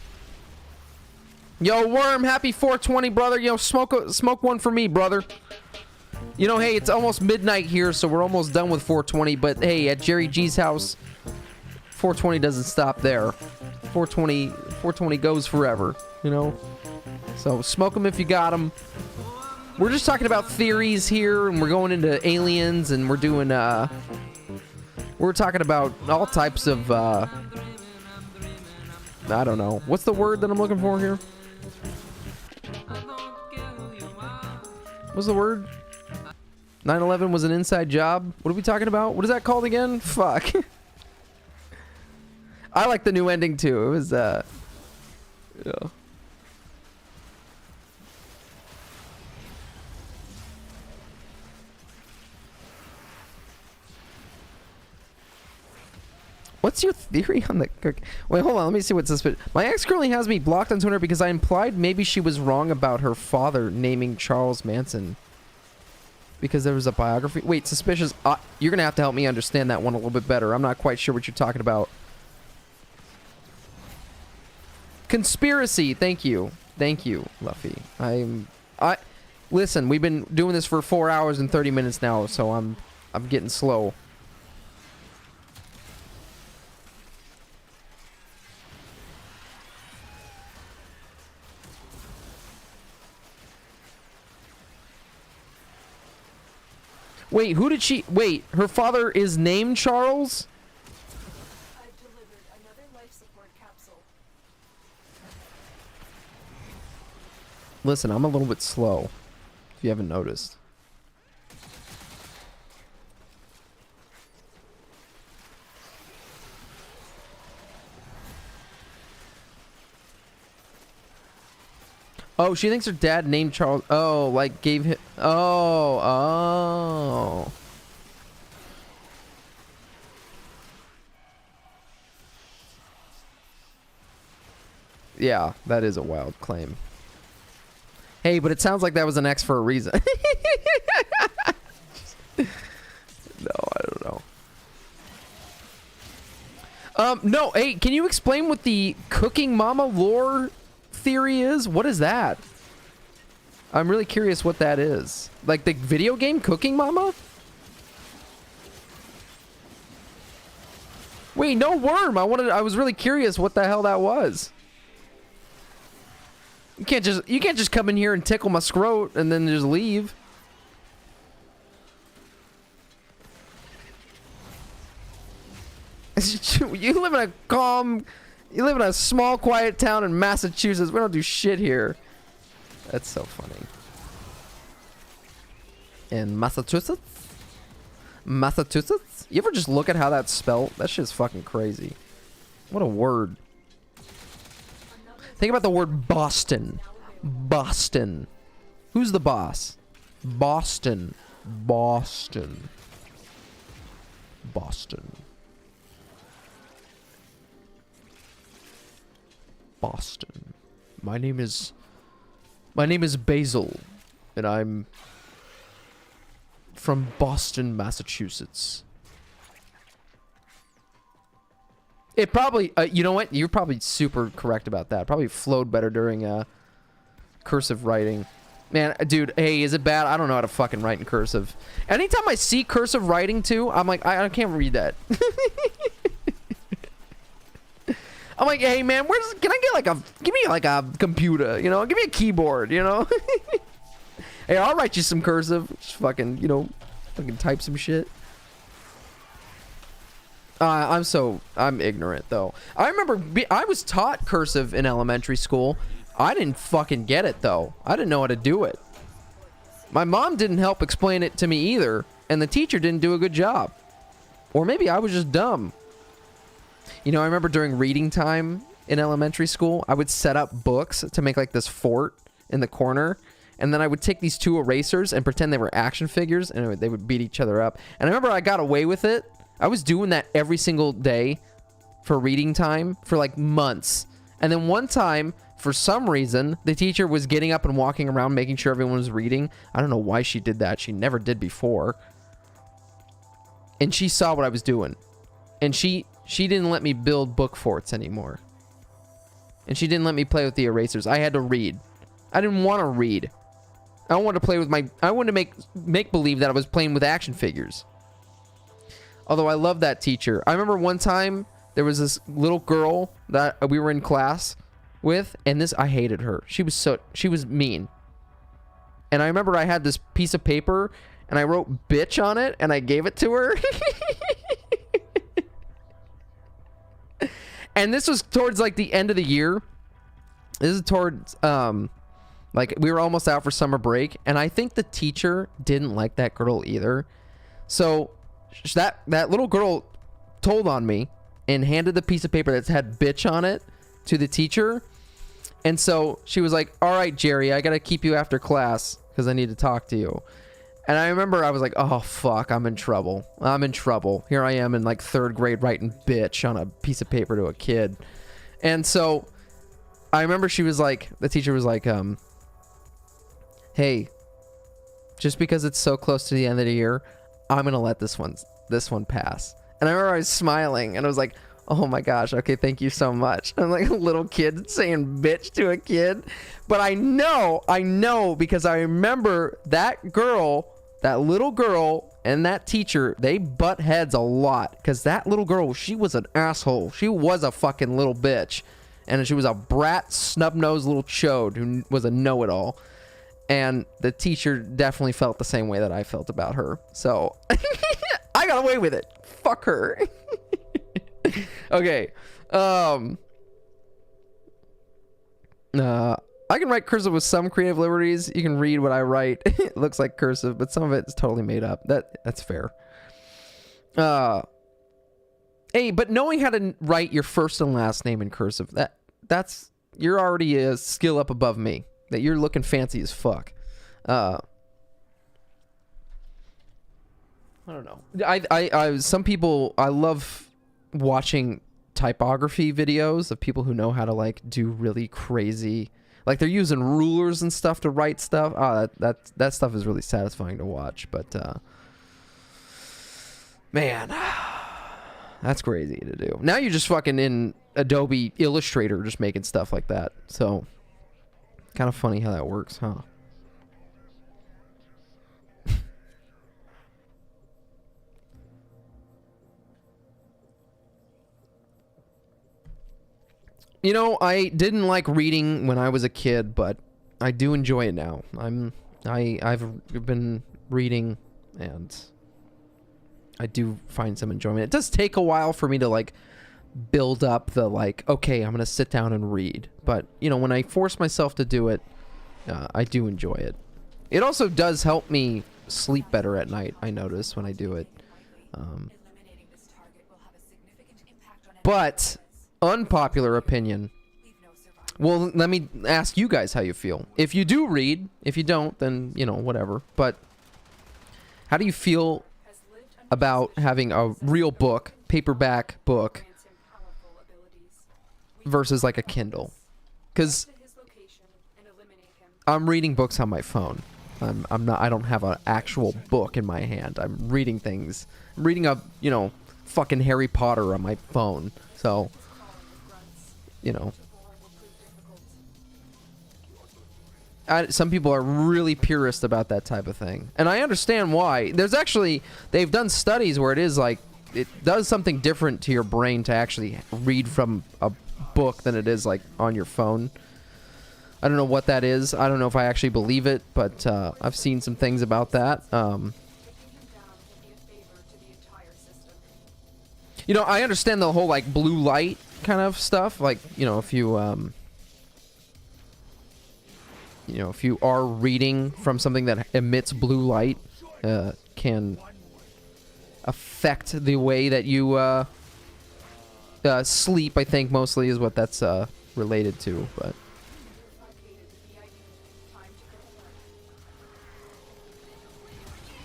Yo, Worm, happy 420, brother. Yo, smoke one for me, brother. You know, hey, it's almost midnight here, so we're almost done with 420. But hey, at JerryG's house, 420 doesn't stop there. 420 goes forever, you know? So smoke them if you got them. We're just talking about theories here, and we're going into aliens, and we're doing, we're talking about all types of, I don't know. What's the word that I'm looking for here? What's the word? 9/11 was an inside job? What are we talking about? What is that called again? Fuck. I like the new ending too. It was, yeah. What's your theory on the cook? Wait, hold on. Let me see what's suspicious. My ex currently has me blocked on Twitter because I implied maybe she was wrong about her father naming Charles Manson. Because there was a biography. Wait, suspicious. You're going to have to help me understand that one a little bit better. I'm not quite sure what you're talking about. Conspiracy. Thank you. Thank you, Luffy. Listen, we've been doing this for 4 hours and 30 minutes now, so I'm getting slow. Wait, who did she... Wait, her father is named Charles? I've delivered another life support capsule. Listen, I'm a little bit slow, if you haven't noticed. Oh, she thinks her dad named Charles. Oh, like gave him. Oh. Yeah, that is a wild claim. Hey, but it sounds like that was an X for a reason. No, I don't know. No, hey, can you explain what the Cooking Mama lore theory is? What is that? I'm really curious what that is. Like the video game Cooking Mama? Wait, no, Worm. I was really curious what the hell that was. You can't just come in here and tickle my scrot and then just leave. You live in a small, quiet town in Massachusetts. We don't do shit here. That's so funny. In Massachusetts? Massachusetts? You ever just look at how that's spelled? That shit's fucking crazy. What a word. Think about the word Boston. Boston. Who's the boss? Boston. Boston. Boston. Boston. My name is Basil, and I'm from Boston, Massachusetts. It probably, you know what? You're probably super correct about that. Probably flowed better during cursive writing. Man, dude, hey, is it bad? I don't know how to fucking write in cursive. Anytime I see cursive writing too, I'm like, I can't read that. I'm like, hey man, can I get give me like a computer, you know? Give me a keyboard, you know? Hey, I'll write you some cursive. Just fucking, you know, fucking type some shit. I'm ignorant though. I remember I was taught cursive in elementary school. I didn't fucking get it though. I didn't know how to do it. My mom didn't help explain it to me either, and the teacher didn't do a good job. Or maybe I was just dumb. You know, I remember during reading time in elementary school, I would set up books to make like this fort in the corner. And then I would take these two erasers and pretend they were action figures, and they would beat each other up. And I remember I got away with it. I was doing that every single day for reading time for like months. And then one time, for some reason, the teacher was getting up and walking around making sure everyone was reading. I don't know why she did that. She never did before. And she saw what I was doing. And she didn't let me build book forts anymore. And she didn't let me play with the erasers. I had to read. I didn't want to read. I wanted to play with I wanted to make believe that I was playing with action figures. Although I love that teacher. I remember one time there was this little girl that we were in class with, and I hated her. She was mean. And I remember I had this piece of paper and I wrote bitch on it and I gave it to her. And this was towards like the end of the year. This is towards like we were almost out for summer break, and I think the teacher didn't like that girl either. So that little girl told on me and handed the piece of paper that had bitch on it to the teacher. And so she was like, all right, Jerry, I gotta keep you after class because I need to talk to you. And I remember I was like, oh fuck, I'm in trouble. I'm in trouble. Here I am in like 3rd grade writing bitch on a piece of paper to a kid. And so I remember the teacher was like, hey, just because it's so close to the end of the year, I'm gonna let this one pass. And I remember I was smiling and I was like, oh my gosh, okay, thank you so much. I'm like a little kid saying bitch to a kid. But I know because I remember that little girl and that teacher, they butt heads a lot. Because that little girl, she was an asshole. She was a fucking little bitch. And she was a brat, snub-nosed little chode who was a know-it-all. And the teacher definitely felt the same way that I felt about her. So, I got away with it. Fuck her. Okay. I can write cursive with some creative liberties. You can read what I write. It looks like cursive, but some of it is totally made up. That's fair. Hey, but knowing how to write your first and last name in cursive, you're already a skill up above me. That you're looking fancy as fuck. I don't know. Some people, I love watching typography videos of people who know how to like do really crazy, like they're using rulers and stuff to write stuff. That stuff is really satisfying to watch. But man, that's crazy to do. Now you're just fucking in Adobe Illustrator just making stuff like that. So kind of funny how that works, huh? You know, I didn't like reading when I was a kid, but I do enjoy it now. I've been reading, and I do find some enjoyment. It does take a while for me to like build up the like, okay, I'm gonna sit down and read. But you know, when I force myself to do it, I do enjoy it. It also does help me sleep better at night, I notice, when I do it. But unpopular opinion. Well, let me ask you guys how you feel. If you do read, if you don't, then, you know, whatever. But how do you feel about having a real book, paperback book, versus like a Kindle? Because I'm reading books on my phone. I don't have an actual book in my hand. I'm reading things. I'm reading a, you know, fucking Harry Potter on my phone. So, you know. Some people are really purist about that type of thing. And I understand why. There's actually, they've done studies where it is like, it does something different to your brain to actually read from a book than it is like on your phone. I don't know what that is. I don't know if I actually believe it, but I've seen some things about that. You know, I understand the whole like blue light kind of stuff. Like, you know, if you are reading from something that emits blue light, can affect the way that you sleep. I think mostly is what that's related to, but.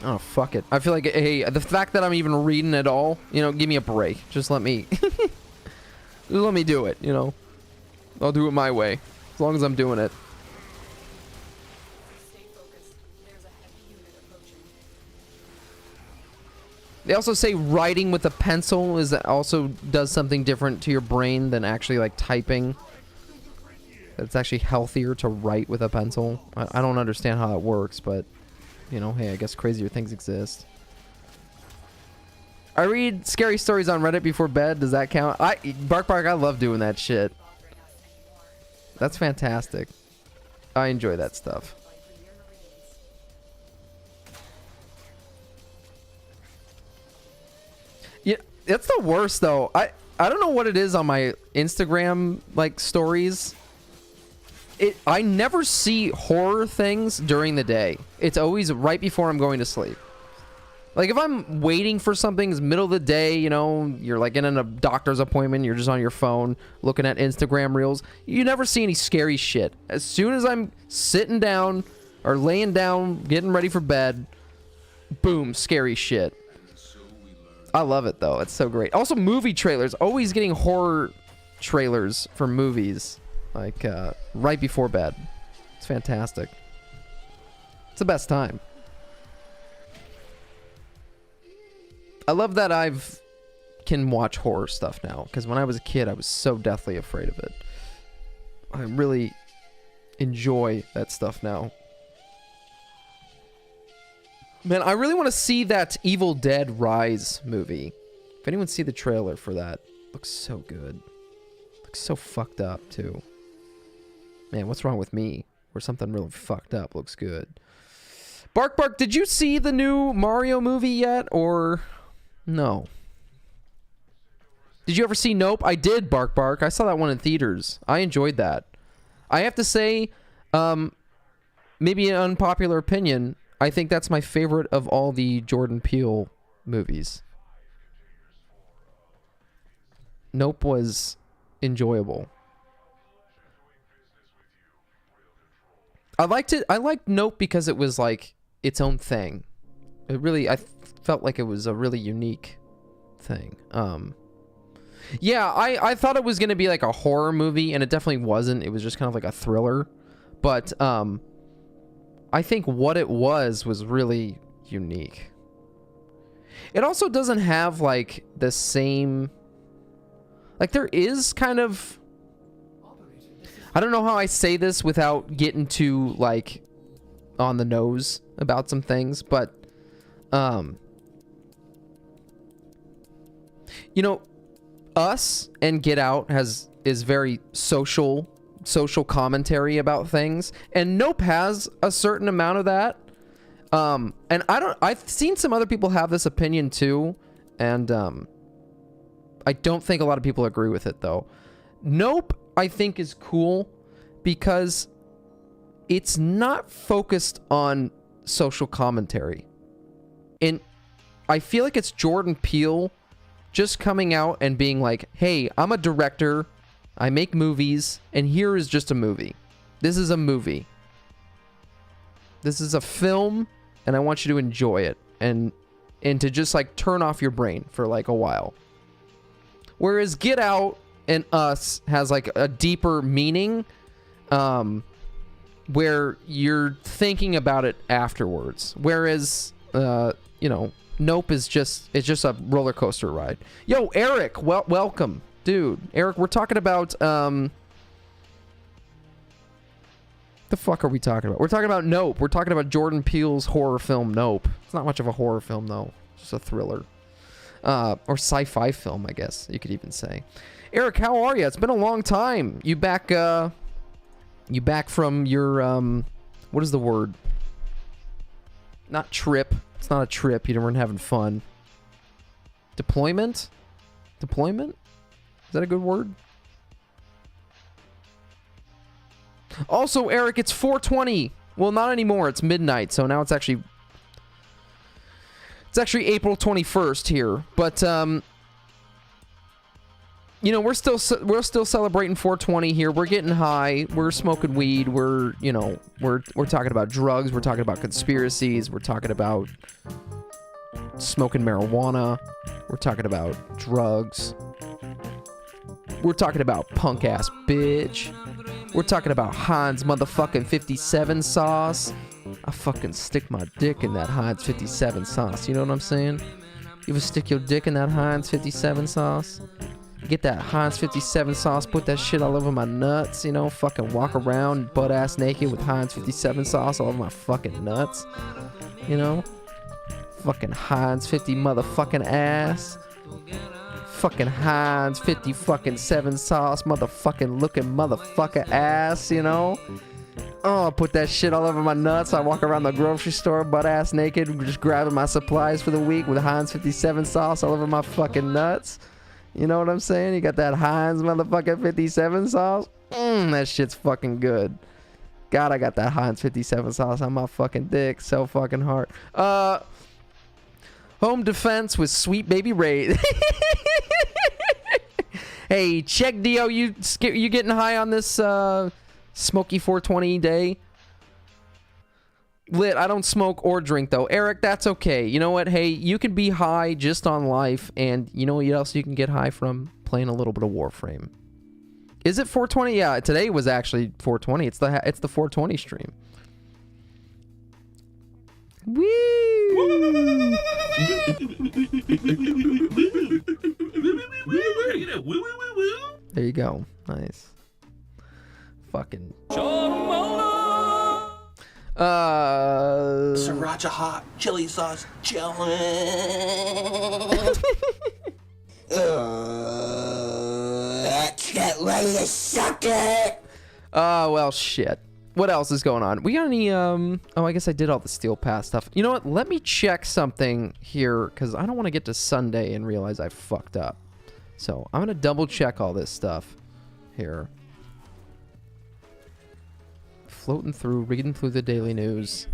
Oh, fuck it. I feel like, hey, the fact that I'm even reading at all, you know, give me a break. Just let me... just let me do it, you know? I'll do it my way. As long as I'm doing it. They also say writing with a pencil also does something different to your brain than actually, like, typing. It's actually healthier to write with a pencil. I don't understand how that works, but... You know, hey, I guess crazier things exist. I read scary stories on Reddit before bed. Does that count? Bark, I love doing that shit. That's fantastic. I enjoy that stuff. Yeah, that's the worst though. I don't know what it is on my Instagram like stories. I never see horror things during the day. It's always right before I'm going to sleep. Like, if I'm waiting for something, it's middle of the day, you know, you're like in a doctor's appointment, you're just on your phone looking at Instagram reels, you never see any scary shit. As soon as I'm sitting down or laying down, getting ready for bed, boom, scary shit. I love it, though. It's so great. Also, movie trailers. Always getting horror trailers for movies. Like, right before bed. It's fantastic. It's the best time. I love that can watch horror stuff now. Because when I was a kid, I was so deathly afraid of it. I really enjoy that stuff now. Man, I really want to see that Evil Dead Rise movie. If anyone see the trailer for that, looks so good. Looks so fucked up, too. Man, what's wrong with me? Or something really fucked up looks good. Bark, did you see the new Mario movie yet? Or no? Did you ever see Nope? I did, Bark. I saw that one in theaters. I enjoyed that. I have to say, maybe an unpopular opinion, I think that's my favorite of all the Jordan Peele movies. Nope was enjoyable. I liked Nope because it was like its own thing. I felt like it was a really unique thing. Yeah, I thought it was gonna be like a horror movie, and it definitely wasn't. It was just kind of like a thriller. But I think what it was really unique. It also doesn't have like the same, like there is kind of, I don't know how I say this without getting too like on the nose about some things, but you know, Us and Get Out is very social commentary about things, and Nope has a certain amount of that. And I've seen some other people have this opinion too, and I don't think a lot of people agree with it though. Nope, I think is cool because it's not focused on social commentary. And I feel like it's Jordan Peele just coming out and being like, hey, I'm a director, I make movies, and here is just a movie. This is a movie. This is a film, and I want you to enjoy it. And to just like turn off your brain for like a while. Whereas Get Out and Us has like a deeper meaning, where you're thinking about it afterwards. Whereas, you know, Nope is just, it's just a roller coaster ride. Yo, Eric, welcome. Dude, Eric, we're talking about, the fuck are we talking about? We're talking about Nope. We're talking about Jordan Peele's horror film, Nope. It's not much of a horror film, though. It's just a thriller. Or sci-fi film, I guess you could even say. Eric, how are you? It's been a long time. You back from your, what is the word? Not trip. It's not a trip. You weren't having fun. Deployment? Deployment? Is that a good word? Also, Eric, it's 4:20. Well, not anymore. It's midnight, so now it's actually April 21st here. But you know, we're still celebrating 420 here. We're getting high. We're smoking weed. We're talking about drugs. We're talking about conspiracies. We're talking about smoking marijuana. We're talking about drugs. We're talking about punk ass bitch. We're talking about Heinz motherfucking 57 sauce. I fucking stick my dick in that Heinz 57 sauce. You know what I'm saying? You ever stick your dick in that Heinz 57 sauce? Get that Heinz 57 sauce, put that shit all over my nuts, you know? Fucking walk around butt ass naked with Heinz 57 sauce all over my fucking nuts. You know? Fucking Heinz 50 motherfucking ass. Fucking Heinz 50 fucking 7 sauce motherfucking looking motherfucker ass, you know? Oh, I put that shit all over my nuts. I walk around the grocery store butt ass naked, just grabbing my supplies for the week with Heinz 57 sauce all over my fucking nuts. You know what I'm saying? You got that Heinz motherfucking 57 sauce? That shit's fucking good. God, I got that Heinz 57 sauce on my fucking dick so fucking hard. Home defense with Sweet Baby Ray. Hey, check Dio, you getting high on this smoky 420 day? Lit, I don't smoke or drink though. Eric, that's okay. You know what? Hey, you can be high just on life, and you know what else you can get high from? Playing a little bit of Warframe. Is it 420? Yeah, today was actually 420. It's the 420 stream. Woo! There you go. Nice. Fucking. Sriracha hot chili sauce chillin'. Get ready to suck it. Well, shit. What else is going on? We got any, oh, I guess I did all the Steel Pass stuff. You know what? Let me check something here, because I don't want to get to Sunday and realize I fucked up. So, I'm going to double check all this stuff here. Floating through, reading through the daily news.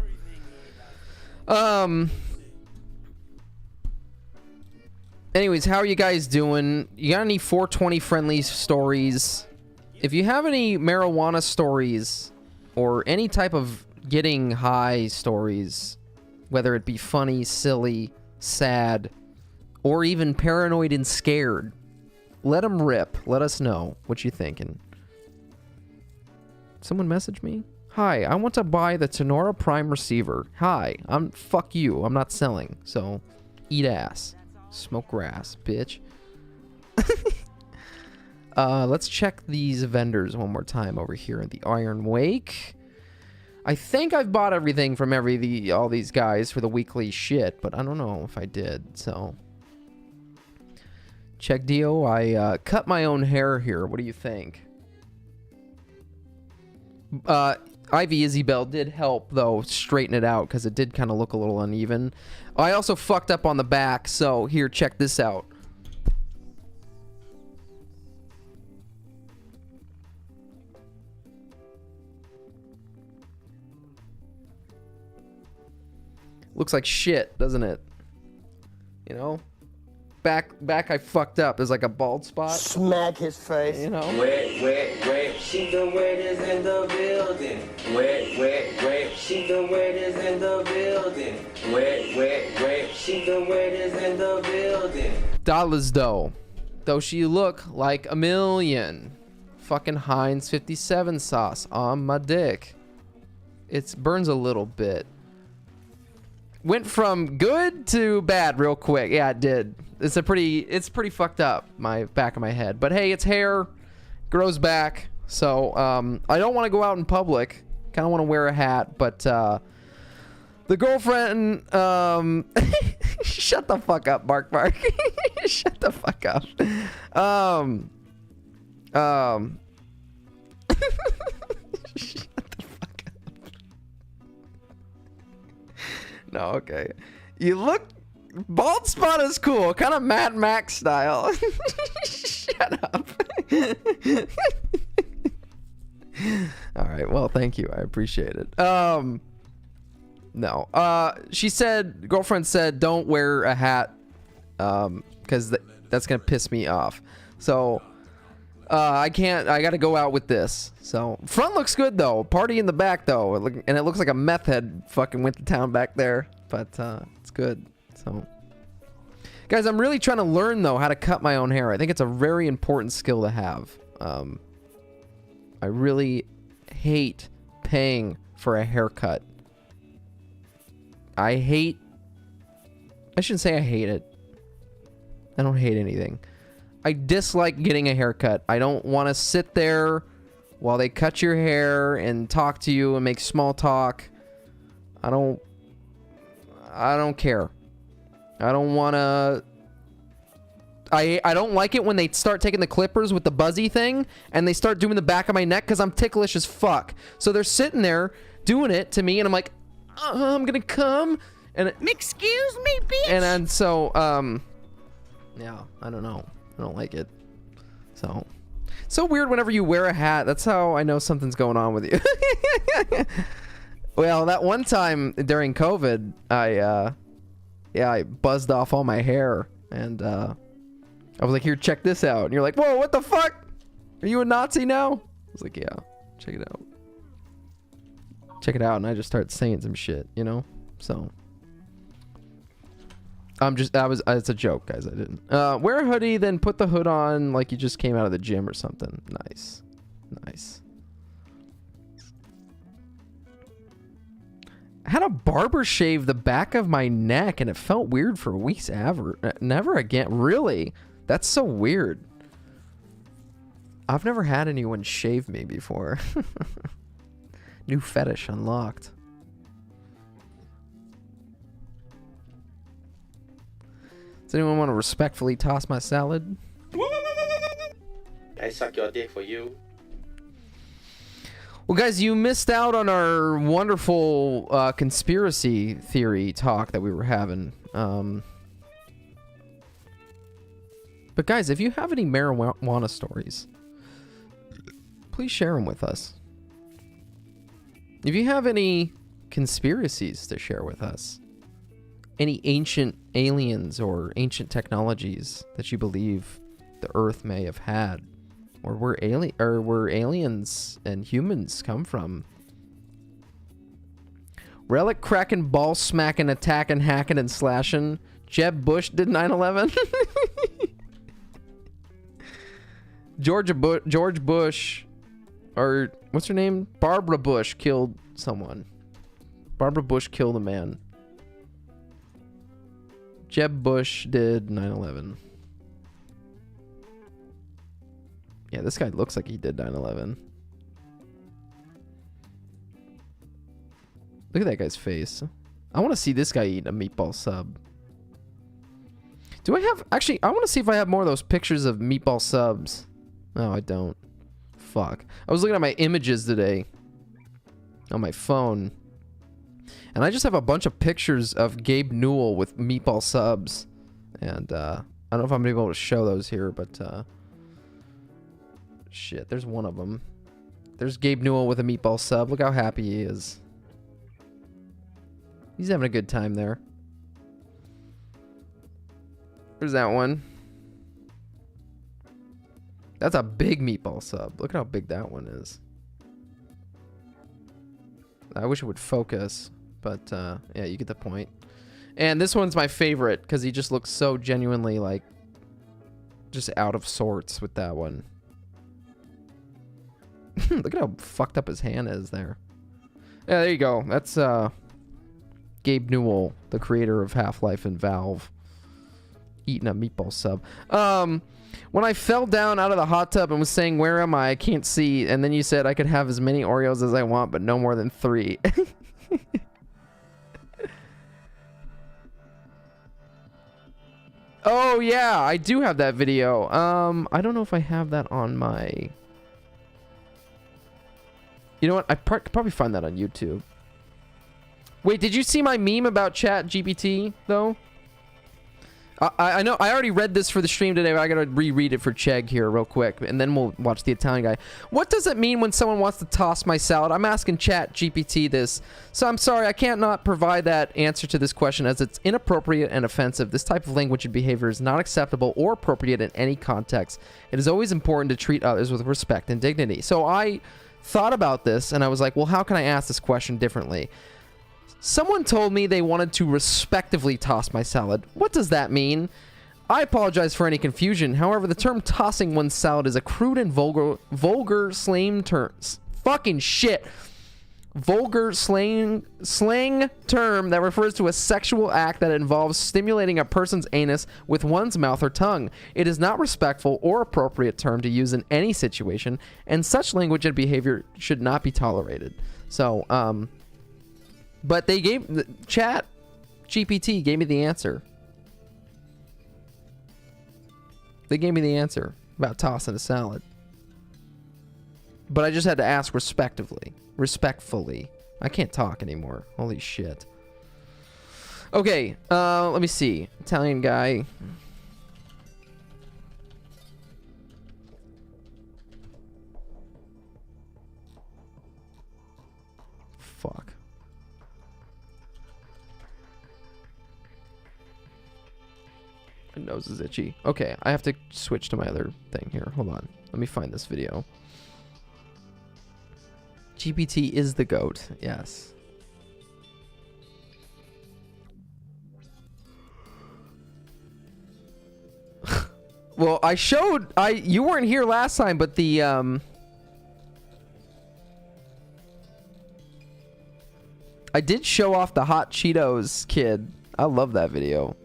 Anyways, how are you guys doing? You got any 420 friendly stories? If you have any marijuana stories or any type of getting high stories, whether it be funny, silly, sad, or even paranoid and scared, let them rip. Let us know what you're thinking. Someone message me? Hi, I want to buy the Tenora Prime receiver. Hi, fuck you. I'm not selling. So, eat ass. Smoke grass, bitch. Let's check these vendors one more time over here in the Iron Wake. I think I've bought everything from all these guys for the weekly shit, but I don't know if I did, so. Check Dio. I cut my own hair here. What do you think? Ivy Isabel did help, though, straighten it out, because it did kind of look a little uneven. I also fucked up on the back, so here, check this out. Looks like shit, doesn't it? You know? Back I fucked up. There's like a bald spot. Smack his face. You know? Wet, she the wettest in the building. Wet, she the wettest in the building. Wet, she the wettest in the building. Dollars though she look like a million. Fucking Heinz 57 sauce on my dick. It burns a little bit. Went from good to bad real quick. Yeah, it did. It's pretty fucked up, my back of my head. But hey, it's hair, grows back. So I don't want to go out in public. Kind of want to wear a hat, but the girlfriend. Shut the fuck up, Bark. Shut the fuck up. Shut the fuck up. No, okay. You look. Bald spot is cool, kind of Mad Max style. Shut up. All right, well, thank you. I appreciate it. No. She said, girlfriend said, don't wear a hat, because that's gonna piss me off. So, I gotta go out with this. So, front looks good though. Party in the back though, and it looks like a meth head fucking went to town back there. But it's good. So, guys, I'm really trying to learn though how to cut my own hair. I think it's a very important skill to have. I really hate paying for a haircut. I shouldn't say I hate it. I don't hate anything. I dislike getting a haircut. I don't want to sit there while they cut your hair and talk to you and make small talk. I don't care. I don't want to... I don't like it when they start taking the clippers with the buzzy thing and they start doing the back of my neck because I'm ticklish as fuck. So they're sitting there doing it to me and I'm like, I'm gonna come. And excuse me, bitch. And so, yeah, I don't know. I don't like it. So weird whenever you wear a hat. That's how I know something's going on with you. Well, that one time during COVID, I buzzed off all my hair and I was like, here, check this out. And you're like, whoa, what the fuck? Are you a Nazi now? I was like, yeah, check it out. Check it out. And I just started saying some shit, you know? So it's a joke, guys. I didn't. Wear a hoodie, then put the hood on like you just came out of the gym or something. Nice. I had a barber shave the back of my neck and it felt weird for weeks ever. Never again. Really? That's so weird. I've never had anyone shave me before. New fetish unlocked. Does anyone want to respectfully toss my salad? I suck your dick for you. Well, guys, you missed out on our wonderful conspiracy theory talk that we were having. But guys, if you have any marijuana stories, please share them with us. If you have any conspiracies to share with us, any ancient aliens or ancient technologies that you believe the Earth may have had, or where aliens and humans come from. Relic cracking, ball smacking, attacking, hacking, and slashing. Jeb Bush did 9/11. George Bush, or what's her name? Barbara Bush killed someone. Barbara Bush killed a man. Jeb Bush did 9/11. Yeah, this guy looks like he did 9/11. Look at that guy's face. I want to see this guy eat a meatball sub. Do I have... Actually, I want to see if I have more of those pictures of meatball subs. No, I don't. Fuck. I was looking at my images today on my phone. And I just have a bunch of pictures of Gabe Newell with meatball subs. And, I don't know if I'm going to be able to show those here, but, shit, there's one of them. There's Gabe Newell with a meatball sub. Look how happy he is. He's having a good time there. There's that one. That's a big meatball sub. Look at how big that one is. I wish it would focus, but yeah, you get the point. And this one's my favorite because he just looks so genuinely like just out of sorts with that one. Look at how fucked up his hand is there. Yeah, there you go. That's Gabe Newell, the creator of Half-Life and Valve, eating a meatball sub. When I fell down out of the hot tub and was saying, "Where am I? I can't see," and then you said I could have as many Oreos as I want, but no more than 3. Oh yeah, I do have that video. I don't know if I have that on my... You know what? I could probably find that on YouTube. Wait, did you see my meme about Chat GPT though? I know I already read this for the stream today, but I gotta reread it for Chegg here real quick, and then we'll watch the Italian guy. What does it mean when someone wants to toss my salad? I'm asking Chat GPT this, so I'm sorry I can't not provide that answer to this question as it's inappropriate and offensive. This type of language and behavior is not acceptable or appropriate in any context. It is always important to treat others with respect and dignity. So I thought about this, and I was like, well, how can I ask this question differently? Someone told me they wanted to respectively toss my salad. What does that mean? I apologize for any confusion. However, the term tossing one's salad is a crude and vulgar slang term. Fucking shit. Vulgar slang term that refers to a sexual act that involves stimulating a person's anus with one's mouth or tongue. It is not respectful or appropriate term to use in any situation, and such language and behavior should not be tolerated. So, but they gave... Chat GPT gave me the answer. They gave me the answer about tossing a salad. But I just had to ask respectively. Respectfully. I can't talk anymore. Holy shit. Okay, let me see. Italian guy. Fuck. My nose is itchy. Okay, I have to switch to my other thing here. Hold on. Let me find this video. GPT is the GOAT. Yes. Well, I showed... You weren't here last time, but the... I did show off the Hot Cheetos kid. I love that video.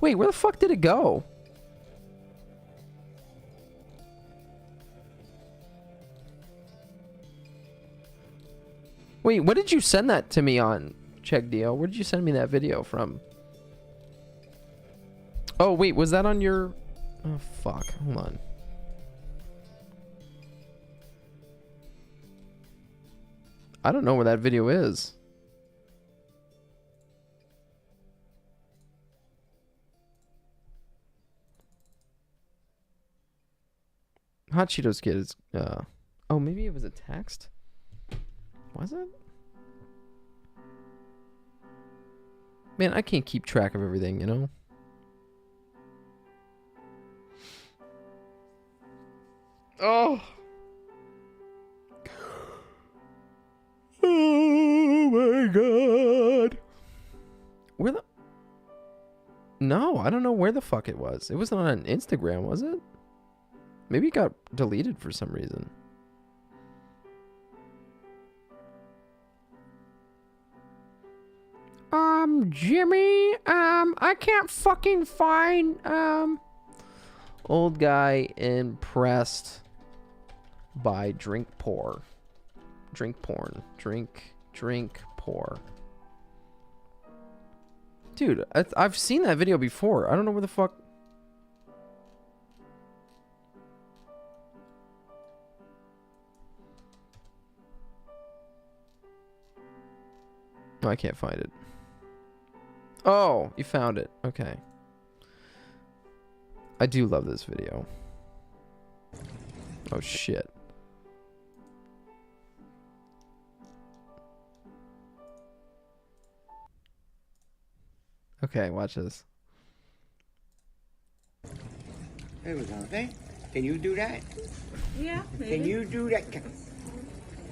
Wait, where the fuck did it go? Wait, what did you send that to me on, CheckDeal? Where did you send me that video from? Oh, wait, was that on your... Oh, fuck. Hold on. I don't know where that video is. Hot Cheetos kid is... Oh, maybe it was a text? Was it? Man, I can't keep track of everything, you know? Oh! Oh my god! Where the... No, I don't know where the fuck it was. It wasn't on Instagram, was it? Maybe it got deleted for some reason. Jimmy, I can't fucking find, Old guy impressed by drink porn. Drink pour. Dude, I've seen that video before. I don't know where the fuck... I can't find it. Oh, you found it. Okay. I do love this video. Oh shit. Okay, watch this. There we go. Hey, can you do that? Yeah, maybe. Can you do that?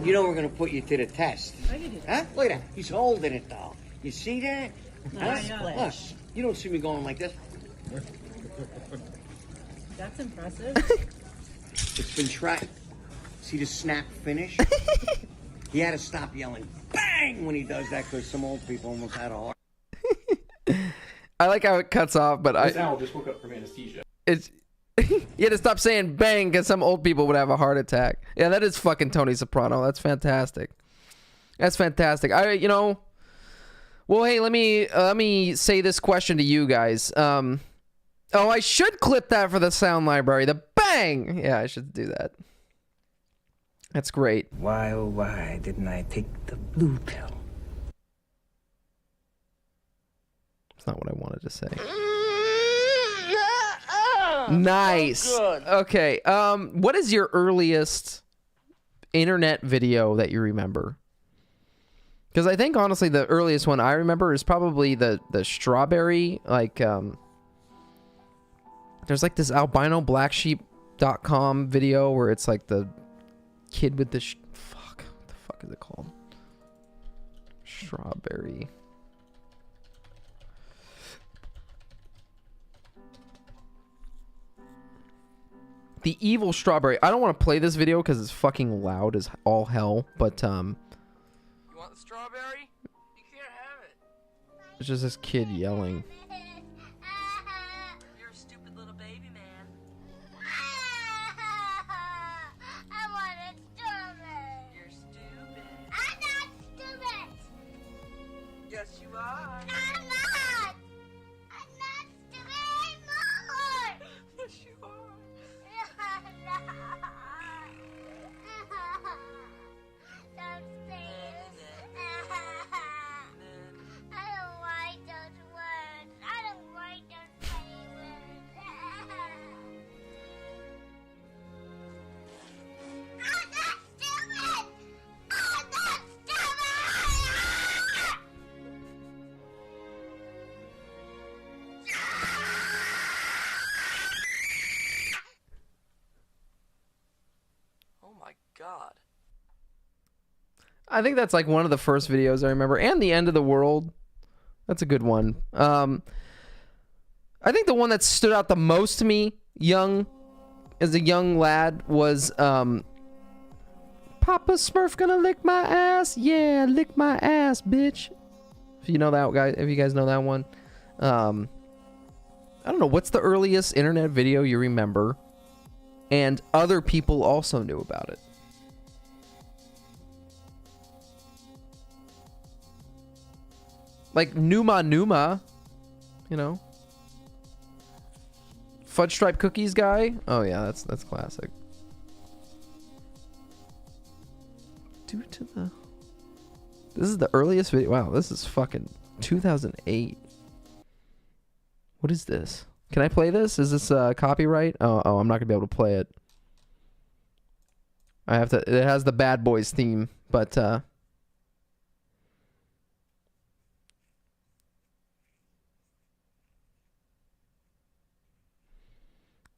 You know we're gonna put you to the test. I can do that. Huh? Look at that. He's holding it though. You see that? Nice Huh? splash. Look, you don't see me going like this. That's impressive. It's been tried. See the snap finish? He had to stop yelling bang when he does that because some old people almost had a heart. I like how it cuts off, but This owl just woke up from anesthesia. it's you had to stop saying bang because some old people would have a heart attack. Yeah, that is fucking Tony Soprano. That's fantastic. That's fantastic. Well, hey, let me say this question to you guys. Oh, I should clip that for the sound library. The bang. Yeah, I should do that. That's great. Why, oh, why didn't I take the blue pill? That's not what I wanted to say. Nice. Okay. What is your earliest internet video that you remember? Because I think honestly the earliest one I remember is probably the strawberry, like there's like this albinoblacksheep.com video where it's like the kid with the fuck, what the fuck is it called? Strawberry. The evil strawberry. I don't want to play this video because it's fucking loud as all hell, but You want the strawberry? You can't have it. it's just this kid yelling. You're a stupid little baby man. I want a strawberry. You're stupid. I'm not stupid. Yes, you are. I'm not. I'm not stupid anymore. Yes, you are. Don't say it. I don't like those words. I don't like those funny words. I'm not stupid. I'm not stupid. Oh my god. I think that's like one of the first videos I remember, and the end of the world. That's a good one. I think the one that stood out the most to me, as a young lad, was Papa Smurf gonna lick my ass, yeah, lick my ass, bitch. If you know that guy, if you guys know that one, I don't know what's the earliest internet video you remember, and other people also knew about it. Like Numa, you know. Fudge Stripe Cookies guy. Oh yeah, that's classic. Due to the. This is the earliest video. Wow, this is fucking 2008. What is this? Can I play this? Is this copyright? Oh, I'm not gonna be able to play it. I have to. It has the Bad Boys theme, but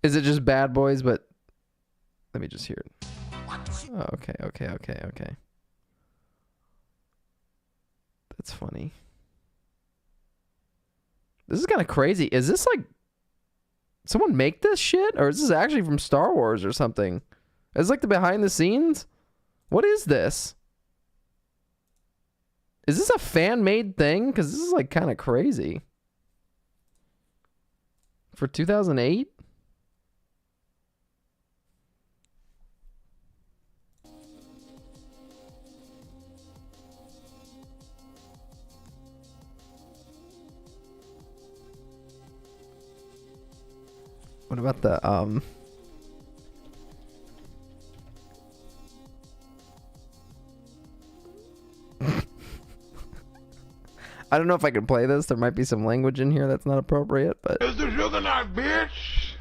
is it just Bad Boys? But let me just hear it. Oh, okay. That's funny. This is kind of crazy. Is this like someone make this shit, or is this actually from Star Wars or something? It's like the behind the scenes. What is this? Is this a fan-made thing? Because this is like kind of crazy. For 2008? What about the I don't know if I can play this. There might be some language in here that's not appropriate, but. It's the juggernaut, bitch!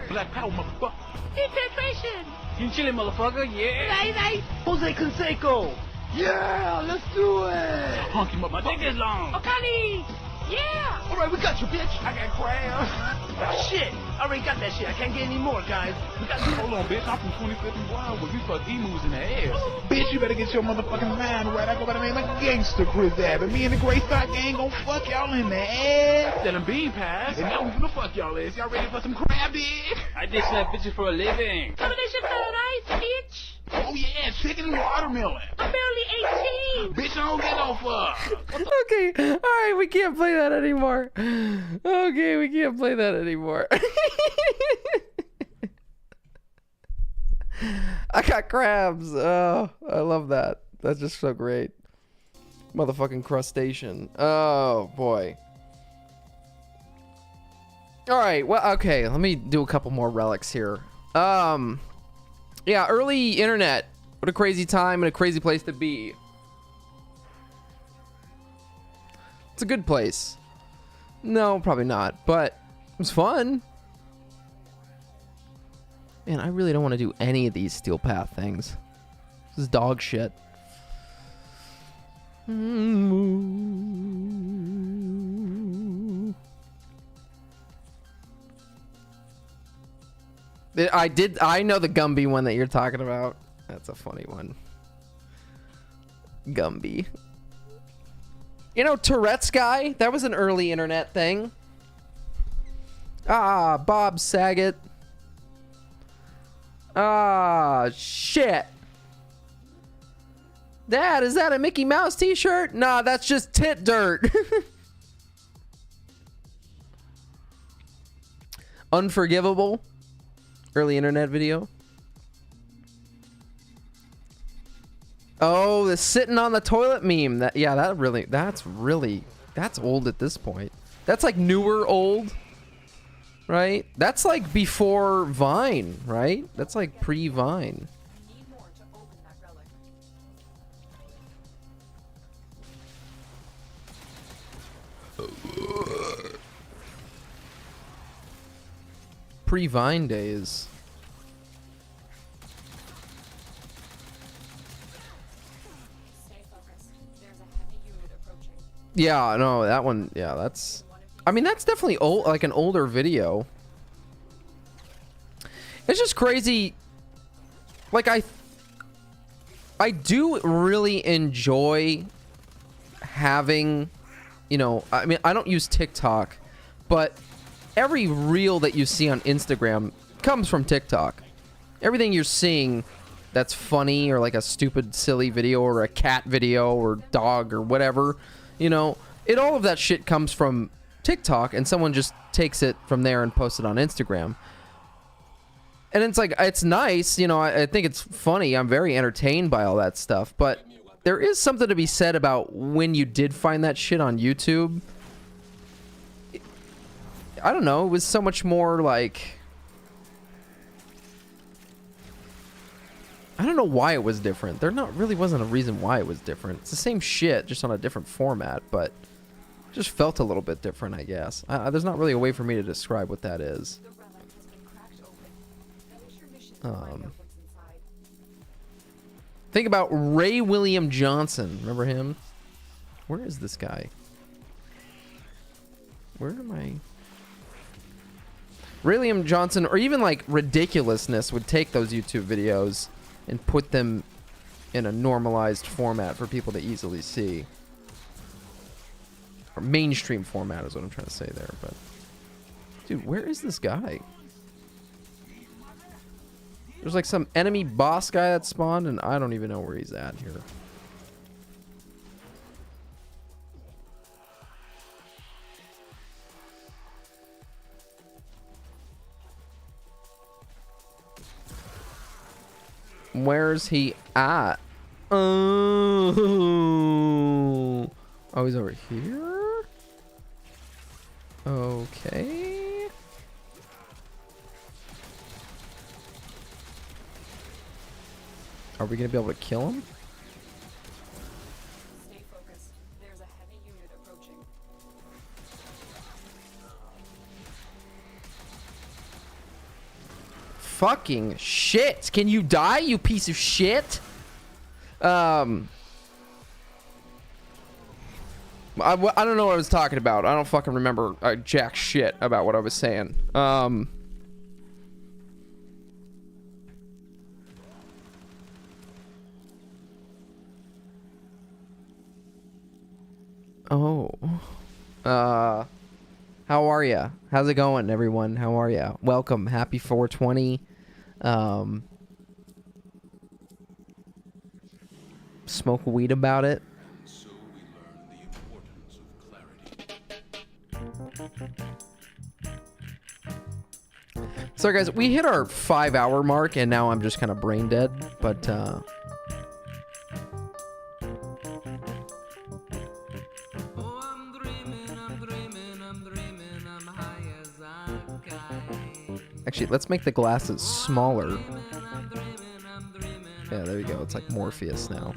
Black power, motherfucker. Infiltration. You chillin', motherfucker. Yeah. Nice. Jose Canseco. Yeah, let's do it. Honky, my dick is long. Okani. Yeah. All right, we got you, bitch. I got crabs. Oh, shit. I already got that shit. I can't get any more, guys. We got hold on, bitch. I'm from 25th and Wild where we fuck emus in the ass. Bitch, you better get your motherfucking mind right. I go by the name of Gangster Chris Abbott. Me and the Gray Stock gang gon' fuck y'all in the ass. Selling bean pies. And now we gonna fuck y'all ass. Y'all ready for some crab dick? I did slap bitches for a living. Combination paradise, bitch. Oh yeah, chicken and watermelon. I'm barely 18. Bitch, I don't get no fuck. Okay, all right, we can't play that anymore. Okay, we can't play that anymore. I got crabs. Oh, I love that. That's just so great. Motherfucking crustacean. Oh boy. All right. Well, okay. Let me do a couple more relics here. Yeah, early internet. What a crazy time and a crazy place to be. It's a good place. No, probably not, but it was fun. Man, I really don't want to do any of these Steel Path things. This is dog shit. I know the Gumby one that you're talking about. That's a funny one. Gumby. You know, Tourette's guy? That was an early internet thing. Ah, Bob Saget. Ah, shit. Dad, is that a Mickey Mouse t-shirt? Nah, that's just tit dirt. Unforgivable. Early internet video. Oh, the sitting on the toilet meme. That's old at this point. That's like newer old, right? That's like before Vine, right? That's like pre-Vine. Pre-Vine days. Yeah, no, that one, yeah, that's, I mean, that's definitely old, like an older video. It's just crazy. Like, I do really enjoy having, you know, I mean, I don't use TikTok, but every reel that you see on Instagram comes from TikTok. Everything you're seeing that's funny or like a stupid, silly video or a cat video or dog or whatever, you know, all of that shit comes from TikTok and someone just takes it from there and posts it on Instagram. And it's like, it's nice, you know, I think it's funny. I'm very entertained by all that stuff, but there is something to be said about when you did find that shit on YouTube. I don't know, it was so much more like, I don't know why it was different. There really wasn't a reason why it was different. It's the same shit, just on a different format, but it just felt a little bit different, I guess. There's not really a way for me to describe what that is. Think about Ray William Johnson. Remember him? Where is this guy? Where am I? Ray William Johnson, or even like Ridiculousness, would take those YouTube videos and put them in a normalized format for people to easily see. Or mainstream format is what I'm trying to say there, but... Dude, where is this guy? There's like some enemy boss guy that spawned, and I don't even know where he's at here. Where's he at? Oh, he's over here? Okay. Are we gonna be able to kill him? fucking shit. Can you die, you piece of shit? I don't know what I was talking about. I don't fucking remember jack shit about what I was saying. Oh. How are ya? How's it going, everyone? How are ya? Welcome. Happy 420. Smoke weed about it. So guys, we hit our 5-hour mark and now I'm just kind of brain dead, but actually, let's make the glasses smaller. Yeah, there you go. It's like Morpheus now.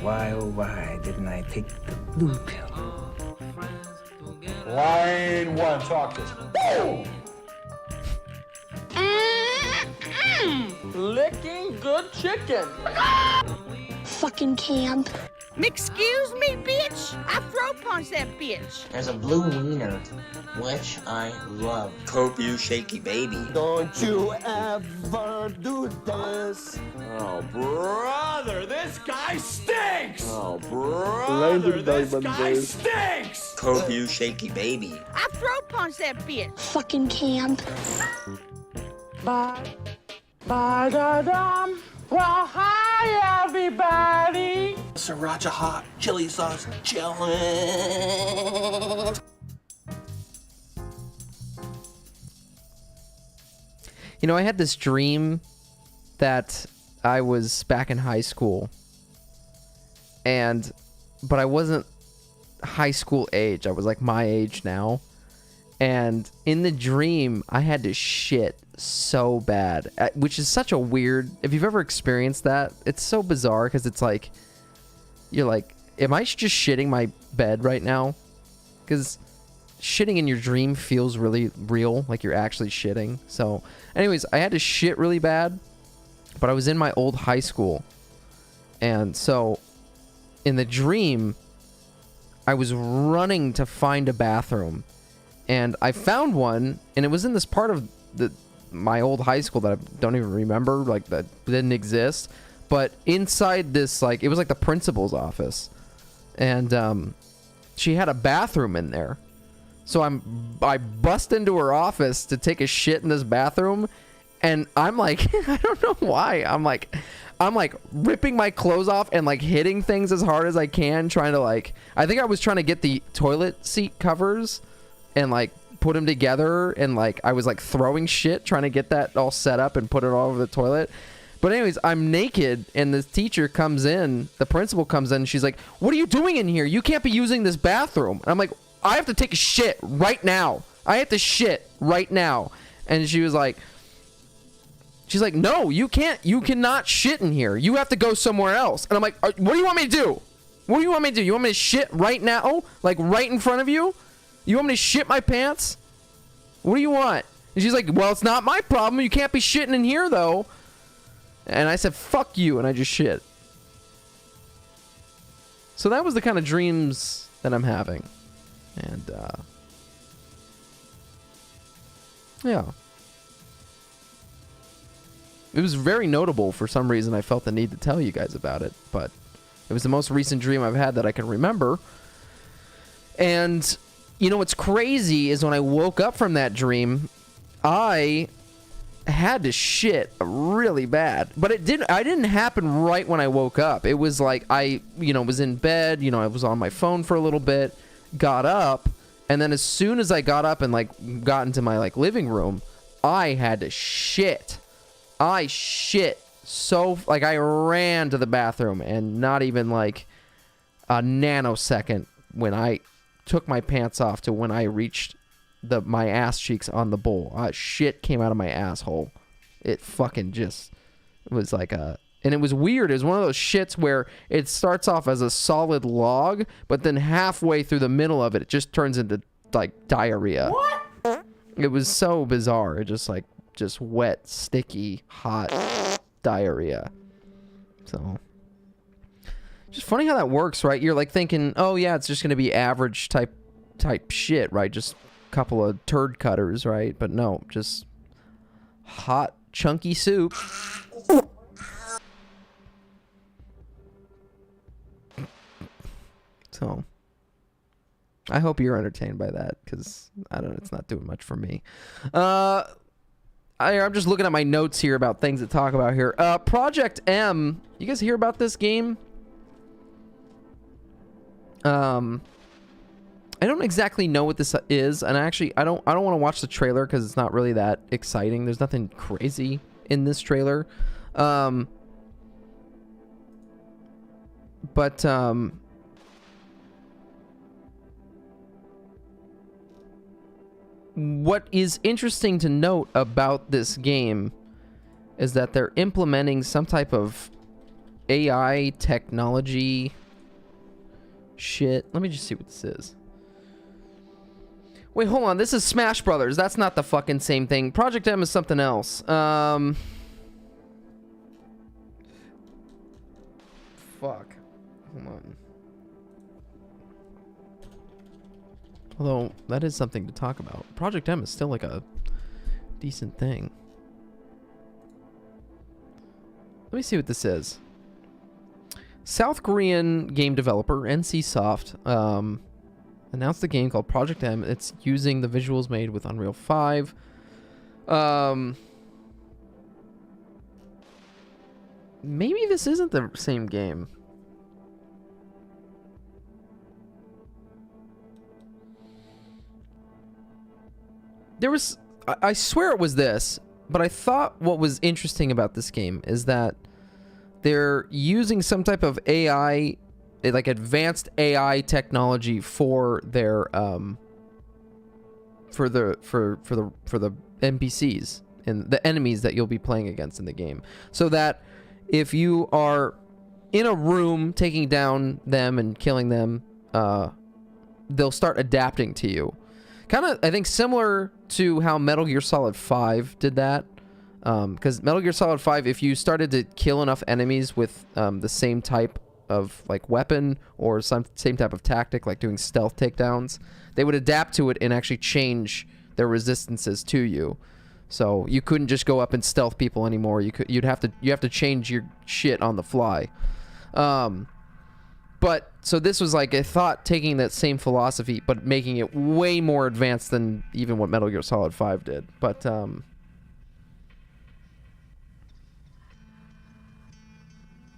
Why, oh why didn't I take the blue pill? Line one, talk to us. Licking good chicken. Fucking camp. Excuse me, bitch. I throw punch that bitch. There's a blue wiener, which I love. Hope you shaky baby. Don't you ever do this. Oh, brother, this guy stinks! Oh, brother, this guy stinks! Hope you shaky baby. I throw punch that bitch. Fucking camp. Bye. Bye-da-dum. Well, hi, everybody. Sriracha hot chili sauce challenge. You know, I had this dream that I was back in high school, but I wasn't high school age. I was like my age now, and in the dream, I had to shit so bad, which is such a weird. If you've ever experienced that, it's so bizarre because it's like you're like, am I just shitting my bed right now? Because shitting in your dream feels really real, like you're actually shitting. So anyways, I had to shit really bad, but I was in my old high school, and so in the dream I was running to find a bathroom, and I found one, and it was in this part of my old high school that I don't even remember, like that didn't exist, but inside this, like, it was like the principal's office, and she had a bathroom in there. So I bust into her office to take a shit in this bathroom, and I'm like, I don't know why. I'm like ripping my clothes off and like hitting things as hard as I can, trying to like, I think I was trying to get the toilet seat covers and like put them together, and like I was like throwing shit, trying to get that all set up and put it all over the toilet. But anyways, I'm naked, and the teacher comes in, the principal comes in, and she's like, what are you doing in here? You can't be using this bathroom. And I'm like, I have to take a shit right now. I have to shit right now. And she's like, no, you can't. You cannot shit in here. You have to go somewhere else. And I'm like, what do you want me to do? What do you want me to do? You want me to shit right now? Like right in front of you? You want me to shit my pants? What do you want? And she's like, well, it's not my problem. You can't be shitting in here, though. And I said, fuck you. And I just shit. So that was the kind of dreams that I'm having. And, yeah. It was very notable. For some reason, I felt the need to tell you guys about it. But it was the most recent dream I've had that I can remember. And, you know, what's crazy is when I woke up from that dream, I had to shit really bad. But it didn't happen right when I woke up. It was like I, was in bed. I was on my phone for a little bit. Got up, and then as soon as I got up and like got into my like living room, I had to shit. I shit so like I ran to the bathroom, and not even like a nanosecond when I took my pants off to when I reached my ass cheeks on the bowl. Shit came out of my asshole. It fucking just was like And it was weird. It was one of those shits where it starts off as a solid log, but then halfway through the middle of it, it just turns into, like, diarrhea. What? It was so bizarre. It just wet, sticky, hot diarrhea. So, just funny how that works, right? You're, like, thinking, oh, yeah, it's just going to be average type shit, right? Just a couple of turd cutters, right? But no, just hot, chunky soup. So, I hope you're entertained by that, because, I don't know, it's not doing much for me. I'm just looking at my notes here about things to talk about here. Project M, you guys hear about this game? I don't exactly know what this is, and I don't want to watch the trailer, because it's not really that exciting. There's nothing crazy in this trailer. What is interesting to note about this game is that they're implementing some type of AI technology shit. Let me just see what this is. Wait, hold on. This is Smash Brothers. That's not the fucking same thing. Project M is something else. Fuck. Hold on. Although, that is something to talk about. Project M is still like a decent thing. Let me see what this is. South Korean game developer NCSoft announced a game called Project M. It's using the visuals made with Unreal 5. Maybe this isn't the same game. There was, I swear it was this, but I thought what was interesting about this game is that they're using some type of AI, like advanced AI technology for their for the NPCs and the enemies that you'll be playing against in the game, so that if you are in a room taking down them and killing them, they'll start adapting to you. Kind of, I think, similar to how Metal Gear Solid 5 did that. Because Metal Gear Solid 5, if you started to kill enough enemies with the same type of like weapon or same type of tactic, like doing stealth takedowns, they would adapt to it and actually change their resistances to you. So you couldn't just go up and stealth people anymore. You have to change your shit on the fly. But so this was like, I thought, taking that same philosophy but making it way more advanced than even what Metal Gear Solid 5 did. But now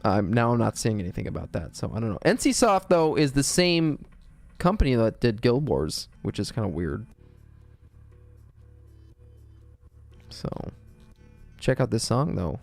I'm not seeing anything about that, so I don't know. NCSoft, though, is the same company that did Guild Wars, which is kind of weird. So check out this song, though.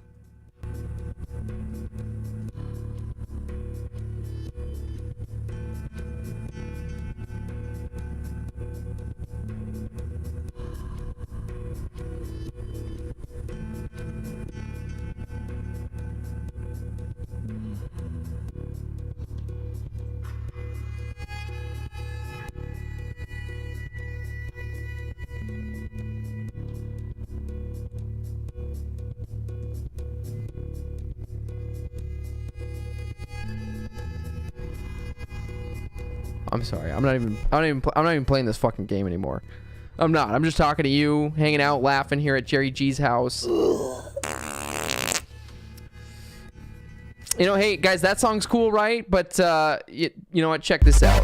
I'm sorry. I'm not even playing this fucking game anymore. I'm not. I'm just talking to you, hanging out, laughing here at JerryG's house. You know, hey guys, that song's cool, right? But you know what? Check this out.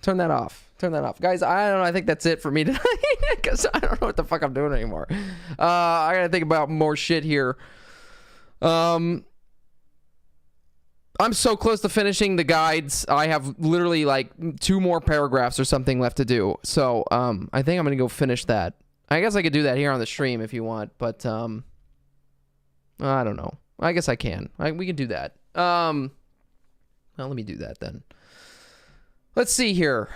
Turn that off. Turn that off. Guys, I don't know. I think that's it for me tonight because I don't know what the fuck I'm doing anymore. I gotta think about more shit here. I'm so close to finishing the guides. I have literally like 2 more paragraphs or something left to do. So, I think I'm gonna go finish that. I guess I could do that here on the stream if you want, but, I don't know. I guess I can. We can do that. Well, let me do that then. Let's see here.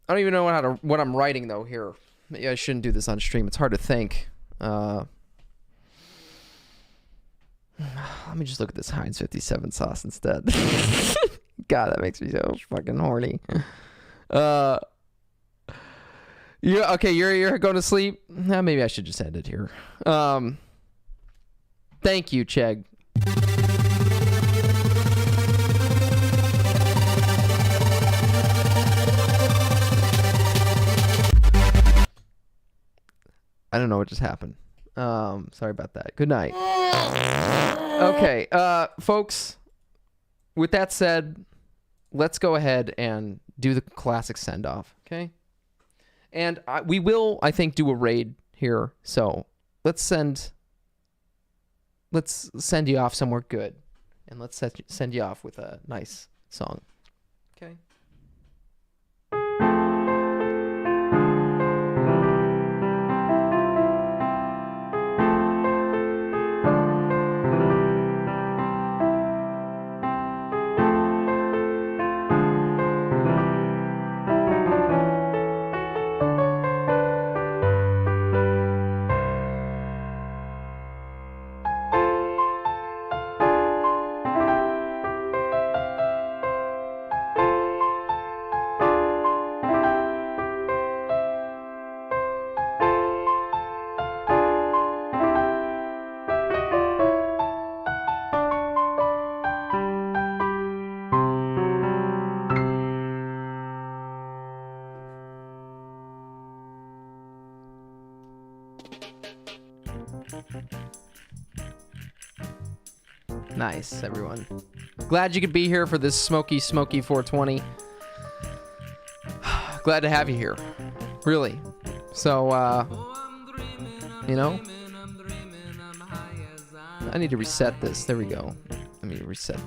I don't even know what I'm writing though here. Maybe I shouldn't do this on stream. It's hard to think. Let me just look at this Heinz 57 sauce instead. God, that makes me so fucking horny. Yeah, okay, you're going to sleep? Maybe I should just end it here. Thank you, Chegg. I don't know what just happened. Sorry about that. Good night. Okay, folks, with that said, let's go ahead and do the classic send-off, okay? And we will, I think, do a raid here, so let's send you off somewhere good, and let's send you off with a nice song, okay? Nice, everyone. Glad you could be here for this smoky 420. Glad to have you here. Really. So, you know, I need to reset this. There we go. Let me reset.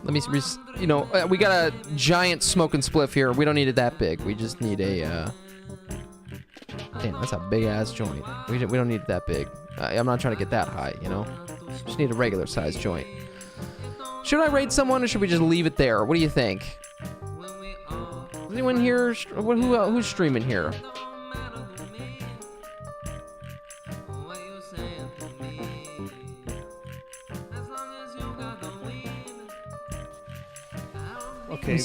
You know, we got a giant smoke and spliff here. We don't need it that big. We just need a, damn, that's a big ass joint. We don't need it that big. I'm not trying to get that high, you know? Just need a regular size joint. Should I raid someone or should we just leave it there? What do you think? Is anyone here? Who's streaming here? Okay,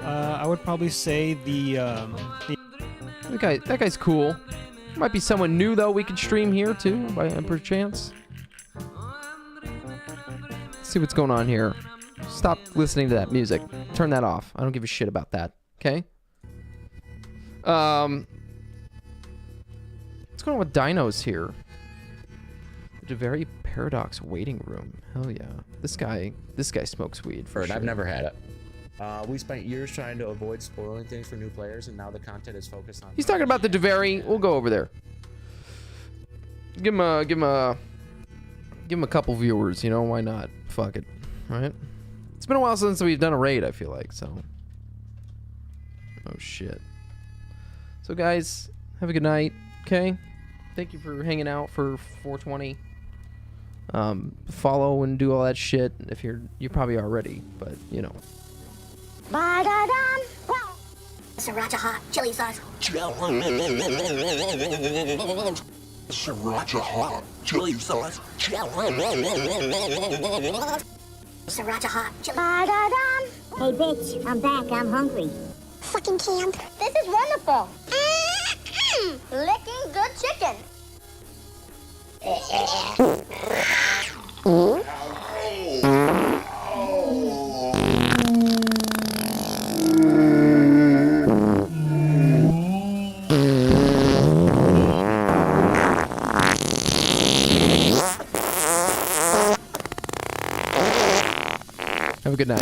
I would probably say that guy's cool. Might be someone new though. We could stream here too, by perchance. Let's see what's going on here. Stop listening to that music. Turn that off. I don't give a shit about that. Okay? What's going on with dinos here? The very Paradox waiting room. Hell yeah. This guy smokes weed for sure. I've never had it. We spent years trying to avoid spoiling things for new players, and now the content is focused on... He's talking about the DeVary. We'll go over there. Give him a couple viewers, you know? Why not? Fuck it. Right? It's been a while since we've done a raid, I feel like, so... Oh, shit. So, guys, have a good night, okay? Thank you for hanging out for 420. Follow and do all that shit if you probably are ready, but, you know. Sriracha hot chili sauce. Sriracha hot chili sauce. Sriracha hot chili. Hey, bitch, I'm back. I'm hungry. Fucking canned. This is wonderful. Licking good chicken. Have a good night.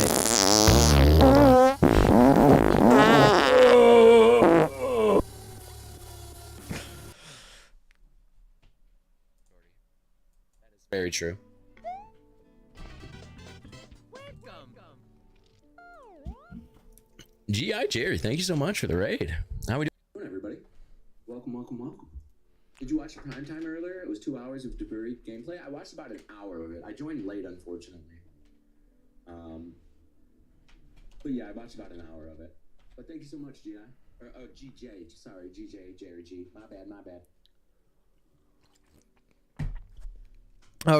Very true. GI Jerry, thank you so much for the raid. How we doing, everybody? Welcome, welcome, welcome. Did you watch the prime time earlier? It was 2 hours of debris gameplay. I watched about an hour of it. I joined late, unfortunately. But yeah, I watched about an hour of it. But thank you so much, GI. Or GJ. Sorry, GJ, JerryG. My bad, my bad.